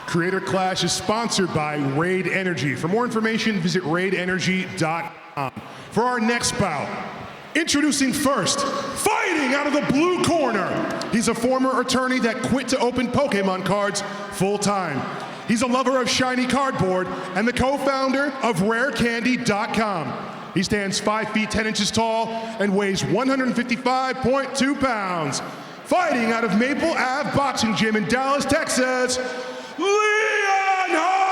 Creator Clash is sponsored by Raid Energy. For more information, visit raidenergy.com. For our next bout, introducing first, fighting out of the blue corner. He's a former attorney that quit to open Pokemon cards full-time. He's a lover of shiny cardboard and the co-founder of RareCandy.com. He stands 5 feet 10 inches tall and weighs 155.2 pounds. Fighting out of Maple Ave Boxing Gym in Dallas, Texas, Leonhart!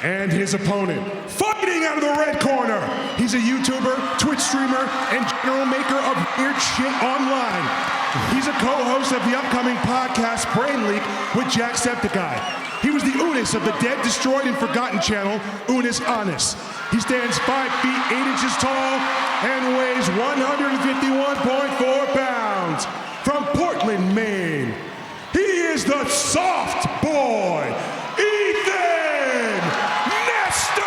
And his opponent, fighting out of the red corner. He's a YouTuber, Twitch streamer, and general maker of weird shit online. He's a co-host of the upcoming podcast Brain Leak with Jacksepticeye. He was the Unis of the Dead, Destroyed, and Forgotten channel, Unis Honest. He stands 5 feet 8 inches tall and weighs 151.4 pounds. From Portland, Maine, he is the soft boy, Ethan Nestor!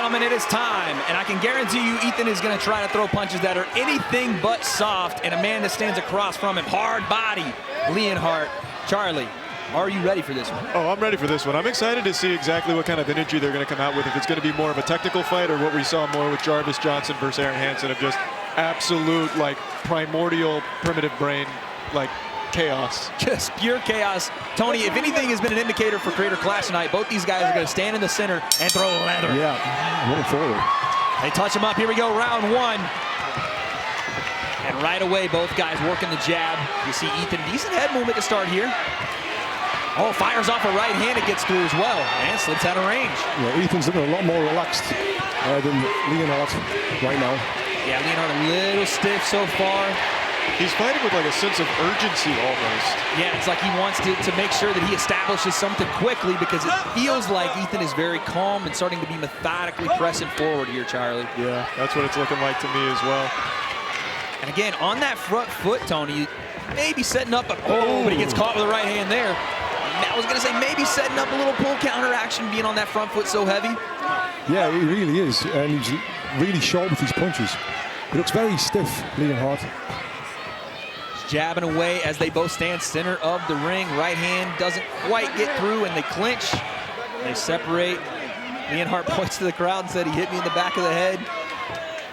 gentlemen, it is time. And I can guarantee you Ethan is going to try to throw punches that are anything but soft. And a man that stands across from him, hard body, Leonhart. Charlie, are you ready for this one? Oh, I'm ready for this one. I'm excited to see exactly what kind of energy they're going to come out with. If it's going to be more of a technical fight or what we saw more with Jarvis Johnson versus Arin Hansen of just absolute, like, primordial, primitive brain, like, chaos. Just pure chaos. Tony, if anything has been an indicator for Creator Clash tonight, both these guys are going to stand in the center and throw leather. Yeah, moving forward. They touch him up. Here we go, round one. And right away, both guys working the jab. You see Ethan, decent head movement to start here. Oh, fires off a right hand. It gets through as well. And slips out of range. Yeah, Ethan's looking a lot more relaxed than Leonhart right now. Yeah, Leonhart a little stiff so far. He's fighting with like a sense of urgency almost. Yeah, it's like he wants to make sure that he establishes something quickly because it feels like Ethan is very calm and starting to be methodically pressing forward here, Charlie. Yeah, that's what it's looking like to me as well. And again, on that front foot, Tony, maybe setting up but he gets caught with the right hand there. I was going to say maybe setting up a little pull counter action being on that front foot so heavy. Yeah, he really is. And he's really short with his punches. He looks very stiff, Leonhart. Jabbing away as they both stand center of the ring. Right hand doesn't quite get through and they clinch. They separate. Leonhart points to the crowd and said he hit me in the back of the head.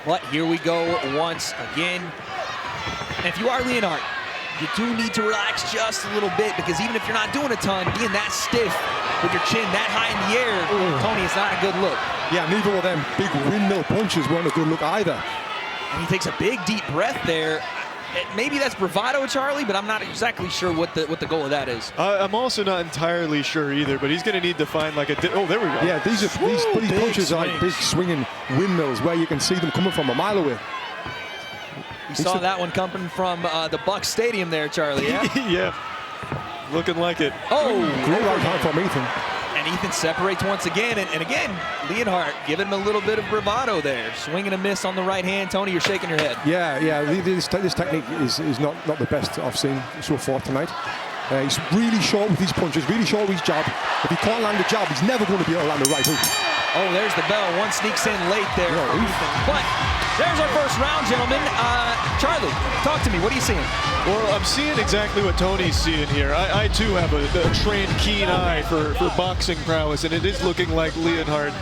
But here we go once again. And if you are Leonhart, you do need to relax just a little bit because even if you're not doing a ton, being that stiff with your chin that high in the air, Tony, it's not a good look. Yeah, neither of them big windmill punches weren't a good look either. And he takes a big deep breath there. Maybe that's bravado, Charlie, but I'm not exactly sure what the goal of that is. I'm also not entirely sure either, but he's going to need to find like a... Oh, there we go. Yeah, these punches are like big swinging windmills where you can see them coming from a mile away. You saw that one coming from the Bucks Stadium there, Charlie, yeah? Yeah, looking like it. Oh! Great right hand from Ethan. And Ethan separates once again. And again, Leonhart giving him a little bit of bravado there. Swinging a miss on the right hand. Tony, you're shaking your head. Yeah, this technique is not the best I've seen so far tonight. He's really short with his punches, really short with his jab. If he can't land a jab, he's never going to be able to land a right hook. Oh, there's the bell. One sneaks in late there for Ethan. But there's our first round, gentlemen. Charlie, talk to me. What are you seeing? Well, I'm seeing exactly what Tony's seeing here. I too have a trained, keen eye for boxing prowess, and it is looking like Leonhart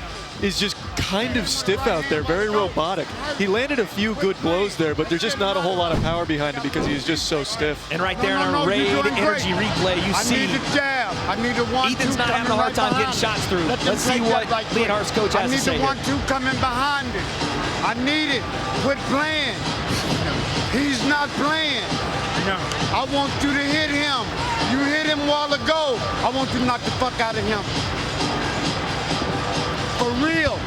is just kind of stiff out there, very robotic. He landed a few good blows there, but there's just not a whole lot of power behind it because he's just so stiff. And right there in our Raid Energy replay, you see I need the jab. I need the 1-2. Ethan's not having a hard time getting shots through. Let's see what Leonhart's coach has to say. I need the 1-2 coming behind it. I need it. Quit playing. He's not playing. No. I want you to hit him. You hit him a while ago. I want you to knock the fuck out of him. For real.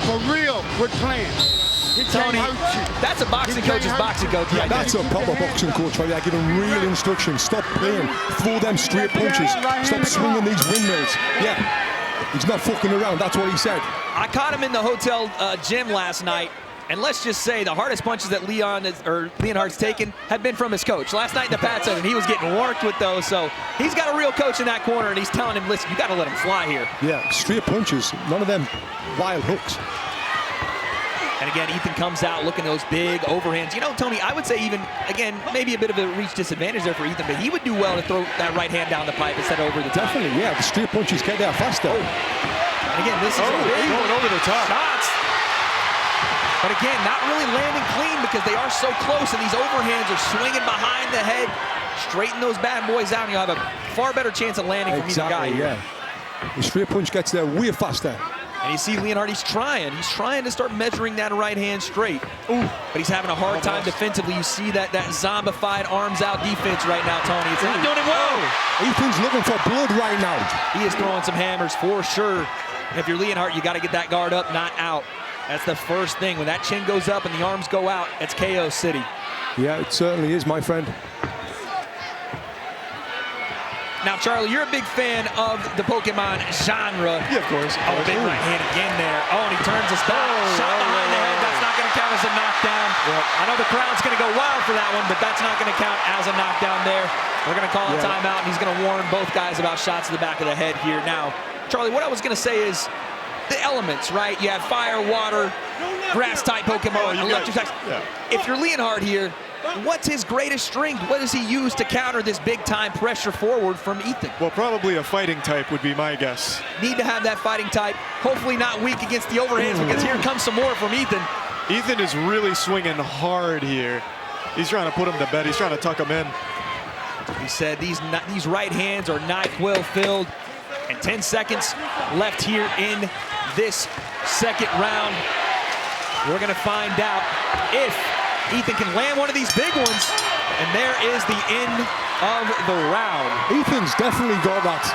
For real, quit playing. Tony, that's a boxing coach's boxing coach. Yeah, that's a proper boxing coach right there. Give him real instructions. Stop playing. Throw them straight punches. Stop swinging these windmills. Yeah, he's not fucking around. That's what he said. I caught him in the hotel gym last night. And let's just say the hardest punches that Leonhart's taken have been from his coach. Last night in the Pat Center, he was getting worked with those. So he's got a real coach in that corner, and he's telling him, listen, you got to let him fly here. Yeah, straight punches. None of them wild hooks. And again, Ethan comes out looking at those big overhands. You know, Tony, I would say even, again, maybe a bit of a reach disadvantage there for Ethan, but he would do well to throw that right hand down the pipe instead of over the top. Definitely, yeah. The straight punches get there faster. Oh. And again, this is a big going over the top. Shots. But again, not really landing clean because they are so close, and these overhands are swinging behind the head. Straighten those bad boys out, and you'll have a far better chance of landing from either guy here. Yeah. The straight punch gets there way faster. And you see Leonhart, he's trying to start measuring that right hand straight. Ooh, but he's having a hard time defensively. You see that zombified arms out defense right now, Tony. It's not doing him well. Ethan's looking for blood right now. He is throwing some hammers for sure. And if you're Leonhart, you got to get that guard up, not out. That's the first thing. When that chin goes up and the arms go out, it's KO City. Yeah, it certainly is, my friend. Now, Charlie, you're a big fan of the Pokemon genre. Yeah, of course. Oh, big right hand again there. Oh, and he turns his back. Shot behind the head. That's not going to count as a knockdown. Yep. I know the crowd's going to go wild for that one, but that's not going to count as a knockdown there. We're going to call a timeout, and he's going to warn both guys about shots to the back of the head here. Now, Charlie, what I was going to say is the elements, right? You have fire, water, grass-type Pokemon, electric types. Yeah. If you're Leonhart here, what's his greatest strength? What does he use to counter this big-time pressure forward from Ethan? Well, probably a fighting type would be my guess. Need to have that fighting type. Hopefully not weak against the overhands, because here comes some more from Ethan. Ethan is really swinging hard here. He's trying to put him to bed. He's trying to tuck him in. He said these right hands are knife well filled. And 10 seconds left here in this second round. We're going to find out if Ethan can land one of these big ones. And there is the end of the round. Ethan's definitely got that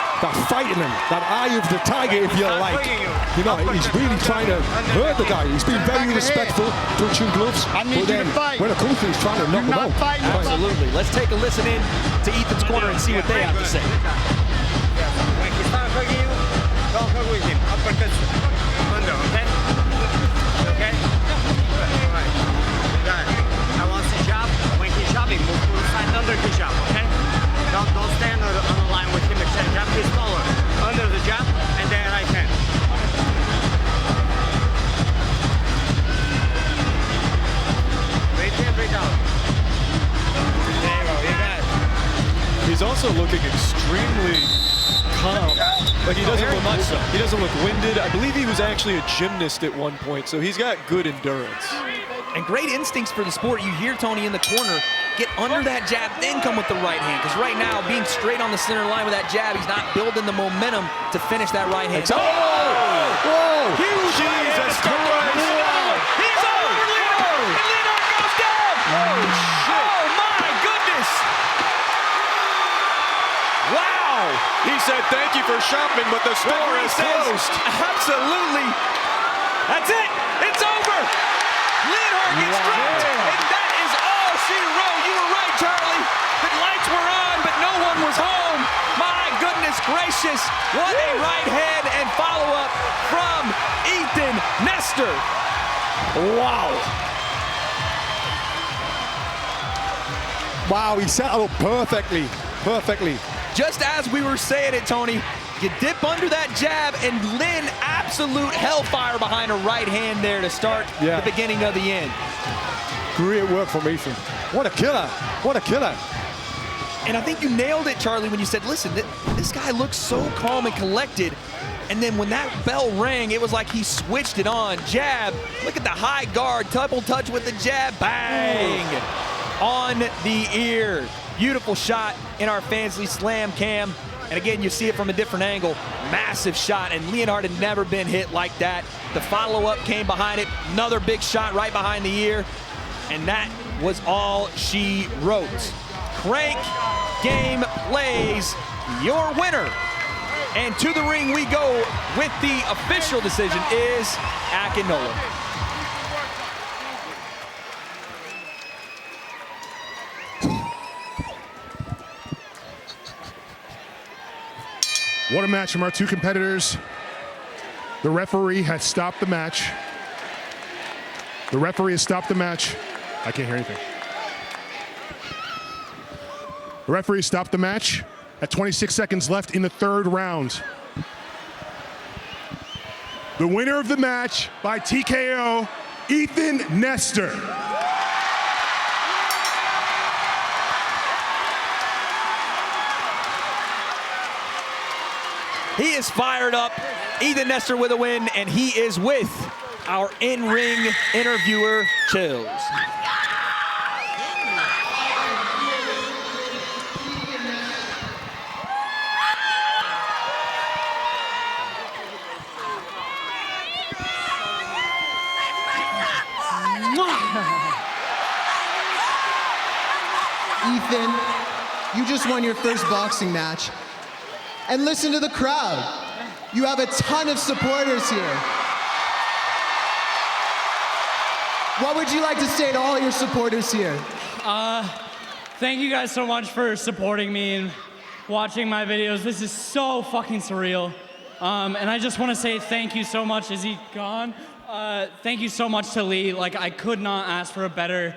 fight in him, that eye of the tiger, if you like. You know, he's really trying to hurt the guy. He's been very respectful, touching gloves. I need you to fight. When it comes to, he's trying to knock him out. Absolutely. Let's take a listen in to Ethan's corner and see what they have to say. When he starts hugging you, don't hug with him. Uppercut under, okay? Okay? Alright. Got it. I want to jab. When he's jabbing, move to the side under the jab, okay? Don't stand on the line with him, except jab his collar. Under the jab, and then right hand. Breathe in, breathe out. There you go, you got it. He's also looking extremely calm. Like he doesn't look winded. I believe he was actually a gymnast at one point, so he's got good endurance. And great instincts for the sport. You hear Tony in the corner, get under that jab, then come with the right hand. Because right now, being straight on the center line with that jab, he's not building the momentum to finish that right hand. Oh! Whoa! Huge! Jesus Christ! He's over Leonhart! And Leonhart goes down! Oh, shit! Oh, my goodness! Wow! He said thank you for shopping, but the store is closed. Absolutely. That's it. It's over. Leonhart gets dropped, and that is all she wrote. You were right, Charlie. The lights were on, but no one was home. My goodness gracious. What a right hand and follow-up from Ethan Nestor. Wow. Wow, he set it up perfectly. Perfectly. Just as we were saying it, Tony, you dip under that jab, and Lynn, absolute hellfire behind a right hand there to start the beginning of the end. Great work from Ethan. What a killer. What a killer. And I think you nailed it, Charlie, when you said, listen, this guy looks so calm and collected. And then when that bell rang, it was like he switched it on. Jab, look at the high guard, double touch with the jab, bang, on the ear. Beautiful shot in our Fansly Slam cam. And again, you see it from a different angle. Massive shot, and Leonhart had never been hit like that. The follow-up came behind it. Another big shot right behind the ear. And that was all she wrote. Crank Game Plays, your winner. And to the ring we go with the official decision is Akinola. What a match from our two competitors. The referee has stopped the match. The referee has stopped the match. I can't hear anything. The referee stopped the match at 26 seconds left in the third round. The winner of the match by TKO, Ethan Nestor. He is fired up. Ethan Nestor with a win, and he is with our in-ring interviewer, Chills. Ethan, you just won your first boxing match. And listen to the crowd. You have a ton of supporters here. What would you like to say to all your supporters here? Thank you guys so much for supporting me and watching my videos. This is so fucking surreal. And I just want to say thank you so much. Is he gone? Thank you so much to Lee. Like, I could not ask for a better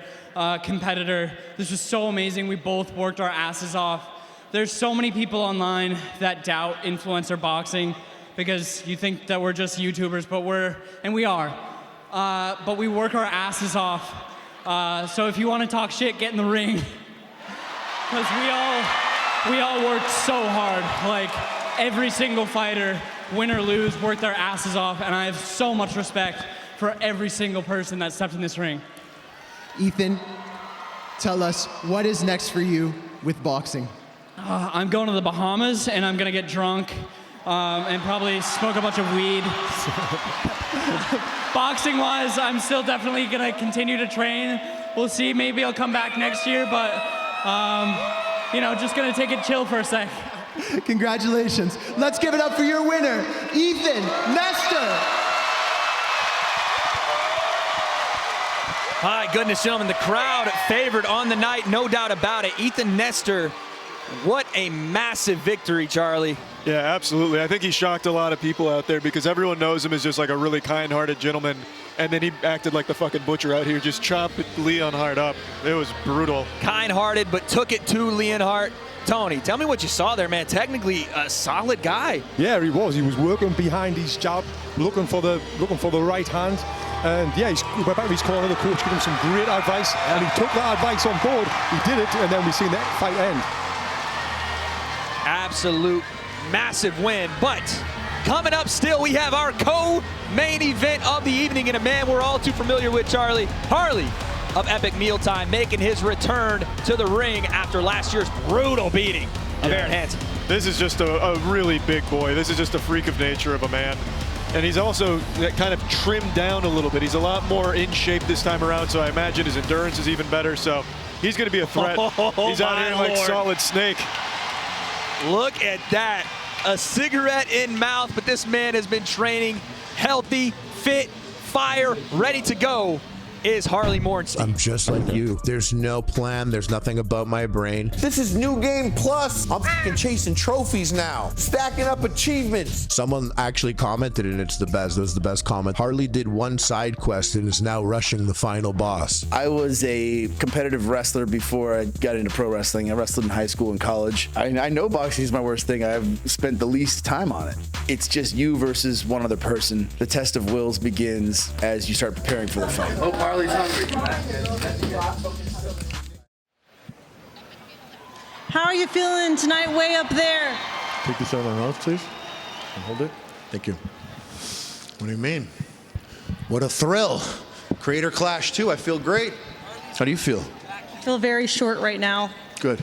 competitor. This was so amazing. We both worked our asses off. There's so many people online that doubt influencer boxing, because you think that we're just YouTubers, but we are. But we work our asses off. So if you want to talk shit, get in the ring. Because we all worked so hard. Like, every single fighter, win or lose, worked their asses off, and I have so much respect for every single person that stepped in this ring. Ethan, tell us, what is next for you with boxing? I'm going to the Bahamas, and I'm going to get drunk and probably smoke a bunch of weed. Boxing-wise, I'm still definitely going to continue to train. We'll see. Maybe I'll come back next year, but, you know, just going to take it chill for a sec. Congratulations. Let's give it up for your winner, Ethan Nestor. My goodness, gentlemen, the crowd favored on the night, no doubt about it. Ethan Nestor, what a massive victory, Charlie. Yeah, absolutely. I think he shocked a lot of people out there because everyone knows him as just like a really kind-hearted gentleman, and then he acted like the fucking butcher out here, just chopped Leonhart up. It was brutal. Kind-hearted, but took it to Leonhart. Tony, tell me what you saw there, man. Technically a solid guy. Yeah, he was. He was working behind his jab, looking for the right hand. And yeah, he went back to his corner. The coach gave him some great advice, and he took that advice on board. He did it, and then we've seen that fight end. Absolute massive win. But coming up still, we have our co-main event of the evening, and a man we're all too familiar with, Charlie. Harley of Epic Mealtime making his return to the ring after last year's brutal beating of Arin Hansen. This is just a really big boy. This is just a freak of nature of a man. And he's also kind of trimmed down a little bit. He's a lot more in shape this time around, so I imagine his endurance is even better. So he's going to be a threat. He's out here like Solid Snake. Look at that. A cigarette in mouth, but this man has been training healthy, fit, fire, ready to go. Is Harley Morenstein. I'm just like you. There's no plan. There's nothing about my brain. This is New Game Plus. I'm fucking chasing trophies now, stacking up achievements. Someone actually commented, and it's the best. It was the best comment. Harley did one side quest and is now rushing the final boss. I was a competitive wrestler before I got into pro wrestling. I wrestled in high school and college. I know boxing is my worst thing. I've spent the least time on it. It's just you versus one other person. The test of wills begins as you start preparing for the fight. Oh, Harley's hungry. How are you feeling tonight way up there? Take this out of my mouth, please. And hold it. Thank you. What do you mean? What a thrill. Creator Clash 2. I feel great. How do you feel? I feel very short right now. Good.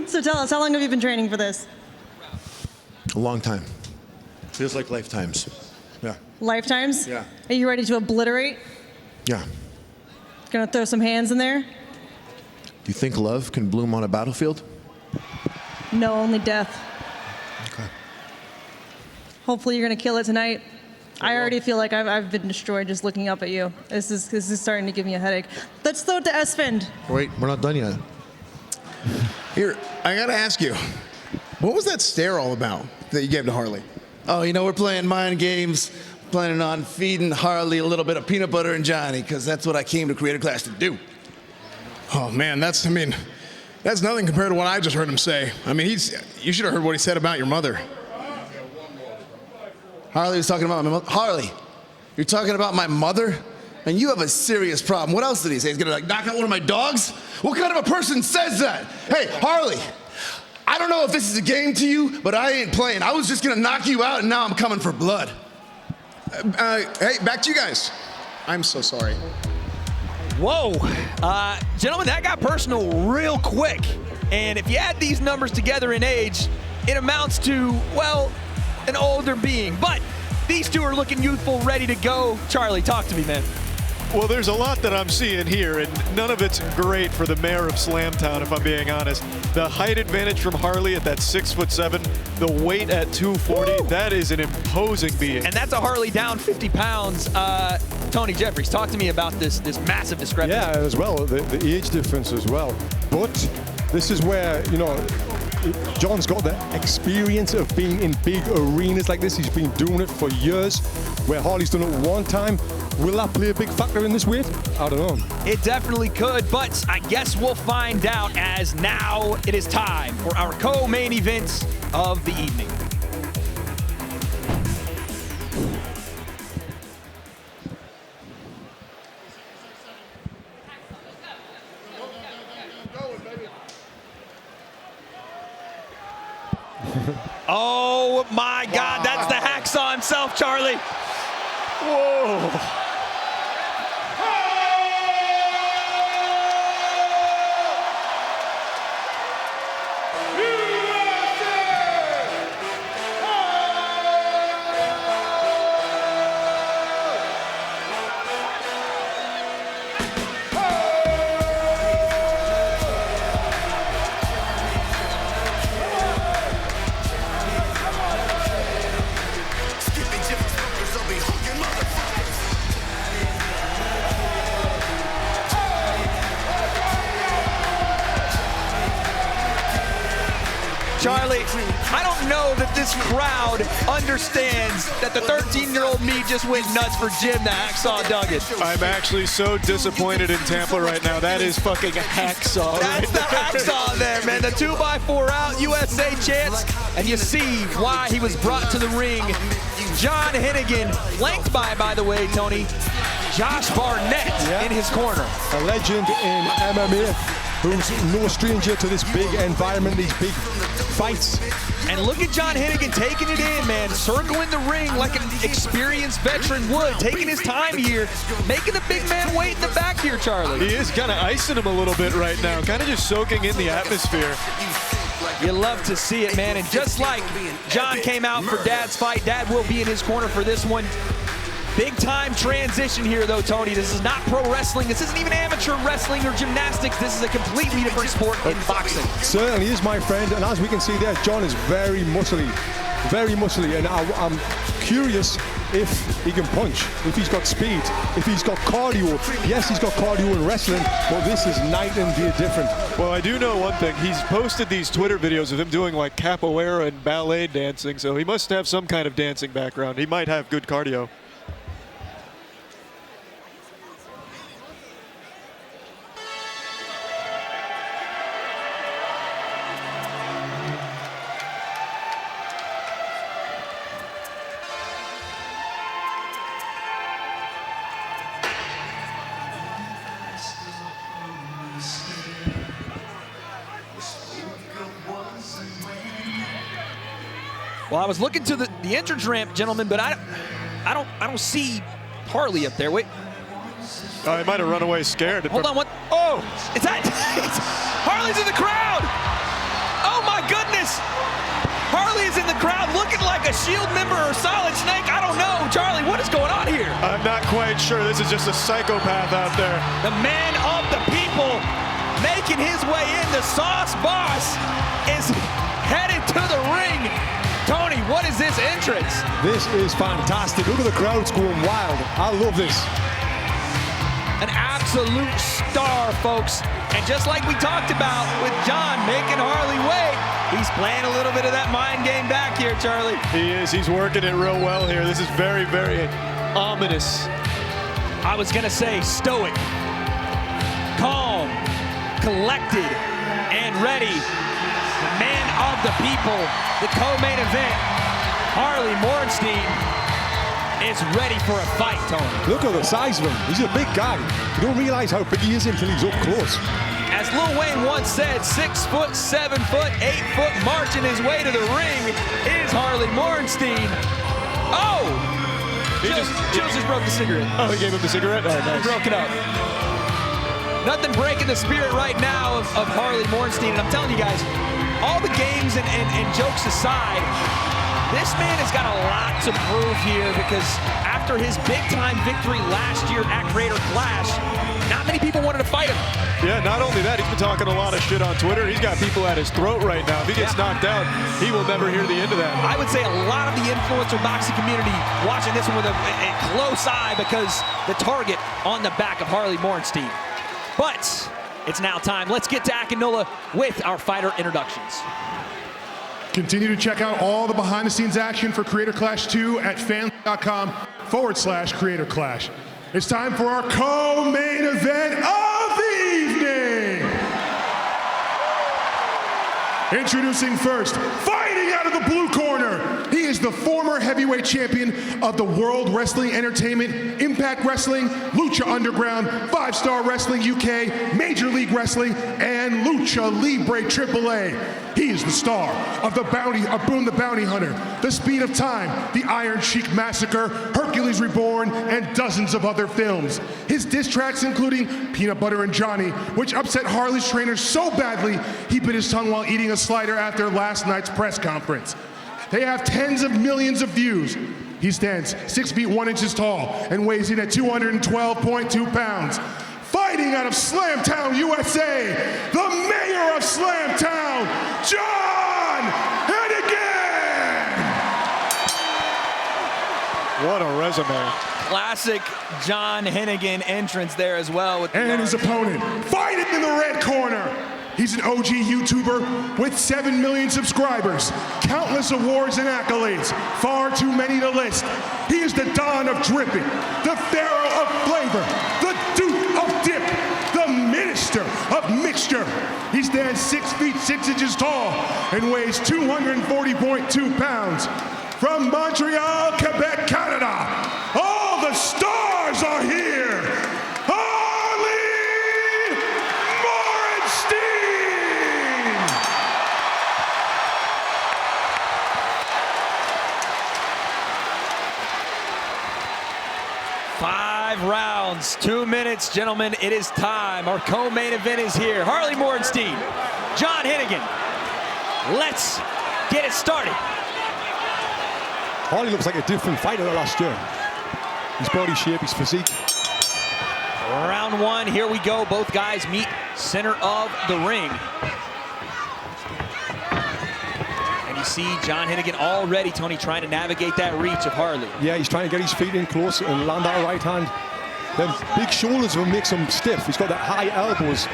So tell us, how long have you been training for this? A long time. Feels like lifetimes. Yeah. Lifetimes? Yeah. Are you ready to obliterate? Yeah. Gonna throw some hands in there? Do you think love can bloom on a battlefield? No, only death. Okay. Hopefully you're gonna kill it tonight. I already feel like I've been destroyed just looking up at you. This is starting to give me a headache. Let's throw it to Esfand. Wait, we're not done yet. Here, I gotta ask you, what was that stare all about that you gave to Harley? Oh, you know, we're playing mind games, planning on feeding Harley a little bit of peanut butter and Johnny, because that's what I came to Creator Clash to do. Oh man, that's nothing compared to what I just heard him say. I mean, you should have heard what he said about your mother. Harley was talking about my mother. Harley, you're talking about my mother? And you have a serious problem. What else did he say? He's gonna like knock out one of my dogs? What kind of a person says that? Hey, Harley, I don't know if this is a game to you, but I ain't playing. I was just gonna knock you out, and now I'm coming for blood. Hey, back to you guys. I'm so sorry. Whoa, gentlemen, that got personal real quick. And if you add these numbers together in age, it amounts to, well, an older being. But these two are looking youthful, ready to go. Charlie, talk to me, man. Well, there's a lot that I'm seeing here, and none of it's great for the mayor of Slamtown, if I'm being honest. The height advantage from Harley at that 6'7", the weight at 240, woo! That is an imposing being. And that's a Harley down 50 pounds. Tony Jeffries, talk to me about this massive discrepancy. Yeah, as well, the age difference as well. But this is where, you know, John's got the experience of being in big arenas like this. He's been doing it for years, where Harley's done it one time. Will that play a big factor in this weight? I don't know. It definitely could, but I guess we'll find out, as now it is time for our co-main events of the evening. Oh my God, that's the hacksaw himself, Charlie. Whoa. Charlie, I don't know that this crowd understands that the 13-year-old me just went nuts for Jim the Hacksaw Duggan. I'm actually so disappointed in Tampa right now. That is fucking hacksaw. That's the hacksaw there, man. The 2x4 out, USA chance. And you see why he was brought to the ring. John Hennigan, flanked by the way, Tony, Josh Barnett in his corner. A legend in MMA, who's no stranger to this big environment, these big fights. And look at John Hennigan taking it in, man, circling the ring like an experienced veteran would, taking his time here, making the big man wait in the back here, Charlie. He is kind of icing him a little bit right now, kind of just soaking in the atmosphere. You love to see it, man. And just like John came out for Dad's fight, Dad will be in his corner for this one. Big time transition here, though, Tony. This is not pro wrestling. This isn't even amateur wrestling or gymnastics. This is a completely different sport in boxing. Certainly is, my friend. And as we can see there, John is very muscly. And I'm curious if he can punch, if he's got speed, if he's got cardio. Yes, he's got cardio in wrestling, but this is night and day different. Well, I do know one thing. He's posted these Twitter videos of him doing like capoeira and ballet dancing, so he must have some kind of dancing background. He might have good cardio. Well, I was looking to the entrance ramp, gentlemen, but I don't see Harley up there. Wait. Oh, he might have run away scared. Hold on, what? Oh, is that? Harley's in the crowd. Oh my goodness. Harley is in the crowd looking like a Shield member or Solid Snake. I don't know. Charlie, what is going on here? I'm not quite sure. This is just a psychopath out there. The man of the people making his way in. The Sauce Boss is headed to the ring. Tony, what is this entrance? This is fantastic. Look at the crowds going wild. I love this. An absolute star, folks. And just like we talked about with John making Harley wait, he's playing a little bit of that mind game back here, Charlie. He is. He's working it real well here. This is very, very ominous. I was going to say stoic, calm, collected, and ready. The man of the people, the co-main event, Harley Morenstein, is ready for a fight, Tony. Look at the size of him. He's a big guy. You don't realize how big he is until he's up close. As Lil Wayne once said, 6 foot, 7 foot, 8 foot, marching his way to the ring is Harley Morenstein. Oh! Chills just broke the cigarette. Oh, he gave him the cigarette? Oh, nice. He broke it up. Nothing breaking the spirit right now of Harley Morenstein. And I'm telling you guys, all the games and jokes aside, this man has got a lot to prove here because after his big-time victory last year at Creator Clash, not many people wanted to fight him. Yeah, not only that, he's been talking a lot of shit on Twitter. He's got people at his throat right now. If he gets knocked out, he will never hear the end of that. I would say a lot of the influencer boxing community watching this one with a close eye because the target on the back of Harley Morenstein. But it's now time. Let's get to Akinola with our fighter introductions. Continue to check out all the behind-the-scenes action for Creator Clash 2 at fans.com/Creator Clash. It's time for our co-main event of the evening. Introducing first, fighting out of the blue corner, he is the former heavyweight champion of the World Wrestling Entertainment, Impact Wrestling, Lucha Underground, 5-Star Wrestling UK, Major League Wrestling, and Lucha Libre AAA. He is the star of Boone the Bounty Hunter, The Speed of Time, The Iron Sheik Massacre, Hercules Reborn, and dozens of other films. His diss tracks including Peanut Butter and Johnny, which upset Harley's trainer so badly he bit his tongue while eating a slider after last night's press conference. They have tens of millions of views. He stands 6 feet 1 inches tall and weighs in at 212.2 pounds. Fighting out of Slamtown, USA, the mayor of Slamtown, John Hennigan! What a resume. Classic John Hennigan entrance there as well. And his opponent, fighting in the red corner. He's an OG YouTuber with 7 million subscribers, countless awards and accolades, far too many to list. He is the Don of Dripping, the Pharaoh of Flavor, the Duke of Dip, the Minister of Mixture. He stands 6 feet 6 inches tall and weighs 240.2 pounds. From Montreal, Quebec, Canada, all the stars are here. Rounds, 2 minutes, gentlemen. It is time. Our co-main event is here. Harley Morenstein, John Hennigan. Let's get it started. Harley looks like a different fighter than last year. His body shape, his physique. Round 1, here we go. Both guys meet center of the ring. And you see John Hennigan already, Tony, trying to navigate that reach of Harley. Yeah, he's trying to get his feet in close and land that right hand. Them big shoulders will make him stiff. He's got that high elbows.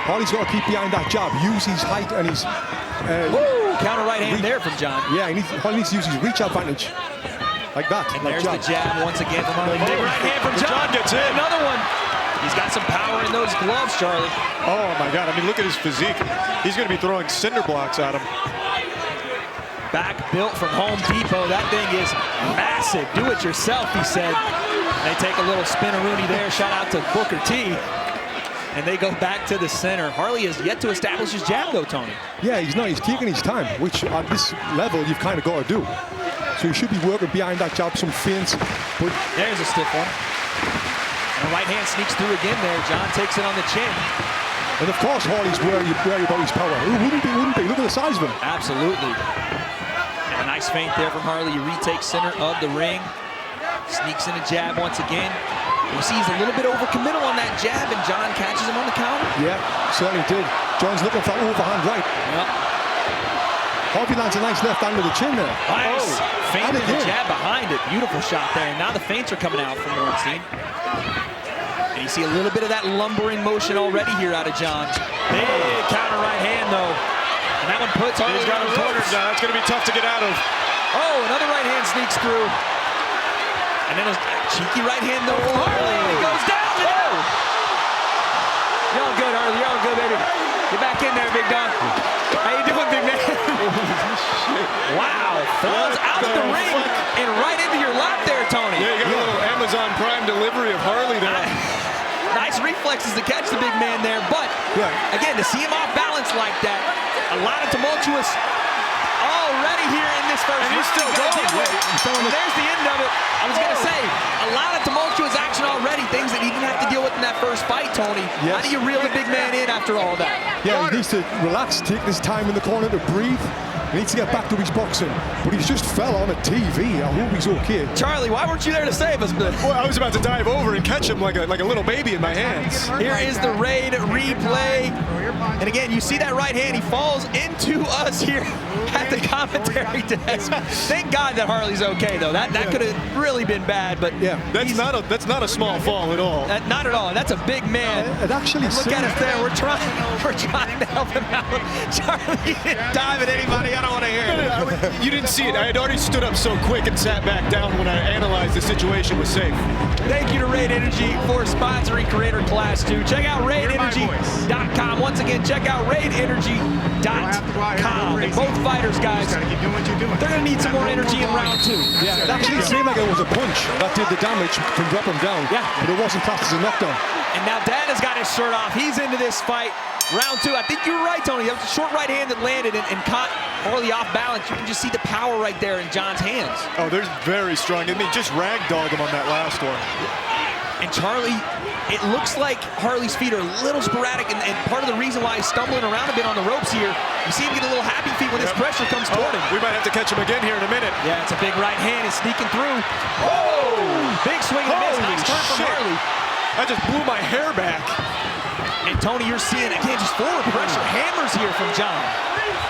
Harley's got to keep behind that jab, use his height and his... counter right hand there from John. Yeah, Harley needs to use his reach advantage. Like that. And there's the jab once again from Harley. Big right hand from John. Gets in. Another one. He's got some power in those gloves, Charlie. Oh my God, I mean, look at his physique. He's going to be throwing cinder blocks at him. Back built from Home Depot. That thing is massive. Do it yourself, he said. They take a little spin-a-rooney there. Shout out to Booker T. And they go back to the center. Harley has yet to establish his jab, though, Tony. Yeah, he's not. He's taking his time, which at this level you've kind of got to do. So he should be working behind that jab, some feints. But there's a stiff one. And the right hand sneaks through again there. John takes it on the chin. And of course, Harley's wary about his power. Who wouldn't be? Look at the size of him. Absolutely. And a nice feint there from Harley. He retakes center of the ring. Sneaks in a jab once again. You see he's a little bit overcommittal on that jab, and John catches him on the counter. Yeah, certainly did. John's looking for overhand right. Yep. Harvey lands a nice left hand to the chin there. Nice. Feint with the jab behind it. Beautiful shot there. And now the feints are coming out from Morenstein. And you see a little bit of that lumbering motion already here out of John. Big counter right hand, though. And that one puts Harley got him cornered now. That's going to be tough to get out of. Oh, another right hand sneaks through. And then a cheeky right hand, though, from Harley. And it goes down. Oh! You're all good, Harley. You're all good, baby. Get back in there, big dog. How you doing, big man? Wow. Falls out of the ring and right into your lap there, Tony. Yeah, you got a little Amazon Prime delivery of Harley there. Nice reflexes to catch the big man there. But, again, to see him off balance like that, a lot of tumultuous already here in this first. And he's still going. There's the end of it. I was going to say, a lot of tumultuous action already, things that he didn't have to deal with in that first fight, Tony. Yes. How do you reel the big man in after all that? Yeah, he needs to relax, take this time in the corner to breathe. He needs to get back to his boxing. But he's just fell on a TV. I hope he's okay. Charlie, why weren't you there to save us? Well, I was about to dive over and catch him like a little baby in my hands. Here is the Raid replay. And again, you see that right hand. He falls into us here at the commentary desk. Thank God that Harley's okay, though. That could have really been bad. But yeah, that's not a small fall at all. Not at all. And that's a big man. It actually look at us there. We're trying to help him out. Charlie didn't dive at anybody. I don't want to hear it. You didn't see it. I had already stood up so quick and sat back down when I analyzed the situation was safe. Thank you to Raid Energy for sponsoring Creator Clash 2. Check out raidenergy.com. Once again, check out raidenergy.com. And both fighters, guys, they're going to need some more energy in round 2. Yeah, it actually seemed like it was a punch that did the damage from drop him down. Yeah. But it wasn't classed as a knockdown. And now Dan has got his shirt off. He's into this fight. Round 2. I think you were right, Tony. That was a short right hand that landed and caught Harley off balance. You can just see the power right there in John's hands. Oh, they're very strong. I mean, just ragdolled him on that last one. And Charlie, it looks like Harley's feet are a little sporadic, and part of the reason why he's stumbling around a bit on the ropes here, you see him get a little happy feet when this pressure comes toward him. We might have to catch him again here in a minute. Yeah, it's a big right hand. He's sneaking through. Oh! Big swing and a miss. Nice turn from Harley. I just blew my hair back. And Tony, you're seeing, again, just forward pressure. Hammers here from John.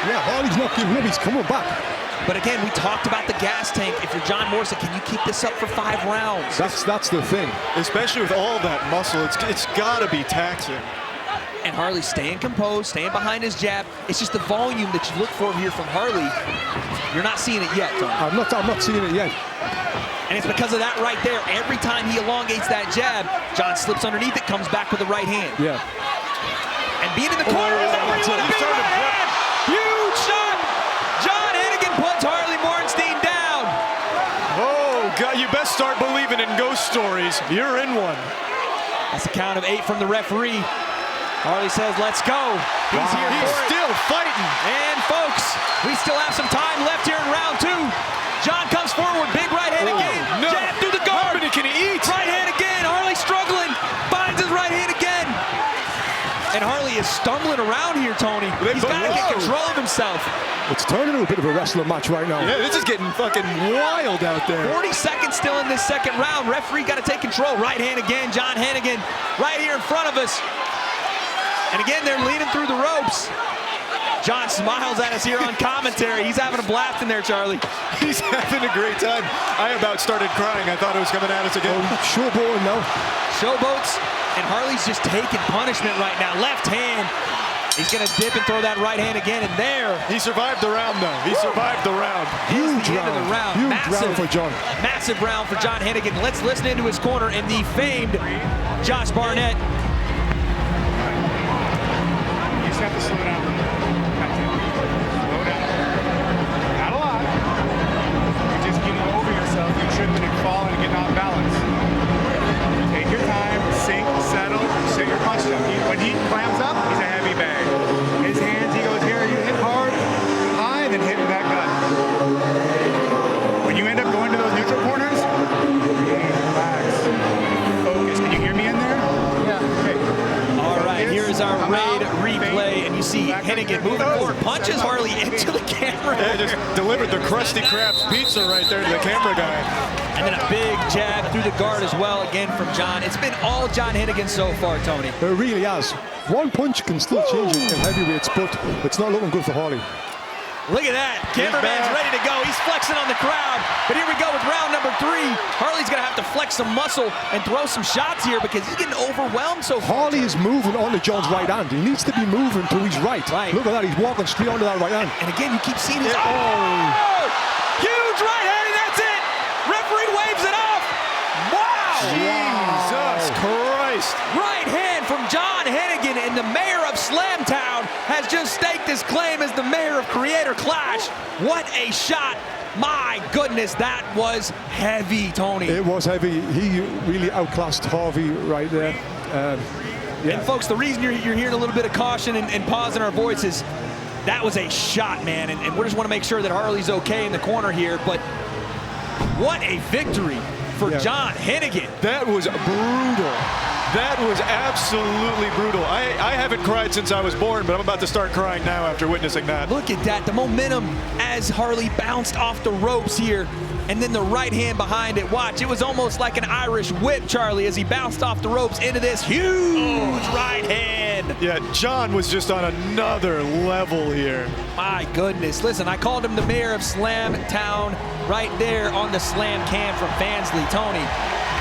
Yeah, Harley's not giving up. He's coming back. But again, we talked about the gas tank. If you're John Morrison, can you keep this up for 5 rounds? That's the thing. Especially with all that muscle, it's got to be taxing. And Harley staying composed, staying behind his jab. It's just the volume that you look for here from Harley. You're not seeing it yet, Tony. I'm not seeing it yet. And it's because of that right there. Every time he elongates that jab, John slips underneath it, comes back with the right hand. Yeah. And being in the corner is a big right hand. Huge shot. John Hennigan puts Harley Morenstein down. Oh, God, you best start believing in ghost stories. You're in one. That's a count of 8 from the referee. Harley says, let's go. He's here. He's still fighting. And folks, we still have some time left here in round 2. John comes forward, big right hand again. No. Jab through the guard. How many can he eat? Right hand again. Harley struggling. Finds his right hand again. And Harley is stumbling around here, Tony. He's got to get control of himself. It's turning into a bit of a wrestler match right now. Yeah, this is getting fucking wild out there. 40 seconds still in this second round. Referee got to take control. Right hand again. John Hennigan right here in front of us. And again, they're leaning through the ropes. John smiles at us here on commentary. He's having a blast in there, Charlie. He's having a great time. I about started crying. I thought it was coming at us again. Showboating now. Showboats, and Harley's just taking punishment right now. Left hand. He's going to dip and throw that right hand again, and there. He survived the round, though. He survived the round. Huge round. End of the round. Huge massive round for John. Massive round for John Hennigan. Let's listen into his corner in the famed Josh Barnett. You just have to slow down. Slow down. Not a lot. You're just getting over yourself. You're tripping and falling and getting off balance. Take your time, sink, settle, set your punch up. When he clams up, he's a heavy bag. His hands, he goes here, you hit hard, high, then hit that gut. When you end up going to those neutral corners, relax, focus. Can you hear me in there? Yeah. Okay. All right, here's our raid replay, and you see Hennigan moving forward, punches Harley into the camera. Yeah, just delivered the Krusty Krab's pizza right there to the camera guy. And then a big jab through the guard as well, again from John. It's been all John Hennigan so far, Tony. It really has. One punch can still change it in heavyweights, but it's not looking good for Harley. Look at that. Cameraman's ready to go. He's flexing on the crowd. But here we go with round number 3. Harley's going to have to flex some muscle and throw some shots here because he's getting overwhelmed so far. Harley is moving onto John's right hand. He needs to be moving to his right. Look at that. He's walking straight onto that right hand. And again, you keep seeing his... Huge right hand, and that's it. Referee waves it off. Wow. Jesus Christ. Right hand from John Hennigan, and the mayor of Slamtown has just staked his claim as the mayor of Creator Clash. What a shot. My goodness, that was heavy, Tony. It was heavy. He really outclassed Harvey right there. Yeah. And folks, the reason you're hearing a little bit of caution and pause in our voices, that was a shot, man. And we just want to make sure that Harley's okay in the corner here. But what a victory for John Hennigan. That was brutal. That was absolutely brutal. I haven't cried since I was born, but I'm about to start crying now after witnessing that. Look at that, the momentum as Harley bounced off the ropes here, and then the right hand behind it. Watch, it was almost like an Irish whip, Charlie, as he bounced off the ropes into this huge right hand. Yeah, John was just on another level here. My goodness. Listen, I called him the mayor of Slamtown right there on the Slam Cam from Fansley. Tony,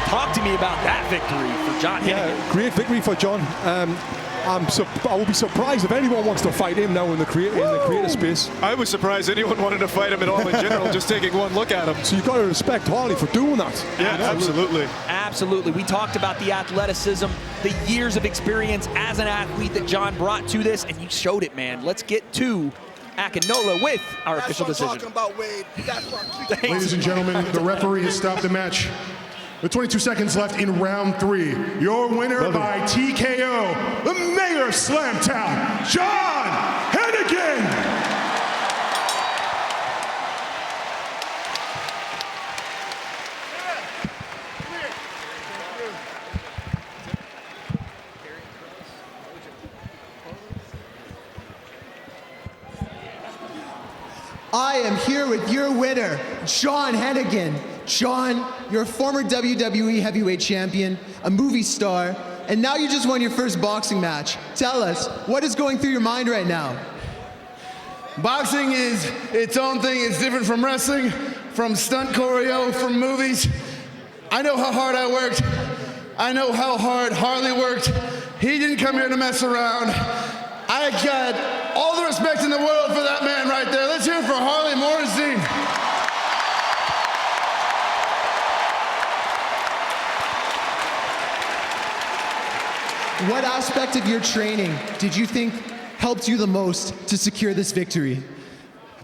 talk to me about that victory for John Hennigan. Yeah, great victory for John. I would be surprised if anyone wants to fight him now in the creator space. I was surprised anyone wanted to fight him at all in general, just taking one look at him. So you got to respect Harley for doing that. Yeah, absolutely. Absolutely. We talked about the athleticism, the years of experience as an athlete that John brought to this, and you showed it, man. Let's get to Akinola with our official decision. Ladies and gentlemen, the referee has stopped the match. With 22 seconds left in round 3, your winner by TKO, the mayor of Slamtown, John Hennigan. I am here with your winner, John Hennigan. John, you're a former WWE heavyweight champion, a movie star, and now you just won your first boxing match. Tell us, what is going through your mind right now? Boxing is its own thing. It's different from wrestling, from stunt choreo, from movies. I know how hard I worked. I know how hard Harley worked. He didn't come here to mess around. I got all the respect in the world for that man right there. Let's hear it for Harley Morrison. What aspect of your training did you think helped you the most to secure this victory?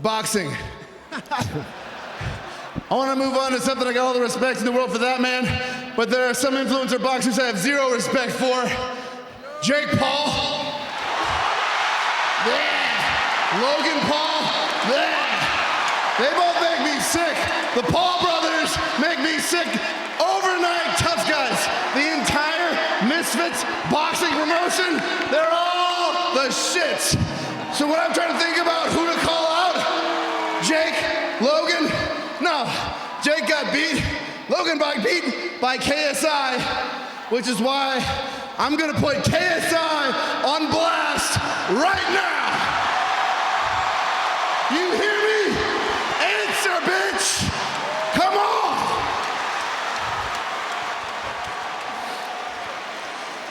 Boxing. I want to move on to something I got all the respect in the world for that man, but there are some influencer boxers I have zero respect for. Jake Paul. Yeah. Logan Paul. Yeah. They both make me sick. The Paul brothers make me sick. Overnight tough guys. The entire Misfits boxing promotion, they're all the shits. So when I'm trying to think about who to call out, Jake, Logan, no, Jake got beat. Logan got beat by KSI, which is why I'm gonna put KSI on blast right now. You hear me? Answer, bitch. Come on.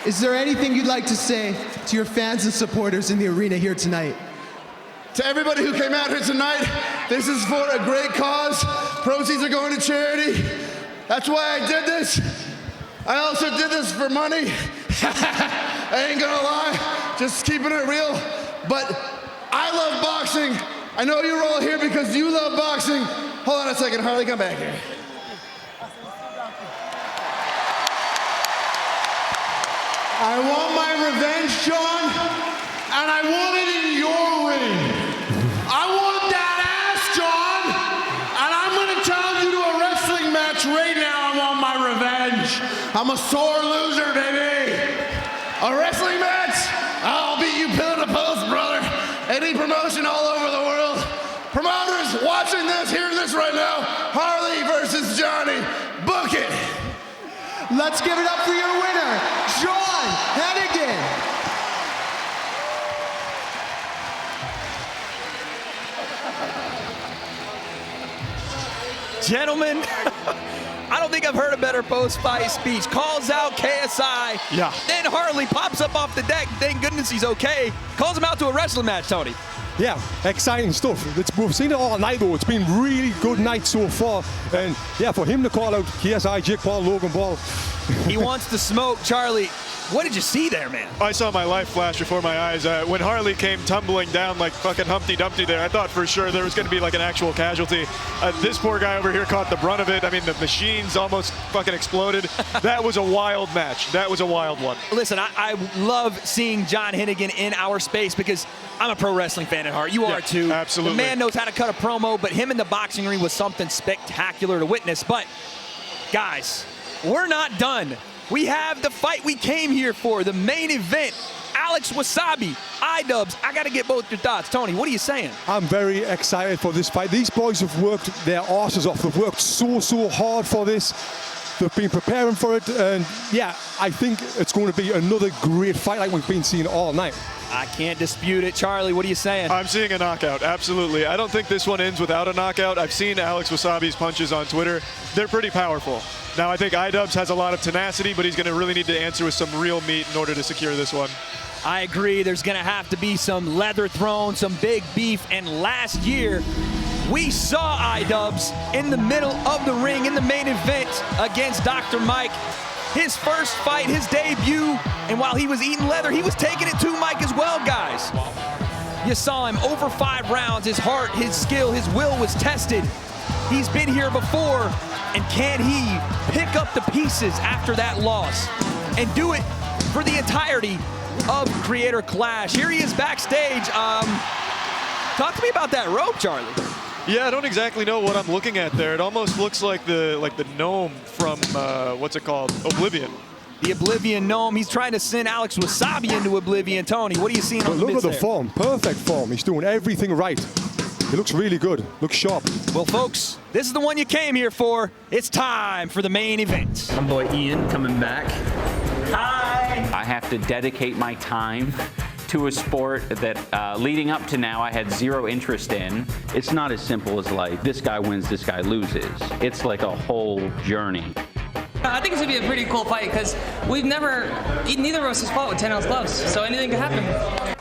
Is there anything you'd like to say to your fans and supporters in the arena here tonight? To everybody who came out here tonight, this is for a great cause. Proceeds are going to charity. That's why I did this. I also did this for money. I ain't gonna lie, just keeping it real. But I love boxing. I know you're all here because you love boxing. Hold on a second, Harley, come back here. I want my revenge, John, and I want it in your ring. I want that ass, John, and I'm gonna challenge you to a wrestling match right now. I want my revenge. I'm a sore loser, baby. A wrestling match? I'll beat you pillar to post, brother. Any promotion all over the world. Promoters watching this, hearing this right now, Harley versus Johnny. Book it. Let's give it up for your winner, John Hennigan. Gentlemen, I don't think I've heard a better post-fight speech. Calls out KSI. Yeah. Then Harley pops up off the deck. Thank goodness he's okay. Calls him out to a wrestling match, Tony. Yeah, exciting stuff. We've seen it all night though. It's been really good night so far. And yeah, for him to call out KSI, Jake Paul, Logan Paul. He wants to smoke. Charlie, what did you see there, man? I saw my life flash before my eyes. When Harley came tumbling down like fucking Humpty Dumpty there, I thought for sure there was going to be like an actual casualty. This poor guy over here caught the brunt of it. I mean, the machines almost fucking exploded. That was a wild match. That was a wild one. Listen, I love seeing John Hennigan in our space because I'm a pro wrestling fan at heart. You are too. Absolutely. The man knows how to cut a promo, but him in the boxing ring was something spectacular to witness. But, guys, we're not done. We have the fight we came here for, the main event. Alex Wasabi, iDubbbz. I got to get both your thoughts. Tony, what are you saying? I'm very excited for this fight. These boys have worked their asses off. They've worked so hard for this. They've been preparing for it. And yeah, I think it's going to be another great fight like we've been seeing all night. I can't dispute it. Charlie, what are you saying? I'm seeing a knockout, absolutely. I don't think this one ends without a knockout. I've seen Alex Wasabi's punches on Twitter. They're pretty powerful. Now, I think iDubbbz has a lot of tenacity, but he's going to really need to answer with some real meat in order to secure this one. I agree. There's going to have to be some leather thrown, some big beef. And last year, we saw iDubbbz in the middle of the ring in the main event against Dr. Mike. His first fight, his debut. And while he was eating leather, he was taking it to Mike as well, guys. You saw him over 5 rounds. His heart, his skill, his will was tested. He's been here before. And can he pick up the pieces after that loss and do it for the entirety of Creator Clash? Here he is backstage. Talk to me about that rope, Charlie. Yeah, I don't exactly know what I'm looking at there. It almost looks like the gnome from, what's it called, Oblivion. The Oblivion gnome. He's trying to send Alex Wasabi into Oblivion. Tony, what are you seeing on the Look at the there? form, perfect form. He's doing everything right. He looks really good, looks sharp. Well, folks, this is the one you came here for. It's time for the main event. My boy Ian coming back. Hi! I have to dedicate my time to a sport that leading up to now I had zero interest in. It's not as simple as like, this guy wins, this guy loses. It's like a whole journey. I think it's gonna be a pretty cool fight because neither of us has fought with 10-ounce gloves, so anything could happen.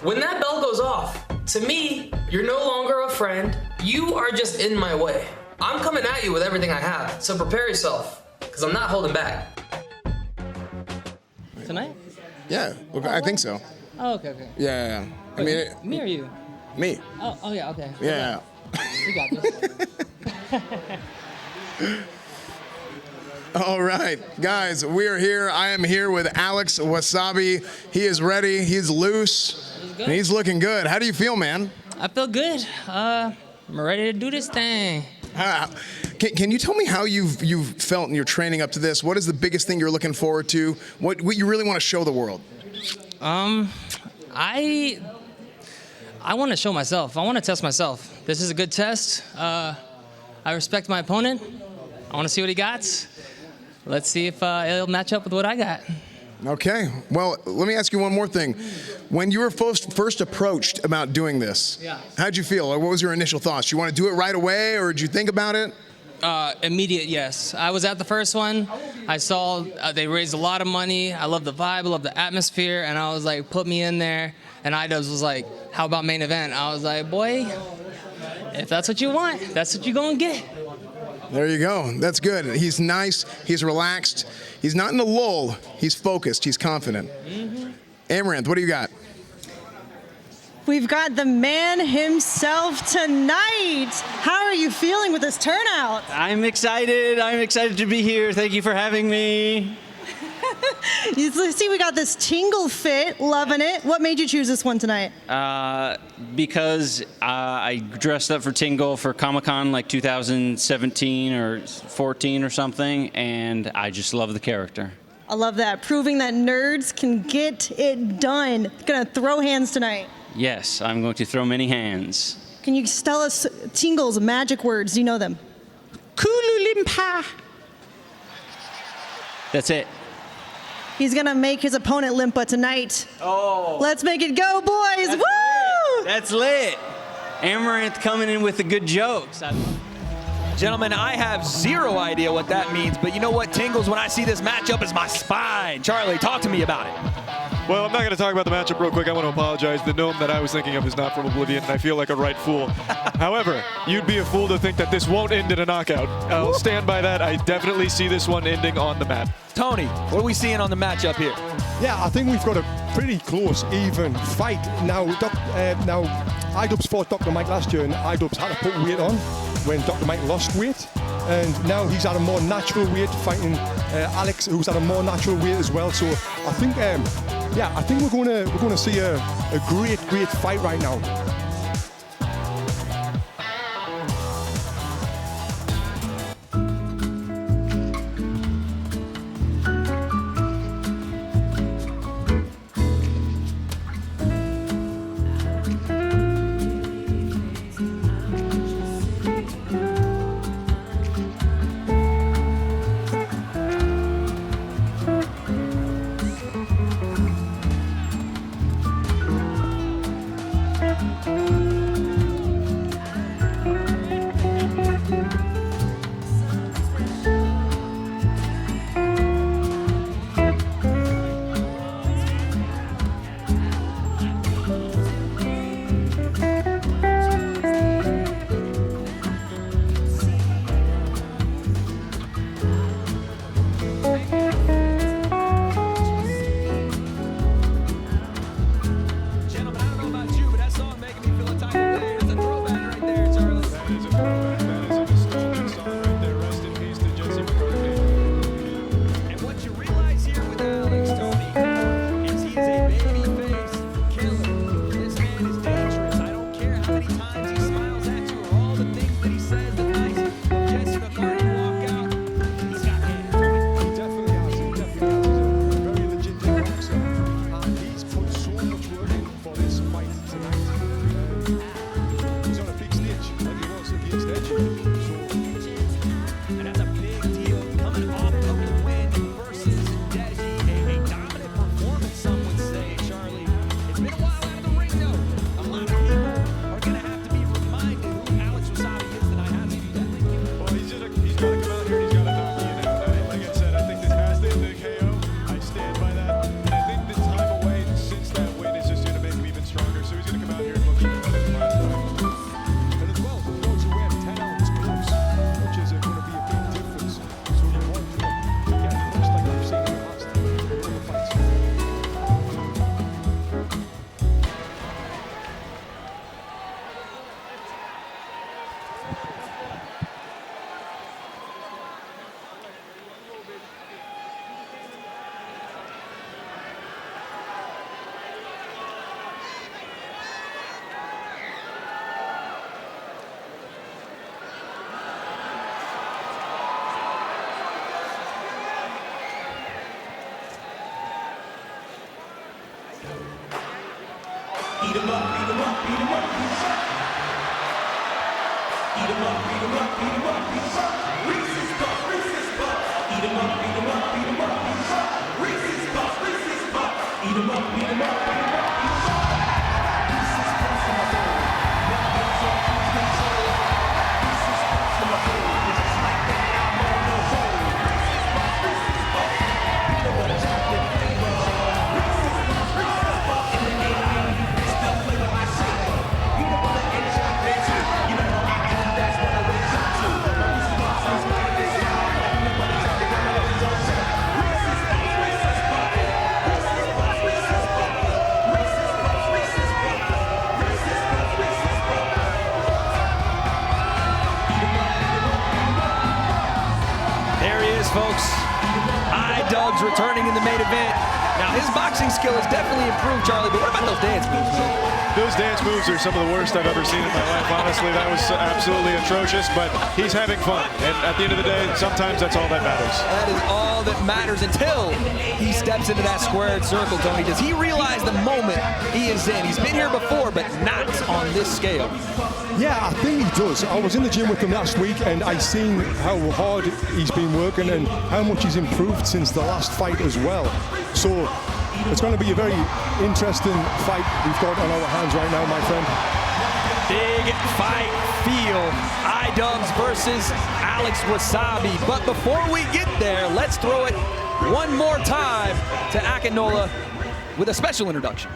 When that bell goes off, to me, you're no longer a friend. You are just in my way. I'm coming at you with everything I have, so prepare yourself, because I'm not holding back. Tonight? Yeah, I think so. Oh, okay. Yeah. I mean, me or you? Me. Oh, yeah, okay. Yeah. You got this. All right, guys, we are here. I am here with Alex Wasabi. He is ready. He's loose. And he's looking good. How do you feel, man? I feel good. I'm ready to do this thing. Can you tell me how you've felt in your training up to this? What is the biggest thing you're looking forward to? What you really want to show the world? I want to show myself. I want to test myself. This is a good test. I respect my opponent. I want to see what he got. Let's see if it'll match up with what I got. Okay. Well, let me ask you one more thing. When you were first approached about doing this, how'd you feel? Or what was your initial thoughts? You want to do it right away, or did you think about it? Immediate, yes. I was at the first one. I saw they raised a lot of money. I love the vibe, I love the atmosphere, and I was like, put me in there. And iDubbbz was like, how about main event? I was like, boy, if that's what you want, that's what you're gonna get. There you go. That's good. He's nice. He's relaxed. He's not in a lull. He's focused. He's confident. Amaranth, what do you got? We've got the man himself tonight. How are you feeling with this turnout? I'm excited. I'm excited to be here. Thank you for having me. You see, we got this Tingle fit. Loving it. What made you choose this one tonight? Because I dressed up for Tingle for Comic-Con like 2017 or 14 or something, and I just love the character. I love that. Proving that nerds can get it done. Gonna throw hands tonight. Yes, I'm going to throw many hands. Can you tell us Tingle's magic words? Do you know them? Kululimpa. That's it. He's gonna make his opponent limpa tonight. Oh. Let's make it go, boys. That's Woo! Lit. That's lit. Amaranth coming in with the good jokes. Gentlemen, I have zero idea what that means, but you know what tingles when I see this matchup is my spine. Charlie, talk to me about it. Well, I'm not going to talk about the matchup real quick. I want to apologize. The gnome that I was thinking of is not from Oblivion, and I feel like a right fool. However, you'd be a fool to think that this won't end in a knockout. I'll stand by that. I definitely see this one ending on the mat. Tony, what are we seeing on the matchup here? Yeah, I think we've got a pretty close, even fight. Now iDubbbz fought Dr. Mike last year, and iDubbbz had to put weight on when Dr. Mike lost weight. And now he's at a more natural weight, fighting Alex, who's at a more natural weight as well. So I think, I think we're going to see a great fight right now. Eat 'em up, eat 'em up, eat 'em up, eat 'em up. Eat 'em up, eat 'em up, eat 'em up, eat 'em up. Reese's Puffs, Reese's Puffs. Eat 'em up, eat 'em up, eat 'em up, eat 'em up. Reese's Puffs, Reese's Puffs. Eat 'em up, eat 'em up, eat 'em up, eat 'em up. Reese's Puffs in my bowl. Reese's Puffs in my bowl. Just like that, I'm on the roll. Reese's Puffs, Reese's Puffs. Peanut butter chocolate flavor. Reese's Puffs, Reese's Puffs. In the 80s, it's the flavor I shake. Peanut butter and chocolate too. You know I do, that's what I wake up to. Reese's Puffs is my desire. Peanut butter chocolate flavor is all set. Reese's Puffs, Reese's Puffs. Reese's Puffs, Reese's Puffs. Reese's Puffs, Reese's Puffs. Reese's Puffs, Reese's Puffs. There he is, folks. iDubbbz returning in the main event. Now, his boxing skill has definitely improved, Charlie, but what about those dance moves, man? Those dance moves are some of the worst I've ever seen in my life, honestly. That was absolutely atrocious, but he's having fun. And at the end of the day, sometimes that's all that matters. That is all that matters until he steps into that squared circle, Tony. Does he realize the moment he is in? He's been here before, but not on this scale. Yeah, I think he does. I was in the gym with him last week and I seen how hard he's been working and how much he's improved since the last fight as well. So it's going to be a very interesting fight we've got on our hands right now, my friend. Big fight feel. iDubbbz versus Alex Wasabi. But before we get there, let's throw it one more time to Alanah with a special introduction.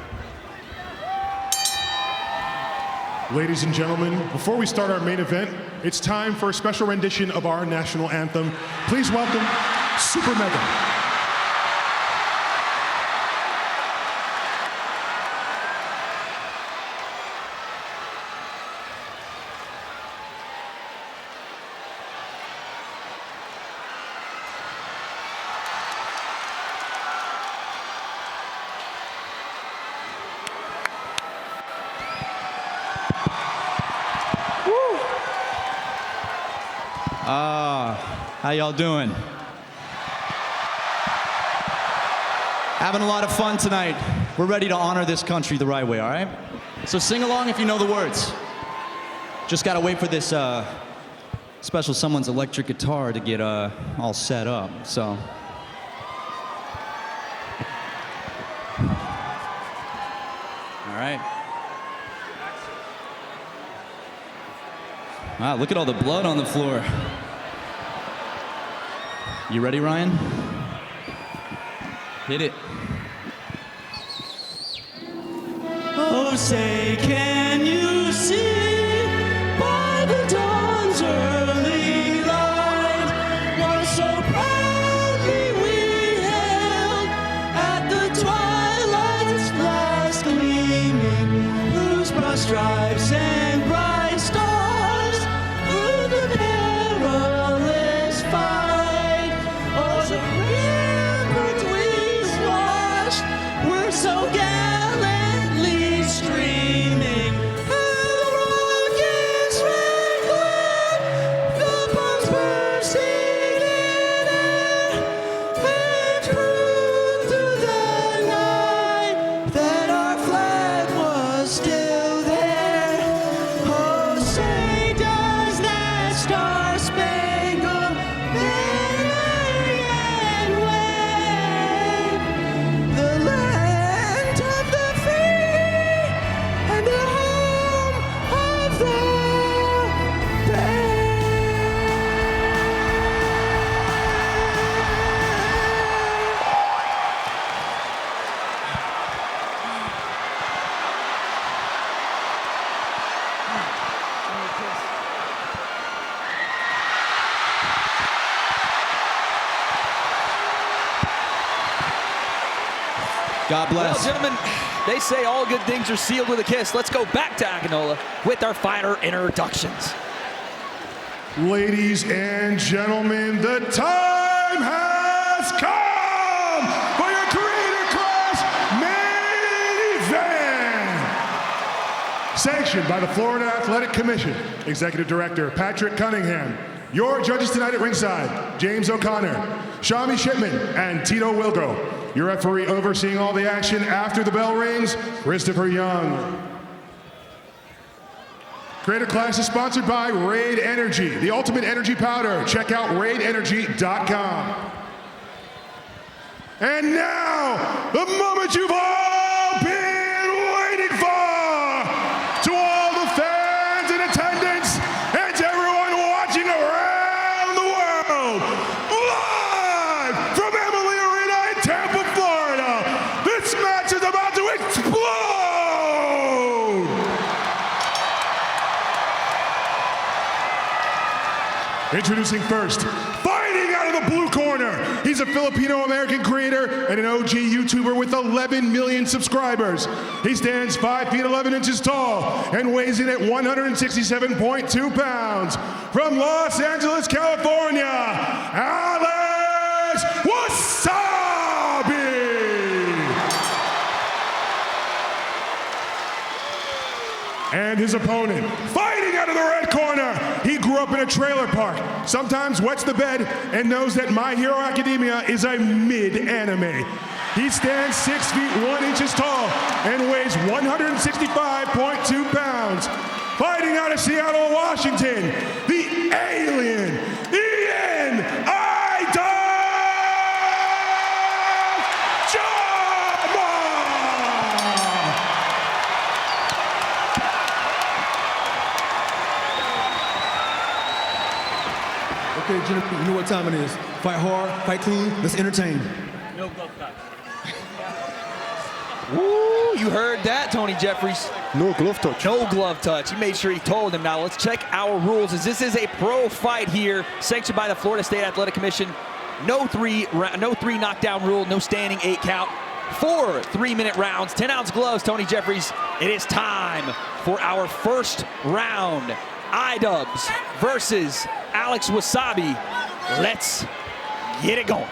Ladies and gentlemen, before we start our main event, it's time for a special rendition of our national anthem. Please welcome Super Mega. How y'all doing? Having a lot of fun tonight. We're ready to honor this country the right way, all right? So sing along if you know the words. Just gotta wait for this special someone's electric guitar to get all set up, so. All right. Wow, look at all the blood on the floor. You ready, Ryan? Hit it. Oh, say, can you see by the dawn's early light what so proudly we held at the twilight's last gleaming, whose broad stripes and bright stars through the perilous fight. We're so gallantly streaming, and the rockets red glare, the bombs bursting in air, and proved through the night that our flag was still there. Oh, say does that star-spangled banner yet wave? The land of the free and the home of the brave. God bless. Well, gentlemen, they say all good things are sealed with a kiss. Let's go back to Alanah with our fighter introductions. Ladies and gentlemen, the time has come for your Creator Clash main event. Sanctioned by the Florida Athletic Commission, Executive Director Patrick Cunningham. Your judges tonight at ringside, James O'Connor, Shami Shipman, and Tito Wilgo. Your referee overseeing all the action after the bell rings, Christopher Young. Creator Clash is sponsored by Raid Energy, the ultimate energy powder. Check out raidenergy.com. And now, the moment you've all been waiting for! To all the fans in attendance and to everyone watching around the world, live from Emily Arena in Tampa, Florida, this match is about to explode! Introducing first, fighting out of the blue corner. He's a Filipino-American creator and an OG YouTuber with 11 million subscribers. He stands 5 feet 11 inches tall and weighs in at 167.2 pounds. From Los Angeles, California, Alex Wasabi! And his opponent, fighting out of the red corner. He grew up in a trailer park, sometimes wets the bed, and knows that My Hero Academia is a mid-anime. He stands 6 feet 1 inches tall and weighs 165.2 pounds. Fighting out of Seattle, Washington, the alien, Ian Okay, gentlemen, you know what time it is. Fight hard, fight clean, let's entertain. No glove touch. Woo, you heard that, Tony Jeffries. No glove touch. No glove touch. He made sure he told him. Now let's check our rules, as this is a pro fight here, sanctioned by the Florida State Athletic Commission. No three knockdown rule, no standing 8 count. 4 3-minute rounds, 10-ounce gloves, Tony Jeffries. It is time for our first round. iDubbbz versus Alex Wasabi. Let's get it going.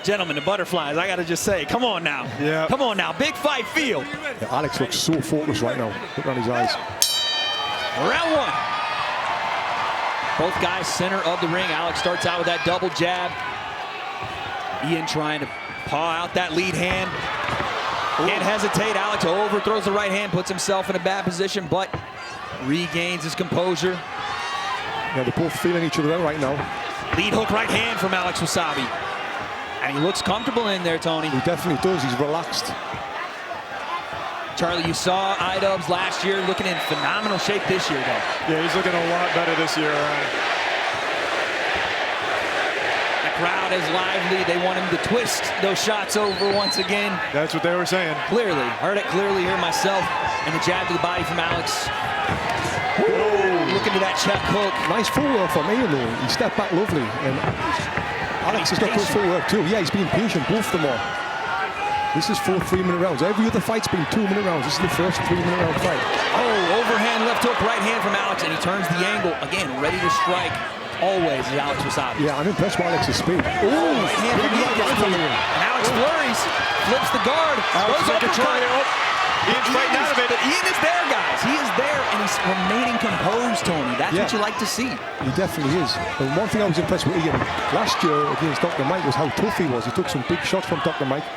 Gentlemen, the butterflies, I gotta just say, come on now. Yeah. Come on now, big fight feel. Yeah, Alex looks so focused right now. Look around his eyes. Round 1. Both guys center of the ring. Alex starts out with that double jab. Ian trying to paw out that lead hand. Can't hesitate. Alex overthrows the right hand, puts himself in a bad position, but regains his composure. Yeah, they're both feeling each other out right now. Lead hook right hand from Alex Wasabi. And he looks comfortable in there, Tony. He definitely does. He's relaxed. Charlie, you saw iDubbbz last year, looking in phenomenal shape this year, though. Yeah, he's looking a lot better this year. The crowd is lively. They want him to twist those shots over once again. That's what they were saying. Clearly. Heard it clearly here myself. And the jab to the body from Alex. Looking to that check hook. Nice footwork from Ian, though. He stepped back lovely. And Alex has got good footwork, too. Yeah, he's been patient, both of them are. This is 4 3-minute rounds. Every other fight's been 2-minute rounds. This is the first 3-minute round fight. Oh, overhand left hook, right hand from Alex, and he turns the angle. Again, ready to strike. Always is Alex Wasabi. Yeah, I'm impressed with Alex's speed. Oh, right hand from Ian. And Alex flurries, flips the guard, goes uppercut. Ian's fighting out of it. But Ian is there, guys. He is there, and he's remaining composed, Tony. That's what you like to see. He definitely is. And one thing I was impressed with Ian last year against Dr. Mike was how tough he was. He took some big shots from Dr. Mike.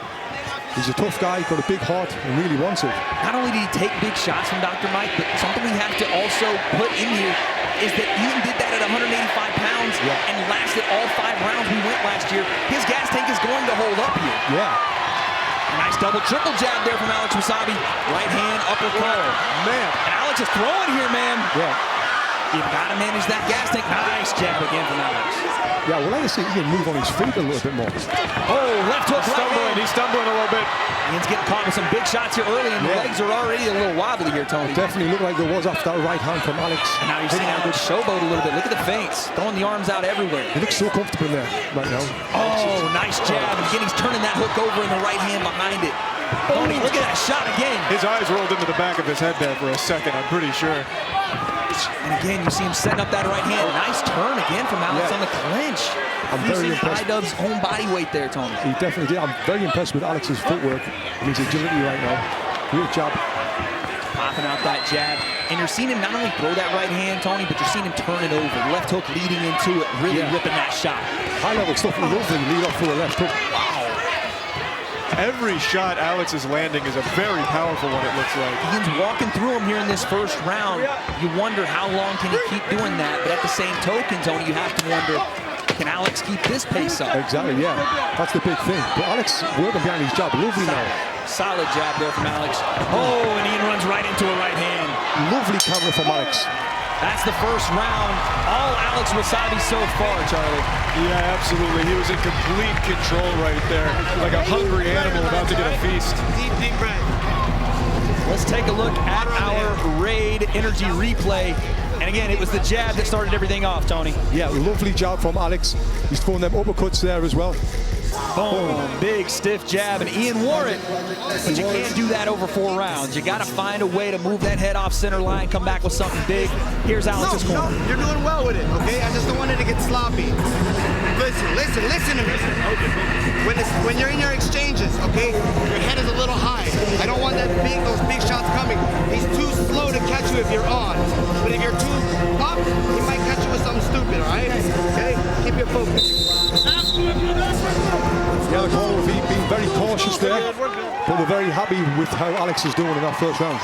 He's a tough guy, got a big heart, and really wants it. Not only did he take big shots from Dr. Mike, but something we have to also put in here is that Ian did that at 185 pounds and lasted all 5 rounds we went last year. His gas tank is going to hold up here. Yeah. Nice double triple jab there from Alex Wasabi. Right hand, uppercut. Man. And Alex is throwing here, man. Yeah. You've got to manage that gas tank. Nice jab again from Alex. Yeah, we'd like to see Ian move on his feet a little bit more. Oh, left hook, right hand. He's stumbling a little bit. Ian's getting caught with some big shots here early, and the legs are already a little wobbly here, Tony. It definitely looked like there was after that right hand from Alex. And now you're seeing Alex showboat a little bit. Look at the feints, throwing the arms out everywhere. He looks so comfortable in there right now. Oh, nice jab. And again, he's turning that hook over in the right hand behind it. Tony, look at that shot again. His eyes rolled into the back of his head there for a second, I'm pretty sure. And again, you see him setting up that right hand. Nice turn again from Alex on the clinch. I'm very impressed. iDubbbz's own body weight there, Tony. He definitely did. I'm very impressed with Alex's footwork and his agility right now. Great job. popping out that jab. And you're seeing him not only throw that right hand, Tony, but you're seeing him turn it over. Left hook leading into it, really ripping that shot. High-level stuff, lovely lead off for a left hook. Wow. Every shot Alex is landing is a very powerful one, it looks like. Ian's walking through him here in this first round. You wonder how long can he keep doing that, but at the same token, Tony, you have to wonder, can Alex keep this pace up? Exactly, yeah. That's the big thing. But Alex working behind his jab, lovely now. Solid jab there from Alex. Oh, and Ian runs right into a right hand. Lovely counter from Alex. That's the first round. All Alex Wasabi so far, Charlie. Yeah, absolutely. He was in complete control right there, like a hungry animal about to get a feast. Deep breath. Let's take a look at our Raid Energy replay. And again, it was the jab that started everything off, Tony. Yeah, lovely jab from Alex. He's throwing them uppercuts there as well. Boom, big stiff jab, and Ian wore it, but you can't do that over 4 rounds. You got to find a way to move that head off center line, come back with something big. Here's Alex's corner. No, you're doing well with it, okay? I just don't want it to get sloppy. Listen to me. When you're in your exchanges, okay, your head is a little high. I don't want those big shots coming. He's too slow to catch you if you're on. But if you're too up, he might catch you with something stupid, all right? Okay? Keep your focus. Yeah, the corner being very cautious there, but we're very happy with how Alex is doing in that first round.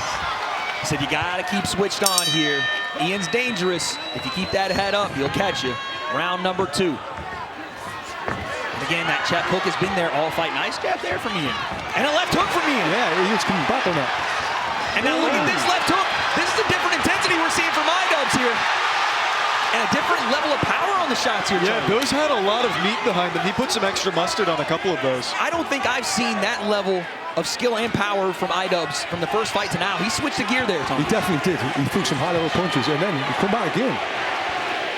He said you got to keep switched on here. Ian's dangerous. If you keep that head up, he'll catch you. Round number 2. And again, that check hook has been there all fight. Nice jab there from Ian. And a left hook from Ian. Yeah, Ian's coming back on that. And now look at this left hook. This is a different intensity we're seeing from iDubbbz here. And a different level of power on the shots here, Yeah, Charlie. those had a lot of meat behind them. He put some extra mustard on a couple of those. I don't think I've seen that level of skill and power from iDubbbz from the first fight to now. He switched the gear there, Tony. He definitely did. He threw some high-level punches, and then he come back again.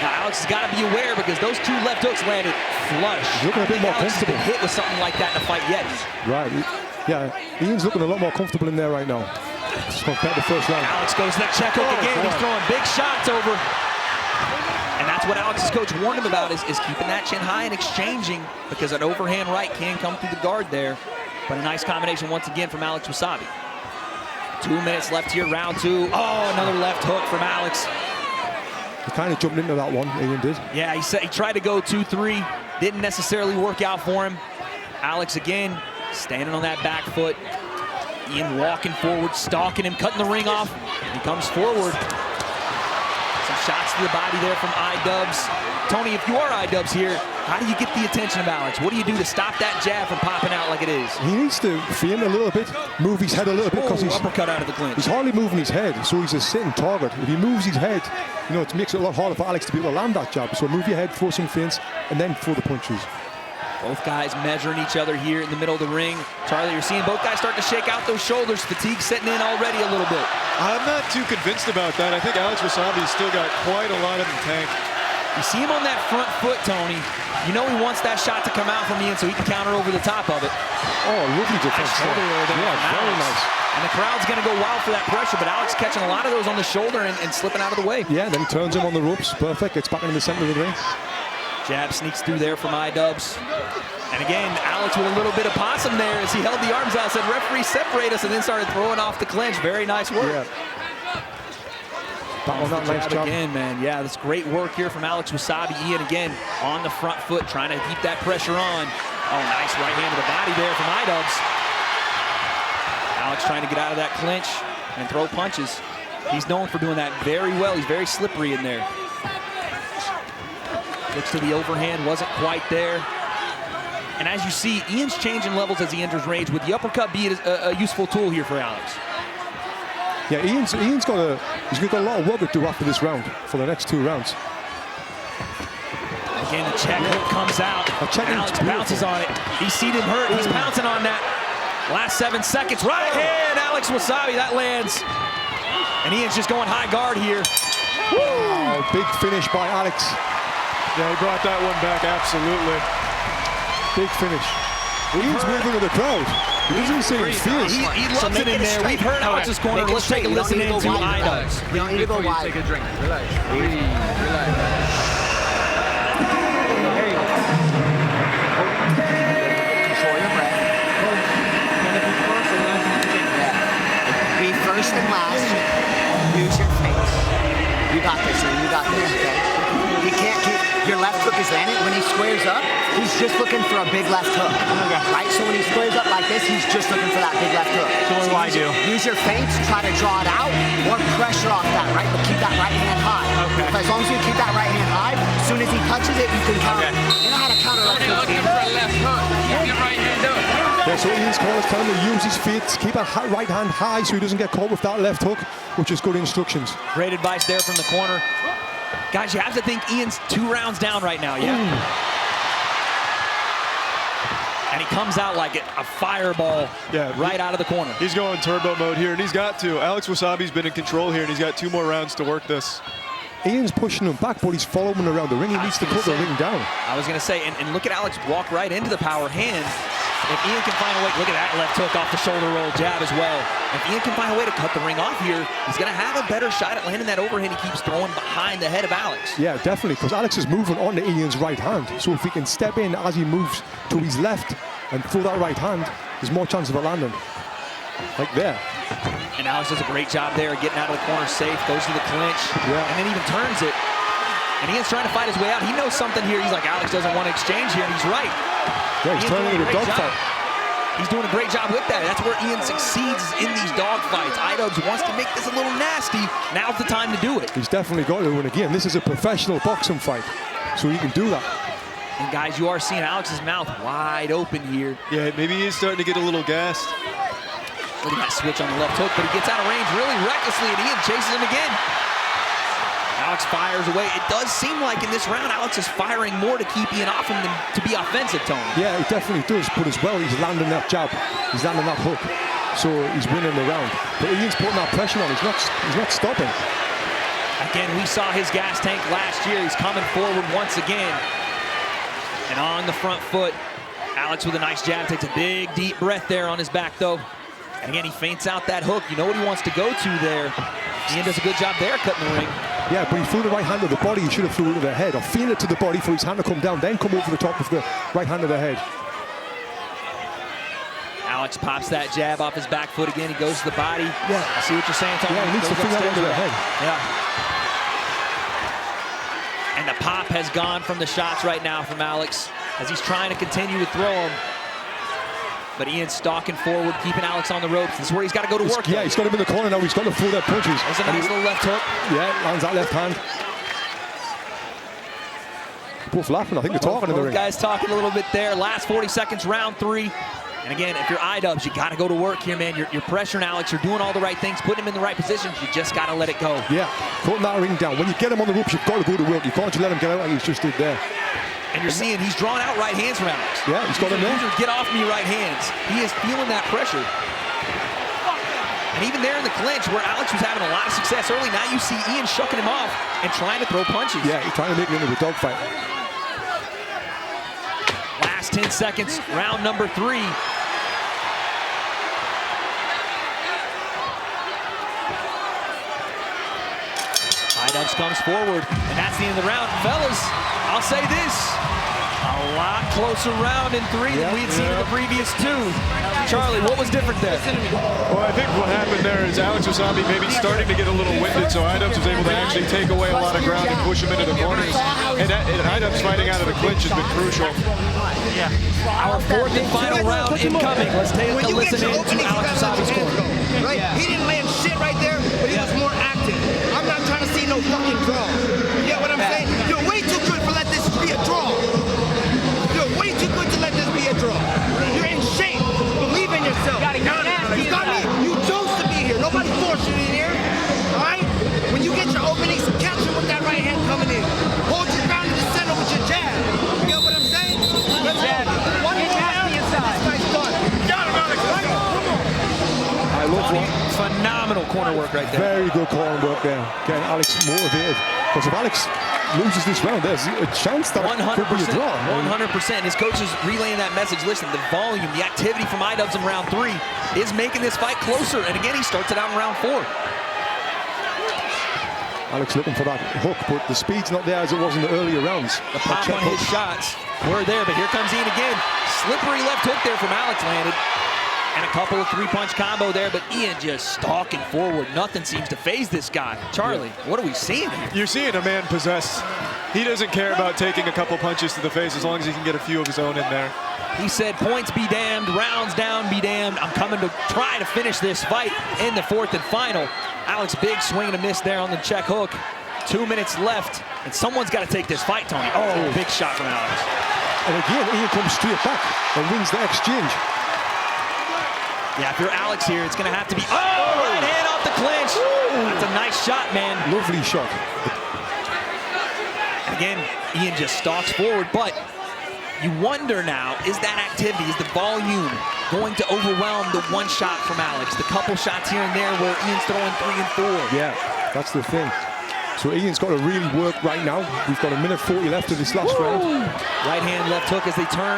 Now, Alex has got to be aware because those 2 left hooks landed flush. He's looking a bit more Alex has comfortable. been hit with something like that in a fight yet. Right. Yeah, Ian's looking a lot more comfortable in there right now compared to the first round. Alex goes to that check hook again. He's throwing big shots over. And that's what Alex's coach warned him about is keeping that chin high and exchanging because an overhand right can come through the guard there. But a nice combination once again from Alex Wasabi. 2 minutes left here, round 2. Oh, another left hook from Alex. He kind of jumped into that one, Ian did. Yeah, he said he tried to go 2-3. Didn't necessarily work out for him. Alex again, standing on that back foot. Ian walking forward, stalking him, cutting the ring off. He comes forward. Some shots to the body there from iDubbbz. Tony, if you are iDubbbz here, how do you get the attention of Alex? What do you do to stop that jab from popping out like it is? He needs to feint a little bit, move his head a little bit because he's uppercut out of the clinch. He's hardly moving his head, so he's a sitting target. If he moves his head, you know, it makes it a lot harder for Alex to be able to land that jab. So move your head, throw some feints, and then throw the punches. Both guys measuring each other here in the middle of the ring. Charlie, you're seeing both guys start to shake out those shoulders. Fatigue setting in already a little bit. I'm not too convinced about that. I think Alex Wasabi's still got quite a lot in the tank. You see him on that front foot, Tony. You know he wants that shot to come out from Ian so he can counter over the top of it. Oh, lovely defense. Nice shoulder roll there yeah, from very Alex. nice. And the crowd's going to go wild for that pressure, but Alex catching a lot of those on the shoulder and slipping out of the way. Yeah, then he turns him on the ropes. Perfect. Gets back in the center of the ring. Jab sneaks through there from iDubbbz. And again, Alex with a little bit of possum there as he held the arms out, said, referee, separate us, and then started throwing off the clinch. Very nice work. Yeah. That was a nice job. Again, man. Yeah, that's great work here from Alex Wasabi. Ian again on the front foot, trying to keep that pressure on. Oh, nice right hand to the body there from iDubbbz. Alex trying to get out of that clinch and throw punches. He's known for doing that very well. He's very slippery in there. Looks to the overhand, wasn't quite there. And as you see, Ian's changing levels as he enters range. Would the uppercut be a useful tool here for Alex? Yeah, Ian's got a lot of work to do after this round for the next 2 rounds. Again, the check hook comes out. Alex bounces on it. He's seen him hurt. He's pouncing on that. Last 7 seconds. Right hand, Alex Wasabi. That lands. And Ian's just going high guard here. Oh, big finish by Alex. Yeah, he brought that one back, absolutely. Big finish. Ian's moving to the crowd. He doesn't seem fierce. He loves it in there. We've heard Alex's corner. Let's take a listen in to iDubbbz. You don't need to go wide. Take a drink. Relax. Relax. Be first and last. up, he's just looking for a big left hook. Right? So when he squares up like this, he's just looking for that big left hook. So what do I do? Use your feints, try to draw it out, or pressure off that, right? But keep that right hand high. Okay. But as long as you keep that right hand high, as soon as he touches it, you can counter. You know how to counter left hook. Looking for a left hook. Keep your right hand up. Yeah, so Ian's calling us telling him to use his feet, keep a right hand high so he doesn't get caught with that left hook, which is good instructions. Great advice there from the corner. Guys, you have to think Ian's 2 rounds down right now, yeah? And he comes out like a fireball right out of the corner. He's going turbo mode here, and he's got to. Alex Wasabi's been in control here, and he's got 2 more rounds to work this. Ian's pushing him back, but he's following around the ring. He needs to put the ring down. I was going to say, and look at Alex walk right into the power hand. If Ian can find a way, look at that left hook off the shoulder roll jab as well. If Ian can find a way to cut the ring off here, he's going to have a better shot at landing that overhand he keeps throwing behind the head of Alex. Yeah, definitely, because Alex is moving onto Ian's right hand. So if he can step in as he moves to his left and throw that right hand, there's more chance of it landing. Like there. And Alex does a great job there, getting out of the corner safe, goes to the clinch, and then even turns it. And Ian's trying to fight his way out. He knows something here. He's like, Alex doesn't want to exchange here, and he's right. Yeah, he's turning into a dogfight. He's doing a great job with that. That's where Ian succeeds in these dogfights. iDubbbz wants to make this a little nasty. Now's the time to do it. He's definitely got to. And again, this is a professional boxing fight, so he can do that. And guys, you are seeing Alex's mouth wide open here. Yeah, maybe he's starting to get a little gassed. Look at that switch on the left hook, but he gets out of range really recklessly, and Ian chases him again. Alex fires away. It does seem like in this round, Alex is firing more to keep Ian off him than to be offensive, Tony. Yeah, he definitely does, but as well, he's landing that jab. He's landing that hook. So he's winning the round. But Ian's putting that pressure on. He's not stopping. Again, we saw his gas tank last year. He's coming forward once again. And on the front foot, Alex with a nice jab, takes a big, deep breath there on his back, though. And again, he feints out that hook. You know what he wants to go to there. Ian does a good job there cutting the ring. Yeah, but he threw the right hand to the body. He should have threw it to the head, or feel it to the body for his hand to come down, then come over the top of the right hand to the head. Alex pops that jab off his back foot again. He goes to the body. Yeah. I see what you're saying, Tony. Yeah, he needs to feel that into the head. Yeah. And the pop has gone from the shots right now from Alex as he's trying to continue to throw them. But Ian's stalking forward, keeping Alex on the ropes. This is where he's got to go to work. Yeah, he's got him in the corner now. He's got to throw that punches. There's a nice little left hook. Yeah, lands that left hand. Both laughing. I think they're talking in the ring. Both guys talking a little bit there. Last 40 seconds, round 3. And again, if you're iDubbbz, you got to go to work here, man. You're pressuring Alex. You're doing all the right things, putting him in the right positions. You just got to let it go. Yeah, putting that ring down. When you get him on the ropes, you've got to go to work. You can't just let him get out like he's just did there. And you're seeing he's drawing out right hands from Alex. Yeah, he's got him there. These are get off me right hands. He is feeling that pressure. And even there in the clinch where Alex was having a lot of success early, now you see Ian shucking him off and trying to throw punches. Yeah, he's trying to make it into a dogfight. Last 10 seconds, round number 3. iDubbbz comes forward, and that's the end of the round. Fellas, I'll say this, a lot closer round in 3 than we had seen in the previous 2. Charlie, what was different there? Well, I think what happened there is Alex Wasabi maybe starting to get a little winded, so iDubbbz was able to actually take away a lot of ground and push him into the corners. And iDubbbz fighting out of the clinch has been crucial. Yeah. Our 4th and final round incoming. Let's take a listen in to Alex Wasabi's corner. Right? He didn't land shit right there, but he was more active. I'm not trying to see no fucking draw. You get what I'm saying? You're way too good for let this be a draw. You're way too good to let this be a draw. You're in shape. Believe in yourself. You got me. You chose to be here. Nobody forced you in here. All right? When you get your openings, catch him with that right hand coming in. Hold your ground in the center with your jab. You get what I'm saying? Let's go. One more round. This guy's done. Got him, Alex. Come on. I love that. Phenomenal corner work right there. Very good corner work there. Getting Alex motivated. Because if Alex loses this round, there's a chance that it could be a draw. 100%. His coach is relaying that message. Listen, the volume, the activity from iDubbbz in round 3 is making this fight closer. And again, he starts it out in round 4. Alex looking for that hook, but the speed's not there as it was in the earlier rounds. The pop on his shots were there, but here comes Ian again. Slippery left hook there from Alex landed. And a couple of three-punch combo there, but Ian just stalking forward. Nothing seems to phase this guy. Charlie, what are we seeing here? You're seeing a man possessed. He doesn't care about taking a couple punches to the face as long as he can get a few of his own in there. He said, points be damned, rounds down be damned. I'm coming to try to finish this fight in the fourth and final. Alex, big swing and a miss there on the check hook. 2 minutes left, and someone's got to take this fight, Tony. Oh, big shot from Alex. And again, Ian comes straight back and wins the exchange. Yeah, if you're Alex here, it's going to have to be, right hand off the clinch. That's a nice shot, man. Lovely shot. Again, Ian just stalks forward, but you wonder now, is that activity, is the volume going to overwhelm the one shot from Alex? The couple shots here and there where Ian's throwing 3 and 4. Yeah, that's the thing. So Ian's got to really work right now. We've got 1:40 left of this last round. Right hand, left hook as they turn.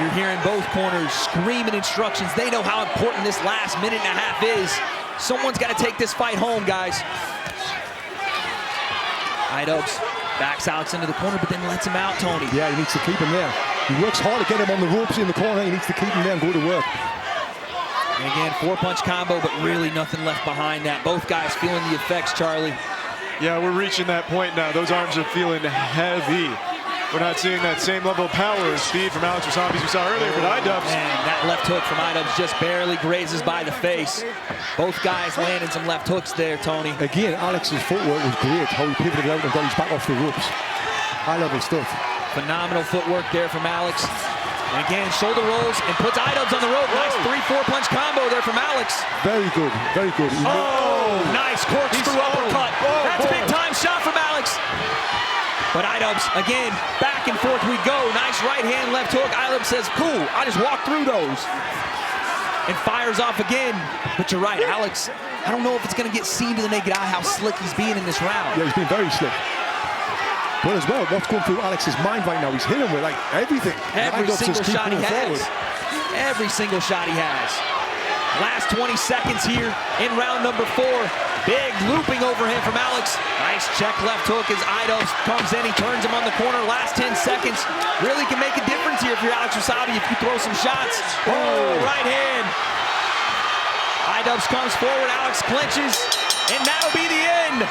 You're hearing both corners screaming instructions. They know how important this last minute and a half is. Someone's got to take this fight home, guys. iDubbbz backs Alex into the corner, but then lets him out, Tony. Yeah, he needs to keep him there. He works hard to get him on the ropes in the corner. He needs to keep him there and go to work. And again, 4-punch combo, but really nothing left behind that. Both guys feeling the effects, Charlie. Yeah, we're reaching that point now. Those arms are feeling heavy. We're not seeing that same level of power and speed from Alex Wasabi as we saw earlier, but iDubbbz. And that left hook from iDubbbz just barely grazes by the face. Both guys landing some left hooks there, Tony. Again, Alex's footwork was great. How he pivoted out and got his back off the ropes. High-level stuff. Phenomenal footwork there from Alex. And again, shoulder rolls and puts iDubbbz on the rope. Nice 3-4 punch combo there from Alex. Very good, very good. Nice corkscrew uppercut. That's a big-time shot from Alex. But iDubbbz, again, back and forth we go. Nice right hand, left hook. iDubbbz says, cool, I just walked through those. And fires off again. But you're right, Alex, I don't know if it's going to get seen to the naked eye how slick he's being in this round. Yeah, he's been very slick. But as well, what's going through Alex's mind right now, he's hitting with like everything. Every single shot he has. Every single shot he has. Last 20 seconds here in round number 4. Big looping overhand from Alex. Nice check left hook as iDubbbz comes in. He turns him on the corner. Last 10 seconds. Really can make a difference here if you're Alex Wasabi if you throw some shots. Right hand. iDubbbz comes forward. Alex clinches. And that'll be the end.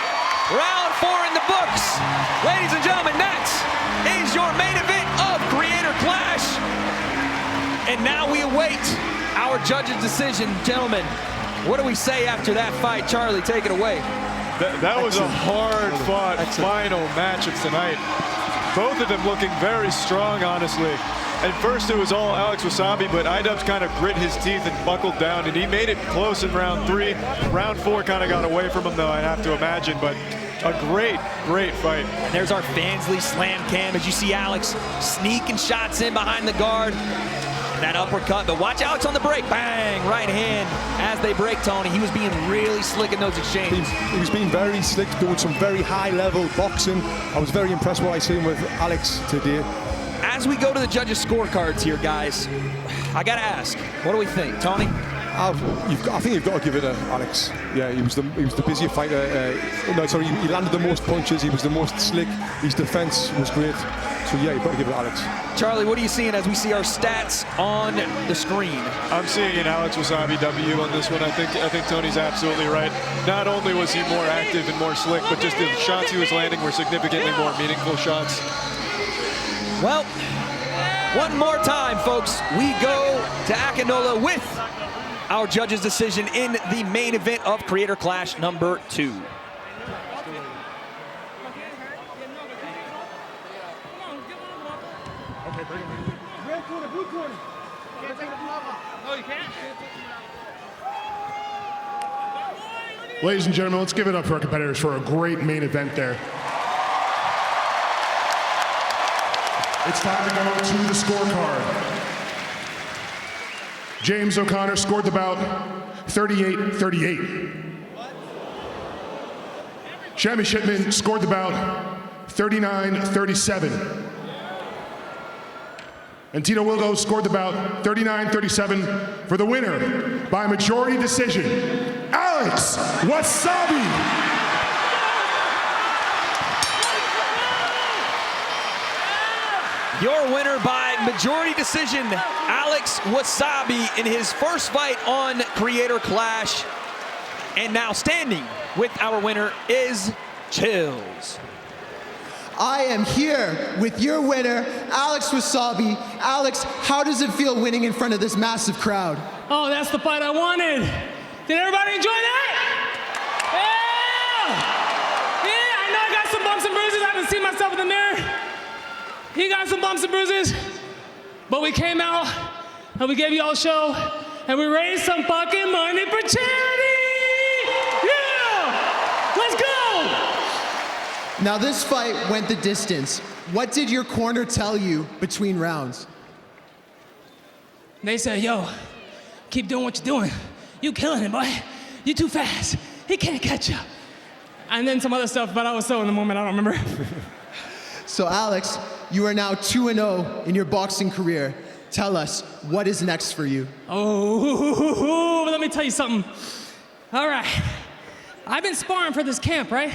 Round 4 in the books. Ladies and gentlemen, that is your main event of Creator Clash. And now we await our judge's decision. Gentlemen, what do we say after that fight? Charlie, take it away. That was a hard-fought final match of tonight. Both of them looking very strong, honestly. At first, it was all Alex Wasabi, but iDubbbz kind of grit his teeth and buckled down, and he made it close in round 3. Round 4 kind of got away from him, though, I'd have to imagine, but a great, great fight. And there's our Fansley slam cam as you see Alex sneaking shots in behind the guard. That uppercut, but watch Alex on the break. Bang, right hand as they break, Tony. He was being really slick in those exchanges. He was being very slick, doing some very high-level boxing. I was very impressed with what I seen with Alex today. As we go to the judges' scorecards here, guys, I gotta ask, what do we think, Tony? I think you've got to give it to Alex. Yeah, he was the busier fighter. He landed the most punches. He was the most slick. His defense was great. So yeah, you've got to give it to Alex. Charlie, what are you seeing as we see our stats on the screen? I'm seeing an Alex Wasabi W on this one. I think Tony's absolutely right. Not only was he more active and more slick, but just the shots he was landing were significantly more meaningful shots. Well, one more time, folks. We go to Akinola with our judge's decision in the main event of Creator Clash number 2. Ladies and gentlemen, let's give it up for our competitors for a great main event there. It's time to go to the scorecard. James O'Connor scored the bout 38-38. Shammy Shipman scored the bout 39-37. And Tito Wilgo scored the bout 39-37 for the winner by majority decision, Alex Wasabi. Your winner by majority decision, Alex Wasabi, in his first fight on Creator Clash. And now standing with our winner is Chills. I am here with your winner, Alex Wasabi. Alex, how does it feel winning in front of this massive crowd? Oh, that's the fight I wanted. Did everybody enjoy that? Yeah, I know I got some bumps and bruises. I haven't seen myself in the mirror. He got some bumps and bruises. But we came out and we gave you all a show and we raised some fucking money for charity. Yeah! Let's go! Now this fight went the distance. What did your corner tell you between rounds? They said, yo, keep doing what you're doing. You killing it, boy. You too fast. He can't catch you. And then some other stuff, but I was so in the moment, I don't remember. So Alex, you are now 2-0 in your boxing career. Tell us, what is next for you? Oh, let me tell you something. All right, I've been sparring for this camp, right?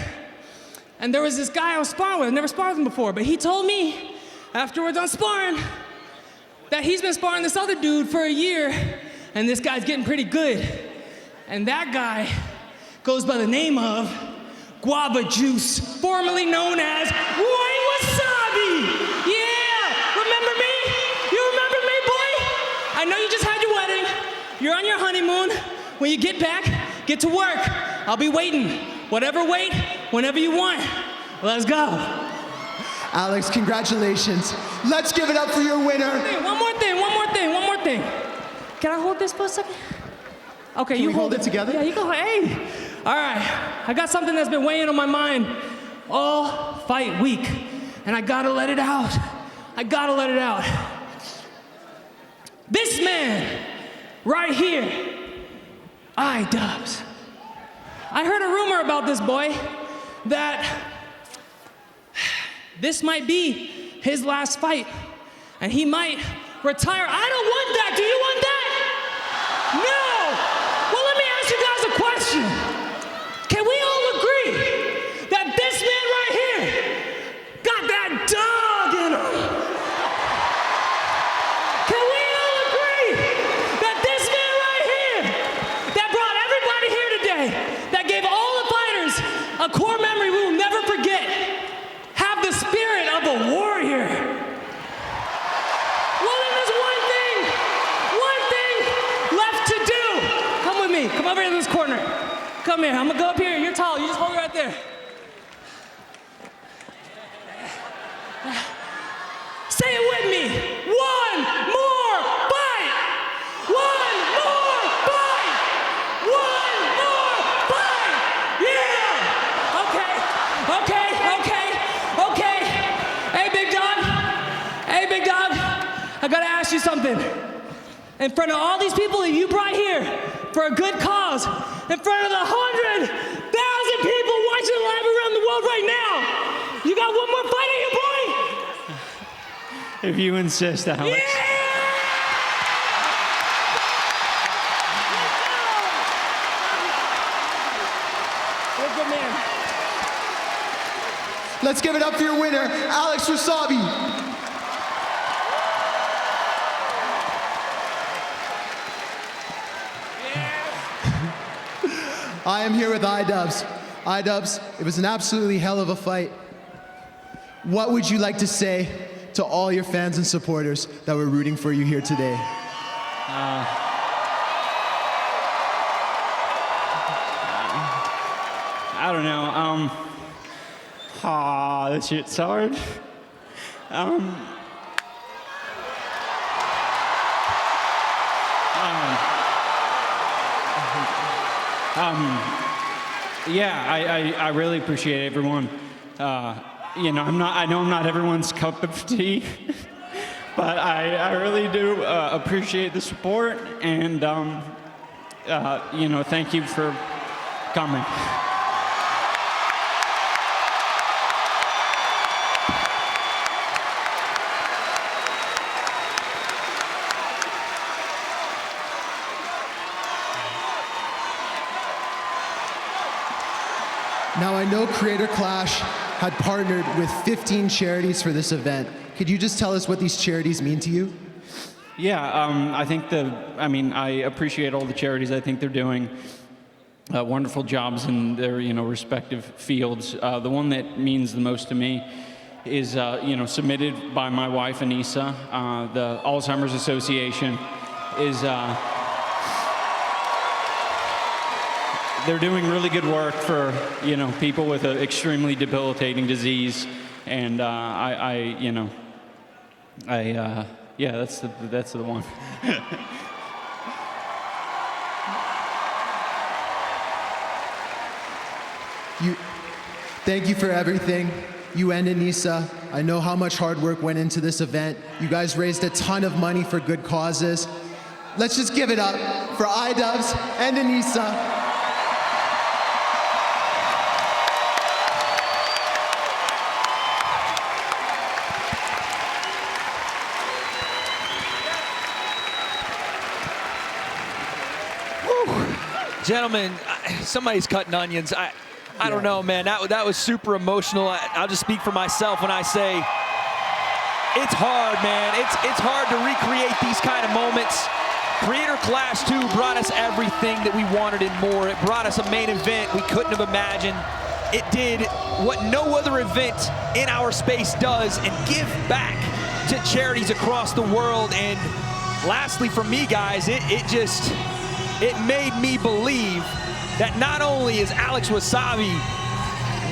And there was this guy I was sparring with. I've never sparred with him before, but he told me after we're done sparring that he's been sparring this other dude for a year, and this guy's getting pretty good. And that guy goes by the name of Guava Juice, formerly known as White Wasabi. Yeah, remember me? You remember me, boy? I know you just had your wedding. You're on your honeymoon. When you get back, get to work. I'll be waiting. Whatever weight, whenever you want. Let's go. Alex, congratulations. Let's give it up for your winner. One more thing. Can I hold this for a second? Okay, Can you we hold it together? Yeah, you go. Hey. All right. I got something that's been weighing on my mind all fight week, and I gotta let it out. This man right here, iDubbbz. I heard a rumor about this boy that this might be his last fight, and he might retire. I don't want that. Do you want that? No. Well, let me ask you guys a question. Can we all agree that this man right here got that dog in him? Can we all agree that this man right here that brought everybody here today, that gave all the fighters a core memory we will never forget, have the spirit of a warrior? Well, then there's one thing left to do. Come with me. Come over here in this corner. Come here. I'm gonna go up here. You're tall. You just hold it right there. Say it with me. One more fight. One more fight. One more fight. Yeah. Okay. Hey, big dog. I gotta ask you something. In front of all these people that you brought here for a good cause, in front of the 100,000 people watching live around the world right now, you got one more fight in you, boy? If you insist, Alex. Yeah! You're a good man. Let's give it up for your winner, Alex Wasabi. I am here with iDubbbz. iDubbbz, it was an absolutely hell of a fight. What would you like to say to all your fans and supporters that were rooting for you here today? I don't know. This shit's hard. Yeah, I really appreciate everyone. You know, I know I'm not everyone's cup of tea, but I really do appreciate the support, and you know, thank you for coming. Now I know Creator Clash had partnered with 15 charities for this event. Could you just tell us what these charities mean to you? Yeah, I appreciate all the charities. I think they're doing wonderful jobs in their, respective fields. The one that means the most to me is, submitted by my wife, Anissa. The Alzheimer's Association is, they're doing really good work for, people with an extremely debilitating disease. And yeah, that's the one. Thank you for everything. You and Anissa, I know how much hard work went into this event. You guys raised a ton of money for good causes. Let's just give it up for iDubbbz and Anissa. Gentlemen, somebody's cutting onions. I don't know, man. That was super emotional. I'll just speak for myself when I say it's hard, man. It's hard to recreate these kind of moments. Creator Clash 2 brought us everything that we wanted and more. It brought us a main event we couldn't have imagined. It did what no other event in our space does and give back to charities across the world. And lastly, for me, guys, it made me believe that not only is Alex Wasabi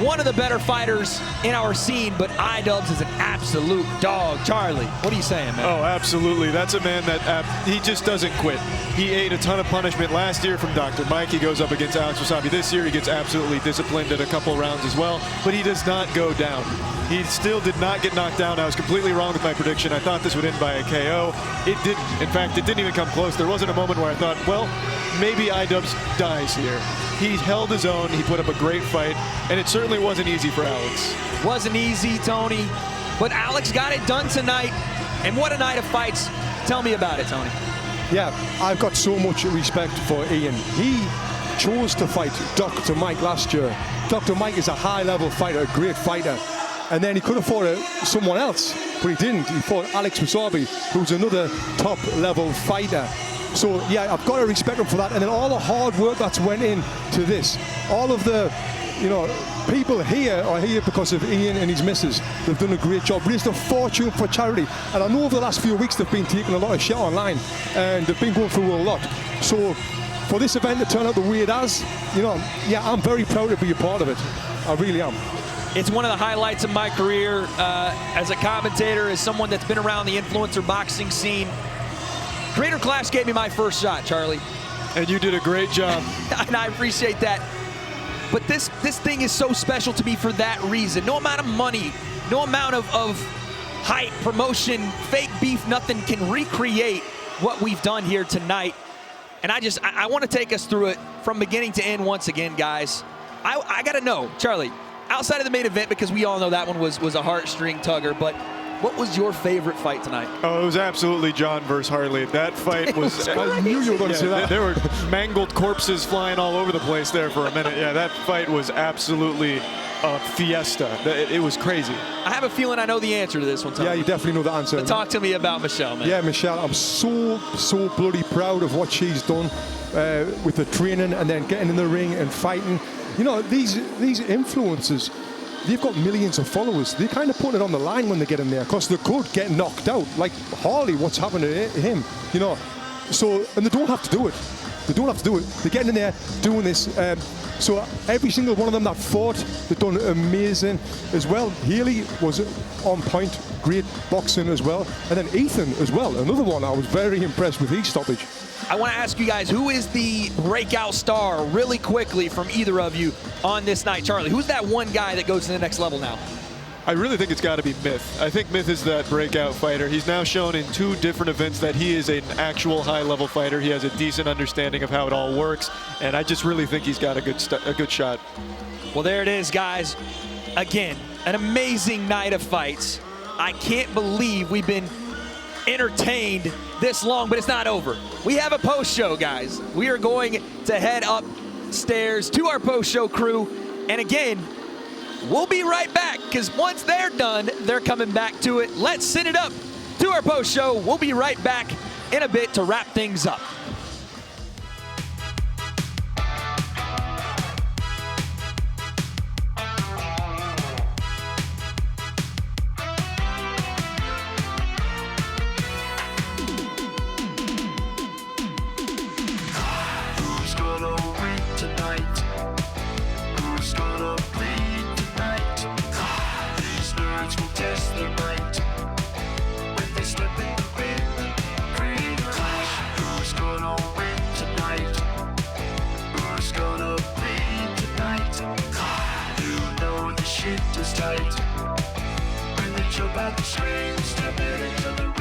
one of the better fighters in our scene, but iDubbbz is an absolute dog. Charlie, what are you saying, man? Oh, absolutely. That's a man that he just doesn't quit. He ate a ton of punishment last year from Dr. Mike. He goes up against Alex Wasabi. This year he gets absolutely disciplined at a couple rounds as well, but he does not go down. He still did not get knocked down. I was completely wrong with my prediction. I thought this would end by a KO. It didn't. In fact, it didn't even come close. There wasn't a moment where I thought, well, maybe iDubbbz dies here. He held his own. He put up a great fight, and it certainly wasn't easy for Alex. Wasn't easy, Tony, but Alex got it done tonight, and what a night of fights. Tell me about it, Tony. Yeah, I've got so much respect for Ian. He chose to fight Dr. Mike last year. Dr. Mike is a high-level fighter, a great fighter. And then he could have fought someone else, but he didn't. He fought Alex Wasabi, who's another top-level fighter. So, yeah, I've got to respect him for that. And then all the hard work that's went into this, all of the, people here are here because of Ian and his missus. They've done a great job, raised a fortune for charity. And I know over the last few weeks they've been taking a lot of shit online, and they've been going through a lot. So, for this event to turn out the way it has, yeah, I'm very proud to be a part of it. I really am. It's one of the highlights of my career as a commentator, as someone that's been around the influencer boxing scene. Creator Clash gave me my first shot, Charlie. And you did a great job. And I appreciate that. But this thing is so special to me for that reason. No amount of money, no amount of hype, promotion, fake beef, nothing can recreate what we've done here tonight. And I want to take us through it from beginning to end once again, guys. I got to know, Charlie, outside of the main event, because we all know that one was a heartstring tugger, but what was your favorite fight tonight? Oh, it was absolutely John versus Harley. That fight was I knew you were going to say that. There were mangled corpses flying all over the place there for a minute. Yeah, that fight was absolutely a fiesta. It was crazy. I have a feeling I know the answer to this one, Tony. Yeah, you definitely know the answer. But talk to me about Michelle, man. Yeah, Michelle, I'm so bloody proud of what she's done with the training and then getting in the ring and fighting. These influencers, they've got millions of followers. They kind of put it on the line when they get in there because they could get knocked out. Like Harley, what's happened to him, So, and they don't have to do it. They don't have to do it. They're getting in there, doing this. So every single one of them that fought, they've done amazing as well. Haley was on point, great boxing as well. And then Ethan as well, another one. I was very impressed with his stoppage. I want to ask you guys, who is the breakout star really quickly from either of you on this night? Charlie, who's that one guy that goes to the next level now? I really think it's got to be Myth. I think Myth is that breakout fighter. He's now shown in 2 different events that he is an actual high-level fighter. He has a decent understanding of how it all works, and I just really think he's got a good shot. Well, there it is, guys. Again, an amazing night of fights. I can't believe we've been entertained this long, but it's not over. We have a post-show, guys. We are going to head upstairs to our post-show crew, and again, We'll be right back, because once they're done, they're coming back to it. Let's send it up to our post show. We'll be right back in a bit to wrap things up. Who's gonna win tonight? Who's gonna bleed tonight? These nerds will test their might when they step in the ring. Creator clash. Who's gonna win tonight? Who's gonna bleed tonight? You know the shit is tight when they jump out the screen, step into the